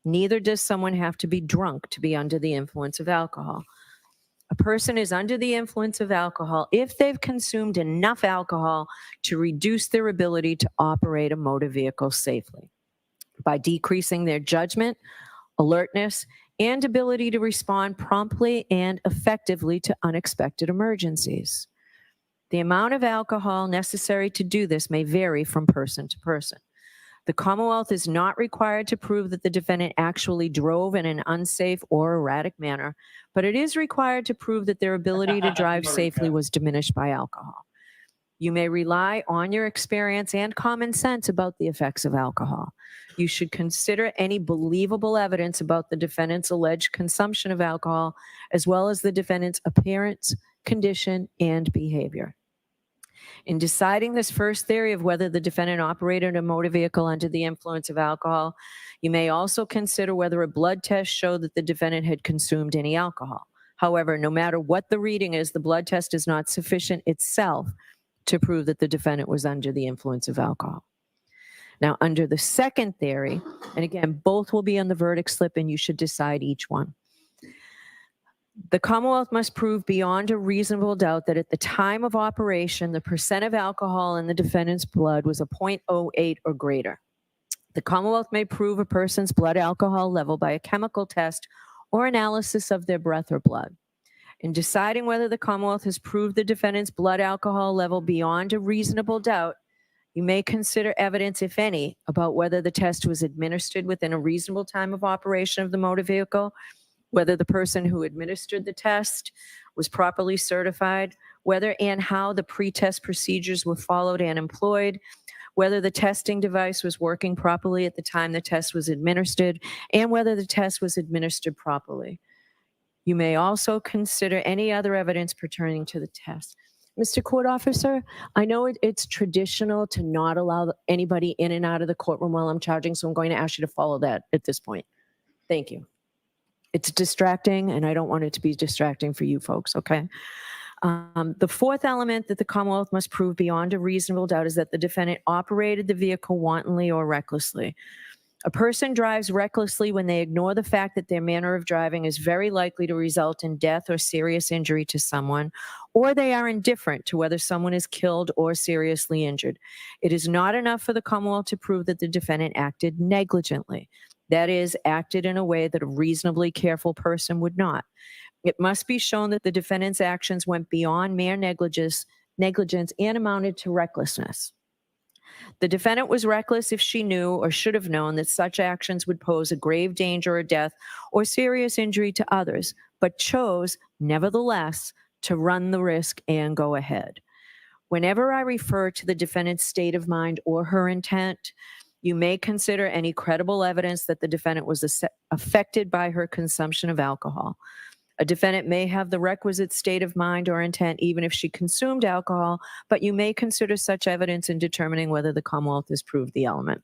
neither does someone have to be drunk to be under the influence of alcohol. A person is under the influence of alcohol if they've consumed enough alcohol to reduce their ability to operate a motor vehicle safely by decreasing their judgment, alertness, and ability to respond promptly and effectively to unexpected emergencies. The amount of alcohol necessary to do this may vary from person to person. The Commonwealth is not required to prove that the defendant actually drove in an unsafe or erratic manner, but it is required to prove that their ability to drive safely was diminished by alcohol. You may rely on your experience and common sense about the effects of alcohol. You should consider any believable evidence about the defendant's alleged consumption of alcohol, as well as the defendant's appearance, condition, and behavior. In deciding this first theory of whether the defendant operated a motor vehicle under the influence of alcohol, you may also consider whether a blood test showed that the defendant had consumed any alcohol. However, no matter what the reading is, the blood test is not sufficient itself to prove that the defendant was under the influence of alcohol. Now, under the second theory, and again, both will be on the verdict slip and you should decide each one. The Commonwealth must prove beyond a reasonable doubt that at the time of operation, the percent of alcohol in the defendant's blood was a 0.08 or greater. The Commonwealth may prove a person's blood alcohol level by a chemical test or analysis of their breath or blood. In deciding whether the Commonwealth has proved the defendant's blood alcohol level beyond a reasonable doubt, you may consider evidence, if any, about whether the test was administered within a reasonable time of operation of the motor vehicle, whether the person who administered the test was properly certified, whether and how the pre-test procedures were followed and employed, whether the testing device was working properly at the time the test was administered, and whether the test was administered properly. You may also consider any other evidence pertaining to the test. Mr. Court Officer, I know it's traditional to not allow anybody in and out of the courtroom while I'm charging, so I'm going to ask you to follow that at this point. Thank you. It's distracting, and I don't want it to be distracting for you folks, okay? The fourth element that the Commonwealth must prove beyond a reasonable doubt is that the defendant operated the vehicle wantonly or recklessly. A person drives recklessly when they ignore the fact that their manner of driving is very likely to result in death or serious injury to someone, or they are indifferent to whether someone is killed or seriously injured. It is not enough for the Commonwealth to prove that the defendant acted negligently. That is, acted in a way that a reasonably careful person would not. It must be shown that the defendant's actions went beyond mere negligence and amounted to recklessness. The defendant was reckless if she knew or should have known that such actions would pose a grave danger or death or serious injury to others, but chose, nevertheless, to run the risk and go ahead. Whenever I refer to the defendant's state of mind or her intent, you may consider any credible evidence that the defendant was affected by her consumption of alcohol. A defendant may have the requisite state of mind or intent even if she consumed alcohol, but you may consider such evidence in determining whether the Commonwealth has proved the element.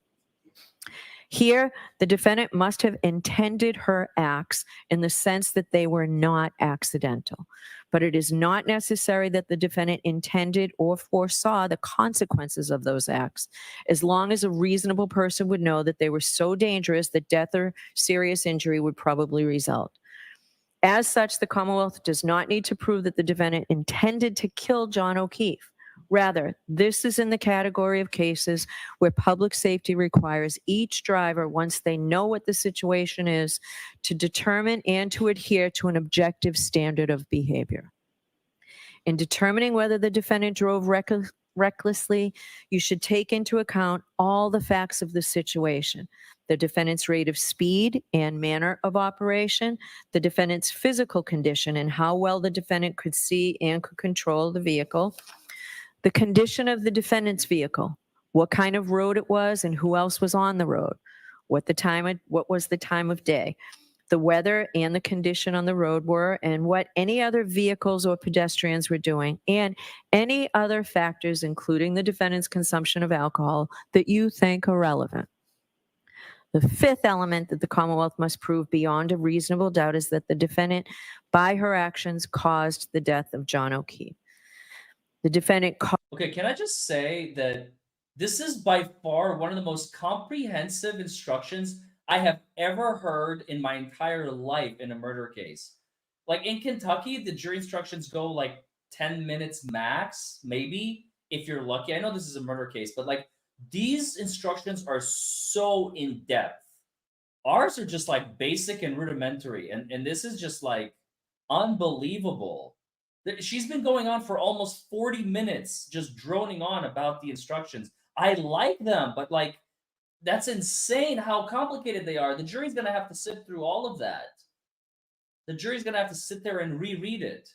Here, the defendant must have intended her acts in the sense that they were not accidental. But it is not necessary that the defendant intended or foresaw the consequences of those acts, as long as a reasonable person would know that they were so dangerous that death or serious injury would probably result. As such, the Commonwealth does not need to prove that the defendant intended to kill John O'Keefe. Rather, this is in the category of cases where public safety requires each driver, once they know what the situation is, to determine and to adhere to an objective standard of behavior. In determining whether the defendant drove recklessly, you should take into account all the facts of the situation: the defendant's rate of speed and manner of operation, the defendant's physical condition and how well the defendant could see and could control the vehicle, the condition of the defendant's vehicle, what kind of road it was and who else was on the road, what was the time of day, the weather and the condition on the road were, and what any other vehicles or pedestrians were doing, and any other factors, including the defendant's consumption of alcohol, that you think are relevant. The fifth element that the Commonwealth must prove beyond a reasonable doubt is that the defendant, by her actions, caused the death of John O'Keefe. The defendant Okay, can I just say that this is by far one of the most comprehensive instructions I have ever heard in my entire life in a murder case. Like in Kentucky, the jury instructions go like 10 minutes max, maybe, if you're lucky. I know this is a murder case, but like these instructions are so in depth. Ours are just like basic and rudimentary, and this is just like unbelievable. She's been going on for almost 40 minutes, just droning on about the instructions. I like them, but like, that's insane how complicated they are. The jury's going to have to sit through all of that. The jury's going to have to sit there and reread it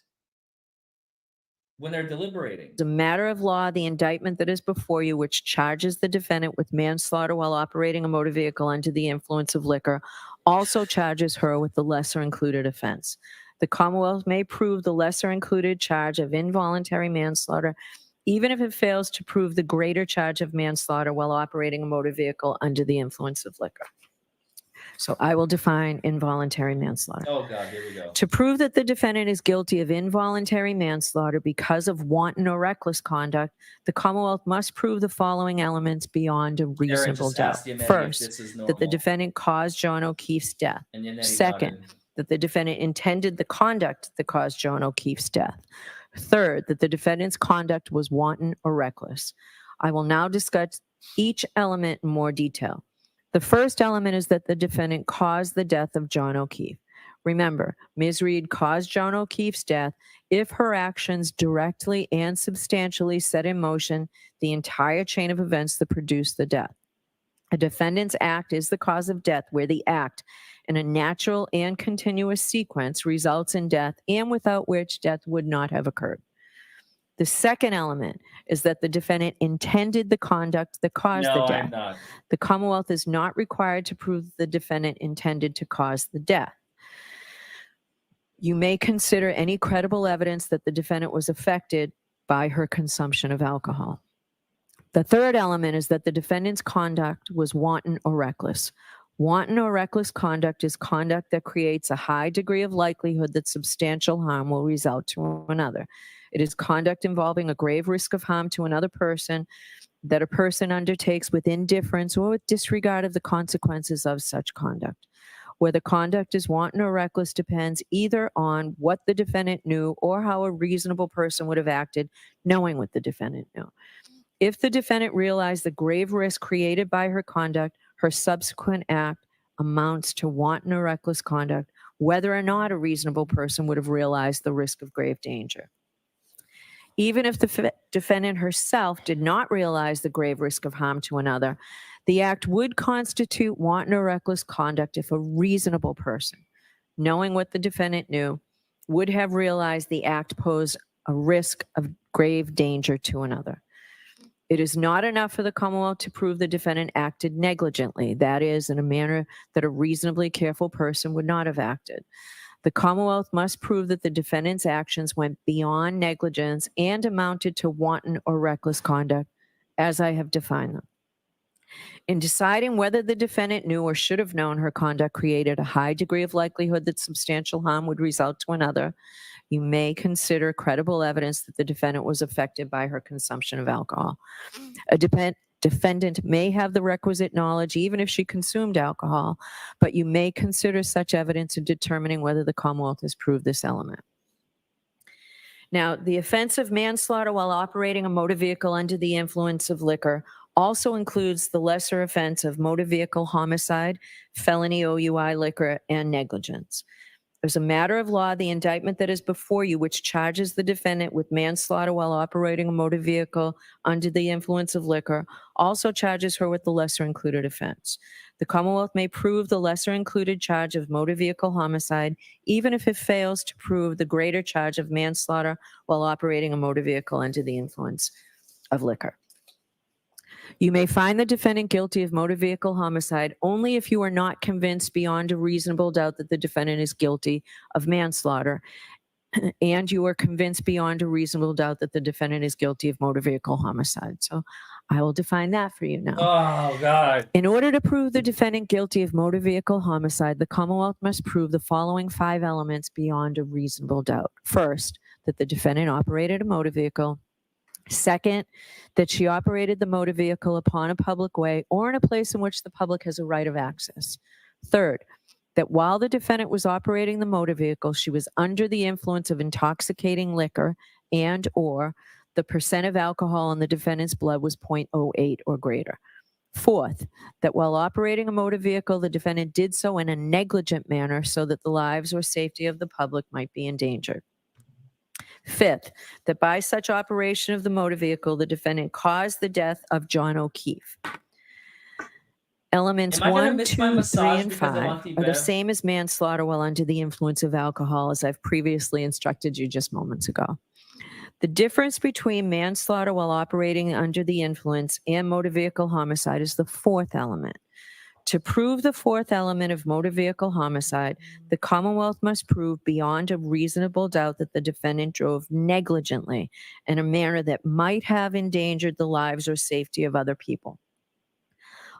when they're deliberating. As a matter of law, the indictment that is before you, which charges the defendant with manslaughter while operating a motor vehicle under the influence of liquor, also charges her with the lesser included offense. The Commonwealth may prove the lesser included charge of involuntary manslaughter, even if it fails to prove the greater charge of manslaughter while operating a motor vehicle under the influence of liquor. So I will define involuntary manslaughter. Oh, God, here we go. To prove that the defendant is guilty of involuntary manslaughter because of wanton or reckless conduct, the Commonwealth must prove the following elements beyond a reasonable doubt. First, that the defendant caused John O'Keefe's death. Second, that the defendant intended the conduct that caused John O'Keefe's death. Third, that the defendant's conduct was wanton or reckless. I will now discuss each element in more detail. The first element is that the defendant caused the death of John O'Keefe. Remember, Ms. Reed caused John O'Keefe's death if her actions directly and substantially set in motion the entire chain of events that produced the death. A defendant's act is the cause of death where the act, in a natural and continuous sequence, results in death and without which death would not have occurred. The second element is that the defendant intended the conduct that caused the death. I'm not. The Commonwealth is not required to prove the defendant intended to cause the death. You may consider any credible evidence that the defendant was affected by her consumption of alcohol. The third element is that the defendant's conduct was wanton or reckless. Wanton or reckless conduct is conduct that creates a high degree of likelihood that substantial harm will result to another. It is conduct involving a grave risk of harm to another person that a person undertakes with indifference or with disregard of the consequences of such conduct. Whether conduct is wanton or reckless depends either on what the defendant knew or how a reasonable person would have acted knowing what the defendant knew. If the defendant realized the grave risk created by her conduct, her subsequent act amounts to wanton or reckless conduct, whether or not a reasonable person would have realized the risk of grave danger. Even if the defendant herself did not realize the grave risk of harm to another, the act would constitute wanton or reckless conduct if a reasonable person, knowing what the defendant knew, would have realized the act posed a risk of grave danger to another. It is not enough for the Commonwealth to prove the defendant acted negligently, that is, in a manner that a reasonably careful person would not have acted. The Commonwealth must prove that the defendant's actions went beyond negligence and amounted to wanton or reckless conduct, as I have defined them. In deciding whether the defendant knew or should have known her conduct created a high degree of likelihood that substantial harm would result to another, you may consider credible evidence that the defendant was affected by her consumption of alcohol. A defendant may have the requisite knowledge even if she consumed alcohol, but you may consider such evidence in determining whether the Commonwealth has proved this element. Now, the offense of manslaughter while operating a motor vehicle under the influence of liquor also includes the lesser offense of motor vehicle homicide, felony OUI liquor, and negligence. As a matter of law, the indictment that is before you, which charges the defendant with manslaughter while operating a motor vehicle under the influence of liquor, also charges her with the lesser included offense. The Commonwealth may prove the lesser included charge of motor vehicle homicide, even if it fails to prove the greater charge of manslaughter while operating a motor vehicle under the influence of liquor. You may find the defendant guilty of motor vehicle homicide only if you are not convinced beyond a reasonable doubt that the defendant is guilty of manslaughter, and you are convinced beyond a reasonable doubt that the defendant is guilty of motor vehicle homicide. So I will define that for you now. Oh, God. In order to prove the defendant guilty of motor vehicle homicide, the Commonwealth must prove the following 5 elements beyond a reasonable doubt. First, that the defendant operated a motor vehicle. Second, that she operated the motor vehicle upon a public way or in a place in which the public has a right of access. Third, that while the defendant was operating the motor vehicle, she was under the influence of intoxicating liquor and or the percent of alcohol in the defendant's blood was 0.08 or greater. Fourth, that while operating a motor vehicle, the defendant did so in a negligent manner so that the lives or safety of the public might be endangered. Fifth, that by such operation of the motor vehicle, the defendant caused the death of John O'Keefe. Elements Am I gonna 1, miss my 2, 3, massage and because I want 5 the are the Bev? same as manslaughter while under the influence of alcohol, as I've previously instructed you just moments ago. The difference between manslaughter while operating under the influence and motor vehicle homicide is the 4th element. To prove the 4th element of motor vehicle homicide, the Commonwealth must prove beyond a reasonable doubt that the defendant drove negligently in a manner that might have endangered the lives or safety of other people.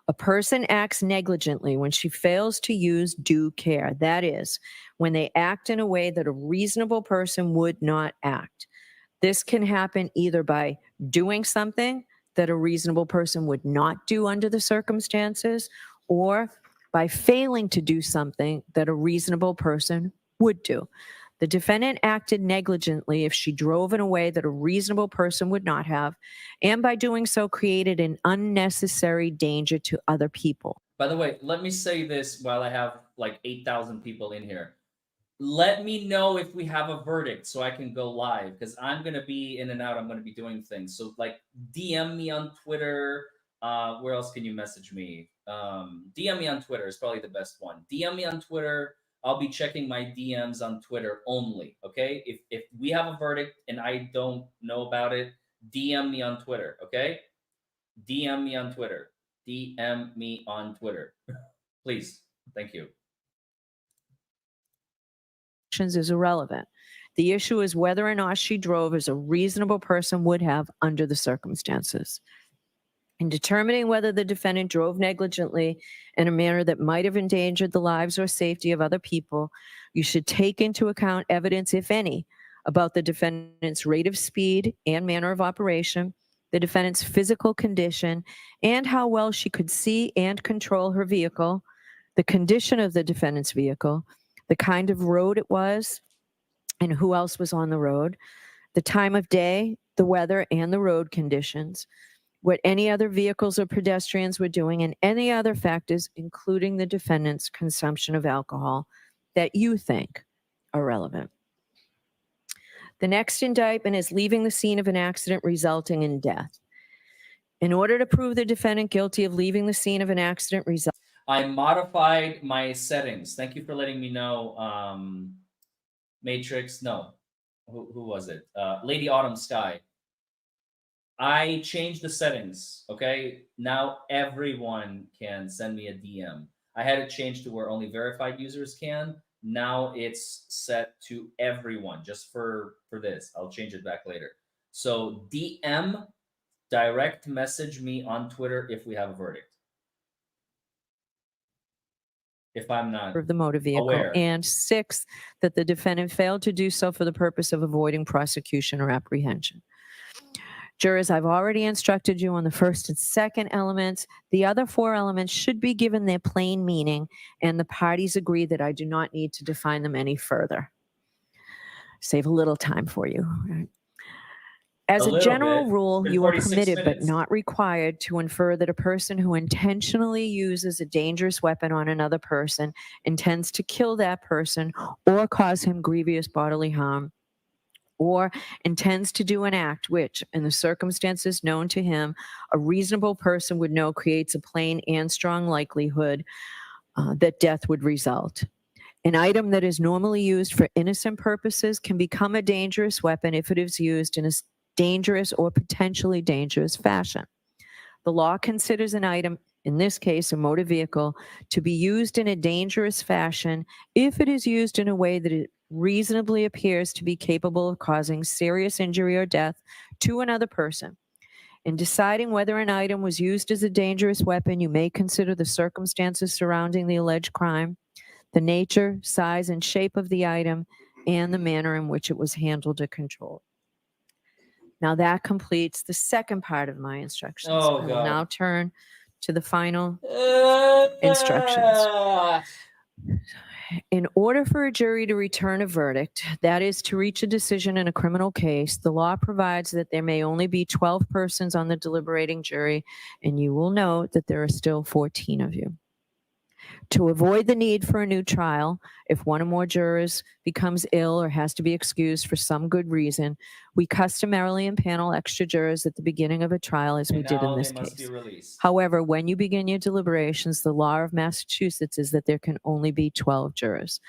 A person acts negligently when she fails to use due care. That is, when they act in a way that a reasonable person would not act. This can happen either by doing something that a reasonable person would not do under the circumstances, or by failing to do something that a reasonable person would do. The defendant acted negligently if she drove in a way that a reasonable person would not have, and by doing so created an unnecessary danger to other people. By the way, let me say this while I have like 8,000 people in here. Let me know if we have a verdict so I can go live, because I'm going to be in and out. I'm going to be doing things. So like DM me on Twitter. Where else can you message me? DM me on Twitter is probably the best one. DM me on Twitter. I'll be checking my DMs on Twitter only. Okay. If we have a verdict and I don't know about it, DM me on Twitter. Okay. DM me on Twitter. DM me on Twitter. Please. Thank you. Is irrelevant. The issue is whether or not she drove as a reasonable person would have under the circumstances. In determining whether the defendant drove negligently in a manner that might have endangered the lives or safety of other people, you should take into account evidence, if any, about the defendant's rate of speed and manner of operation, the defendant's physical condition, and how well she could see and control her vehicle, the condition of the defendant's vehicle, the kind of road it was, and who else was on the road, the time of day, the weather, and the road conditions, what any other vehicles or pedestrians were doing, and any other factors, including the defendant's consumption of alcohol, that you think are relevant. The next indictment is leaving the scene of an accident resulting in death. In order to prove the defendant guilty of leaving the scene of an accident resulting I modified my settings. Thank you for letting me know. Matrix, no. Who was it? Lady Autumn Sky. I changed the settings, okay? Now everyone can send me a DM. I had it changed to where only verified users can. Now it's set to everyone, just for this. I'll change it back later. So DM, direct message me on Twitter if we have a verdict. if I'm not of the motor vehicle. aware. And 6, that the defendant failed to do so for the purpose of avoiding prosecution or apprehension. Jurors, I've already instructed you on the first and second elements. The other 4 elements should be given their plain meaning, and the parties agree that I do not need to define them any further. Save a little time for you. Right? As A a little general bit. rule, Been you are 46 permitted but minutes. not required to infer that a person who intentionally uses a dangerous weapon on another person intends to kill that person or cause him grievous bodily harm, or intends to do an act which, in the circumstances known to him, a reasonable person would know creates a plain and strong likelihood that death would result. An item that is normally used for innocent purposes can become a dangerous weapon if it is used in a dangerous or potentially dangerous fashion. The law considers an item, in this case a motor vehicle, to be used in a dangerous fashion if it is used in a way that it reasonably appears to be capable of causing serious injury or death to another person. In deciding whether an item was used as a dangerous weapon, you may consider the circumstances surrounding the alleged crime, the nature, size, and shape of the item, and the manner in which it was handled or controlled. Now that completes the second part of my instructions. Oh, I will God. now turn to the final instructions. In order for a jury to return a verdict, that is to reach a decision in a criminal case, the law provides that there may only be 12 persons on the deliberating jury, and you will note that there are still 14 of you. To avoid the need for a new trial, if one or more jurors becomes ill or has to be excused for some good reason, we customarily impanel extra jurors at the beginning of a trial, as we And did in now this they must case. be released. However, when you begin your deliberations, the law of Massachusetts is that there can only be 12 jurors.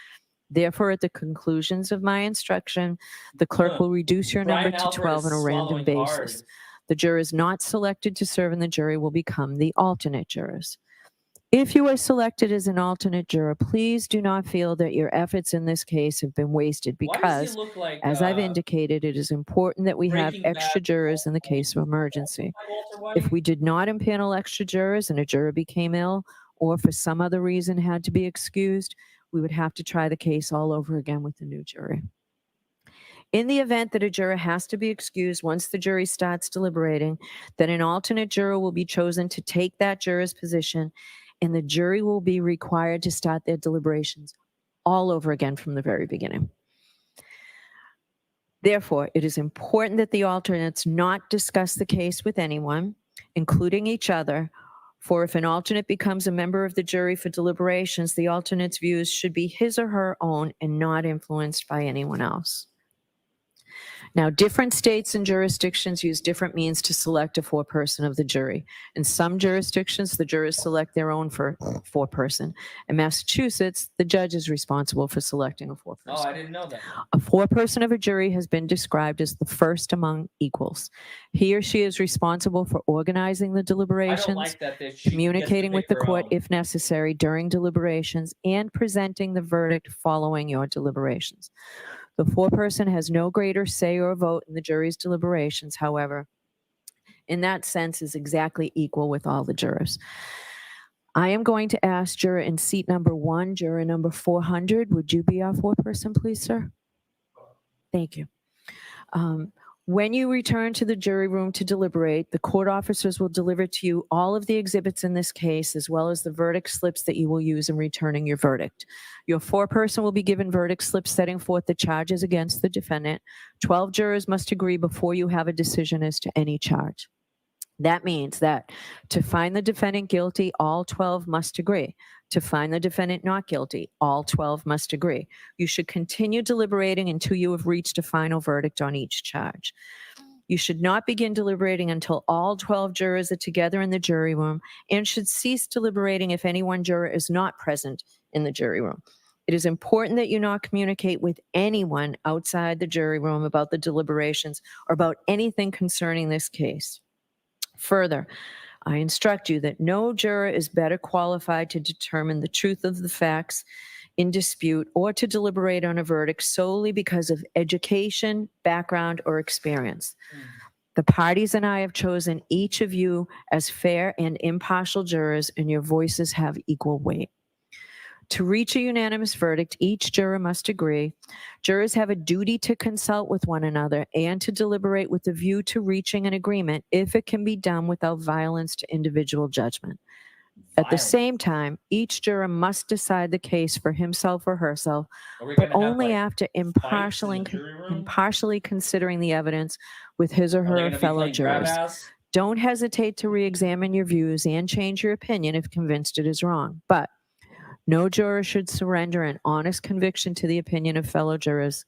Therefore, at the conclusions of my instruction, the clerk will reduce your Brian number to Albert 12 on a is random swallowing basis. hard. The jurors not selected to serve in the jury will become the alternate jurors. If you are selected as an alternate juror, please do not feel that your efforts in this case have been wasted, Why does because, he look like, as I've indicated, it is important that we have Breaking extra Bad jurors in the case of emergency. Walter White? If we did not impanel extra jurors and a juror became ill, or for some other reason had to be excused, we would have to try the case all over again with a new jury. In the event that a juror has to be excused once the jury starts deliberating, then an alternate juror will be chosen to take that juror's position, and the jury will be required to start their deliberations all over again from the very beginning. Therefore, it is important that the alternates not discuss the case with anyone, including each other, for if an alternate becomes a member of the jury for deliberations, the alternate's views should be his or her own and not influenced by anyone else. Now, different states and jurisdictions use different means to select a foreperson of the jury. In some jurisdictions, the jurors select their own foreperson. In Massachusetts, the judge is responsible for selecting a foreperson. Oh, I didn't know that. A foreperson of a jury has been described as the first among equals. He or she is responsible for organizing the I deliberations, don't like that. She communicating with gets to the pick her court own. if necessary during deliberations, and presenting the verdict following your deliberations. The foreperson has no greater say or vote in the jury's deliberations, however, in that sense is exactly equal with all the jurors. I am going to ask juror in seat number 1, juror number 400. Would you be our foreperson, please, sir? Thank you. When you return to the jury room to deliberate, the court officers will deliver to you all of the exhibits in this case, as well as the verdict slips that you will use in returning your verdict. Your foreperson will be given verdict slips setting forth the charges against the defendant. 12 jurors must agree before you have a decision as to any charge. That means that to find the defendant guilty, all 12 must agree. To find the defendant not guilty, all 12 must agree. You should continue deliberating until you have reached a final verdict on each charge. You should not begin deliberating until all 12 jurors are together in the jury room, and should cease deliberating if any one juror is not present in the jury room. It is important that you not communicate with anyone outside the jury room about the deliberations or about anything concerning this case. Further, I instruct you that no juror is better qualified to determine the truth of the facts in dispute or to deliberate on a verdict solely because of education, background, or experience. The parties and I have chosen each of you as fair and impartial jurors, and your voices have equal weight. To reach a unanimous verdict, each juror must agree. Jurors have a duty to consult with one another and to deliberate with a view to reaching an agreement if it can be done without violence to individual judgment. At the Violence. same time, each juror must decide the case for himself or herself, Are we but gonna have, only like, after fights in the jury room? impartially considering the evidence with his or Are they her gonna be fellow playing grab jurors. ass? Don't hesitate to re-examine your views and change your opinion if convinced it is wrong. But no juror should surrender an honest conviction to the opinion of fellow jurors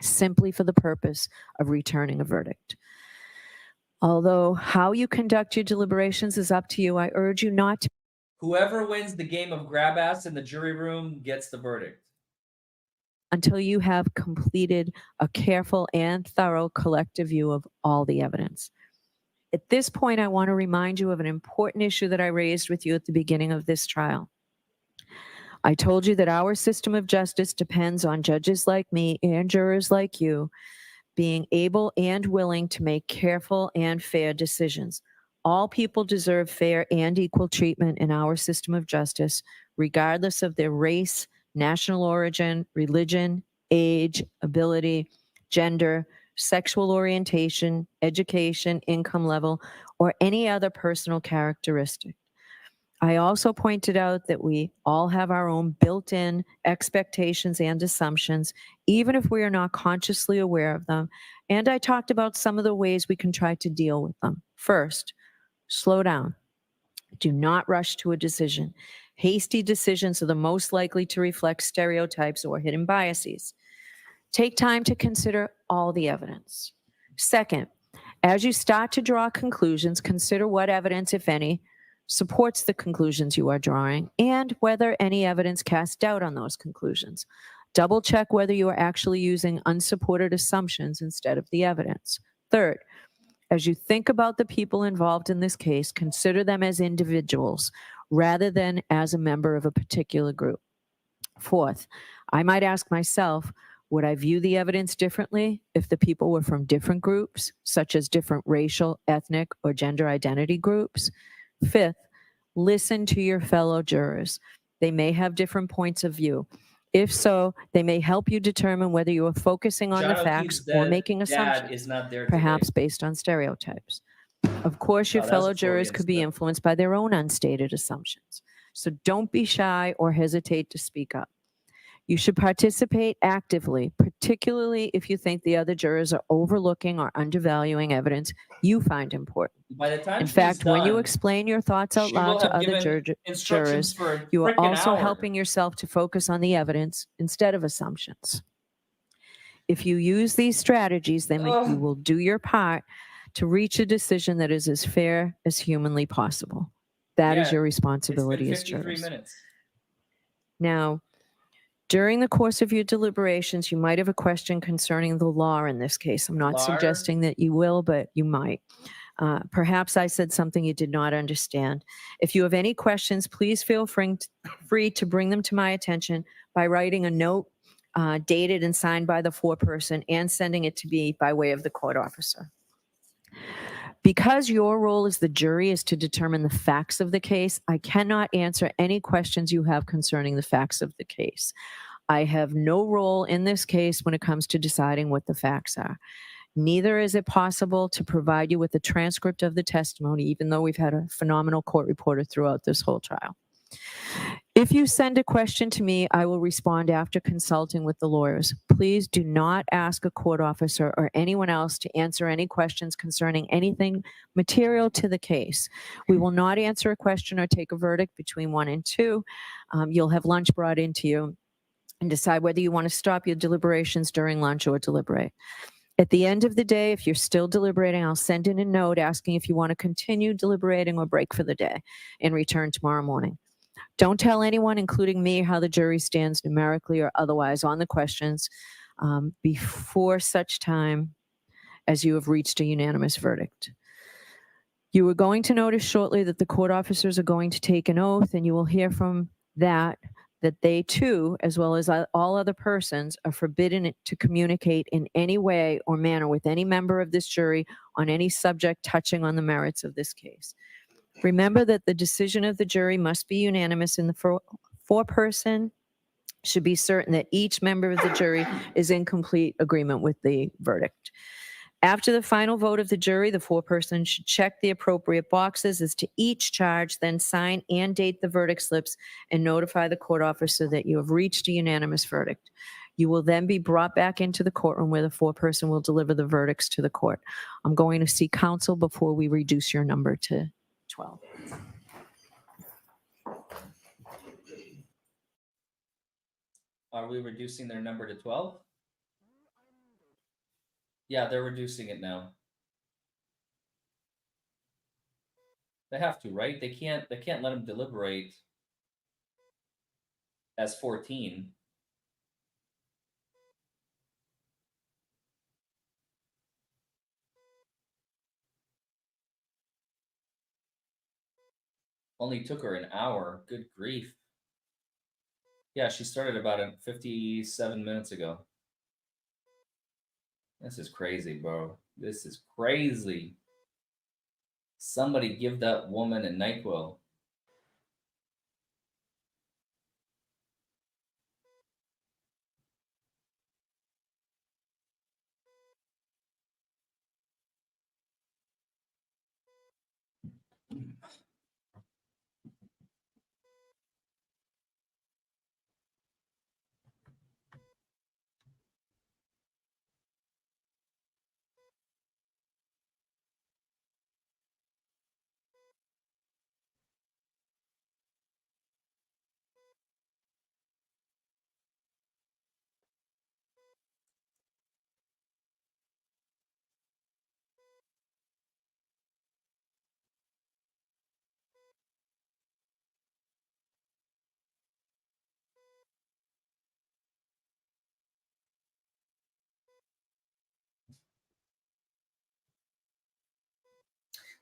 simply for the purpose of returning a verdict. Although how you conduct your deliberations is up to you, I urge you not to Whoever wins the game of grab ass in the jury room gets the verdict. until you have completed a careful and thorough collective view of all the evidence. At this point, I want to remind you of an important issue that I raised with you at the beginning of this trial. I told you that our system of justice depends on judges like me and jurors like you being able and willing to make careful and fair decisions. All people deserve fair and equal treatment in our system of justice, regardless of their race, national origin, religion, age, ability, gender, sexual orientation, education, income level, or any other personal characteristic. I also pointed out that we all have our own built-in expectations and assumptions, even if we are not consciously aware of them. And I talked about some of the ways we can try to deal with them. First, slow down. Do not rush to a decision. Hasty decisions are the most likely to reflect stereotypes or hidden biases. Take time to consider all the evidence. Second, as you start to draw conclusions, consider what evidence, if any, supports the conclusions you are drawing and whether any evidence casts doubt on those conclusions. Double check whether you are actually using unsupported assumptions instead of the evidence. Third, as you think about the people involved in this case, consider them as individuals rather than as a member of a particular group. Fourth, I might ask myself, would I view the evidence differently if the people were from different groups, such as different racial, ethnic, or gender identity groups? Fifth, listen to your fellow jurors. They may have different points of view. If so, they may help you determine whether you are focusing on the Shadow facts Keith's or dad making assumptions, is not there perhaps today. based on stereotypes. Of course, your Oh, that's fellow a jurors Freudian could be slip. influenced by their own unstated assumptions. So don't be shy or hesitate to speak up. You should participate actively, particularly if you think the other jurors are overlooking or undervaluing evidence you find important. By the time In she's fact, when you done, explain your thoughts out she will loud to have other given instructions jurors, for a you are frickin' also hour. helping yourself to focus on the evidence instead of assumptions. If you use these strategies, then you Ugh. will do your part to reach a decision that is as fair as humanly possible. That is Yeah, your It's responsibility been as 53 jurors. minutes. Now, during the course of your deliberations, you might have a question concerning the law in this case. I'm not Law? suggesting that you will, but you might. Perhaps I said something you did not understand. If you have any questions, please feel free to bring them to my attention by writing a note dated and signed by the foreperson and sending it to me by way of the court officer. Because your role as the jury is to determine the facts of the case, I cannot answer any questions you have concerning the facts of the case. I have no role in this case when it comes to deciding what the facts are. Neither is it possible to provide you with a transcript of the testimony, even though we've had a phenomenal court reporter throughout this whole trial. If you send a question to me, I will respond after consulting with the lawyers. Please do not ask a court officer or anyone else to answer any questions concerning anything material to the case. We will not answer a question or take a verdict between 1 and 2. You'll have lunch brought into you and decide whether you want to stop your deliberations during lunch or deliberate. At the end of the day, if you're still deliberating, I'll send in a note asking if you want to continue deliberating or break for the day and return tomorrow morning. Don't tell anyone, including me, how the jury stands numerically or otherwise on the questions before such time as you have reached a unanimous verdict. You are going to notice shortly that the court officers are going to take an oath, and you will hear from that they too, as well as all other persons, are forbidden to communicate in any way or manner with any member of this jury on any subject touching on the merits of this case. Remember that the decision of the jury must be unanimous in the foreperson should be certain that each member of the jury is in complete agreement with the verdict. After the final vote of the jury, the foreperson should check the appropriate boxes as to each charge, then sign and date the verdict slips and notify the court officer that you have reached a unanimous verdict. You will then be brought back into the courtroom where the foreperson will deliver the verdicts to the court. I'm going to seek counsel before we reduce your number to 12. Are we reducing their number to 12? Yeah, they're reducing it now. They have to, right? They can't let them deliberate as 14. Only took her an hour. Good grief. Yeah, she started about 57 minutes ago. This is crazy, bro. This is crazy. Somebody give that woman a NyQuil.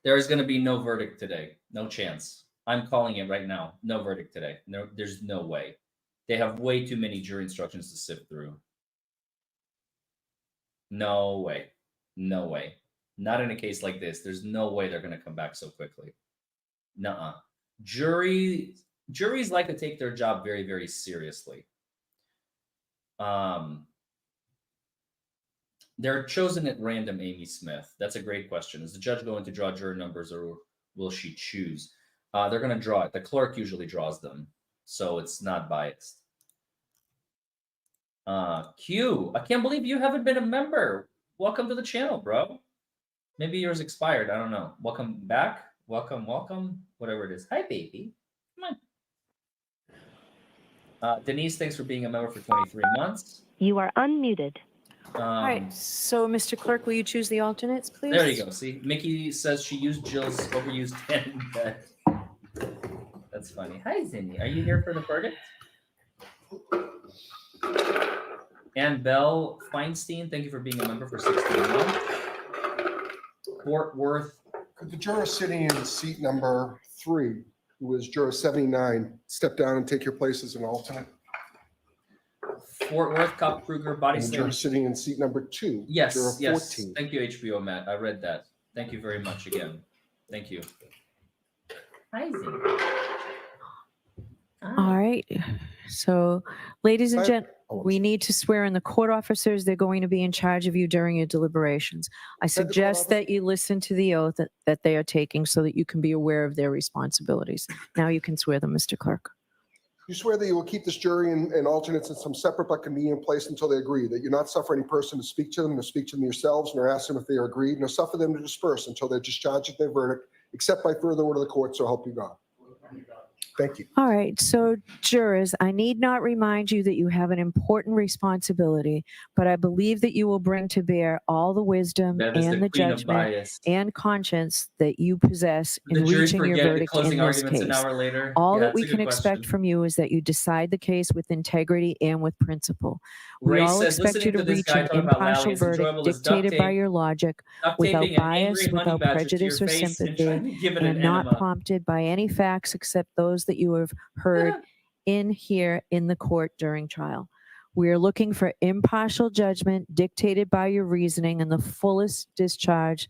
There is going to be no verdict today. No chance. I'm calling it right now. No verdict today. No, there's no way. They have way too many jury instructions to sift through. No way. No way. Not in a case like this. There's no way they're going to come back so quickly. Nuh-uh. Juries like to take their job very, very seriously. They're chosen at random, Amy Smith. That's a great question. Is the judge going to draw juror numbers or will she choose? They're going to draw it. The clerk usually draws them, so it's not biased. Q, I can't believe you haven't been a member. Welcome to the channel, bro. Maybe yours expired. I don't know. Welcome back. Welcome, whatever it is. Hi, baby. Come on. Denise, thanks for being a member for 23 months. You are unmuted. All right, so Mr. Clerk, will you choose the alternates, please? There you go. See, Mickey says she used Jill's overused pen in bed. That's funny. Hi, Zinni. Are you here for the verdict? And Belle Feinstein, thank you for being a member for 16 months. Fort Worth. Could the juror sitting in seat number 3, who is juror 79, step down and take your place as an alternate? Fort Worth, Cop Kruger, Body And the Slam. juror sitting in seat number 2, Yes, juror yes. 14. Thank you, HBO Matt. I read that. Thank you very much again. Thank you. Hi, Zinni. All right, so ladies and gentlemen, Oh, we need to swear in the court officers. They're going to be in charge of you during your deliberations. I that the court suggest officer? that you listen to the oath that they are taking so that you can be aware of their responsibilities. Now you can swear them, Mr. Clerk. You swear that you will keep this jury and alternates in some separate but convenient place until they agree, that you not suffer any person to speak to them, nor speak to them yourselves, nor ask them if they are agreed, nor suffer them to disperse until they're discharged of their verdict, except by further order of the court, so help you God. Thank you. All right, so jurors, I need not remind you that you have an important responsibility, but I believe that you will bring to bear all the wisdom Bev is and the queen of judgment bias. and conscience that you possess The in jury reaching your forget the verdict closing in this arguments an case. hour later. All Yeah, that that's we a can good expect question. from you is that you decide the case with integrity and with principle. We Ray all says, expect you listening to to this reach guy an talk about impartial Lally is verdict enjoyable as duct dictated by tape. your logic, Duct without taping an bias, angry honey without badger to your prejudice or face and sympathy, trying to give it an and not enema. prompted by any facts except those that you have heard in here in the court during trial. We are looking for impartial judgment dictated by your reasoning and the fullest discharge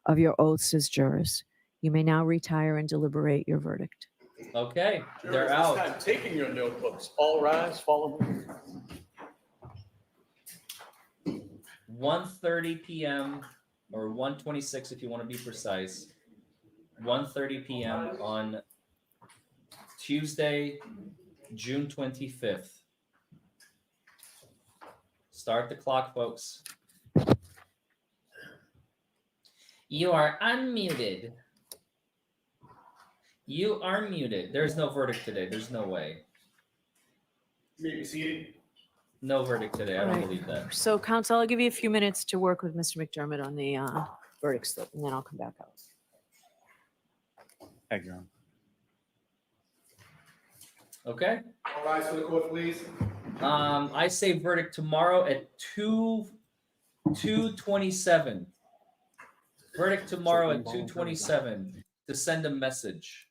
of your oaths as jurors. You may now retire and deliberate your verdict. Okay, they're Jurors, out. this time, taking your notebooks. All rise, follow me. 1:30 p.m. or 1:26 if you want to be precise. 1:30 p.m. on Tuesday, June 25th. Start the clock, folks. You are unmuted. You are muted. There's no verdict today. There's no way. You may be seated. No verdict today. I don't Alright. believe that. So council, I'll give you a few minutes to work with Mr. McDermott on the verdict slip, and then I'll come back out. Thank you, Your Honor. Okay. All rise for the court, please. I say verdict tomorrow at 2:27. Verdict tomorrow at 2:27 to send a message.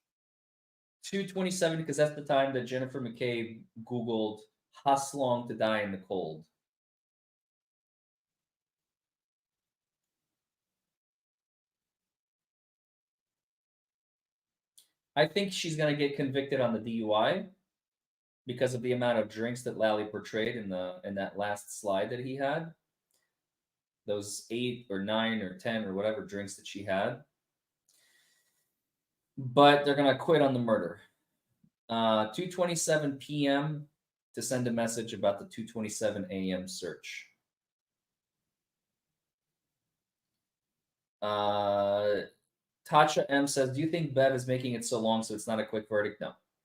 2:27 because that's the time that Jennifer McCabe Googled "Haslong to die in the cold." I think she's gonna get convicted on the DUI because of the amount of drinks that Lally portrayed in that last slide that he had. Those 8 or 9 or 10 or whatever drinks that she had. But they're gonna quit on the murder. 2:27 p.m. to send a message about the 2:27 a.m. search. Tasha M says, "Do you think Bev is making it so long so it's not a quick verdict?"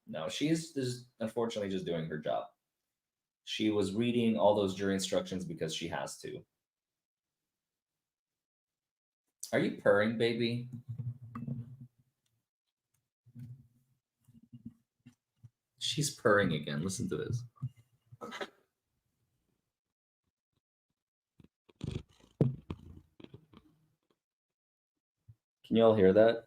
No. She's just unfortunately just doing her job. She was reading all those jury instructions because she has to. Are you purring, baby? She's purring again. Listen to this. Can you all hear that?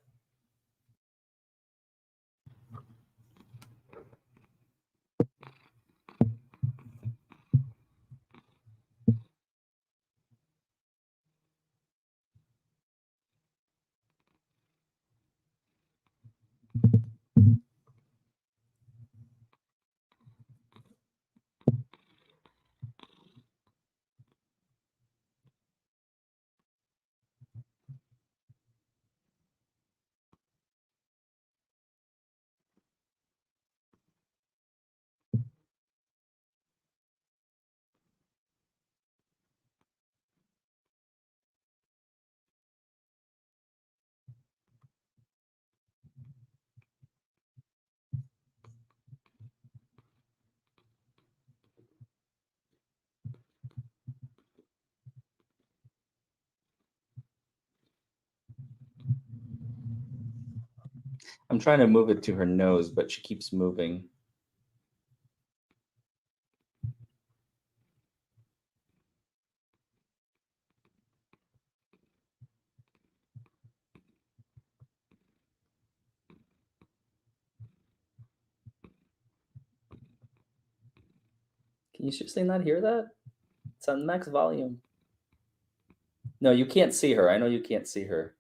I'm trying to move it to her nose, but she keeps moving. Can you seriously not hear that? It's on max volume. No, you can't see her. I know you can't see her.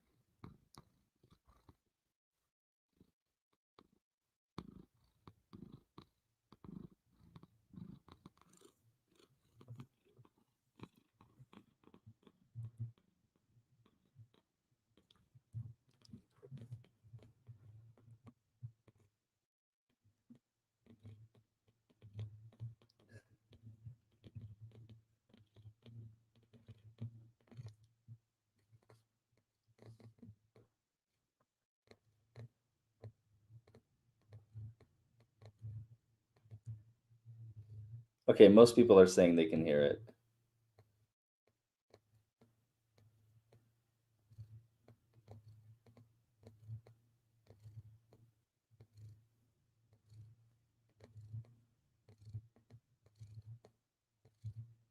Okay, most people are saying they can hear it.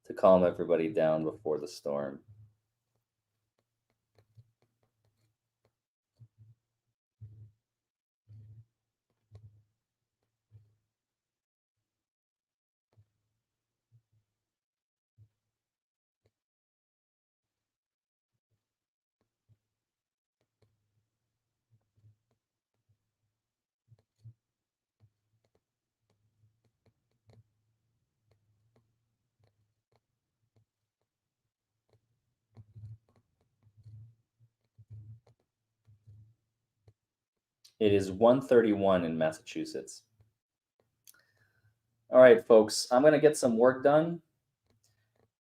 To calm everybody down before the storm. It is 1:31 in Massachusetts. All right, folks, I'm going to get some work done.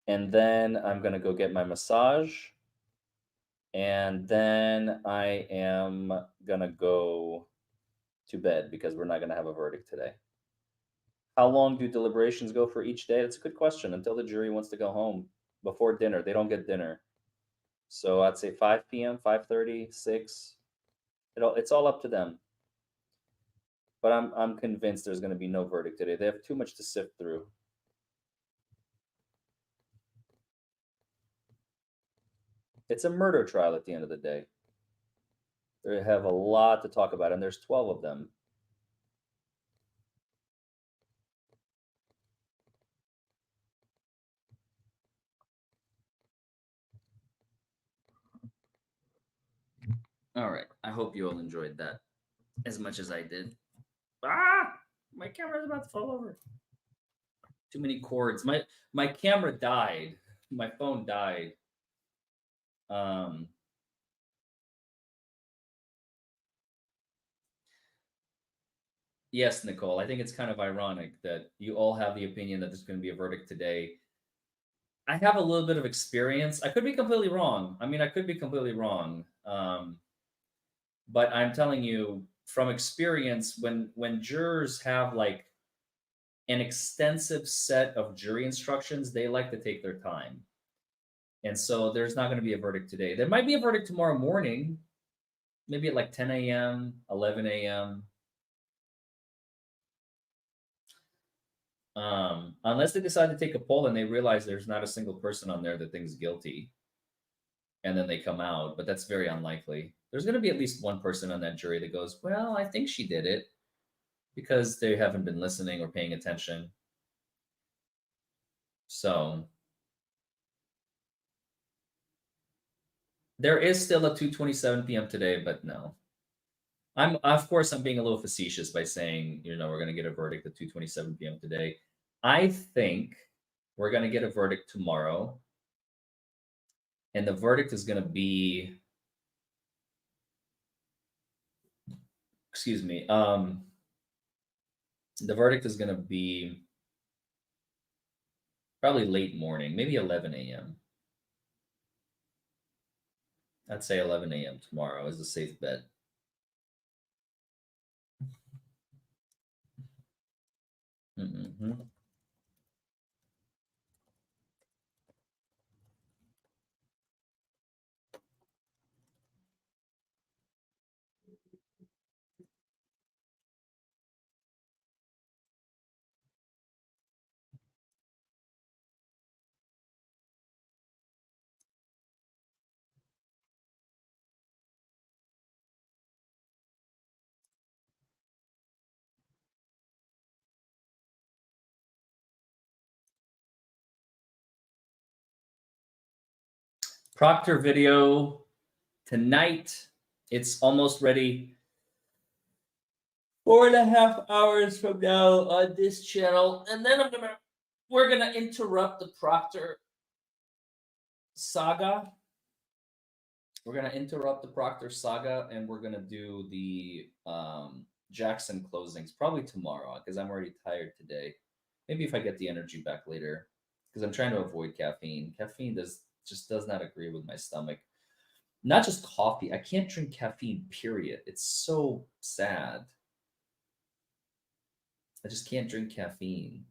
And then I'm going to go get my massage. And then I am going to go to bed because we're not going to have a verdict today. How long do deliberations go for each day? That's a good question. Until the jury wants to go home before dinner. They don't get dinner. So I'd say 5 p.m., 5:30, 6. It's all up to them. But I'm convinced there's going to be no verdict today. They have too much to sift through. It's a murder trial at the end of the day. They have a lot to talk about, and there's 12 of them. All right. I hope you all enjoyed that as much as I did. Ah! My camera's about to fall over. Too many cords. My camera died. My phone died. Yes, Nicole. I think it's kind of ironic that you all have the opinion that there's going to be a verdict today. I have a little bit of experience. I could be completely wrong. I mean, I could be completely wrong. But I'm telling you from experience, when jurors have like an extensive set of jury instructions, they like to take their time. And so there's not going to be a verdict today. There might be a verdict tomorrow morning, maybe at like 10 a.m., 11 a.m. Unless they decide to take a poll and they realize there's not a single person on there that thinks guilty, and then they come out, but that's very unlikely. There's going to be at least one person on that jury that goes, well, I think she did it, because they haven't been listening or paying attention. So there is still a 2:27 p.m. today, but no. Of course I'm being a little facetious by saying, we're going to get a verdict at 2:27 p.m. today. I think we're going to get a verdict tomorrow. And the verdict is going to be, excuse me, the verdict is going to be probably late morning, maybe 11 a.m. I'd say 11 a.m. tomorrow is a safe bet. Mm-hmm. Proctor video tonight. It's almost ready. 4.5 hours from now on this channel, and then we're gonna interrupt the Proctor saga. We're gonna interrupt the Proctor saga, and we're gonna do the Jackson closings probably tomorrow because I'm already tired today. Maybe if I get the energy back later, because I'm trying to avoid caffeine. Caffeine just does not agree with my stomach. Not just coffee. I can't drink caffeine, period. It's so sad. I just can't drink caffeine.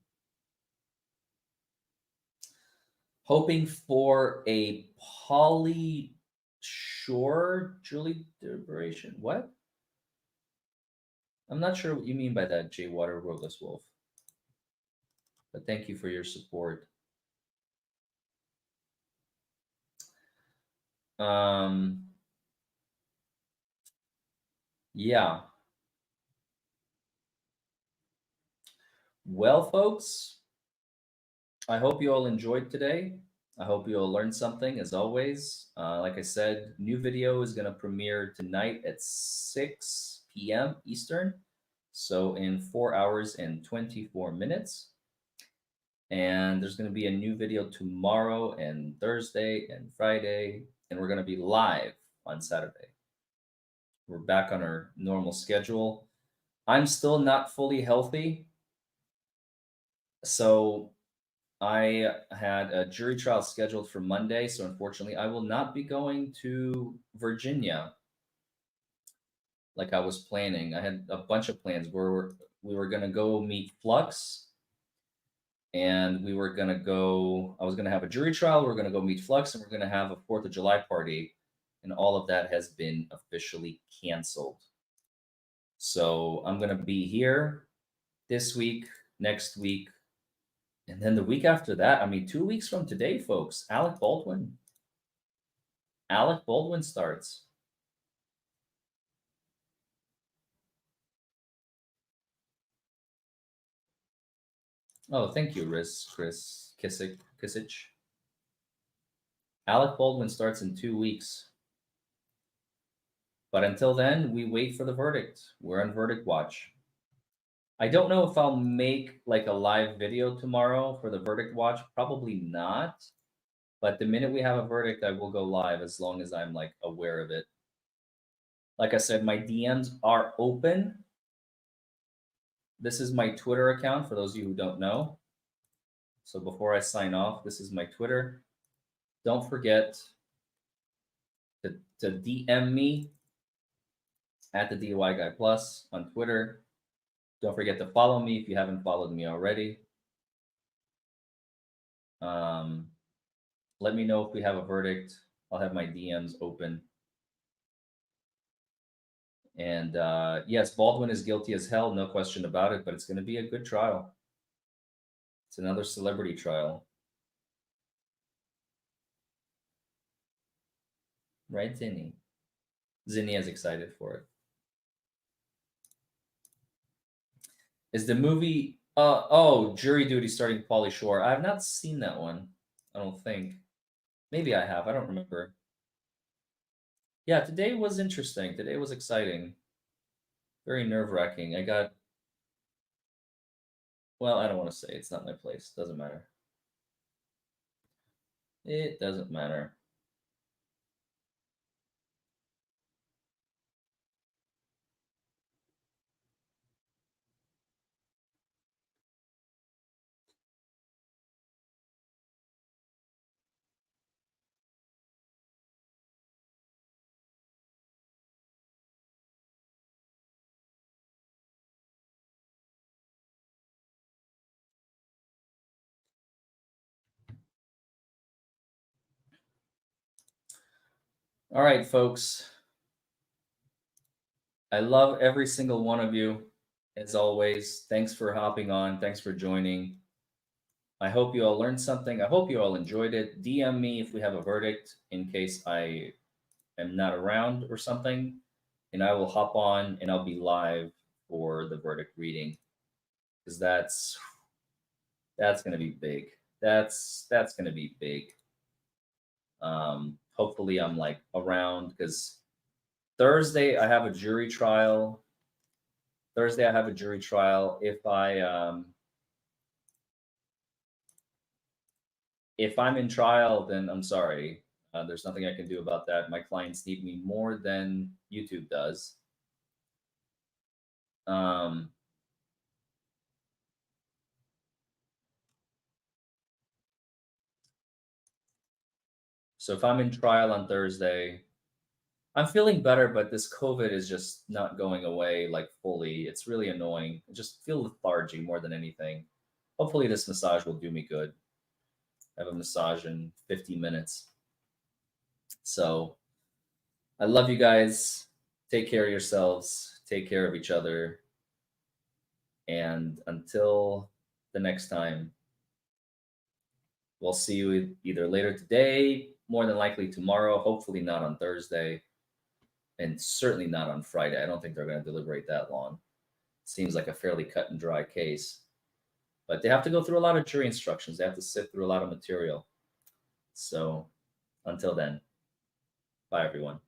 Hoping for a Polly Shore Julie deliberation. What? I'm not sure what you mean by that, J. Water Roadless Wolf. But thank you for your support. Yeah. Well, folks, I hope you all enjoyed today. I hope you all learned something, as always. Like I said, new video is going to premiere tonight at 6 p.m. Eastern. So in 4 hours and 24 minutes. And there's going to be a new video tomorrow and Thursday and Friday. And we're going to be live on Saturday. we're back on our normal schedule. I'm still not fully healthy. So I had a jury trial scheduled for Monday. So unfortunately, I will not be going to Virginia like I was planning. I had a bunch of plans where we were going to go meet Flux, and we were going to go, I was going to have a jury trial. We're going to go meet Flux, and we're going to have a 4th of July party. And all of that has been officially canceled. So I'm going to be here this week, next week, and then the week after that. I mean, 2 weeks from today, folks, Alec Baldwin starts. Oh, thank you, Chris Kisich. Alec Baldwin starts in 2 weeks. But until then, we wait for the verdict. We're on verdict watch. I don't know if I'll make like a live video tomorrow for the verdict watch. Probably not. But the minute we have a verdict, I will go live as long as I'm like aware of it. Like I said, my DMs are open. This is my Twitter account for those of you who don't know. So before I sign off, this is my Twitter. Don't forget to DM me at the DUI Guy Plus on Twitter. Don't forget to follow me if you haven't followed me already. Let me know if we have a verdict. I'll have my DMs open. And yes, Baldwin is guilty as hell, no question about it, but it's going to be a good trial. It's another celebrity trial. Right, Zinni? Zinni is excited for it. Is the movie Jury Duty starting Pauly Shore? I have not seen that one. I don't think. Maybe I have. I don't remember. Yeah, today was interesting. Today was exciting. Very nerve-wracking. Well, I don't want to say. It's not my place. Doesn't matter. It doesn't matter. All right, folks. I love every single one of you, as always. Thanks for hopping on. Thanks for joining. I hope you all learned something. I hope you all enjoyed it. DM me if we have a verdict in case I am not around or something, and I will hop on and I'll be live for the verdict reading, because that's going to be big. That's going to be big. Hopefully I'm like around, because Thursday I have a jury trial. If I'm in trial, then I'm sorry. There's nothing I can do about that. My clients need me more than YouTube does. So if I'm in trial on Thursday, I'm feeling better, but this COVID is just not going away like fully. It's really annoying. I just feel lethargy more than anything. Hopefully this massage will do me good. I have a massage in 50 minutes. So I love you guys. Take care of yourselves. Take care of each other. And until the next time, we'll see you either later today, more than likely tomorrow, hopefully not on Thursday, and certainly not on Friday. I don't think they're going to deliberate that long. Seems like a fairly cut and dry case. But they have to go through a lot of jury instructions. They have to sift through a lot of material. So until then, bye, everyone.